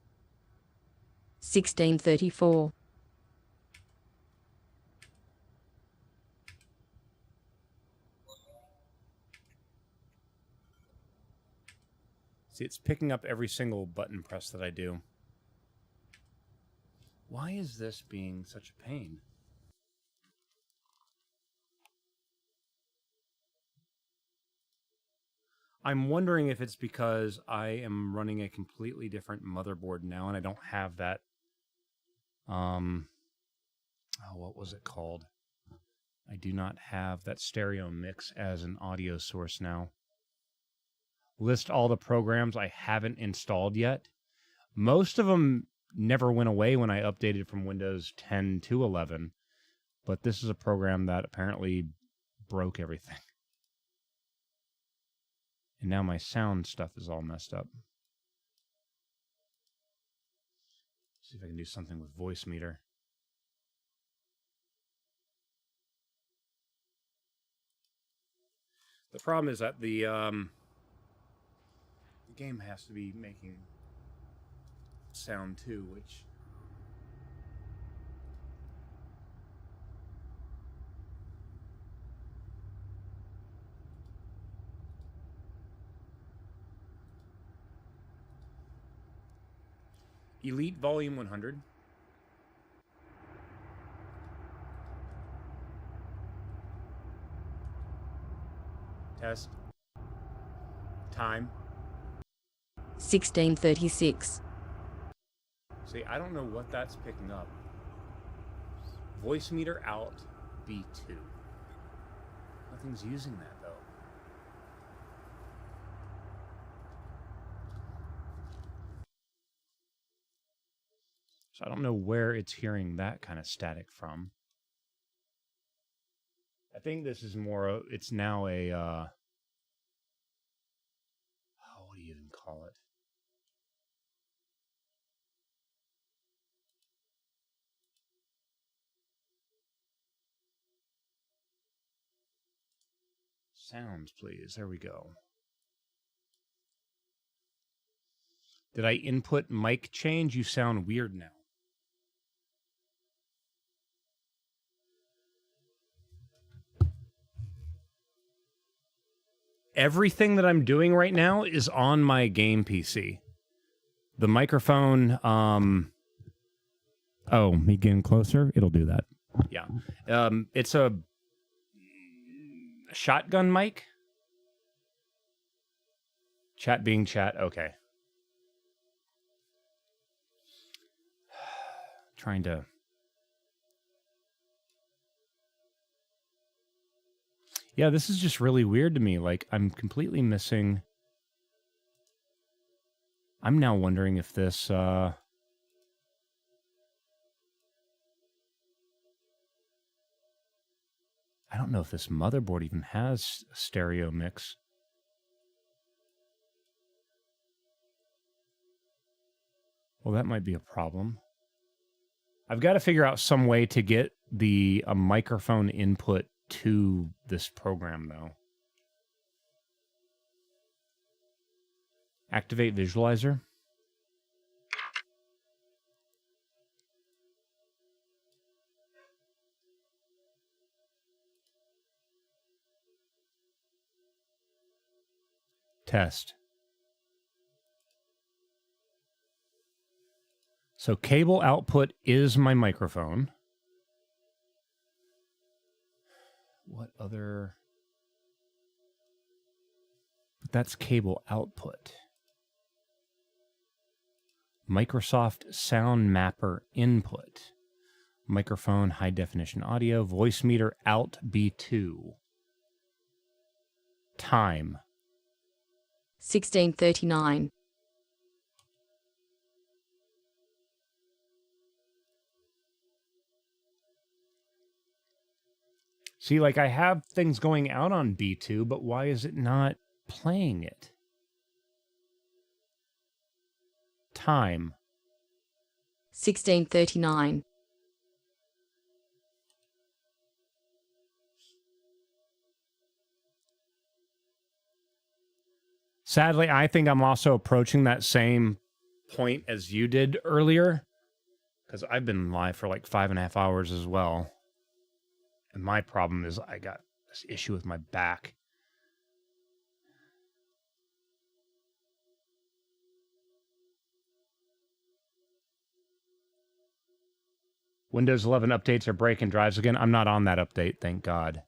16:34. See, it's picking up every single button press that I do. Why is this being such a pain? I'm wondering if it's because I am running a completely different motherboard now and I don't have that, oh, what was it called? I do not have that stereo mix as an audio source now. List all the programs I haven't installed yet. Most of them never went away when I updated from Windows 10 to 11, but this is a program that apparently broke everything. And now my sound stuff is all messed up. See if I can do something with voice meter. The problem is that the game has to be making sound too, which Elite Volume 100. Test. Time. 16:36. See, I don't know what that's picking up. Voice meter out, B2. Nothing's using that, though. So I don't know where it's hearing that kind of static from. I think this is more, it's now a, what do you even call it? Sounds, please. There we go. Did I input mic change? You sound weird now. Everything that I'm doing right now is on my game PC. The microphone, oh, me getting closer? It'll do that. Yeah. It's a shotgun mic. Chat being chat, okay. Trying to... Yeah, this is just really weird to me. Like, I'm completely missing... I'm now wondering if this, I I don't know if this motherboard even has a stereo mix. Well, that might be a problem. I've got to figure out some way to get a microphone input to this program, though. Activate visualizer. Test. So cable output is my microphone. What other? But that's cable output. Microsoft Sound Mapper input. Microphone high definition audio. Voice meter out B2. Time. 16:39. See, like I have things going out on B2, but why is it not playing it? Time. 16:39. Sadly, I think I'm also approaching that same point as you did earlier, because I've been live for like 5.5 hours as well. And my problem is I got this issue with my back. Windows 11 updates are breaking drives again. I'm not on that update, thank God.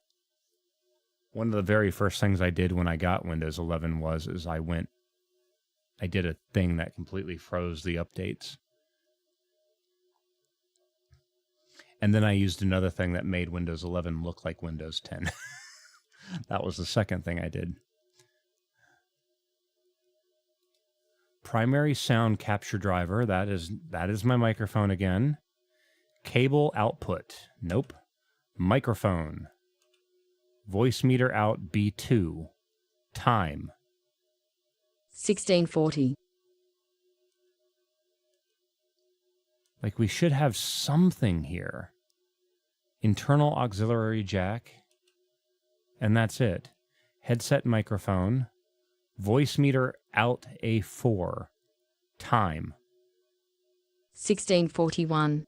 One of the very first things I did when I got Windows 11 was I did a thing that completely froze the updates. And then I used another thing that made Windows 11 look like Windows 10. That was the second thing I did. Primary sound capture driver. That is my microphone again. Cable output. Nope. Microphone. Voice meter out B2. Time. 16:40. Like, we should have something here. Internal auxiliary jack. And that's it. Headset microphone. Voice meter out A4. Time. 16:41.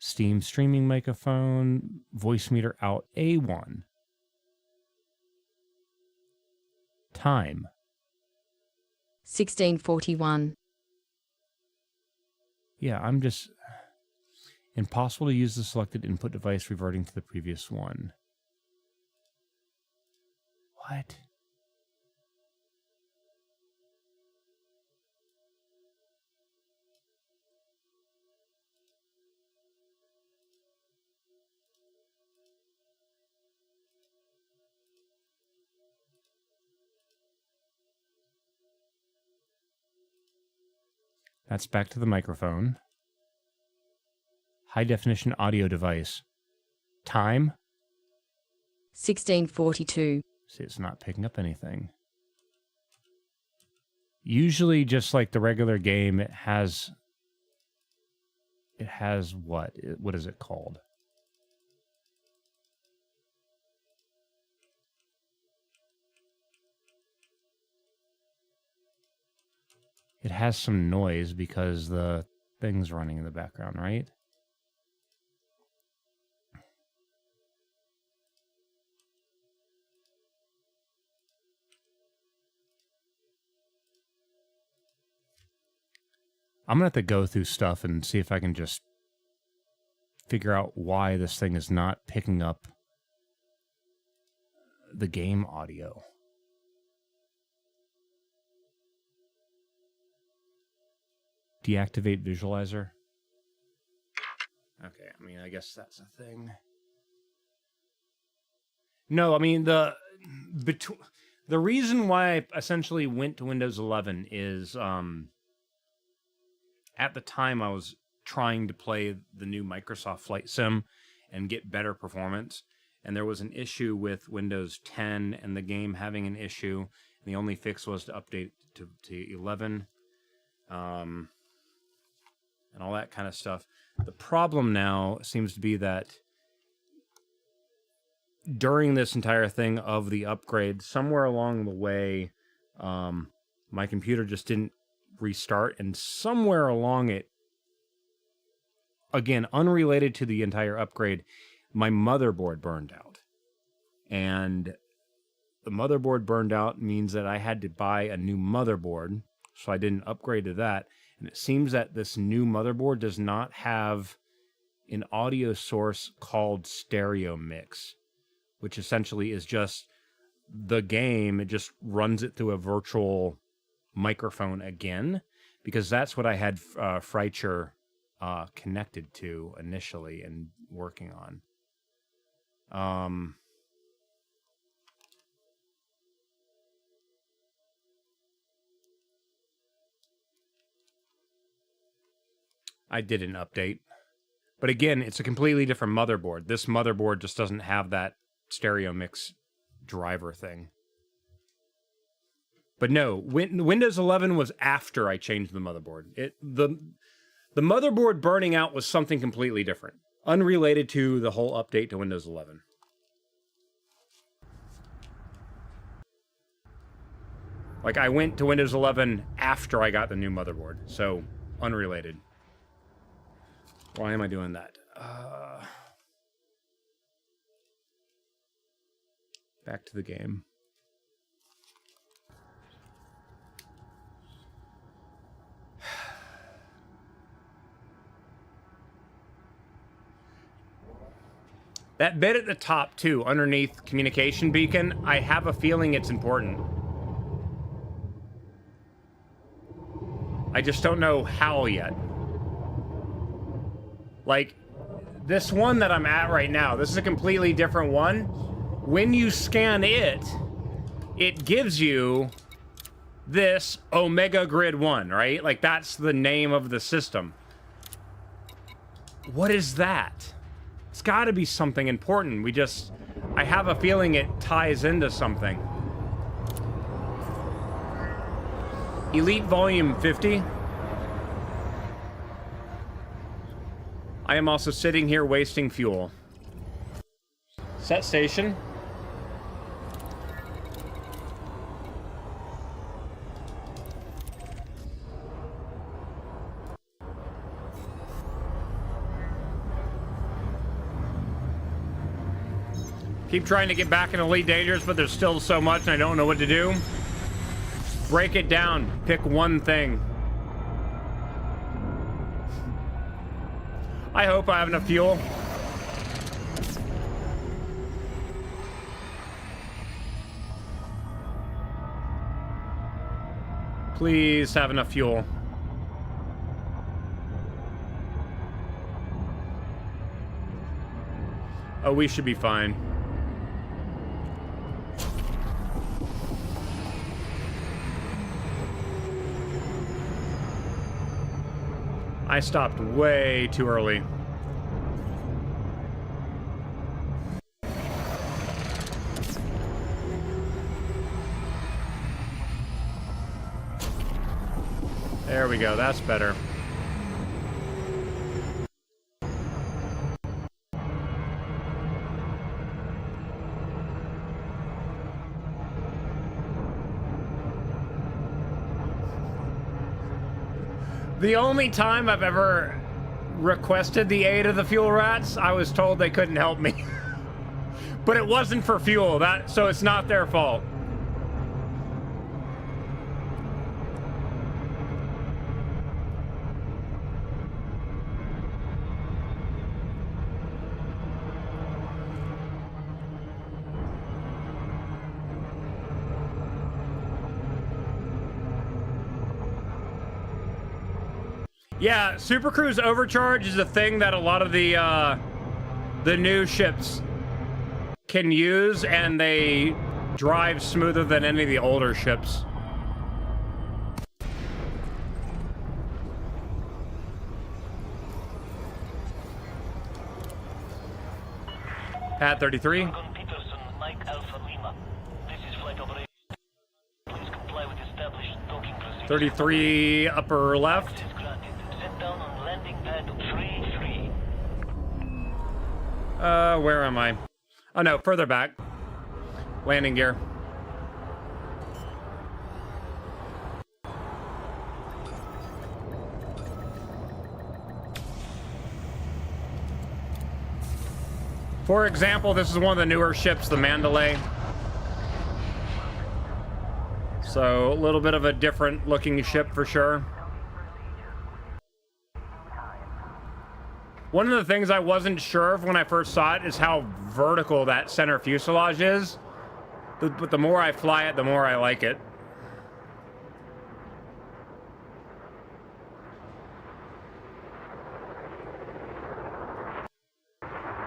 Steam streaming microphone. Voice meter out A1. Time. 16:41. Yeah, I'm just... Impossible to use the selected input device reverting to the previous one. What? That's back to the microphone. High definition audio device. Time? 16:42. See, it's not picking up anything. Usually, just like the regular game, it has what? What is it called? It has some noise because the thing's running in the background, right? I'm going to have to go through stuff and see if I can just figure out why this thing is not picking up the game audio. Deactivate visualizer. Okay, I mean, I guess that's a thing. No, I mean, the reason why I essentially went to Windows 11 is at the time I was trying to play the new Microsoft Flight Sim and get better performance. and there was an issue with Windows 10 and the game having an issue. And the only fix was to update to 11, and all that kind of stuff. The problem now seems to be that during this entire thing of the upgrade, somewhere along the way, my computer just didn't restart, and somewhere along it, again, unrelated to the entire upgrade, my motherboard burned out. And the motherboard burned out means that I had to buy a new motherboard, so I didn't upgrade to that. And it seems that this new motherboard does not have an audio source called stereo mix, which essentially is just the game. It just runs it through a virtual microphone again, because that's what I had Freicher connected to initially and working on. I did an update. But again, it's a completely different motherboard. This motherboard just doesn't have that stereo mix driver thing. But no, Windows 11 was after I changed the motherboard. The motherboard burning out was something completely different, unrelated to the whole update to Windows 11. Like, I went to Windows 11 after I got the new motherboard, so unrelated. Why am I doing that? Back to the game. That bit at the top, too, underneath communication beacon, I have a feeling it's important. I just don't know how yet. Like, this one that I'm at right now, this is a completely different one. When you scan it, it gives you this Omega Grid 1, right? Like, that's the name of the system. What is that? It's got to be something important. I have a feeling it ties into something. Elite Volume 50. I am also sitting here wasting fuel. Set station. Keep trying to get back in Elite Dangerous, but there's still so much and I don't know what to do. Break it down. Pick one thing. I hope I have enough fuel. Please have enough fuel. Oh, we should be fine. I stopped way too early. There we go, that's better. The only time I've ever requested the aid of the fuel rats, I was told they couldn't help me. But it wasn't for fuel, so it's not their fault. Yeah, Super Cruise overcharge is a thing that a lot of the new ships can use, and they drive smoother than any of the older ships. Pat 33. 33 upper left. Where am I? Oh no, further back. Landing gear. For example, this is one of the newer ships, the Mandalay. So, a little bit of a different looking ship for sure. One of the things I wasn't sure of when I first saw it is how vertical that center fuselage is. But the more I fly it, the more I like it.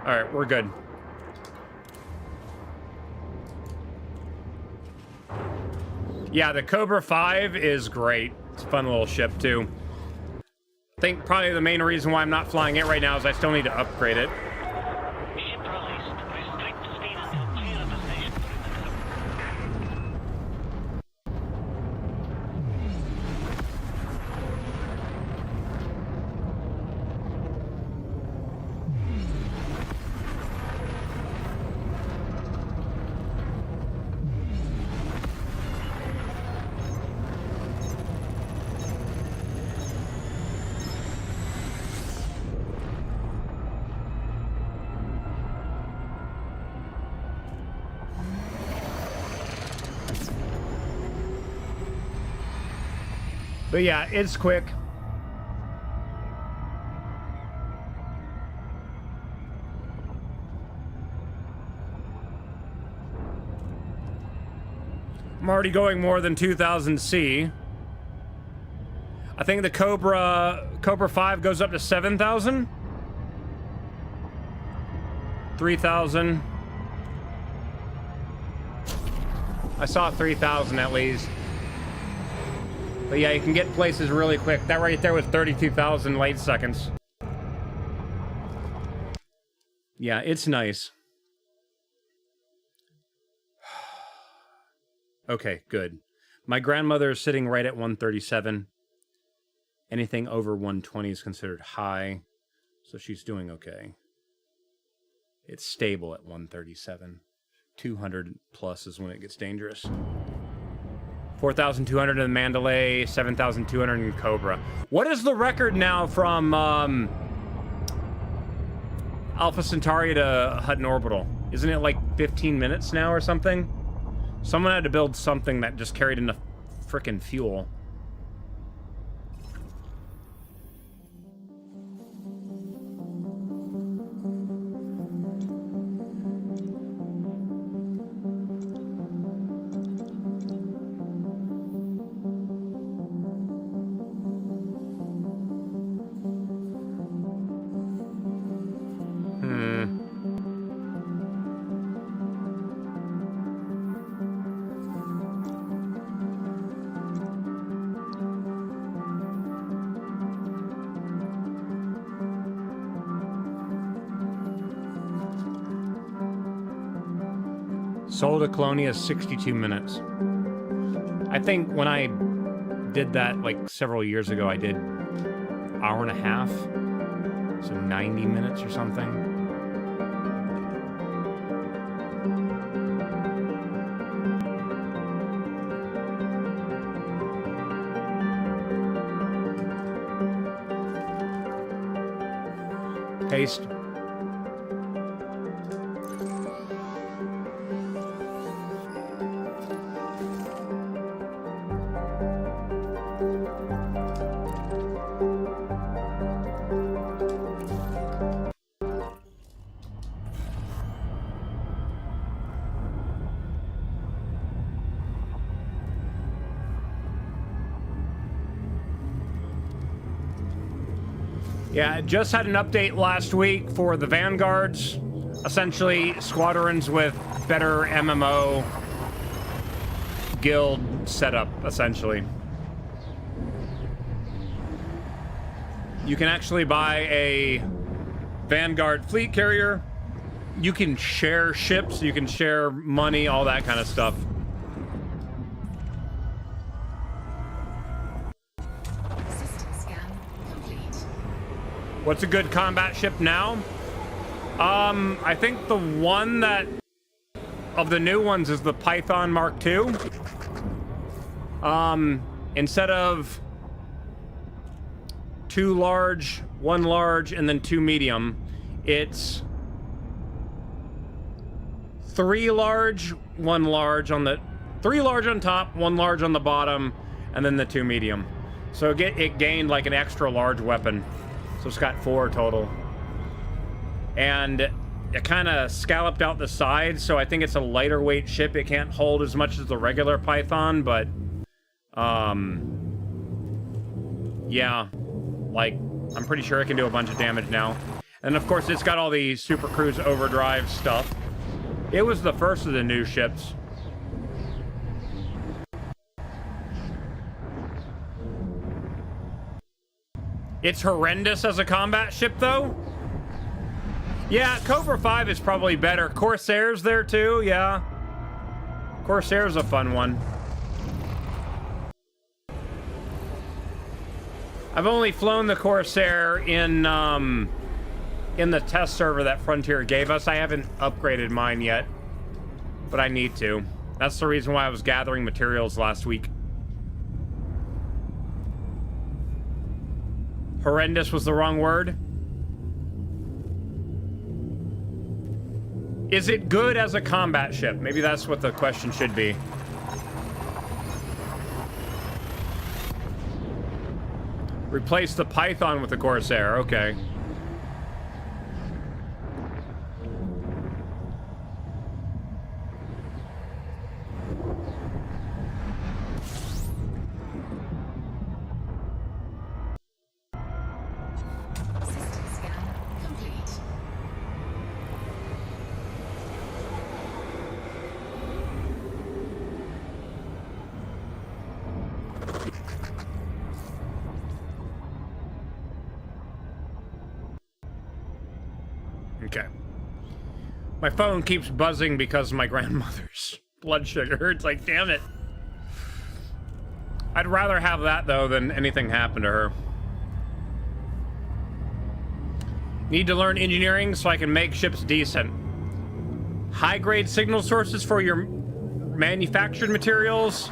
Alright, we're good. Yeah, the Cobra 5 is great. It's a fun little ship, too. I think probably the main reason why I'm not flying it right now is I still need to upgrade it. But yeah, it's quick. I'm already going more than 2000 C. I think the Cobra 5 goes up to 7,000. 3,000. I saw 3,000 at least. But yeah, you can get places really quick. That right there was 32,000 light seconds. Yeah, it's nice. Okay, good. My grandmother is sitting right at 137. Anything over 120 is considered high, so she's doing okay. It's stable at 137. 200 plus is when it gets dangerous. 4,200 in the Mandalay, 7,200 in Cobra. What is the record now from Alpha Centauri to Hutton Orbital? Isn't it like 15 minutes now or something? Someone had to build something that just carried enough frickin' fuel. Soul to Colonia is 62 minutes. I think when I did that like several years ago, I did an hour and a half, so 90 minutes or something. Paste. Yeah, just had an update last week for the Vanguards. Essentially, squadrons with better MMO guild setup, essentially. You can actually buy a Vanguard fleet carrier you can share ships, you can share money, all that kind of stuff. System scan complete. What's a good combat ship now? I think the one that of the new ones is the Python Mark II. Instead of 2 large, 1 large, and then 2 medium, it's 3 large, 1 large on the 3 large on top, 1 large on the bottom, and then the 2 medium. So it gained like an extra large weapon. So it's got 4 total. And it kind of scalloped out the sides, so I think it's a lighter weight ship. It can't hold as much as the regular Python, but yeah, like I'm pretty sure it can do a bunch of damage now. And of course, it's got all the Super Cruise overdrive stuff. It was the first of the new ships. It's horrendous as a combat ship, though. Yeah, Cobra 5 is probably better. Corsair's there, too, yeah. Corsair's a fun one. I've only flown the Corsair in the test server that Frontier gave us. I haven't upgraded mine yet, but I need to. That's the reason why I was gathering materials last week. Horrendous was the wrong word. Is it good as a combat ship? Maybe that's what the question should be. Replace the Python with the Corsair, okay. System scan complete. Okay. My phone keeps buzzing because of my grandmother's blood sugar. It's like, damn it. I'd rather have that, though, than anything happen to her. Need to learn engineering so I can make ships decent. High-grade signal sources for your manufactured materials.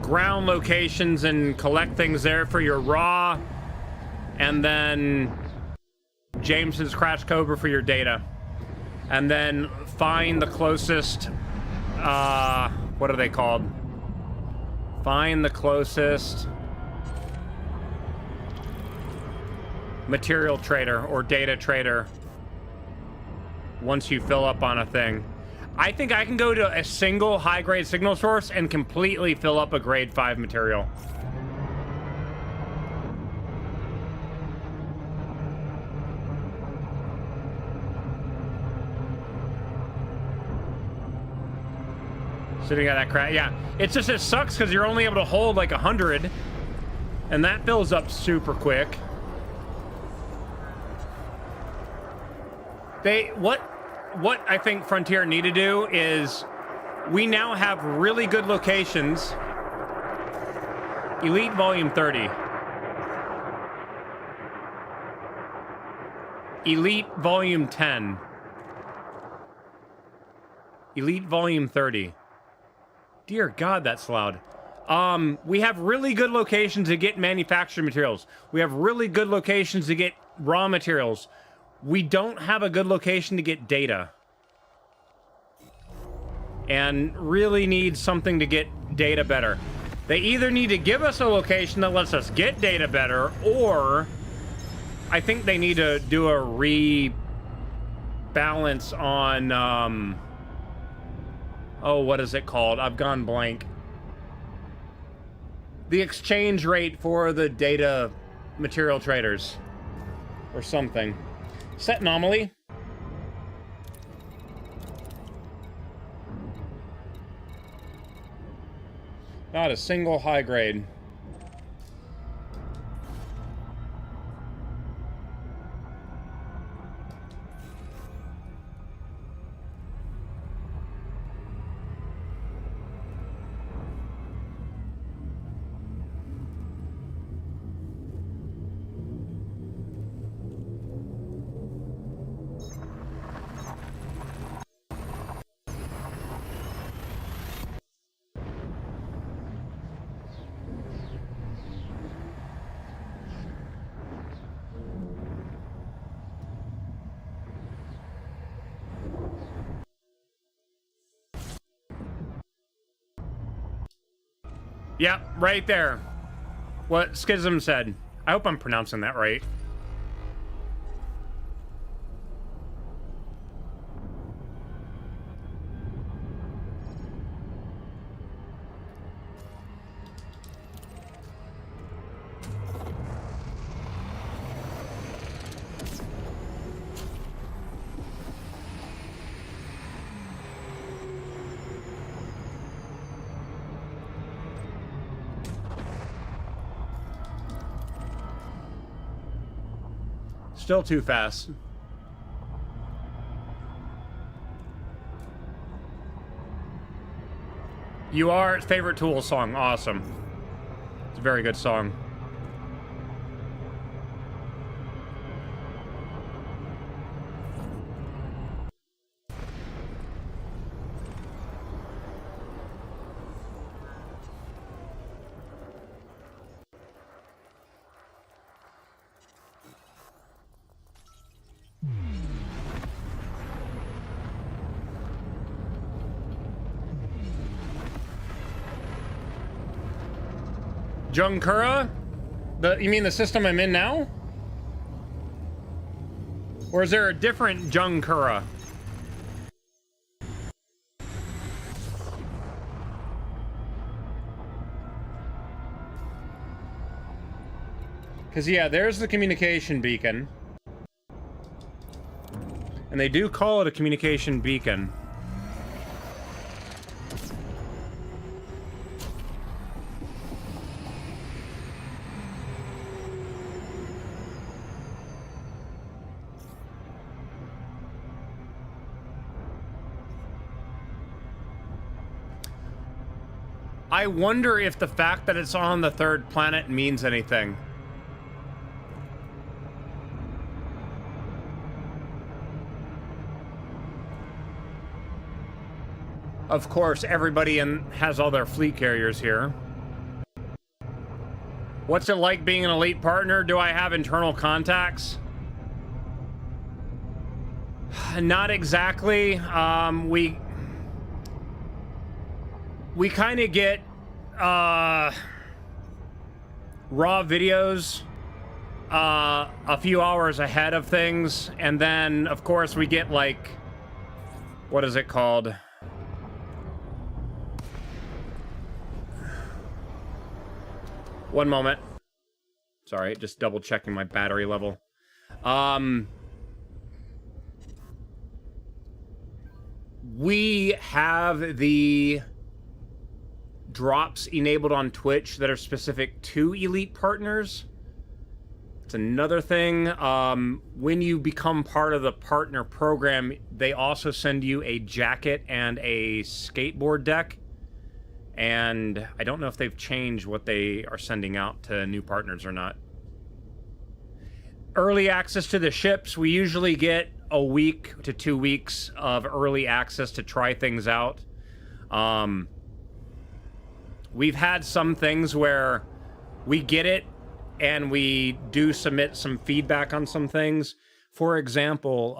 Ground locations and collect things there for your raw, and then Jameson's Crash Cobra for your data, and then find the closest what are they called? Find the closest material trader or data trader once you fill up on a thing. I think I can go to a single high-grade signal source and completely fill up a grade 5 material. Sitting at that crack, yeah. It's just, it sucks because you're only able to hold like 100, and that fills up super quick. What I think Frontier need to do is, we now have really good locations. Elite Volume 30. Elite Volume 10. Elite Volume 30. Dear God, that's loud. We have really good locations to get manufactured materials. We have really good locations to get raw materials. We don't have a good location to get data. And really need something to get data better. They either need to give us a location that lets us get data better, or I think they need to do a rebalance on, oh, what is it called? I've gone blank. The exchange rate for the data material traders. Or something. Set anomaly. Not a single high grade. Yep, right there. What Schism said. I hope I'm pronouncing that right. Still too fast. You Are favorite Tool song. Awesome. It's a very good song. Jungkura? You mean the system I'm in now? Or is there a different Jungkura? Because, yeah, there's the communication beacon. And they do call it a communication beacon. I wonder if the fact that it's on the third planet means anything. Of course, everybody has all their fleet carriers here. What's it like being an elite partner? Do I have internal contacts? Not exactly. We kind of get raw videos a few hours ahead of things, and then of course we get like, what is it called? One moment. Sorry, just double checking my battery level. We have the drops enabled on Twitch that are specific to elite partners. It's another thing. When you become part of the partner program, they also send you a jacket and a skateboard deck. And I don't know if they've changed what they are sending out to new partners or not. Early access to the ships, we usually get a week to 2 weeks of early access to try things out. We've had some things where we get it and we do submit some feedback on some things. For example,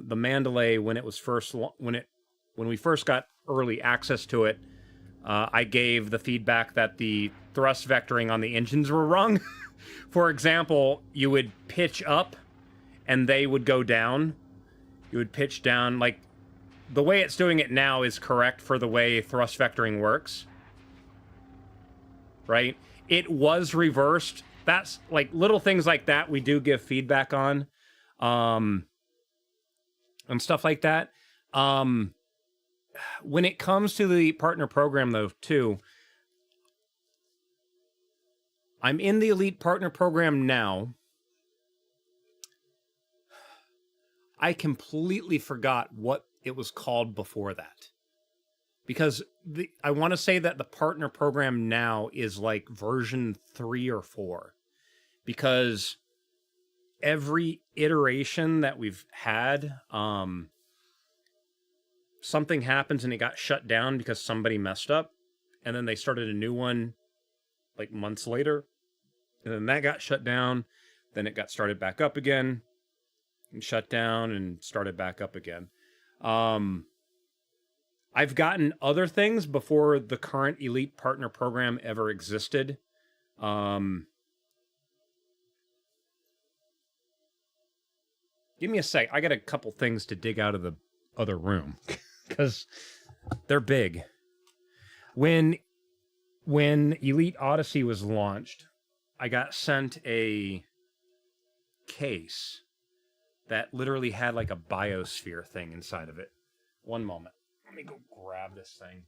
the Mandalay, when we first got early access to it, I gave the feedback that the thrust vectoring on the engines were wrong. For example, you would pitch up and they would go down. You would pitch down. Like, the way it's doing it now is correct for the way thrust vectoring works. Right? It was reversed. That's, like, little things like that we do give feedback on. And stuff like that. When it comes to the partner program, though, too, I'm in the elite partner program now. I completely forgot what it was called before that. Because I want to say that the partner program now is like version 3 or 4. Because every iteration that we've had, something happens and it got shut down because somebody messed up. And then they started a new one like months later. And then that got shut down. Then it got started back up again. And shut down and started back up again. I've gotten other things before the current Elite Partner Program ever existed. Give me a sec. I got a couple things to dig out of the other room because they're big. When Elite Odyssey was launched, I got sent a case that literally had like a biosphere thing inside of it. One moment. Let me go grab this thing.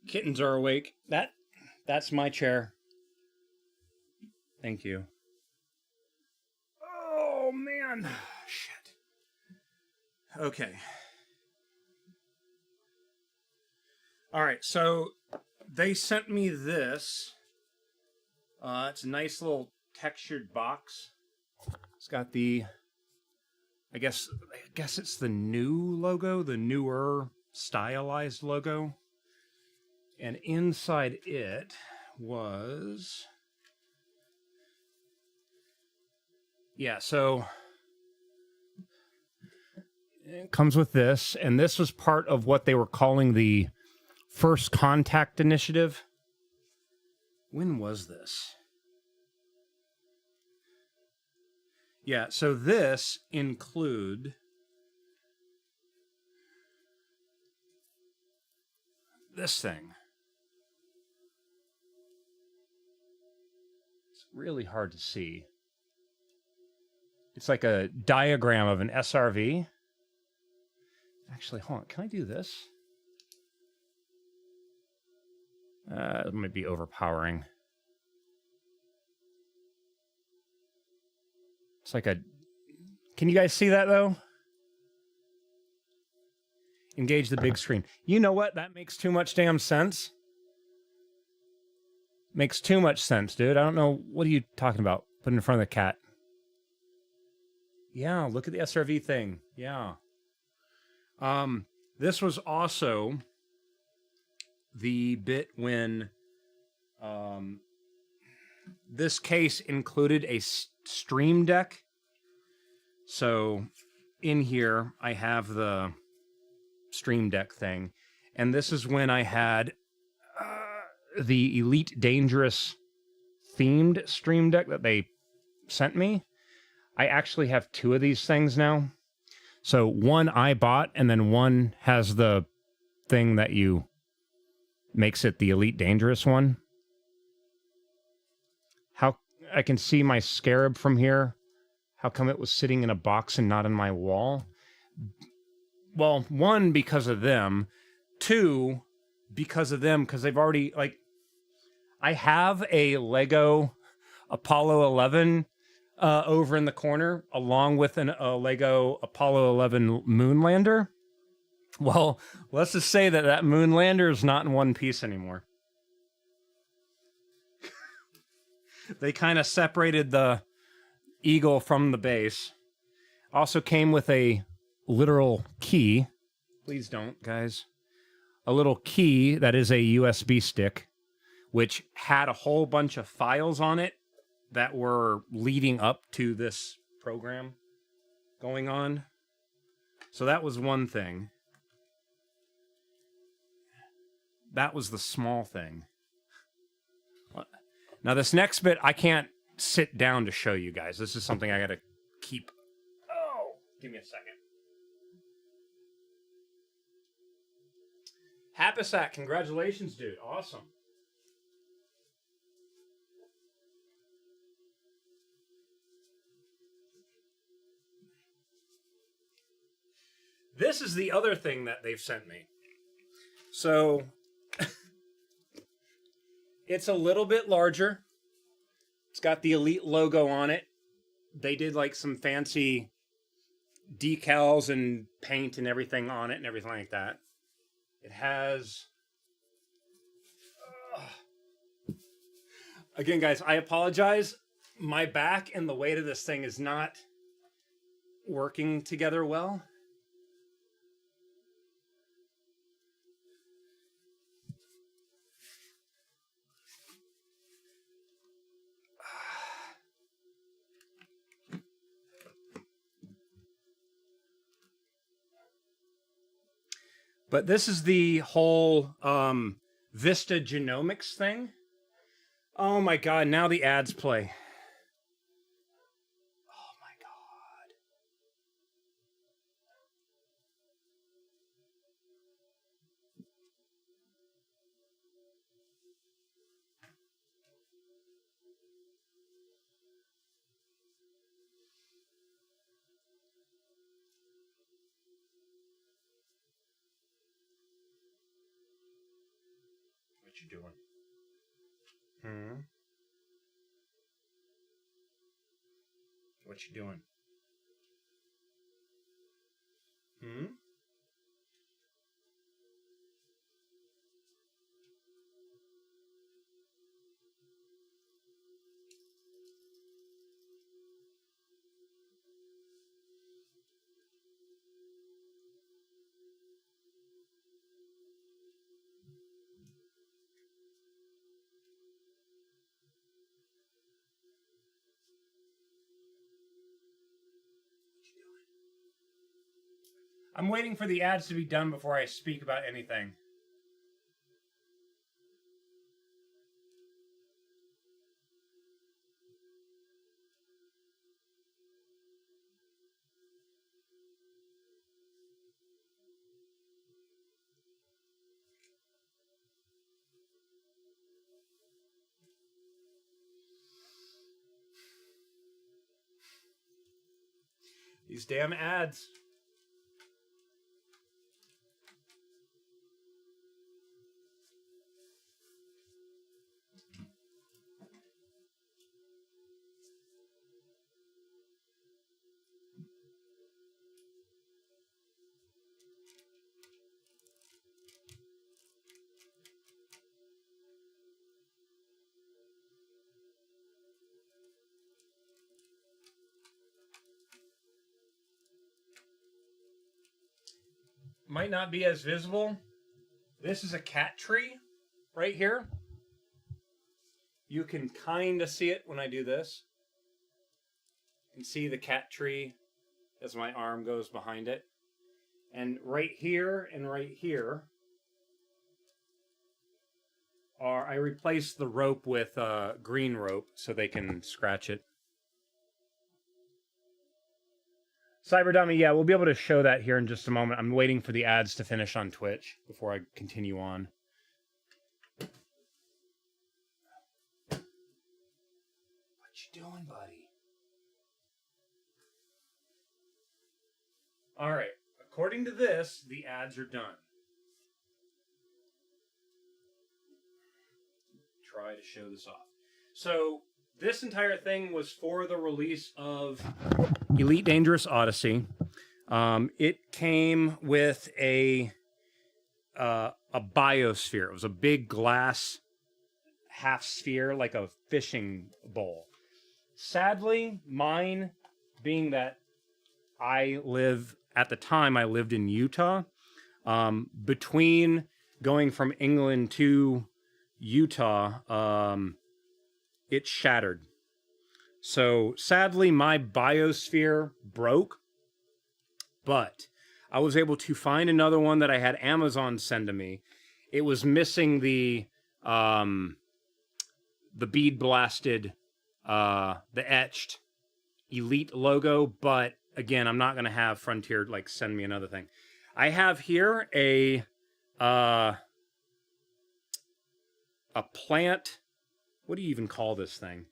Kittens are awake. That's my chair. Thank you. Oh, man. Shit. Okay. All right, so they sent me this. It's a nice little textured box. It's got the, I guess it's the new logo, the newer stylized logo. And inside it was, yeah, so it comes with this, and this was part of what they were calling the First Contact Initiative. When was this? Yeah, so this include this thing. Really hard to see. It's like a diagram of an SRV. Actually, hold on. Can I do this? It might be overpowering. It's like a... Can you guys see that, though? Engage the big screen. You know what? That makes too much damn sense. Makes too much sense, dude. I don't know. What are you talking about? Put it in front of the cat. Yeah, look at the SRV thing. Yeah. This was also the bit when this case included a Stream Deck. So in here, I have the Stream Deck thing. And this is when I had the Elite Dangerous themed Stream Deck that they sent me. I actually have two of these things now. So one I bought, and then one has the thing that you makes it the Elite Dangerous one. How I can see my Scarab from here. How come it was sitting in a box and not on my wall? Well, one, because of them. Two, because of them, because they've already, like, I have a Lego Apollo 11 over in the corner, along with a Lego Apollo 11 moon lander. Well, let's just say that moon lander is not in one piece anymore. They kind of separated the Eagle from the base. Also came with a literal key. Please don't, guys. A little key that is a USB stick, which had a whole bunch of files on it that were leading up to this program going on. So that was one thing. That was the small thing. Now this next bit, I can't sit down to show you guys. This is something I gotta keep. Oh, give me a second. Hapasack, congratulations, dude. Awesome. This is the other thing that they've sent me. So, it's a little bit larger. It's got the Elite logo on it. They did like some fancy decals and paint and everything on it and everything like that. It has... Again, guys, I apologize. My back and the weight of this thing is not working together well. But this is the whole Vista Genomics thing. Oh my God, now the ads play. Oh my God. What you doing? What you doing? I'm waiting for the ads to be done before I speak about anything. These damn ads. Might not be as visible. This is a cat tree right here. You can kind of see it when I do this. You can see the cat tree as my arm goes behind it. And right here and right here are, I replaced the rope with green rope so they can scratch it. Cyber Dummy, yeah, we'll be able to show that here in just a moment. I'm waiting for the ads to finish on Twitch before I continue on. What you doing, buddy? All right, according to this, the ads are done. Try to show this off. So this entire thing was for the release of Elite Dangerous Odyssey. It came with a biosphere. It was a big glass half sphere, like a fishing bowl. Sadly, mine, being that at the time I lived in Utah, between going from England to Utah, it shattered. So sadly, my biosphere broke, but I was able to find another one that I had Amazon send to me. It was missing the bead blasted, the etched Elite logo, but again, I'm not going to have Frontier like send me another thing. I have here a plant. What do you even call this thing?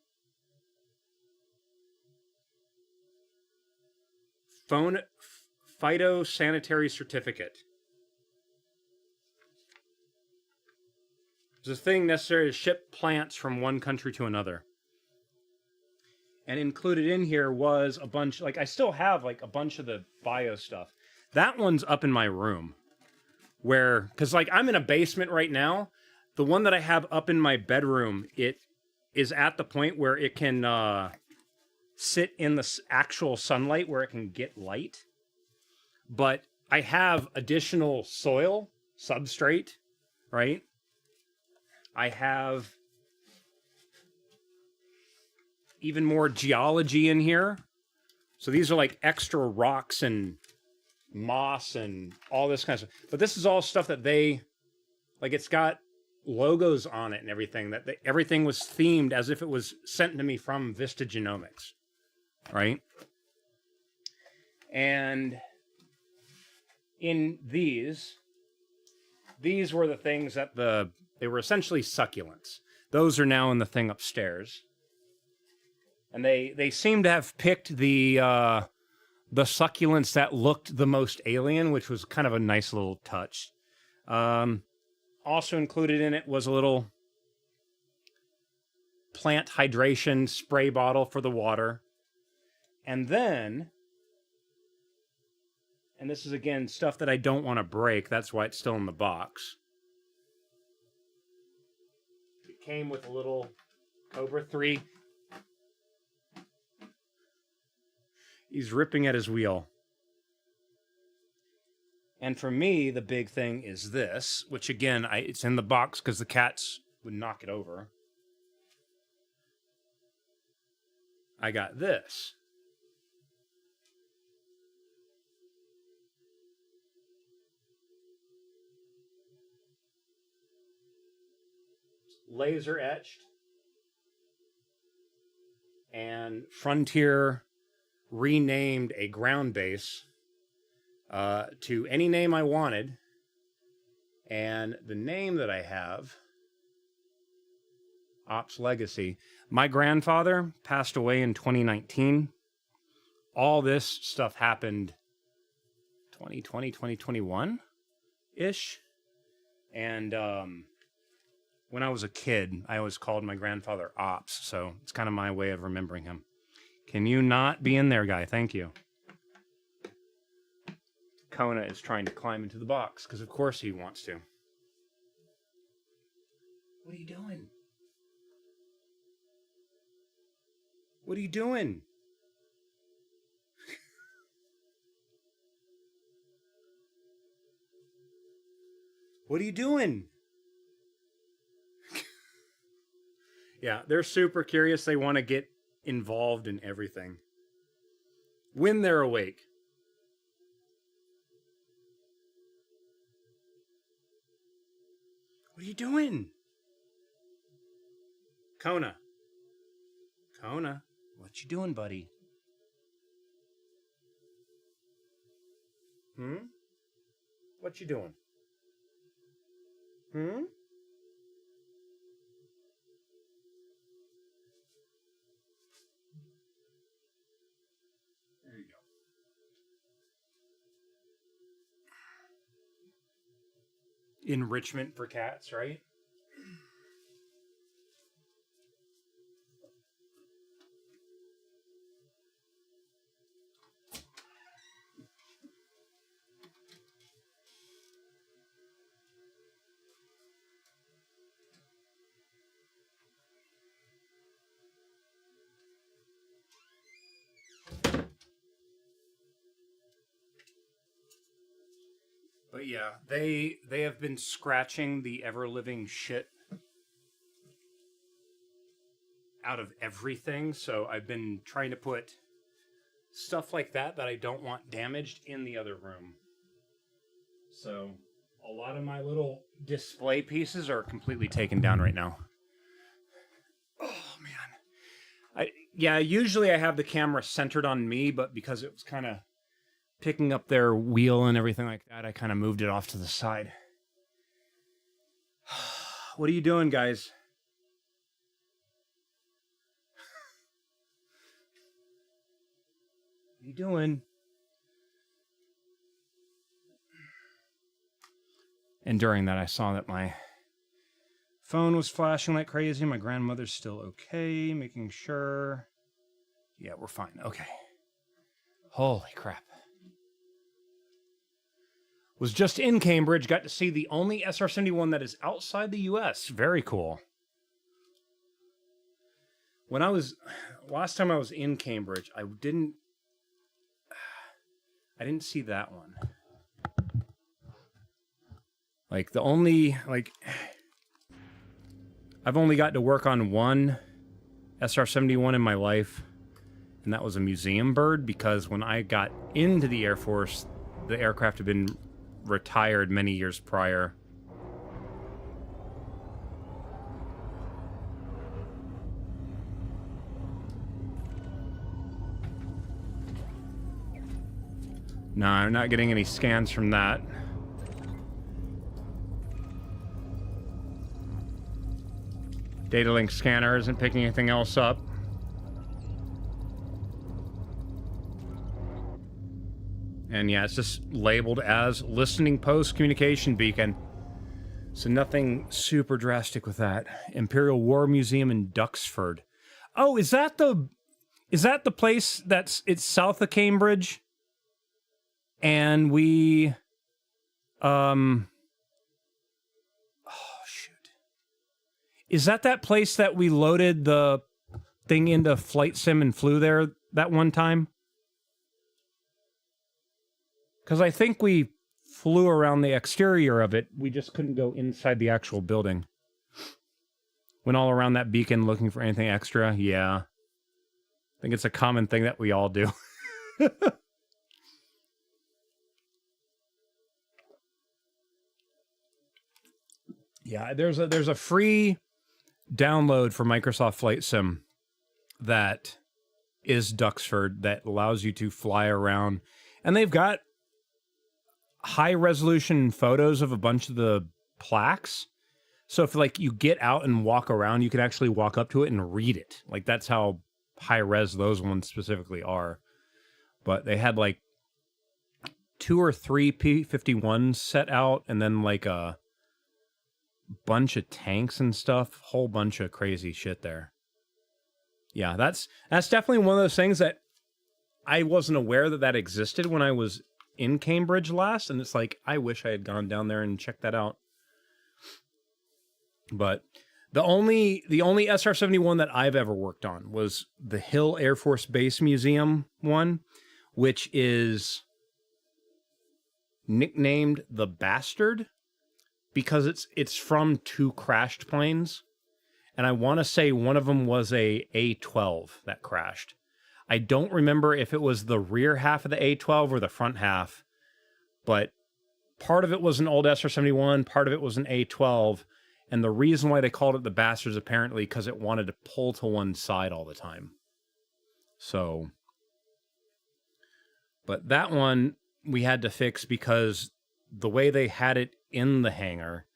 Phytosanitary certificate. It's a thing necessary to ship plants from one country to another. And included in here was a bunch, like I still have like a bunch of the bio stuff. That one's up in my room. Because like I'm in a basement right now. The one that I have up in my bedroom, it is at the point where it can sit in the actual sunlight where it can get light. But I have additional soil, substrate, right? I have even more geology in here. So these are like extra rocks and moss and all this kind of stuff. But this is all stuff that it's got logos on it and everything. Everything was themed as if it was sent to me from Vista Genomics, right? And in these were the things that they were essentially succulents. Those are now in the thing upstairs. And they seem to have picked the succulents that looked the most alien, which was kind of a nice little touch. Also included in it was a little plant hydration spray bottle for the water. And then, and this is again stuff that I don't want to break, that's why it's still in the box. It came with a little Cobra 3. He's ripping at his wheel. And for me, the big thing is this, which again, it's in the box because the cats would knock it over. I got this. Laser etched. And Frontier renamed a ground base to any name I wanted. And the name that I have, Ops Legacy. My grandfather passed away in 2019. All this stuff happened 2020, 2021-ish. And when I was a kid, I always called my grandfather Ops, so it's kind of my way of remembering him. Can you not be in there, guy? Thank you. Kona is trying to climb into the box, because of course he wants to. What are you doing? What are you doing? What are you doing? Yeah, they're super curious. They want to get involved in everything. When they're awake. What are you doing? Kona. Kona, what you doing, buddy? What you doing? There you go. Enrichment for cats, right? But yeah, they have been scratching the ever-living shit out of everything, so I've been trying to put stuff like that I don't want damaged in the other room. So a lot of my little display pieces are completely taken down right now. Oh man. Usually I have the camera centered on me, but because it was kind of picking up their wheel and everything like that, I kind of moved it off to the side. What are you doing, guys? What are you doing? And during that, I saw that my phone was flashing like crazy. My grandmother's still okay, making sure. Yeah, we're fine. Okay. Holy crap. Was just in Cambridge, got to see the only SR-71 that is outside the US. Very cool. Last time I was in Cambridge, I didn't see that one. Like, I've only got to work on one SR-71 in my life, and that was a museum bird, because when I got into the Air Force, the aircraft had been retired many years prior. No, I'm not getting any scans from that. Data link scanner isn't picking anything else up. And yeah, it's just labeled as listening post communication beacon. So nothing super drastic with that. Imperial War Museum in Duxford. Oh, is that the place it's south of Cambridge? And we oh shoot. Is that place that we loaded the thing into Flight Sim and flew there that one time? Because I think we flew around the exterior of it. We just couldn't go inside the actual building. Went all around that beacon looking for anything extra. Yeah. I think it's a common thing that we all do. Yeah, there's a free download for Microsoft Flight Sim that is Duxford that allows you to fly around. And they've got high-resolution photos of a bunch of the plaques. So if, like, you get out and walk around, you can actually walk up to it and read it. Like, that's how high-res those ones specifically are. But they had, like, 2 or 3 P-51s set out, and then, like, a bunch of tanks and stuff. Whole bunch of crazy shit there. Yeah, that's definitely one of those things that I wasn't aware that existed when I was in Cambridge last, and it's like, I wish I had gone down there and checked that out. But the only SR-71 that I've ever worked on was the Hill Air Force Base Museum one, which is nicknamed the Bastard because it's from 2 crashed planes, and I want to say one of them was a A-12 that crashed. I don't remember if it was the rear half of the A-12 or the front half, but part of it was an old SR-71, part of it was an A-12, and the reason why they called it the Bastards apparently because it wanted to pull to one side all the time. So, but that one we had to fix because the way they had it in the hangar,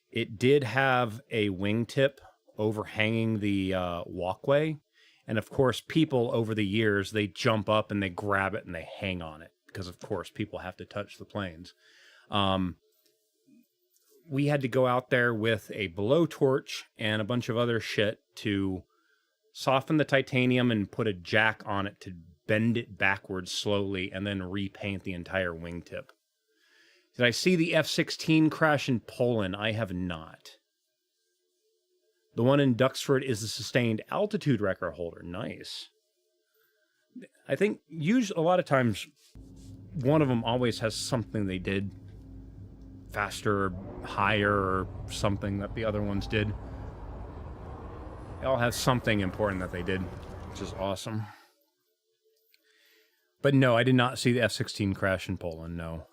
it did have a wingtip overhanging the walkway. And of course, people over the years, they jump up and they grab it and they hang on it because, of course, people have to touch the planes. We had to go out there with a blowtorch and a bunch of other shit to soften the titanium and put a jack on it to bend it backwards slowly and then repaint the entire wingtip. Did I see the F-16 crash in Poland? I have not. The one in Duxford is the sustained altitude record holder. Nice. I think a lot of times one of them always has something they did faster or higher or something that the other ones did. They all have something important that they did, which is awesome. But no, I did not see the F-16 crash in Poland, no.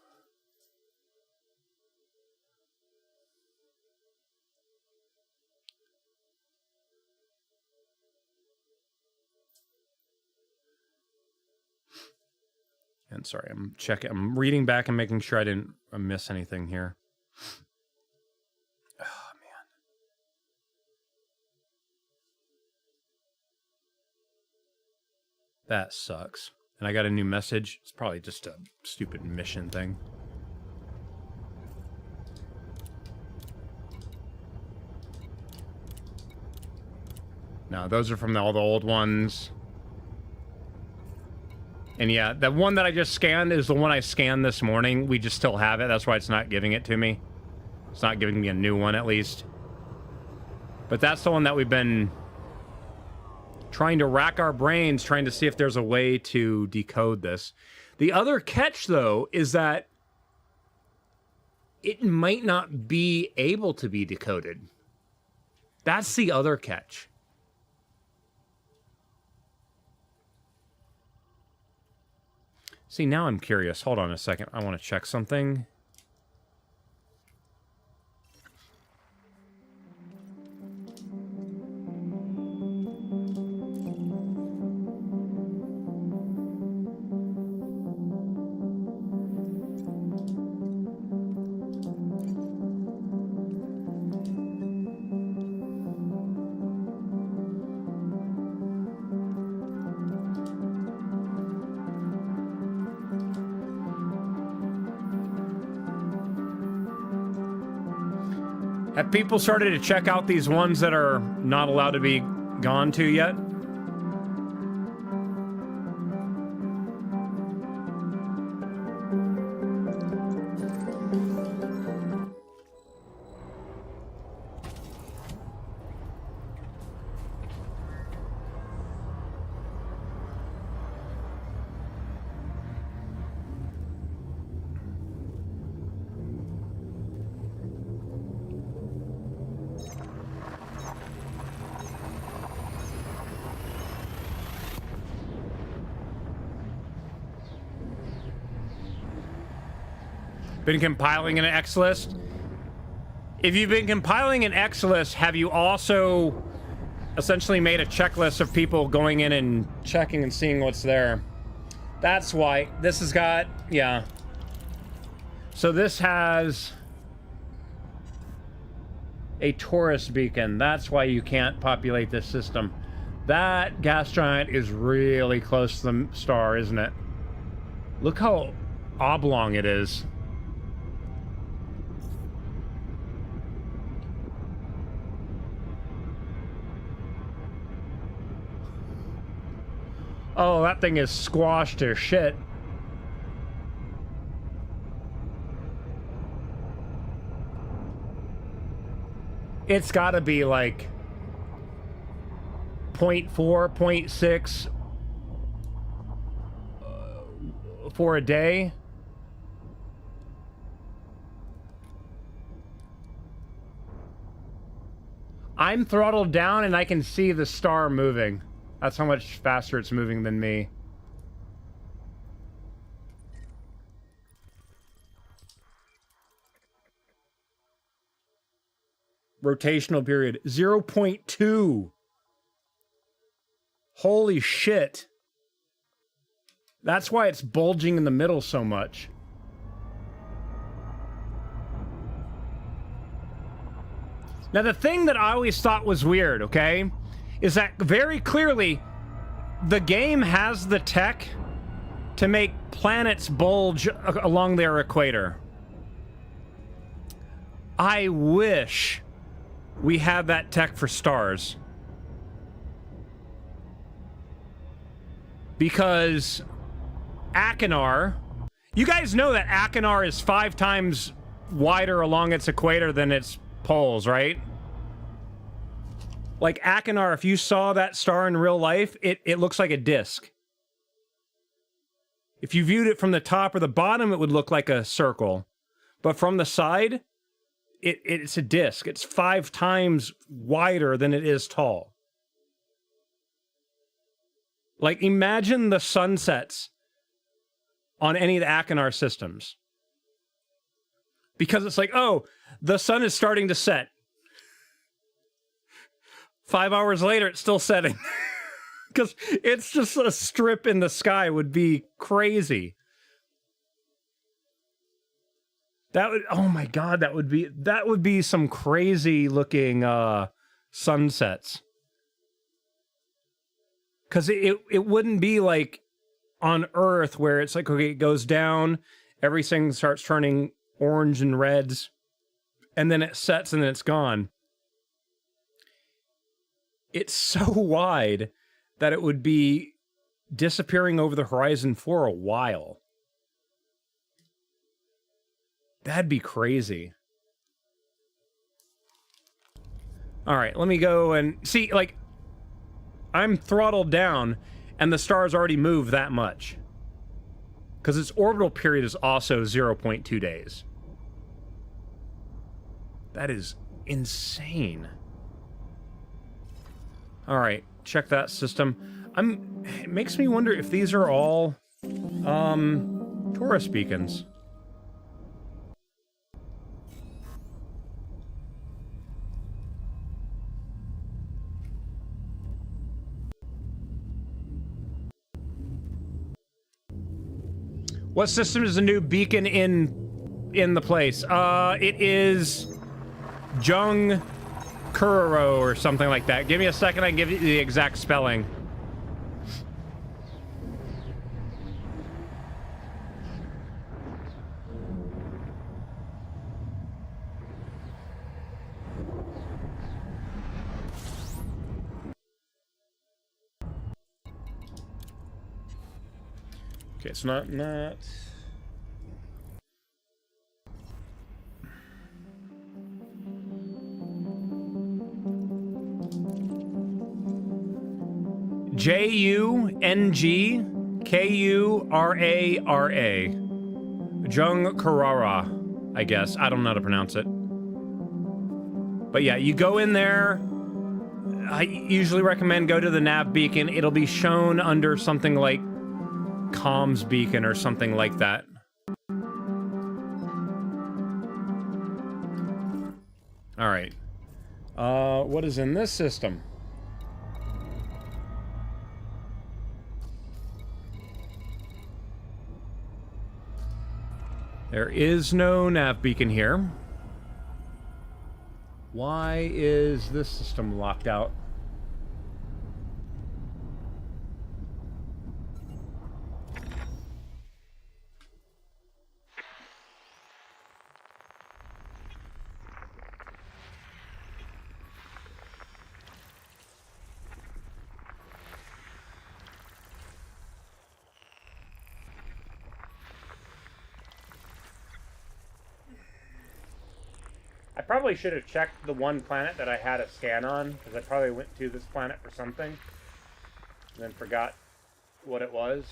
And sorry, I'm reading back and making sure I didn't miss anything here. Oh, man. That sucks. And I got a new message. It's probably just a stupid mission thing. No, those are from all the old ones. And yeah, the one that I just scanned is the one I scanned this morning. We just still have it. That's why it's not giving it to me. It's not giving me a new one, at least. But that's the one that we've been trying to rack our brains, trying to see if there's a way to decode this. The other catch, though, is that it might not be able to be decoded. That's the other catch. See, now I'm curious. Hold on a second. I want to check something. Have people started to check out these ones that are not allowed to be gone to yet? Been compiling an X list? If you've been compiling an X list, have you also essentially made a checklist of people going in and checking and seeing what's there? That's why this has got, yeah. So this has a Taurus beacon. That's why you can't populate this system. That gas giant is really close to the star, isn't it? Look how oblong it is. Oh, that thing is squashed to shit. It's gotta be like 0.4, 0.6 for a day. I'm throttled down and I can see the star moving. That's how much faster it's moving than me. Rotational period, 0.2. Holy shit. That's why it's bulging in the middle so much. Now, the thing that I always thought was weird, okay, is that very clearly the game has the tech to make planets bulge along their equator. I wish we had that tech for stars. Because Achenar, you guys know that Achenar is 5 times wider along its equator than its poles, right? Like Achenar, if you saw that star in real life, it looks like a disc. If you viewed it from the top or the bottom, it would look like a circle. But from the side, it's a disc. It's 5 times wider than it is tall. Like, imagine the sunsets on any of the Achenar systems. Because it's like, oh, the sun is starting to set. 5 hours later, it's still setting. Because it's just a strip in the sky would be crazy. That would, oh my God, that would be some crazy looking sunsets. Because it wouldn't be like on Earth where it's like, okay, it goes down, everything starts turning orange and reds, and then it sets and then it's gone. It's so wide that it would be disappearing over the horizon for a while. That'd be crazy. All right, let me go and see, like, I'm throttled down, and the star's already moved that much. Because its orbital period is also 0.2 days. That is insane. All right, check that system. It makes me wonder if these are all Taurus beacons. What system is the new beacon in the place? It is Jung Kuroro or something like that. Give me a second, I can give you the exact spelling. Okay, it's not... Jungkurara. Jung Kurara, I guess. I don't know how to pronounce it. But yeah, you go in there. I usually recommend go to the nav beacon. It'll be shown under something like comms beacon or something like that. All right. What is in this system? There is no nav beacon here. Why is this system locked out? I probably should have checked the one planet that I had a scan on, because I probably went to this planet for something, and then forgot what it was.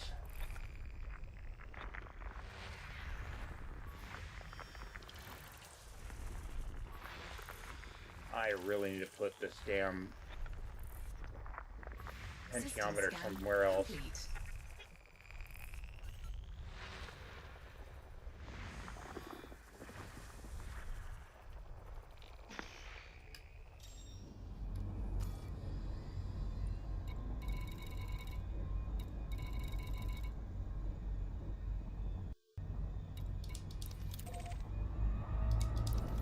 I really need to put this damn potentiometer somewhere else. Complete.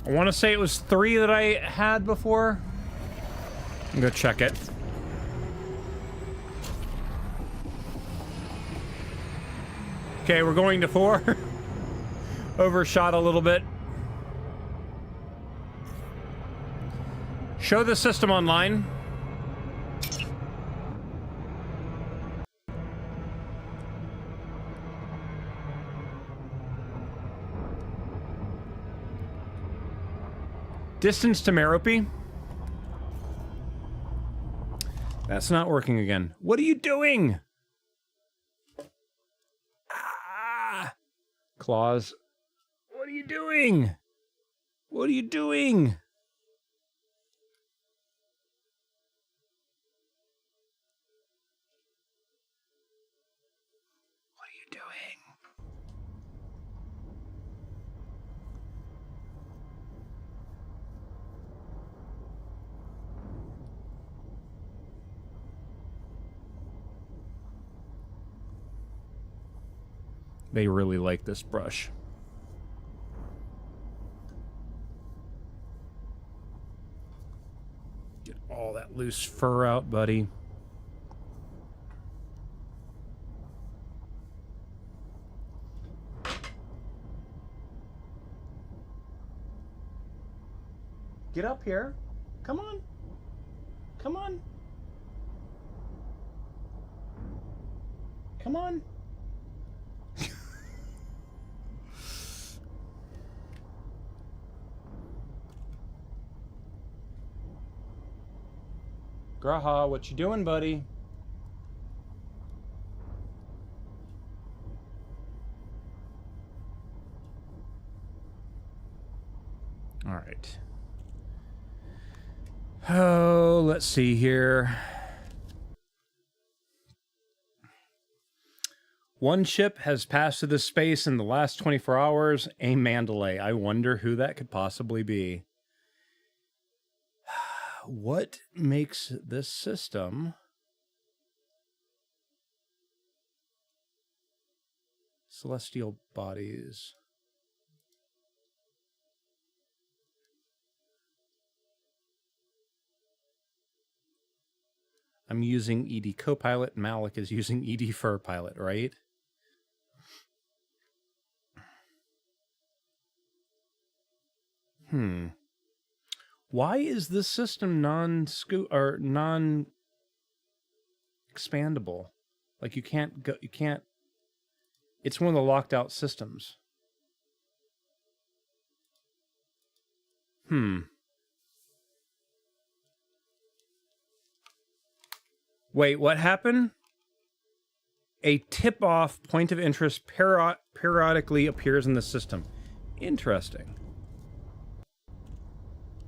I want to say it was 3 that I had before. I'm gonna check it. Okay, we're going to 4. Overshot a little bit. Show the system online. Distance to Merope. That's not working again. What are you doing? Ah! Claws. What are you you doing? What are you doing? What are you doing? They really like this brush. Get all that loose fur out, buddy. Get up here. Come on. Come on. Come on. Graha, what you doing, buddy? All right. Oh, let's see here. One ship has passed through this space in the last 24 hours, a Mandalay. I wonder who that could possibly be. What makes this system celestial bodies? I'm using ED Copilot. Malik is using ED Fur Pilot, right? Why is this system non-expandable? Like you can't. It's one of the locked out systems. Wait, what happened? A tip-off point of interest periodically appears in the system. Interesting.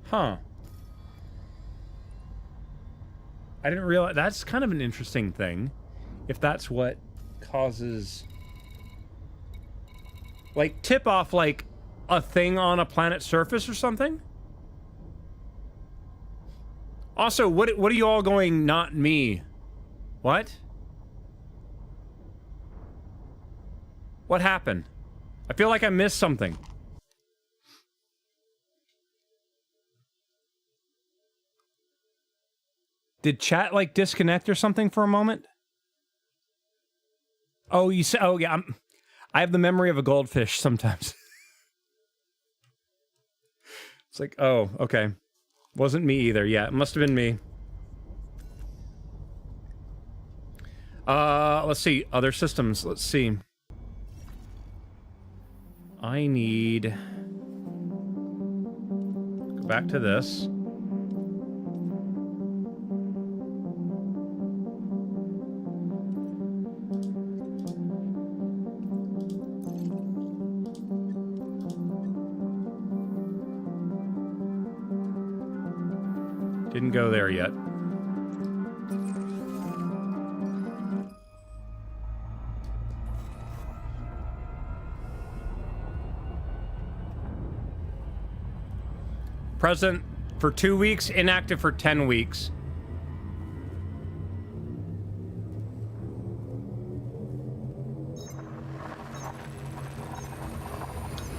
Huh. I didn't realize. That's kind of an interesting thing. If that's what causes... Like, tip off, like, a thing on a planet's surface or something? Also, what are you all going, not me? What? What happened? I feel like I missed something. Did chat like disconnect or something for a moment? Oh, you said, oh yeah, I have the memory of a goldfish sometimes. It's like, oh, okay. Wasn't me either. Yeah, it must have been me. Let's see. Other systems. Let's see. I need... Go back to this. Didn't go there yet. Present for 2 weeks, inactive for 10 weeks.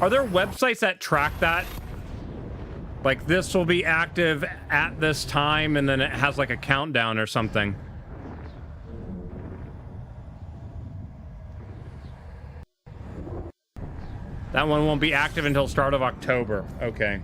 Are there websites that track that? Like, this will be active at this time, and then it has, like, a countdown or something. That one won't be active until start of October. Okay.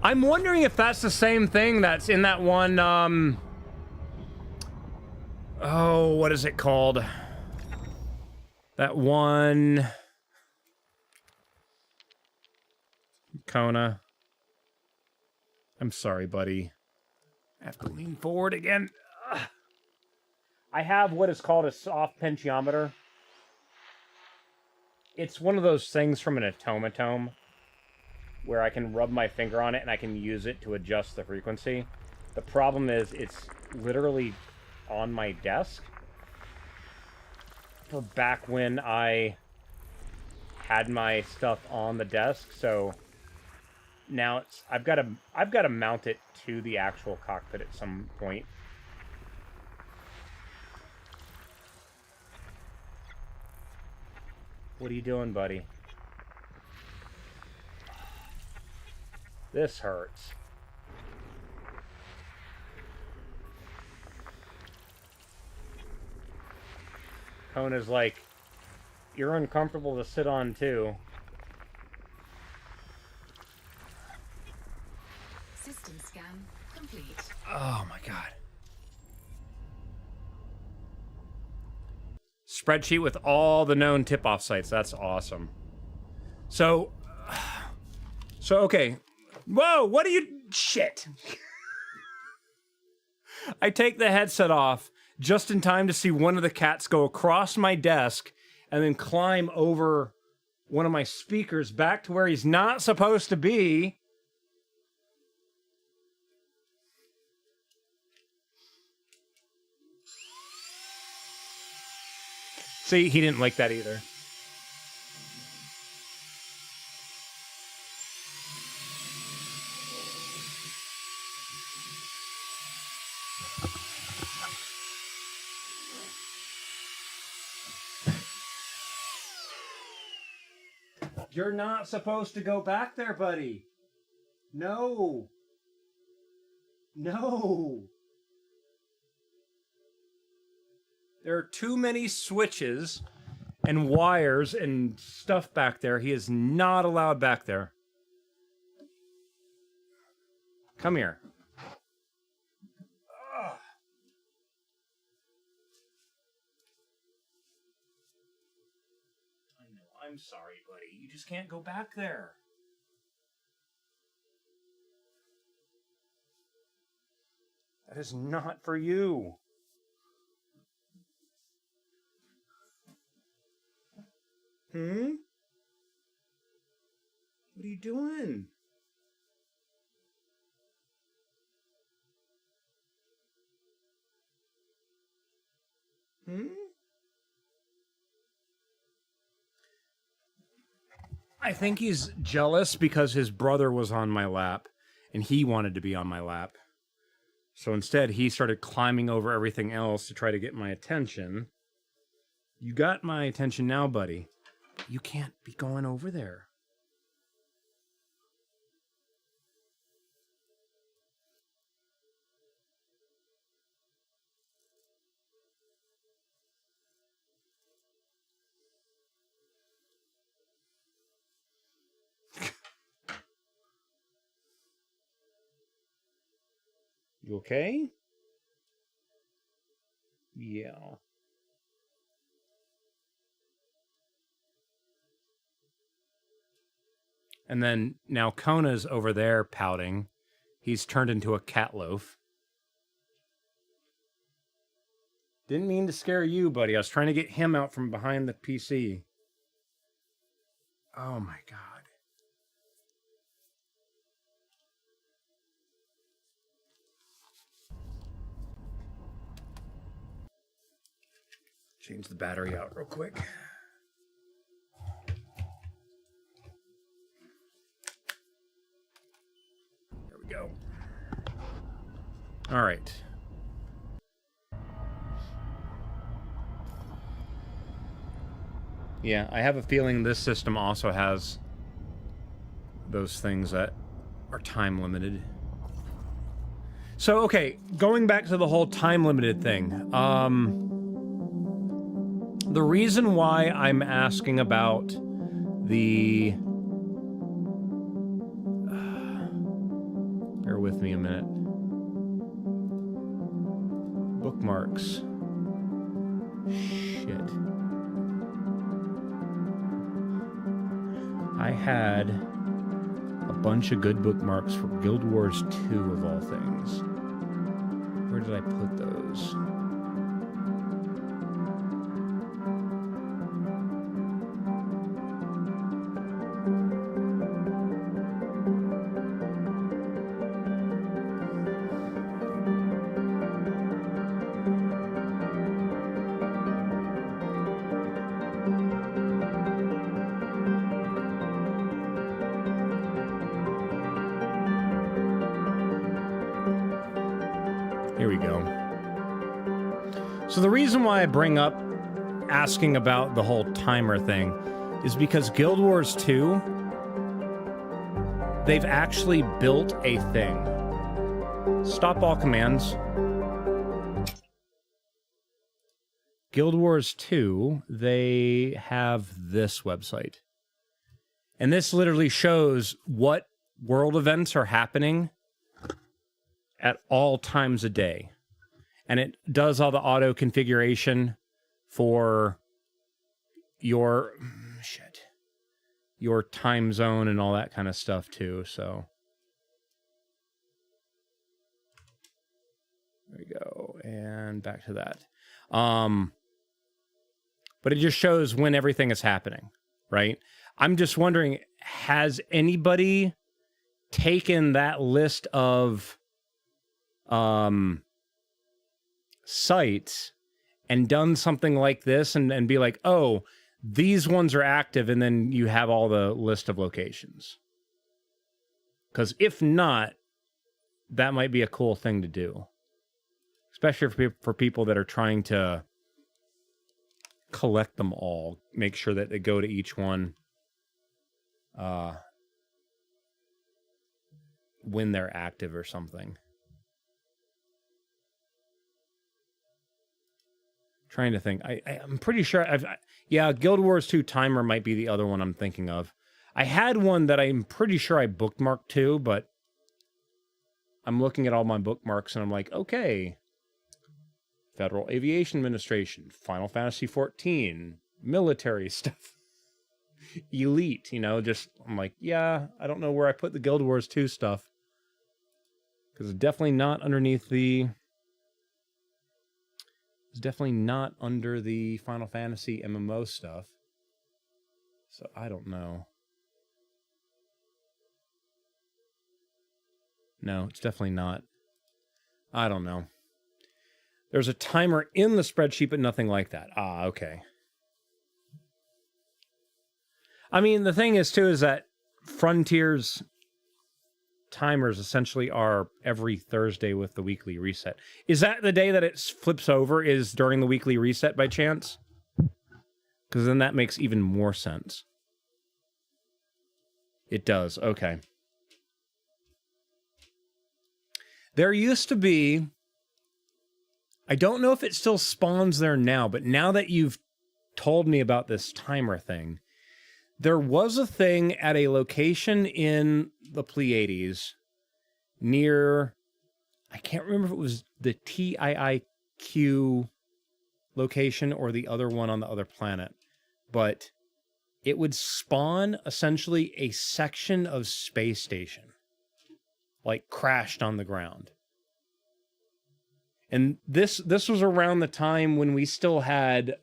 I'm wondering if that's the same thing that's in that one, oh, what is it called? That one... Kona. I'm sorry, buddy. I have to lean forward again. Ugh. I have what is called a soft potentiometer. It's one of those things from an automaton where I can rub my finger on it and I can use it to adjust the frequency. The problem is it's literally on my desk. For back when I had my stuff on the desk, so now it's I've got to mount it to the actual cockpit at some point. What are you doing, buddy? This hurts. Kona's like, you're uncomfortable to sit on too. System scan complete. Oh my god. Spreadsheet with all the known tip-off sites. That's awesome. So okay. Whoa, what are you... Shit. I take the headset off just in time to see one of the cats go across my desk and then climb over one of my speakers back to where he's not supposed to be. See, he didn't like that either. You're not supposed to go back there, buddy. No. No. There are too many switches and wires and stuff back there. He is not allowed back there. Come here. Ugh. I know. I'm sorry, buddy. You just can't go back there. That is not for you. Hmm? What are you doing? Hmm? I think he's jealous because his brother was on my lap and he wanted to be on my lap. So instead, he started climbing over everything else to try to get my attention. You got my attention now, buddy. You can't be going over there. You okay? Yeah. And then now Kona's over there pouting. He's turned into a cat loaf. Didn't mean to scare you, buddy. I was trying to get him out from behind the PC. Oh my god. Change the battery out real quick. There we go. All right. Yeah, I have a feeling this system also has those things that are time limited. So, okay, going back to the whole time limited thing. The reason why I'm asking about the... bear with me a minute. Bookmarks. Shit. I had A bunch of good bookmarks for Guild Wars 2 of all things. Where did I put those? Here we go. So the reason why I bring up asking about the whole timer thing is because Guild Wars 2, they've actually built a thing. Stop all commands. Guild Wars 2, they have this website. And this literally shows what world events are happening at all times a day. And it does all the auto configuration for your time zone and all that kind of stuff too. So there we go. And back to that. But it just shows when everything is happening, right? I'm just wondering, has anybody taken that list of sites and done something like this and be like, oh, these ones are active, and then you have all the list of locations? Because if not, that might be a cool thing to do, especially for people that are trying to collect them all. Make sure that they go to each one when they're active or something. Trying to think. I'm pretty sure yeah, Guild Wars 2 timer might be the other one I'm thinking of. I had one that I'm pretty sure I bookmarked too, but I'm looking at all my bookmarks and I'm like, okay. Federal Aviation Administration, Final Fantasy 14, military stuff, Elite, just, I'm like, yeah, I don't know where I put the Guild Wars 2 stuff. Because it's definitely not underneath the... It's definitely not under the Final Fantasy MMO stuff. So I don't know. No, it's definitely not. I don't know. There's a timer in the spreadsheet, but nothing like that. Ah, okay. I mean, the thing is, too, is that Frontier's timers essentially are every Thursday with the weekly reset. Is that the day that it flips over is during the weekly reset by chance? Because then that makes even more sense. It does. Okay. There used to be... I don't know if it still spawns there now, but now that you've told me about this timer thing, there was a thing at a location in the Pleiades near, I can't remember if it was the TIIQ location or the other one on the other planet, but it would spawn essentially a section of space station, like crashed on the ground. And this was around the time when we still had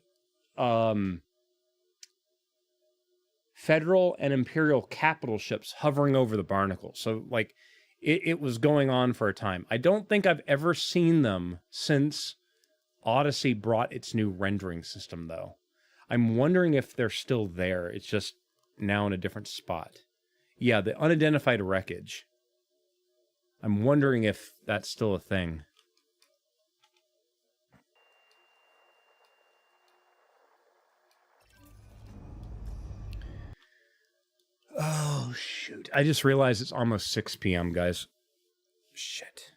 Federal and Imperial capital ships hovering over the Barnacle. So, like, it was going on for a time. I don't think I've ever seen them since Odyssey brought its new rendering system, though. I'm wondering if they're still there. It's just now in a different spot. Yeah, the unidentified wreckage. I'm wondering if that's still a thing. Oh, shoot. I just realized it's almost 6 p.m., guys. Shit.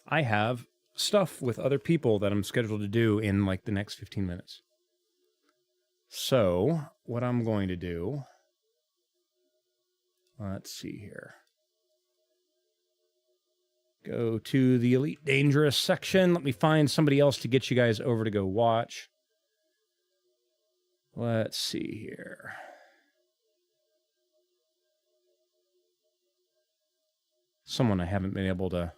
I have stuff with other people that I'm scheduled to do in, like, the next 15 minutes. So, what I'm going to do... Let's see here. Go to the Elite Dangerous section. Let me find somebody else to get you guys over to go watch. Let's see here. someone I haven't been able to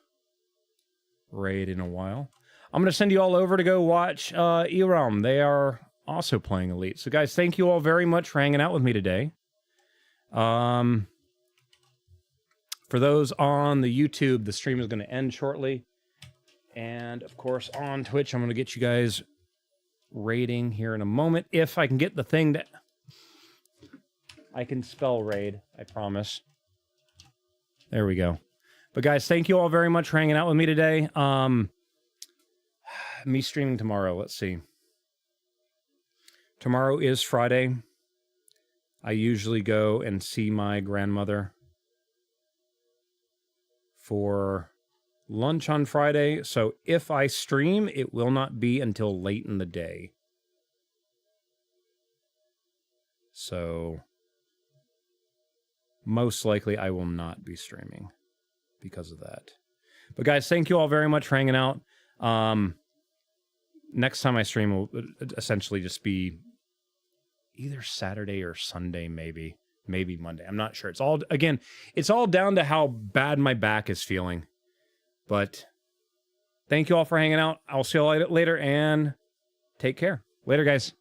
raid in a while. I'm going to send you all over to go watch EROM. They are also playing Elite. So, guys, thank you all very much for hanging out with me today. For those on the YouTube, the stream is going to end shortly. And, of course, on Twitch, I'm going to get you guys raiding here in a moment. If I can get the thing that... I can spell raid, I promise. There we go. But, guys, thank you all very much for hanging out with me today. Me streaming tomorrow, let's see. Tomorrow is Friday. I usually go and see my grandmother for lunch on Friday. So if I stream, it will not be until late in the day. So most likely I will not be streaming because of that. But guys, thank you all very much for hanging out. Next time I stream will essentially just be either Saturday or Sunday, maybe Monday. I'm not sure. It's all down to how bad my back is feeling. But thank you all for hanging out. I'll see you all later, and take care. Later, guys.